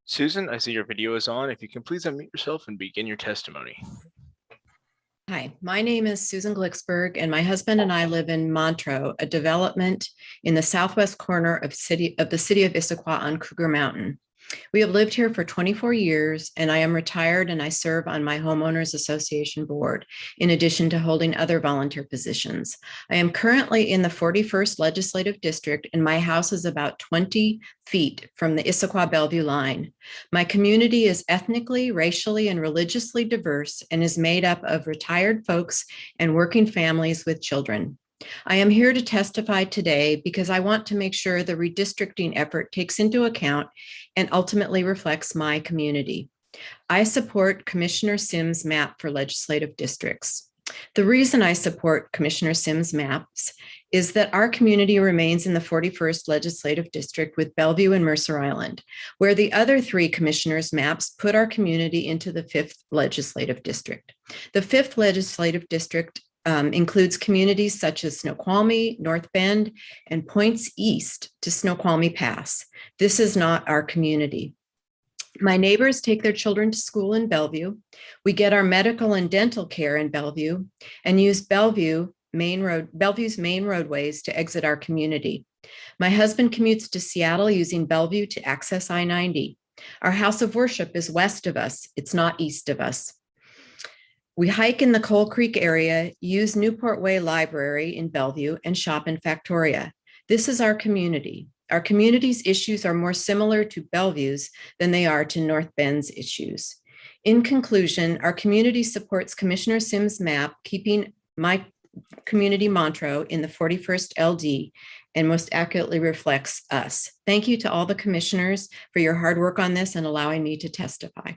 Susan, I see your video is on. If you can please unmute yourself and begin your testimony. Hi, my name is Susan Glicksberg, and my husband and I live in Montreux, a development in the southwest corner of the city of Issaquah on Cougar Mountain. We have lived here for 24 years, and I am retired, and I serve on my homeowners association board, in addition to holding other volunteer positions. I am currently in the 41st legislative district, and my house is about 20 feet from the Issaquah-Bellevue line. My community is ethnically, racially, and religiously diverse and is made up of retired folks and working families with children. I am here to testify today because I want to make sure the redistricting effort takes into account and ultimately reflects my community. I support Commissioner Sims' map for legislative districts. The reason I support Commissioner Sims' maps is that our community remains in the 41st legislative district with Bellevue and Mercer Island, where the other three commissioners' maps put our community into the 5th legislative district. The 5th legislative district includes communities such as Snoqualmie, North Bend, and points east to Snoqualmie Pass. This is not our community. My neighbors take their children to school in Bellevue. We get our medical and dental care in Bellevue and use Bellevue's main roadways to exit our community. My husband commutes to Seattle using Bellevue to access I-90. Our house of worship is west of us. It's not east of us. We hike in the Coal Creek area, use Newport Way Library in Bellevue, and shop in Factoria. This is our community. Our community's issues are more similar to Bellevue's than they are to North Bend's issues. In conclusion, our community supports Commissioner Sims' map, keeping my community Montreux in the 41st LD, and most accurately reflects us. Thank you to all the commissioners for your hard work on this and allowing me to testify.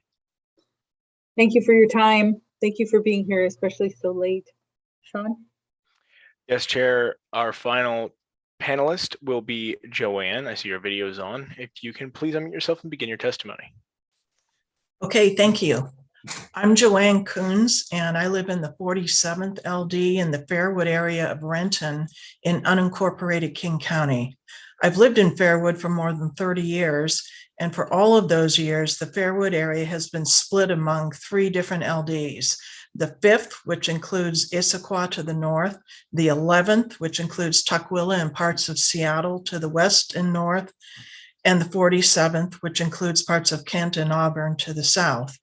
Thank you for your time. Thank you for being here, especially so late. Sean? Yes, Chair. Our final panelist will be Joanne. I see your video is on. If you can please unmute yourself and begin your testimony. Okay, thank you. I'm Joanne Coons, and I live in the 47th LD in the Fairwood area of Renton in unincorporated King County. I've lived in Fairwood for more than 30 years, and for all of those years, the Fairwood area has been split among 3 different LDs. The 5th, which includes Issaquah to the north, the 11th, which includes Tukwila and parts of Seattle to the west and north, and the 47th, which includes parts of Kent and Auburn to the south.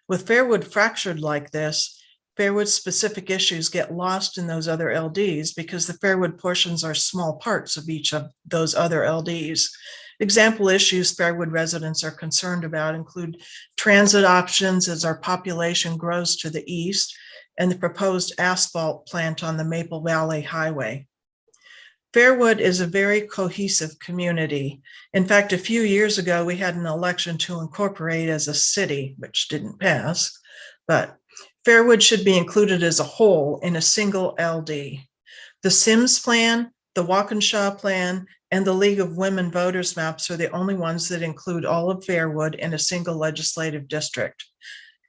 With Fairwood fractured like this, Fairwood specific issues get lost in those other LDs because the Fairwood portions are small parts of each of those other LDs. Example issues Fairwood residents are concerned about include transit options as our population grows to the east and the proposed asphalt plant on the Maple Valley Highway. Fairwood is a very cohesive community. In fact, a few years ago, we had an election to incorporate as a city, which didn't pass, but Fairwood should be included as a whole in a single LD. The Sims plan, the Walkinshaw plan, and the League of Women Voters maps are the only ones that include all of Fairwood in a single legislative district.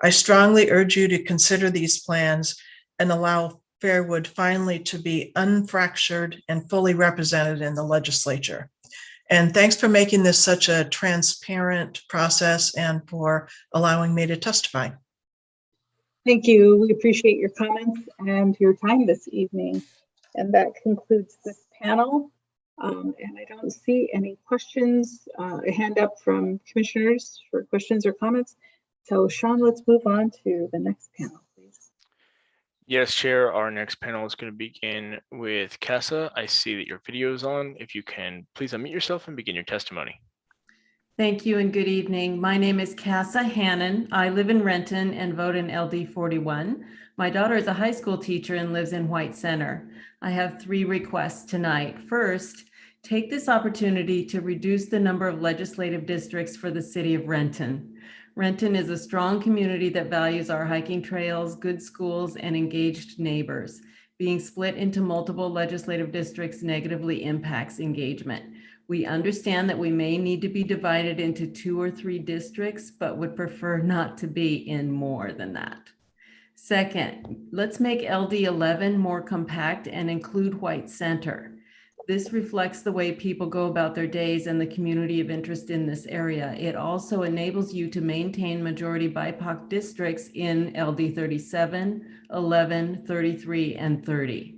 I strongly urge you to consider these plans and allow Fairwood finally to be unfractured and fully represented in the legislature. And thanks for making this such a transparent process and for allowing me to testify. Thank you. We appreciate your comments and your time this evening. And that concludes this panel. And I don't see any questions, a hand up from commissioners for questions or comments. So Sean, let's move on to the next panel, please. Yes, Chair, our next panel is going to begin with Casa. I see that your video is on. If you can please unmute yourself and begin your testimony. Thank you and good evening. My name is Casa Hannon. I live in Renton and vote in LD 41. My daughter is a high school teacher and lives in White Center. I have 3 requests tonight. First, take this opportunity to reduce the number of legislative districts for the city of Renton. Renton is a strong community that values our hiking trails, good schools, and engaged neighbors. Being split into multiple legislative districts negatively impacts engagement. We understand that we may need to be divided into 2 or 3 districts, but would prefer not to be in more than that. Second, let's make LD 11 more compact and include White Center. This reflects the way people go about their days and the community of interest in this area. It also enables you to maintain majority BIPOC districts in LD 37, 11, 33, and 30.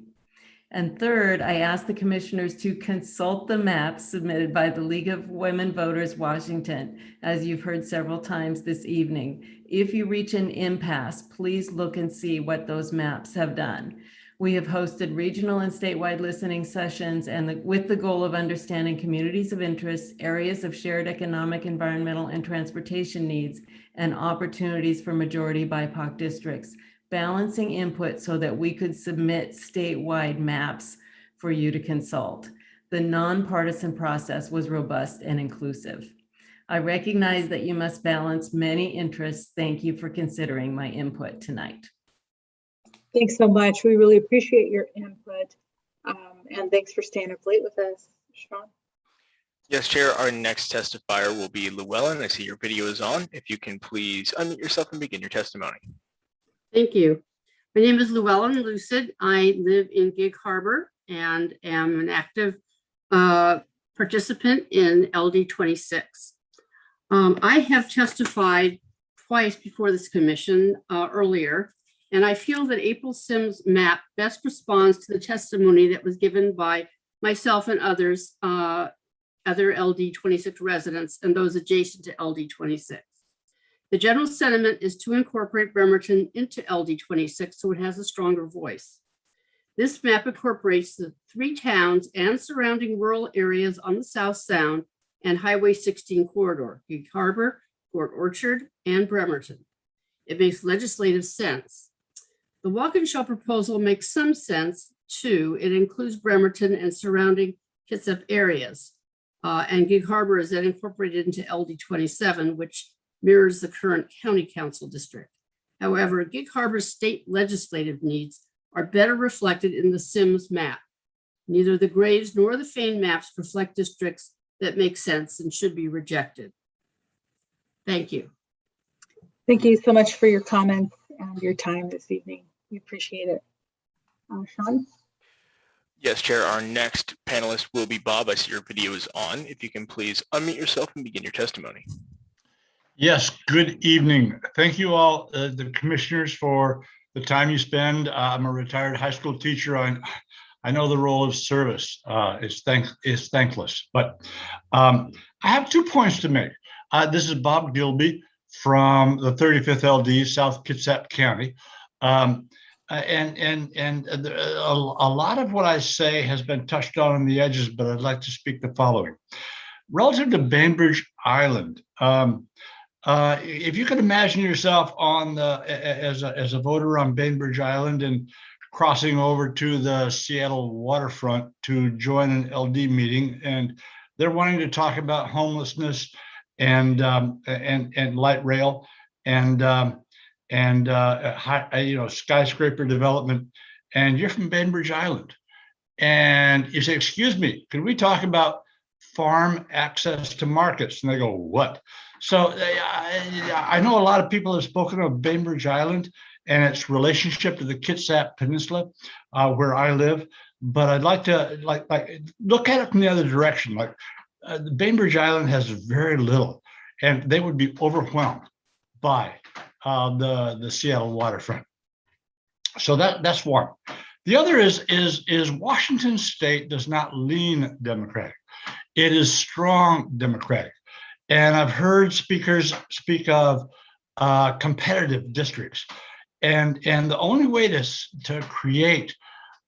And third, I asked the commissioners to consult the maps submitted by the League of Women Voters Washington, as you've heard several times this evening. If you reach an impasse, please look and see what those maps have done. We have hosted regional and statewide listening sessions with the goal of understanding communities of interest, areas of shared economic, environmental, and transportation needs, and opportunities for majority BIPOC districts, balancing input so that we could submit statewide maps for you to consult. The nonpartisan process was robust and inclusive. I recognize that you must balance many interests. Thank you for considering my input tonight. Thanks so much. We really appreciate your input. And thanks for staying up late with us, Sean. Yes, Chair, our next testifier will be Llewellyn. I see your video is on. If you can please unmute yourself and begin your testimony. Thank you. My name is Llewellyn Lucid. I live in Gig Harbor and am an active participant in LD 26. I have testified twice before this commission earlier, and I feel that April Sims' map best responds to the testimony that was given by myself and others, other LD 26 residents and those adjacent to LD 26. The general sentiment is to incorporate Bremerton into LD 26 so it has a stronger voice. This map incorporates the 3 towns and surrounding rural areas on the South Sound and Highway 16 corridor, Gig Harbor, Port Orchard, and Bremerton. It makes legislative sense. The Walkinshaw proposal makes some sense too. It includes Bremerton and surrounding Kitsap areas. And Gig Harbor is then incorporated into LD 27, which mirrors the current county council district. However, Gig Harbor's state legislative needs are better reflected in the Sims map. Neither the Graves nor the Fane maps reflect districts that make sense and should be rejected. Thank you. Thank you so much for your comments and your time this evening. We appreciate it. Sean? Yes, Chair, our next panelist will be Bob. I see your video is on. If you can please unmute yourself and begin your testimony. Yes, good evening. Thank you all, the commissioners, for the time you spend. I'm a retired high school teacher. I know the role of service is thankless, but I have 2 points to make. This is Bob Gilby from the 35th LD, South Kitsap County. A lot of what I say has been touched on the edges, but I'd like to speak the following. Relative to Bainbridge Island, if you could imagine yourself on as a voter on Bainbridge Island and crossing over to the Seattle waterfront to join an LD meeting, and they're wanting to talk about homelessness and light rail and skyscraper development, and you're from Bainbridge Island, and you say, "Excuse me, can we talk about farm access to markets?" And they go, "What?" So I know a lot of people have spoken of Bainbridge Island and its relationship to the Kitsap Peninsula, where I live, but I'd like to look at it from the other direction. Bainbridge Island has very little, and they would be overwhelmed by the Seattle waterfront. So that's one. The other is Washington State does not lean Democratic. It is strong Democratic. And I've heard speakers speak of competitive districts. And the only way to create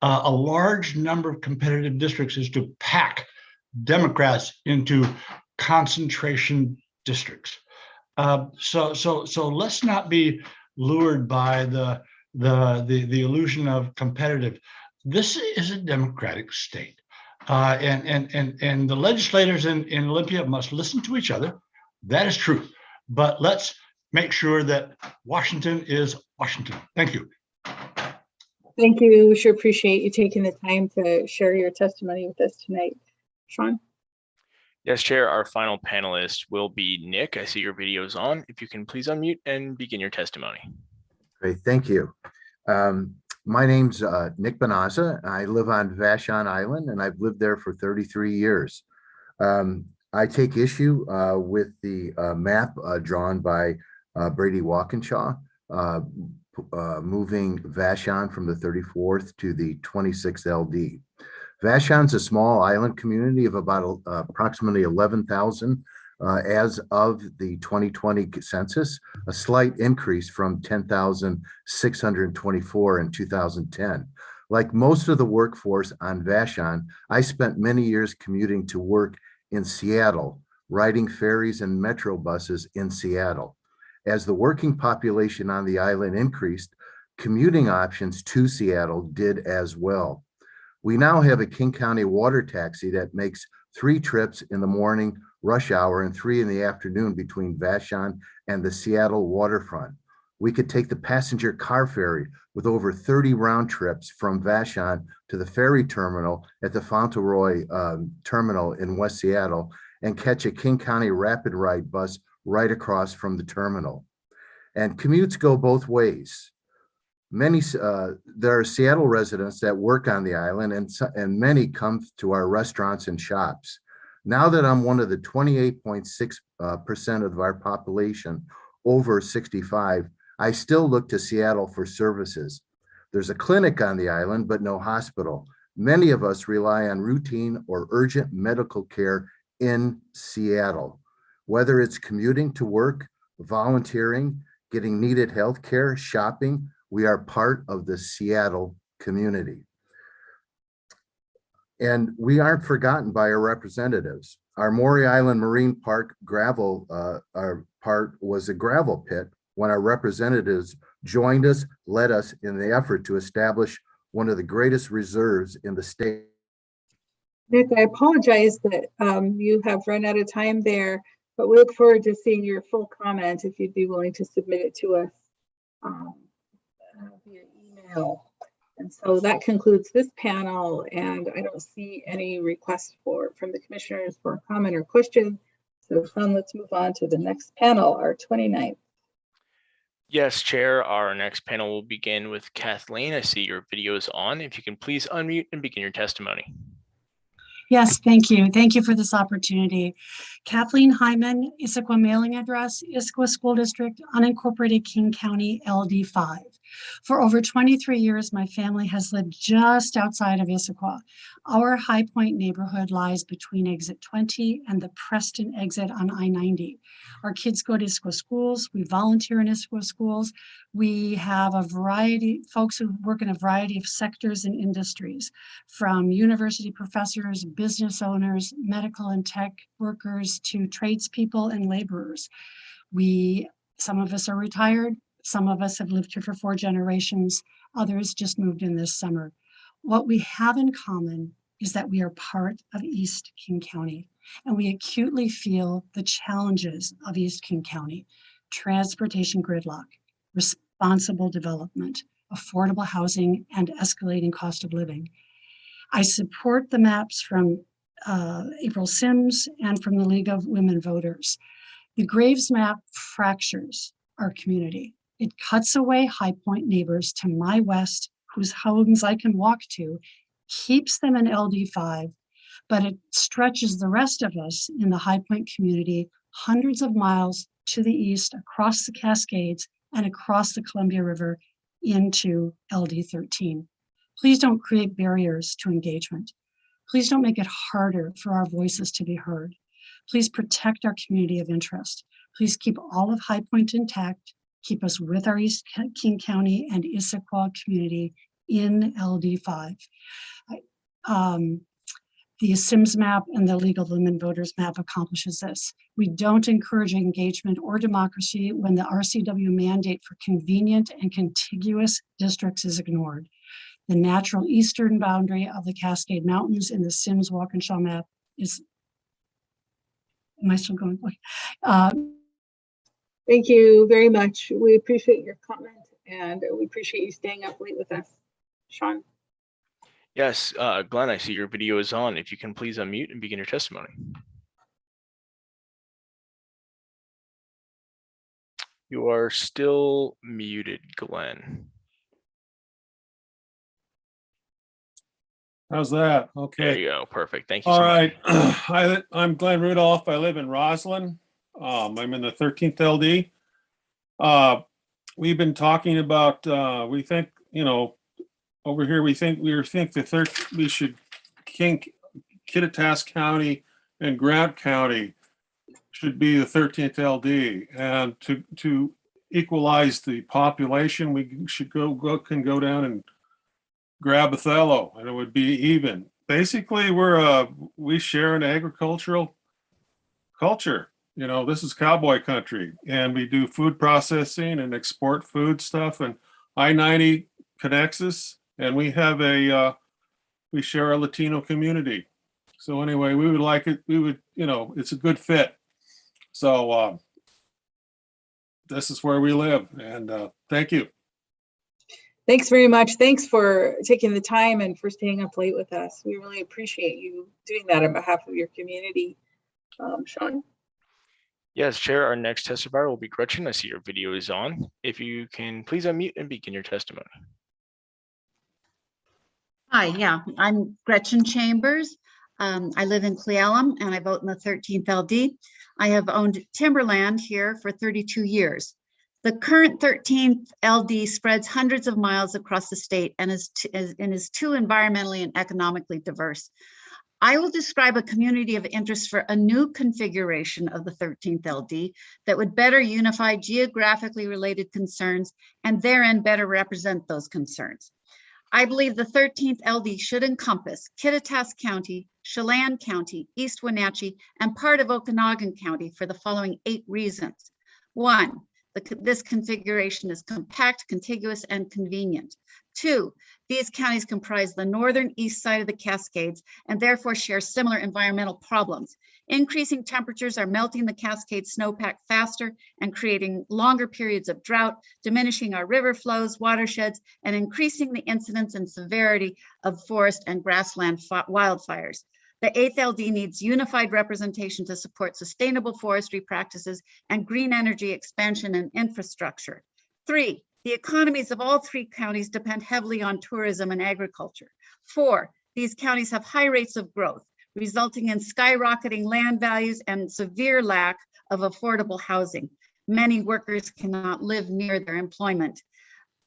a large number of competitive districts is to pack Democrats into concentration districts. So let's not be lured by the illusion of competitive. This is a democratic state, and the legislators in Olympia must listen to each other. That is true, but let's make sure that Washington is Washington. Thank you. Thank you. We sure appreciate you taking the time to share your testimony with us tonight. Sean? Yes, Chair, our final panelist will be Nick. I see your video is on. If you can please unmute and begin your testimony. Great, thank you. My name's Nick Bonaza. I live on Vashon Island, and I've lived there for 33 years. I take issue with the map drawn by Brady Walkinshaw, moving Vashon from the 34th to the 26th LD. Vashon's a small island community of about approximately 11,000 as of the 2020 census, a slight increase from 10,624 in 2010. Like most of the workforce on Vashon, I spent many years commuting to work in Seattle, riding ferries and metro buses in Seattle. As the working population on the island increased, commuting options to Seattle did as well. We now have a King County water taxi that makes 3 trips in the morning rush hour and 3 in the afternoon between Vashon and the Seattle waterfront. We could take the passenger car ferry with over 30 round trips from Vashon to the ferry terminal at the Fauntleroy terminal in West Seattle and catch a King County rapid ride bus right across from the terminal. And commutes go both ways. There are Seattle residents that work on the island, and many come to our restaurants and shops. Now that I'm one of the 28.6% of our population over 65, I still look to Seattle for services. There's a clinic on the island, but no hospital. Many of us rely on routine or urgent medical care in Seattle, whether it's commuting to work, volunteering, getting needed health care, shopping. We are part of the Seattle community. And we aren't forgotten by our representatives. Our Maury Island Marine Park gravel part was a gravel pit when our representatives joined us, led us in the effort to establish one of the greatest reserves in the state. Nick, I apologize that you have run out of time there, but we look forward to seeing your full comment if you'd be willing to submit it to us via email. And so that concludes this panel, and I don't see any requests from the commissioners for a comment or question. So Sean, let's move on to the next panel, our 29th. Yes, Chair, our next panel will begin with Kathleen. I see your video is on. If you can please unmute and begin your testimony. Yes, thank you. Thank you for this opportunity. Kathleen Hyman, Issaquah mailing address, Issaquah School District, unincorporated King County, LD5. For over 23 years, my family has lived just outside of Issaquah. Our High Point neighborhood lies between exit 20 and the Preston exit on I-90. Our kids go to Issaquah schools. We volunteer in Issaquah schools. We have a variety, folks who work in a variety of sectors and industries, from university professors, business owners, medical and tech workers, to tradespeople and laborers. Some of us are retired. Some of us have lived here for 4 generations. Others just moved in this summer. What we have in common is that we are part of East King County, and we acutely feel the challenges of East King County: transportation gridlock, responsible development, affordable housing, and escalating cost of living. I support the maps from April Sims and from the League of Women Voters. The Graves map fractures our community. It cuts away High Point neighbors to my west, whose homes I can walk to, keeps them in LD5, but it stretches the rest of us in the High Point community hundreds of miles to the east, across the Cascades and across the Columbia River into LD13. Please don't create barriers to engagement. Please don't make it harder for our voices to be heard. Please protect our community of interest. Please keep all of High Point intact keep us with our East King County and Issaquah community in LD5. The Sims map and the legal women voters map accomplishes this. We don't encourage engagement or democracy when the RCW mandate for convenient and contiguous districts is ignored. The natural eastern boundary of the Cascade Mountains in the Sims Walkinshaw map is, am I still going? Thank you very much. We appreciate your comment and we appreciate you staying up late with us. Sean? Yes, Glenn, I see your video is on. If you can please unmute and begin your testimony. You are still muted, Glenn. How's that? Okay. There you go. Perfect. Thank you All so right. much. I'm Glenn Rudolph. I live in Roslyn. I'm in the 13th LD. We've been talking about, we think, over here, we think we should Kittitas County and Grant County should be the 13th LD, and to equalize the population, we should can go down and grab Othello, and it would be even. Basically, we share an agricultural culture. This is cowboy country, and we do food processing and export food stuff, and I-90 connects us, and we have we share a Latino community. So anyway, we would like it, it's a good fit. So this is where we live, and thank you. Thanks very much. Thanks for taking the time and for staying up late with us. We really appreciate you doing that on behalf of your community. Sean? Yes, Chair, our next testifier will be Gretchen. I see your video is on. If you can please unmute and begin your testimony. Hi, yeah, I'm Gretchen Chambers. I live in Cle Elum and I vote in the 13th LD. I have owned timberland here for 32 years. The current 13th LD spreads hundreds of miles across the state and is too environmentally and economically diverse. I will describe a community of interest for a new configuration of the 13th LD that would better unify geographically related concerns and therein better represent those concerns. I believe the 13th LD should encompass Kittitas County, Chelan County, East Wenatchee, and part of Okanagan County for the following 8 reasons. 1, this configuration is compact, contiguous, and convenient. 2, these counties comprise the northern east side of the Cascades and therefore share similar environmental problems. Increasing temperatures are melting the Cascade snowpack faster and creating longer periods of drought, diminishing our river flows, watersheds, and increasing the incidence and severity of forest and grassland wildfires. The 8th LD needs unified representation to support sustainable forestry practices and green energy expansion and infrastructure. 3, the economies of all 3 counties depend heavily on tourism and agriculture. 4, these counties have high rates of growth, resulting in skyrocketing land values and severe lack of affordable housing. Many workers cannot live near their employment.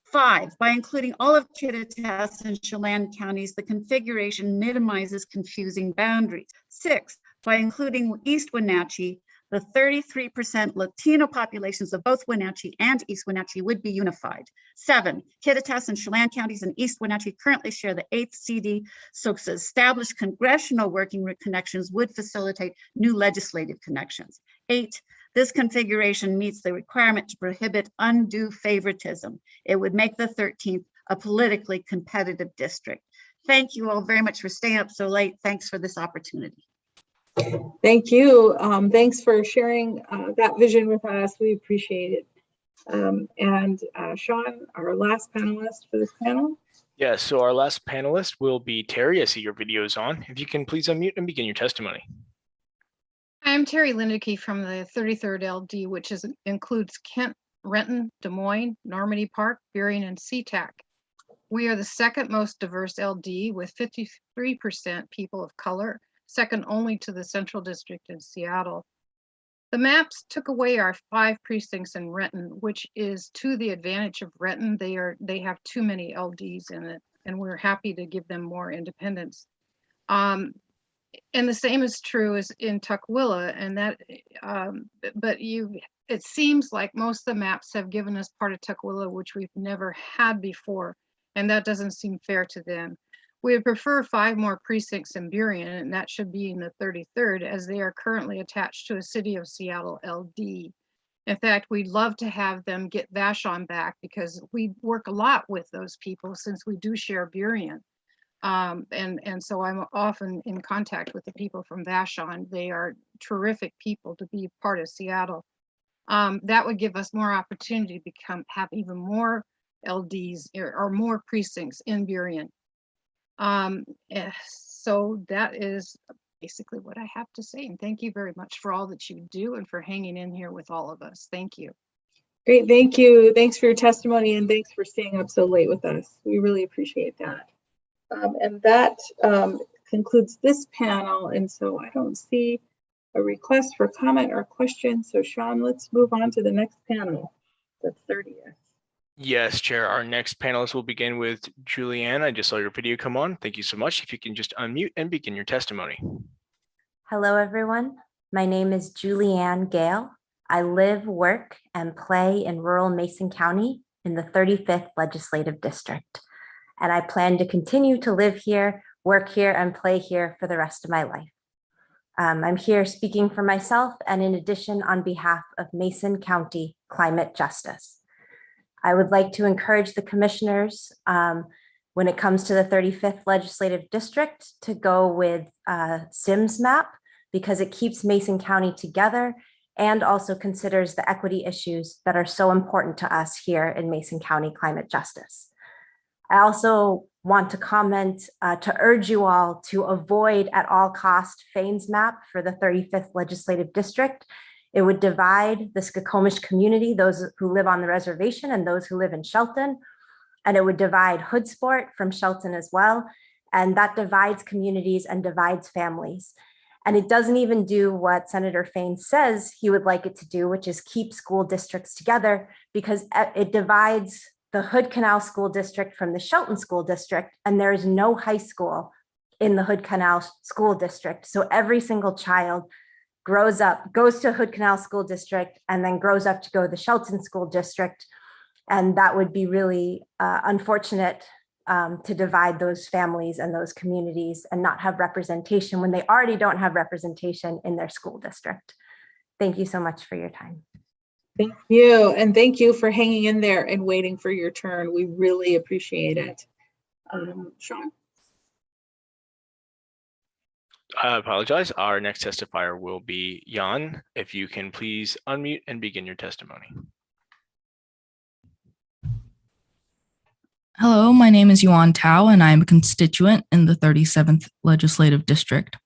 5, by including all of Kittitas and Chelan counties, the configuration minimizes confusing boundaries. 6, by including East Wenatchee, the 33% Latino populations of both Wenatchee and East Wenatchee would be unified. 7, Kittitas and Chelan counties and East Wenatchee currently share the 8th CD, so established congressional working connections would facilitate new legislative connections. 8, this configuration meets the requirement to prohibit undue favoritism. It would make the 13th a politically competitive district. Thank you all very much for staying up so late. Thanks for this opportunity. Thank you. Thanks for sharing that vision with us. We appreciate it. And Sean, our last panelist for this panel. Yes, so our last panelist will be Terry. I see your video is on. If you can please unmute and begin your testimony. I'm Terry Lindeke from the 33rd LD, which includes Kent, Renton, Des Moines, Normandy Park, Burien, and SeaTac. We are the second most diverse LD with 53% people of color, second only to the Central District in Seattle. The maps took away our 5 precincts in Renton, which is to the advantage of Renton. They have too many LDs in it, and we're happy to give them more independence. And the same is true as in Tukwila, and that, but you it seems like most of the maps have given us part of Tukwila, which we've never had before, and that doesn't seem fair to them. We would prefer 5 more precincts in Burien, and that should be in the 33rd, as they are currently attached to a City of Seattle LD. In fact, we'd love to have them get Vashon back because we work a lot with those people since we do share Burien. And so I'm often in contact with the people from Vashon. They are terrific people to be part of Seattle. That would give us more opportunity to have even more LDs or more precincts in Burien. So that is basically what I have to say. And thank you very much for all that you do and for hanging in here with all of us. Thank you. Great, thank you. Thanks for your testimony and thanks for staying up so late with us. We really appreciate that. And that concludes this panel. And so I don't see a request for comment or question. So Sean, let's move on to the next panel, the 30th. Yes, Chair. Our next panelist will begin with Julianne. I just saw your video come on. Thank you so much. If you can just unmute and begin your testimony. Hello, everyone. My name is Julianne Gale. I live, work, and play in rural Mason County in the 35th Legislative District. And I plan to continue to live here, work here, and play here for the rest of my life. I'm here speaking for myself and in addition on behalf of Mason County Climate Justice. I would like to encourage the commissioners when it comes to the 35th Legislative District to go with Sims map because it keeps Mason County together and also considers the equity issues that are so important to us here in Mason County Climate Justice. I also want to comment to urge you all to avoid at all cost Fain's map for the 35th Legislative District. It would divide the Skokomish community, those who live on the reservation and those who live in Shelton. And it would divide Hoodsport from Shelton as well. And that divides communities and divides families. And it doesn't even do what Senator Fain says he would like it to do, which is keep school districts together, because it divides the Hood Canal School District from the Shelton School District. And there is no high school in the Hood Canal School District. So every single child grows up, goes to Hood Canal School District, and then grows up to go to the Shelton School District. And that would be really unfortunate to divide those families and those communities and not have representation when they already don't have representation in their school district. Thank you so much for your time. Thank you. And thank you for hanging in there and waiting for your turn. We really appreciate it. Sean? I apologize. Our next testifier will be Jan. If you can please unmute and begin your testimony. Hello, my name is Yuan Tao, and I am a constituent in the 37th Legislative District.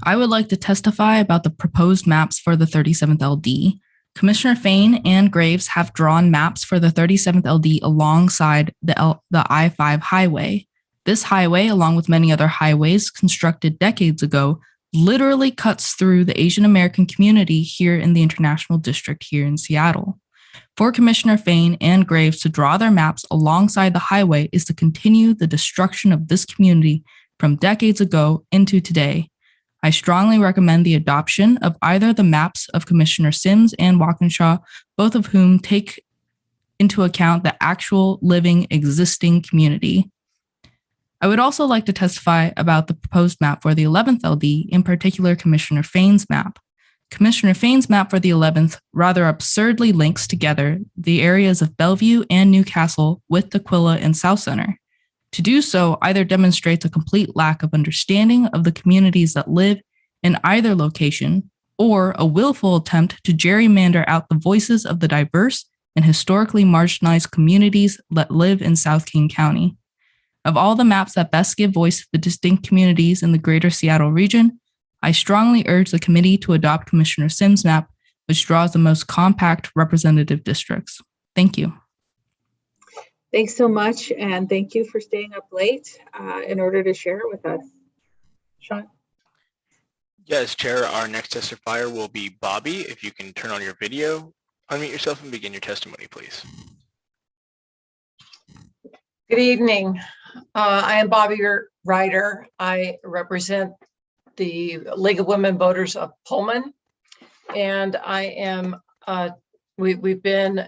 I would like to testify about the proposed maps for the 37th LD. Commissioner Fain and Graves have drawn maps for the 37th LD alongside the I-5 highway. This highway, along with many other highways constructed decades ago, literally cuts through the Asian American community here in the International District here in Seattle. For Commissioner Fain and Graves to draw their maps alongside the highway is to continue the destruction of this community from decades ago into today. I strongly recommend the adoption of either the maps of Commissioner Sims and Walkinshaw, both of whom take into account the actual living, existing community. I would also like to testify about the proposed map for the 11th LD, in particular Commissioner Fain's map. Commissioner Fain's map for the 11th rather absurdly links together the areas of Bellevue and Newcastle with Tukwila and South Center. To do so either demonstrates a complete lack of understanding of the communities that live in either location, or a willful attempt to gerrymander out the voices of the diverse and historically marginalized communities that live in South King County. Of all the maps that best give voice to the distinct communities in the greater Seattle region, I strongly urge the committee to adopt Commissioner Sims' map, which draws the most compact representative districts. Thank you. Thanks so much. And thank you for staying up late in order to share it with us. Sean? Yes, Chair. Our next testifier will be Bobby. If you can turn on your video, unmute yourself and begin your testimony, please. Good evening. I am Bobby Ryder. I represent the League of Women Voters of Pullman, and I am We've been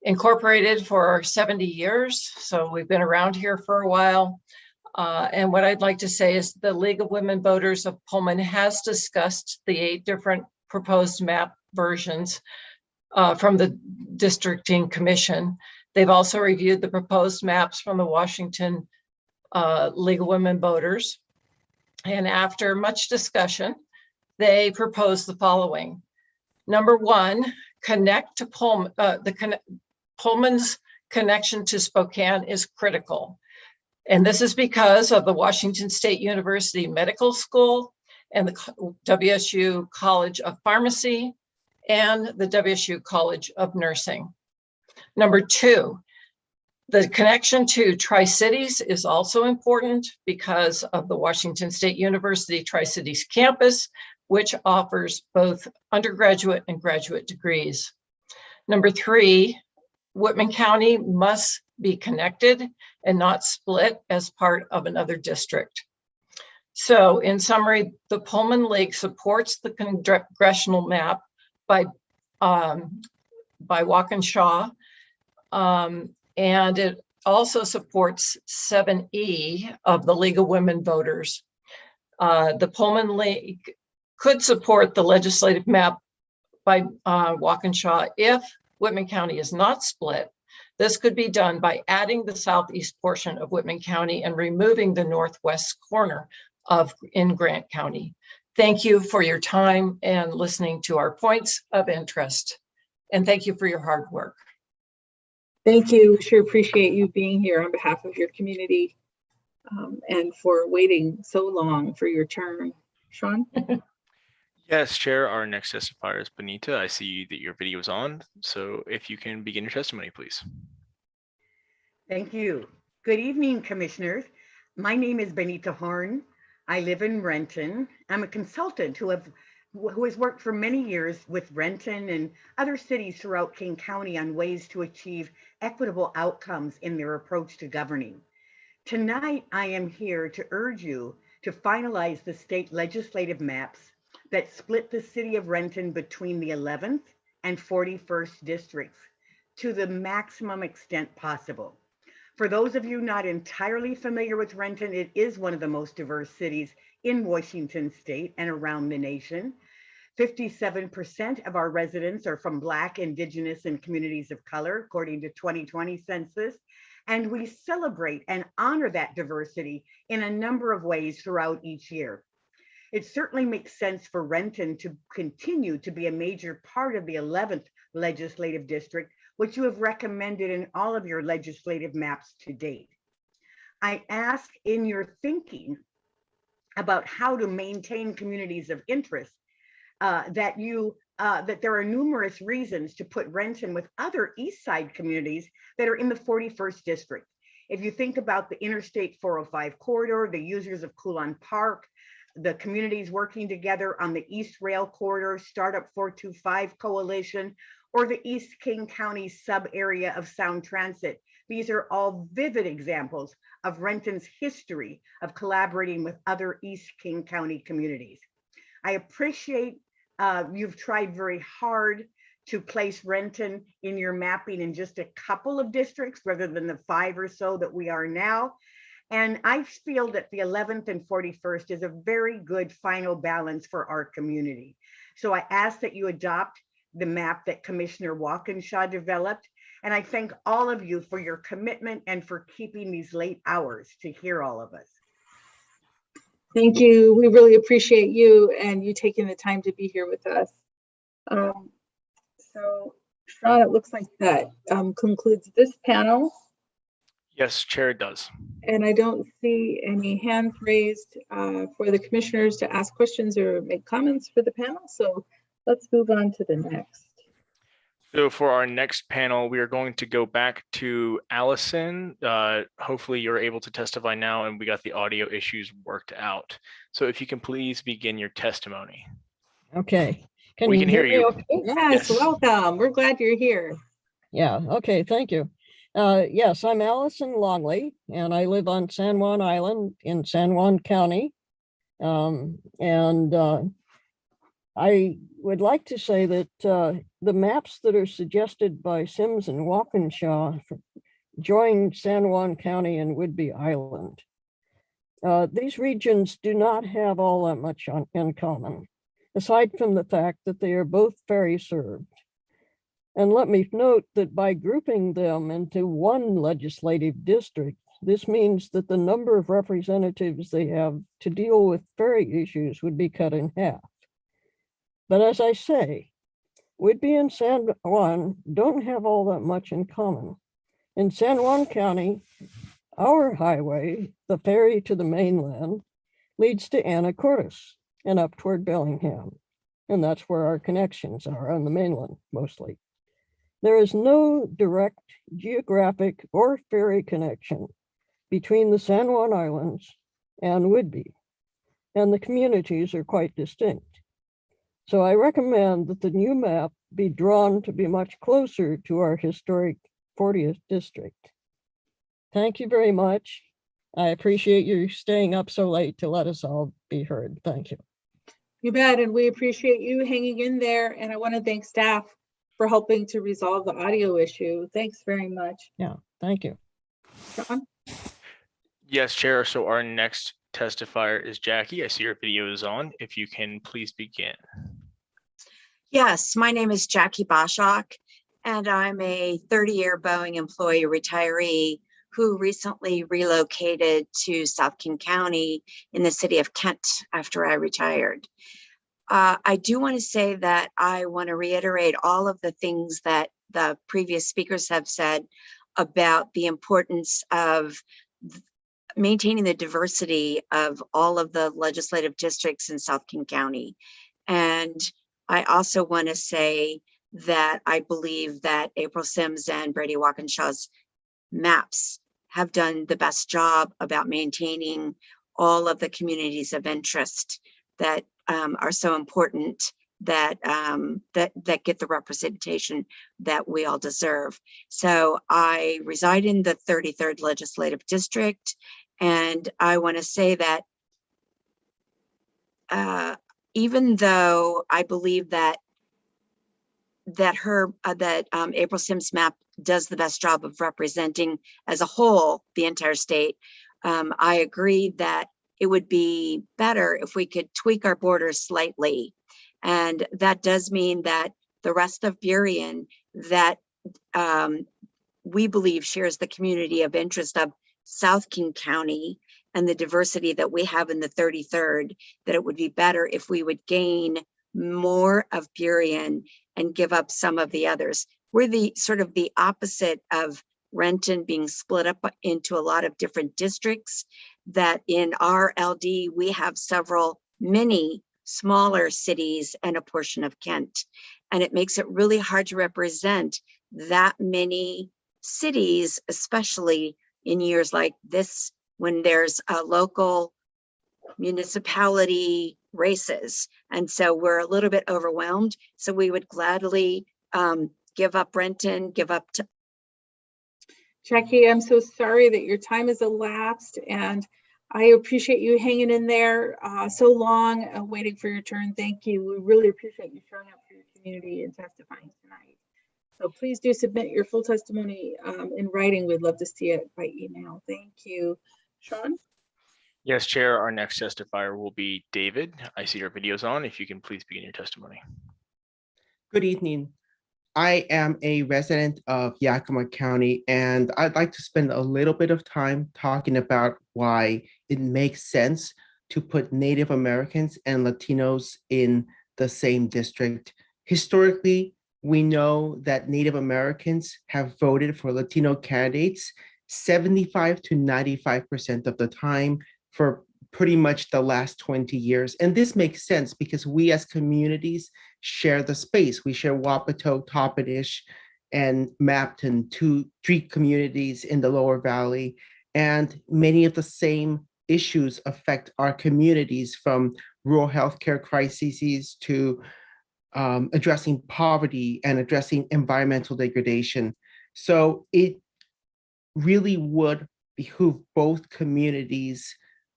incorporated for 70 years, so we've been around here for a while. And what I'd like to say is the League of Women Voters of Pullman has discussed the 8 different proposed map versions from the Districting Commission. They've also reviewed the proposed maps from the Washington League of Women Voters. And after much discussion, they proposed the following. Number 1, connect to Pullman. Pullman's connection to Spokane is critical. And this is because of the Washington State University Medical School and the WSU College of Pharmacy and the WSU College of Nursing. Number 2, the connection to Tri-Cities is also important because of the Washington State University Tri-Cities campus, which offers both undergraduate and graduate degrees. Number 3, Whitman County must be connected and not split as part of another district. So in summary, the Pullman League supports the congressional map by Walkinshaw, and it also supports 7E of the League of Women Voters. The Pullman League could support the legislative map by Walkinshaw if Whitman County is not split. This could be done by adding the southeast portion of Whitman County and removing the northwest corner in Grant County. Thank you for your time and listening to our points of interest. And thank you for your hard work. Thank you. Sure appreciate you being here on behalf of your community and for waiting so long for your turn. Sean? Yes, Chair, our next testifier is Benita. I see that your video is on, so if you can begin your testimony, please. Thank you. Good evening, commissioners. My name is Benita Horn. I live in Renton. I'm a consultant who has worked for many years with Renton and other cities throughout King County on ways to achieve equitable outcomes in their approach to governing. Tonight, I am here to urge you to finalize the state legislative maps that split the city of Renton between the 11th and 41st districts to the maximum extent possible. For those of you not entirely familiar with Renton, it is one of the most diverse cities in Washington state and around the nation. 57% of our residents are from Black, Indigenous, and communities of color, according to 2020 census. And we celebrate and honor that diversity in a number of ways throughout each year. It certainly makes sense for Renton to continue to be a major part of the 11th legislative district, which you have recommended in all of your legislative maps to date. I ask in your thinking about how to maintain communities of interest, that there are numerous reasons to put Renton with other East Side communities that are in the 41st district. If you think about the Interstate 405 corridor, the users of Coulon Park, the communities working together on the East Rail Corridor, Startup 425 Coalition, or the East King County sub-area of Sound Transit. These are all vivid examples of Renton's history of collaborating with other East King County communities. I appreciate you've tried very hard to place Renton in your mapping in just a couple of districts rather than the 5 or so that we are now. And I feel that the 11th and 41st is a very good final balance for our community. So I ask that you adopt the map that Commissioner Walkinshaw developed. And I thank all of you for your commitment and for keeping these late hours to hear all of us. Thank you. We really appreciate you and you taking the time to be here with us. So, Sean, it looks like that concludes this panel. Yes, Chair, it does. And I don't see any hands raised for the commissioners to ask questions or make comments for the panel. So let's move on to the next. So for our next panel, we are going to go back to Allison. Hopefully you're able to testify now and we got the audio issues worked out. So if you can please begin your testimony. Okay. We can hear you. Okay? Yes, welcome. We're glad you're here. Yeah, okay, thank you. Yes, I'm Allison Longley, and I live on San Juan Island in San Juan County. I would like to say that the maps that are suggested by Sims and Walkinshaw join San Juan County and Whidbey Island. These regions do not have all that much in common, aside from the fact that they are both ferry served. And let me note that by grouping them into one legislative district, this means that the number of representatives they have to deal with ferry issues would be cut in half. But as I say, Whidbey and San Juan don't have all that much in common. In San Juan County, our highway, the ferry to the mainland, leads to Anacortes and up toward Bellingham. And that's where our connections are on the mainland mostly. There is no direct geographic or ferry connection between the San Juan Islands and Whidbey, and the communities are quite distinct. So I recommend that the new map be drawn to be much closer to our historic 40th district. Thank you very much. I appreciate you staying up so late to let us all be heard. Thank you. You bet, and we appreciate you hanging in there. And I want to thank staff for helping to resolve the audio issue. Thanks very much. Yeah, thank you. Sean? Yes, Chair. So our next testifier is Jackie. I see your video is on. If you can please begin. Yes, my name is Jackie Boschak, and I'm a 30-year Boeing employee retiree who recently relocated to South King County in the city of Kent after I retired. I do want to say that I want to reiterate all of the things that the previous speakers have said about the importance of maintaining the diversity of all of the legislative districts in South King County. And I also want to say that I believe that April Sims and Brady Walkinshaw's maps have done the best job about maintaining all of the communities of interest that are so important, that that get the representation that we all deserve. So I reside in the 33rd Legislative District, and I want to say that even though I believe that April Sims' map does the best job of representing as a whole the entire state, I agree that it would be better if we could tweak our borders slightly. And that does mean that the rest of Burien that we believe shares the community of interest of South King County and the diversity that we have in the 33rd, that it would be better if we would gain more of Burien and give up some of the others. We're the sort of the opposite of Renton being split up into a lot of different districts, that in our LD, we have several many smaller cities and a portion of Kent. And it makes it really hard to represent that many cities, especially in years like this, when there's a local municipality races. And so we're a little bit overwhelmed. So we would gladly give up Renton, give up to. Jackie, I'm so sorry that your time has elapsed, and I appreciate you hanging in there so long, waiting for your turn. Thank you. We really appreciate you showing up for your community and testifying tonight. So please do submit your full testimony in writing. We'd love to see it by email. Thank you. Sean? Yes, Chair. Our next testifier will be David. I see your video's on. If you can please begin your testimony. Good evening. I am a resident of Yakima County, and I'd like to spend a little bit of time talking about why it makes sense to put Native Americans and Latinos in the same district. Historically, we know that Native Americans have voted for Latino candidates 75 to 95% of the time for pretty much the last 20 years. And this makes sense because we as communities share the space. We share Wapato, Toppenish, and Mapton, three communities in the Lower Valley. And many of the same issues affect our communities, from rural healthcare crises to addressing poverty and addressing environmental degradation. So it really would behoove both communities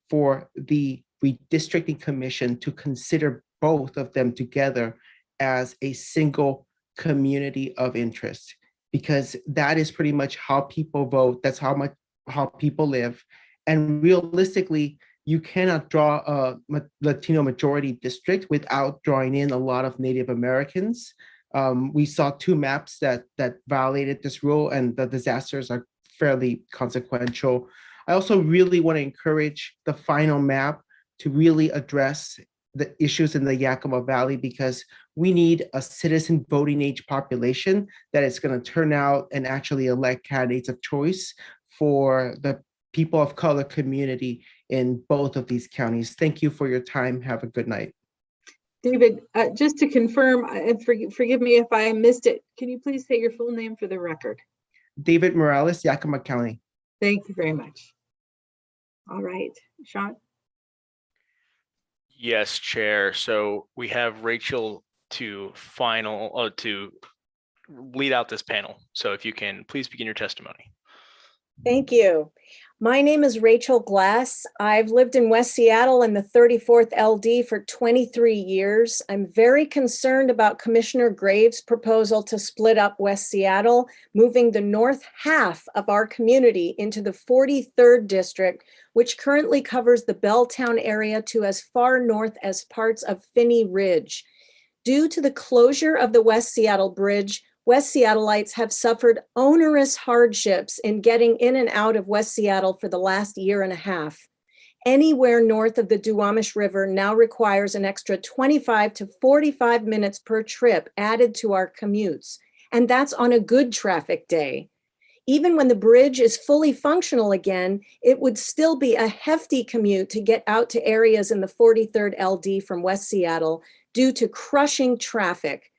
for the Redistricting Commission to consider both of them together as a single community of interest, because that is pretty much how people vote. That's how people live. And realistically, you cannot draw a Latino majority district without drawing in a lot of Native Americans. We saw 2 maps that violated this rule, and the disasters are fairly consequential. I also really want to encourage the final map to really address the issues in the Yakima Valley, because we need a citizen voting age population that is going to turn out and actually elect candidates of choice for the people of color community in both of these counties. Thank you for your time. Have a good night. David, just to confirm, and forgive me if I missed it, can you please say your full name for the record? David Morales, Yakima County. Thank you very much. All right, Sean. Yes, Chair. So we have Rachel to lead out this panel. So if you can, please begin your testimony. Thank you. My name is Rachel Glass. I've lived in West Seattle in the 34th LD for 23 years. I'm very concerned about Commissioner Graves' proposal to split up West Seattle, moving the north half of our community into the 43rd district, which currently covers the Belltown area to as far north as parts of Phinney Ridge. Due to the closure of the West Seattle Bridge, West Seattleites have suffered onerous hardships in getting in and out of West Seattle for the last year and a half. Anywhere north of the Duwamish River now requires an extra 25 to 45 minutes per trip added to our commutes, and that's on a good traffic day. Even when the bridge is fully functional again, it would still be a hefty commute to get out to areas in the 43rd LD from West Seattle due to crushing traffic.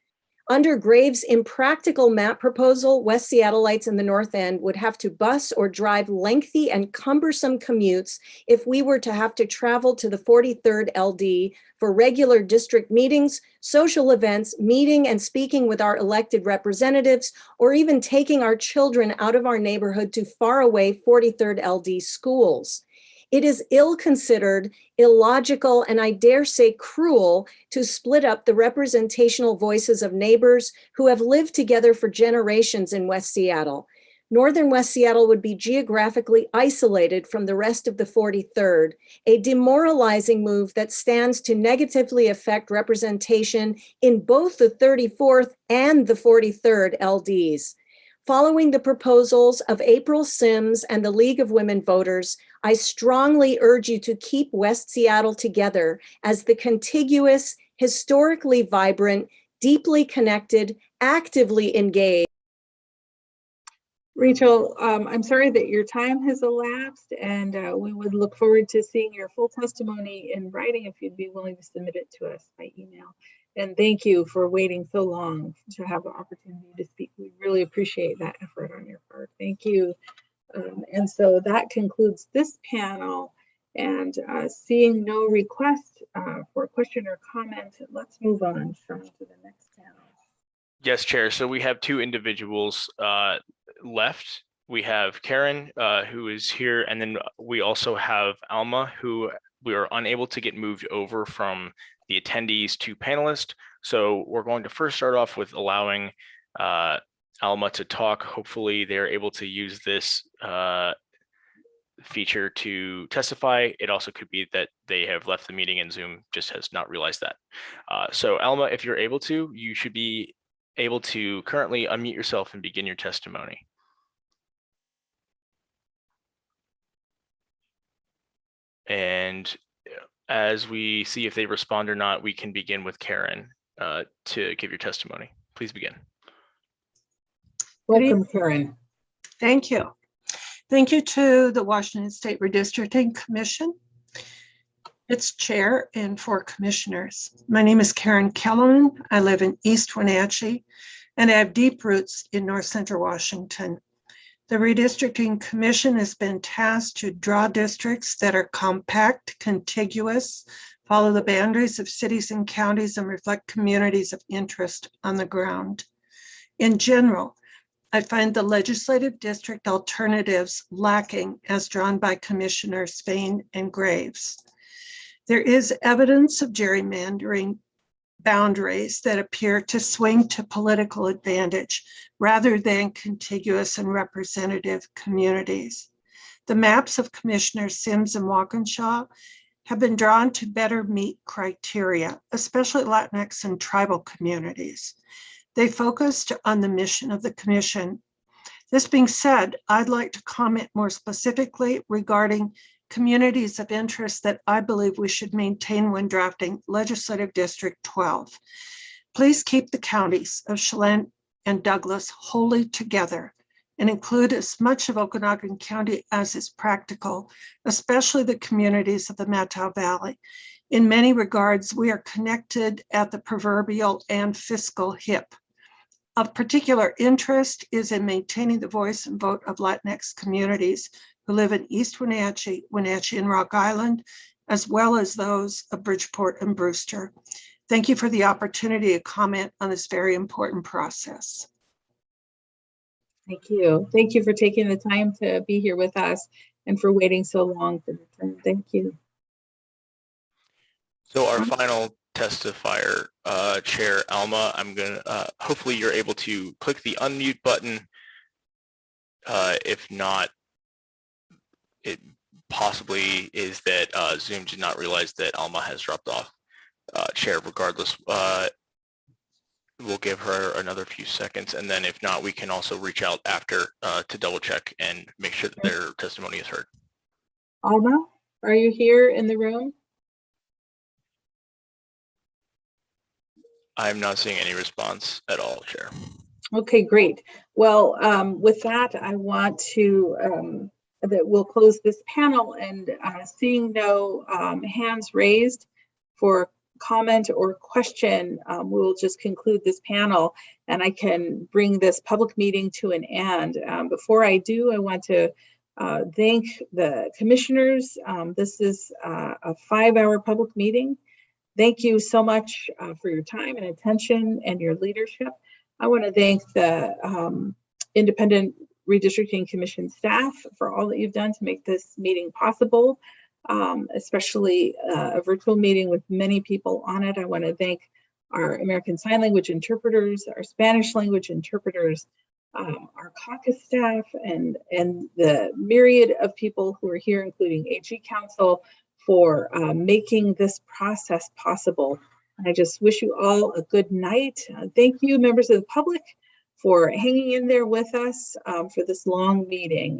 Under Graves' impractical map proposal, West Seattleites in the North End would have to bus or drive lengthy and cumbersome commutes if we were to have to travel to the 43rd LD for regular district meetings, social events, meeting and speaking with our elected representatives, or even taking our children out of our neighborhood to faraway 43rd LD schools. It is ill-considered, illogical, and I dare say cruel to split up the representational voices of neighbors who have lived together for generations in West Seattle. Northern West Seattle would be geographically isolated from the rest of the 43rd, a demoralizing move that stands to negatively affect representation in both the 34th and the 43rd LDs. Following the proposals of April Sims and the League of Women Voters, I strongly urge you to keep West Seattle together as the contiguous, historically vibrant, deeply connected, actively engaged. Rachel, I'm sorry that your time has elapsed, and we would look forward to seeing your full testimony in writing if you'd be willing to submit it to us by email. And thank you for waiting so long to have the opportunity to speak. We really appreciate that effort on your part. Thank you. And so that concludes this panel. And seeing no request for question or comment, let's move on to the next panel. Yes, Chair. So we have 2 individuals left. We have Karen, who is here, and then we also have Alma, who we are unable to get moved over from the attendees to panelists. So we're going to first start off with allowing Alma to talk. Hopefully they're able to use this feature to testify. It also could be that they have left the meeting and Zoom just has not realized that. So Alma, if you're able to, you should be able to currently unmute yourself and begin your testimony. And as we see if they respond or not, we can begin with Karen to give your testimony. Please begin. Welcome, Karen. Thank you. Thank you to the Washington State Redistricting Commission, its chair, and 4 commissioners. My name is Karen Kellerman. I live in East Wenatchee, and I have deep roots in North Central Washington. The Redistricting Commission has been tasked to draw districts that are compact, contiguous, follow the boundaries of cities and counties, and reflect communities of interest on the ground. In general, I find the legislative district alternatives lacking as drawn by Commissioners Fain and Graves. There is evidence of gerrymandering boundaries that appear to swing to political advantage rather than contiguous and representative communities. The maps of Commissioners Sims and Walkinshaw have been drawn to better meet criteria, especially Latinx and tribal communities. They focused on the mission of the commission. This being said, I'd like to comment more specifically regarding communities of interest that I believe we should maintain when drafting Legislative District 12. Please keep the counties of Chelan and Douglas wholly together and include as much of Okanagan County as is practical, especially the communities of the Mattow Valley. In many regards, we are connected at the proverbial and fiscal hip. Of particular interest is in maintaining the voice and vote of Latinx communities who live in East Wenatchee, Wenatchee and Rock Island, as well as those of Bridgeport and Brewster. Thank you for the opportunity to comment on this very important process. Thank you. Thank you for taking the time to be here with us and for waiting so long for the turn. Thank you. So our final testifier, Chair Alma, I'm gonna, hopefully you're able to click the unmute button. If not, it possibly is that Zoom did not realize that Alma has dropped off. Chair, regardless, we'll give her another few seconds, and then if not, we can also reach out after to double check and make sure that their testimony is heard. Alma, are you here in the room? I'm not seeing any response at all, Chair. Okay, great. Well, with that, I want to, that we'll close this panel, and seeing no hands raised for comment or question, we'll just conclude this panel and I can bring this public meeting to an end. Before I do, I want to thank the commissioners. This is a 5-hour public meeting. Thank you so much for your time and attention and your leadership. I want to thank the Independent Redistricting Commission staff for all that you've done to make this meeting possible, especially a virtual meeting with many people on it. I want to thank our American Sign Language interpreters, our Spanish language interpreters, our caucus staff, and the myriad of people who are here, including AG Council, for making this process possible. I just wish you all a good night. Thank you, members of the public, for hanging in there with us for this long meeting.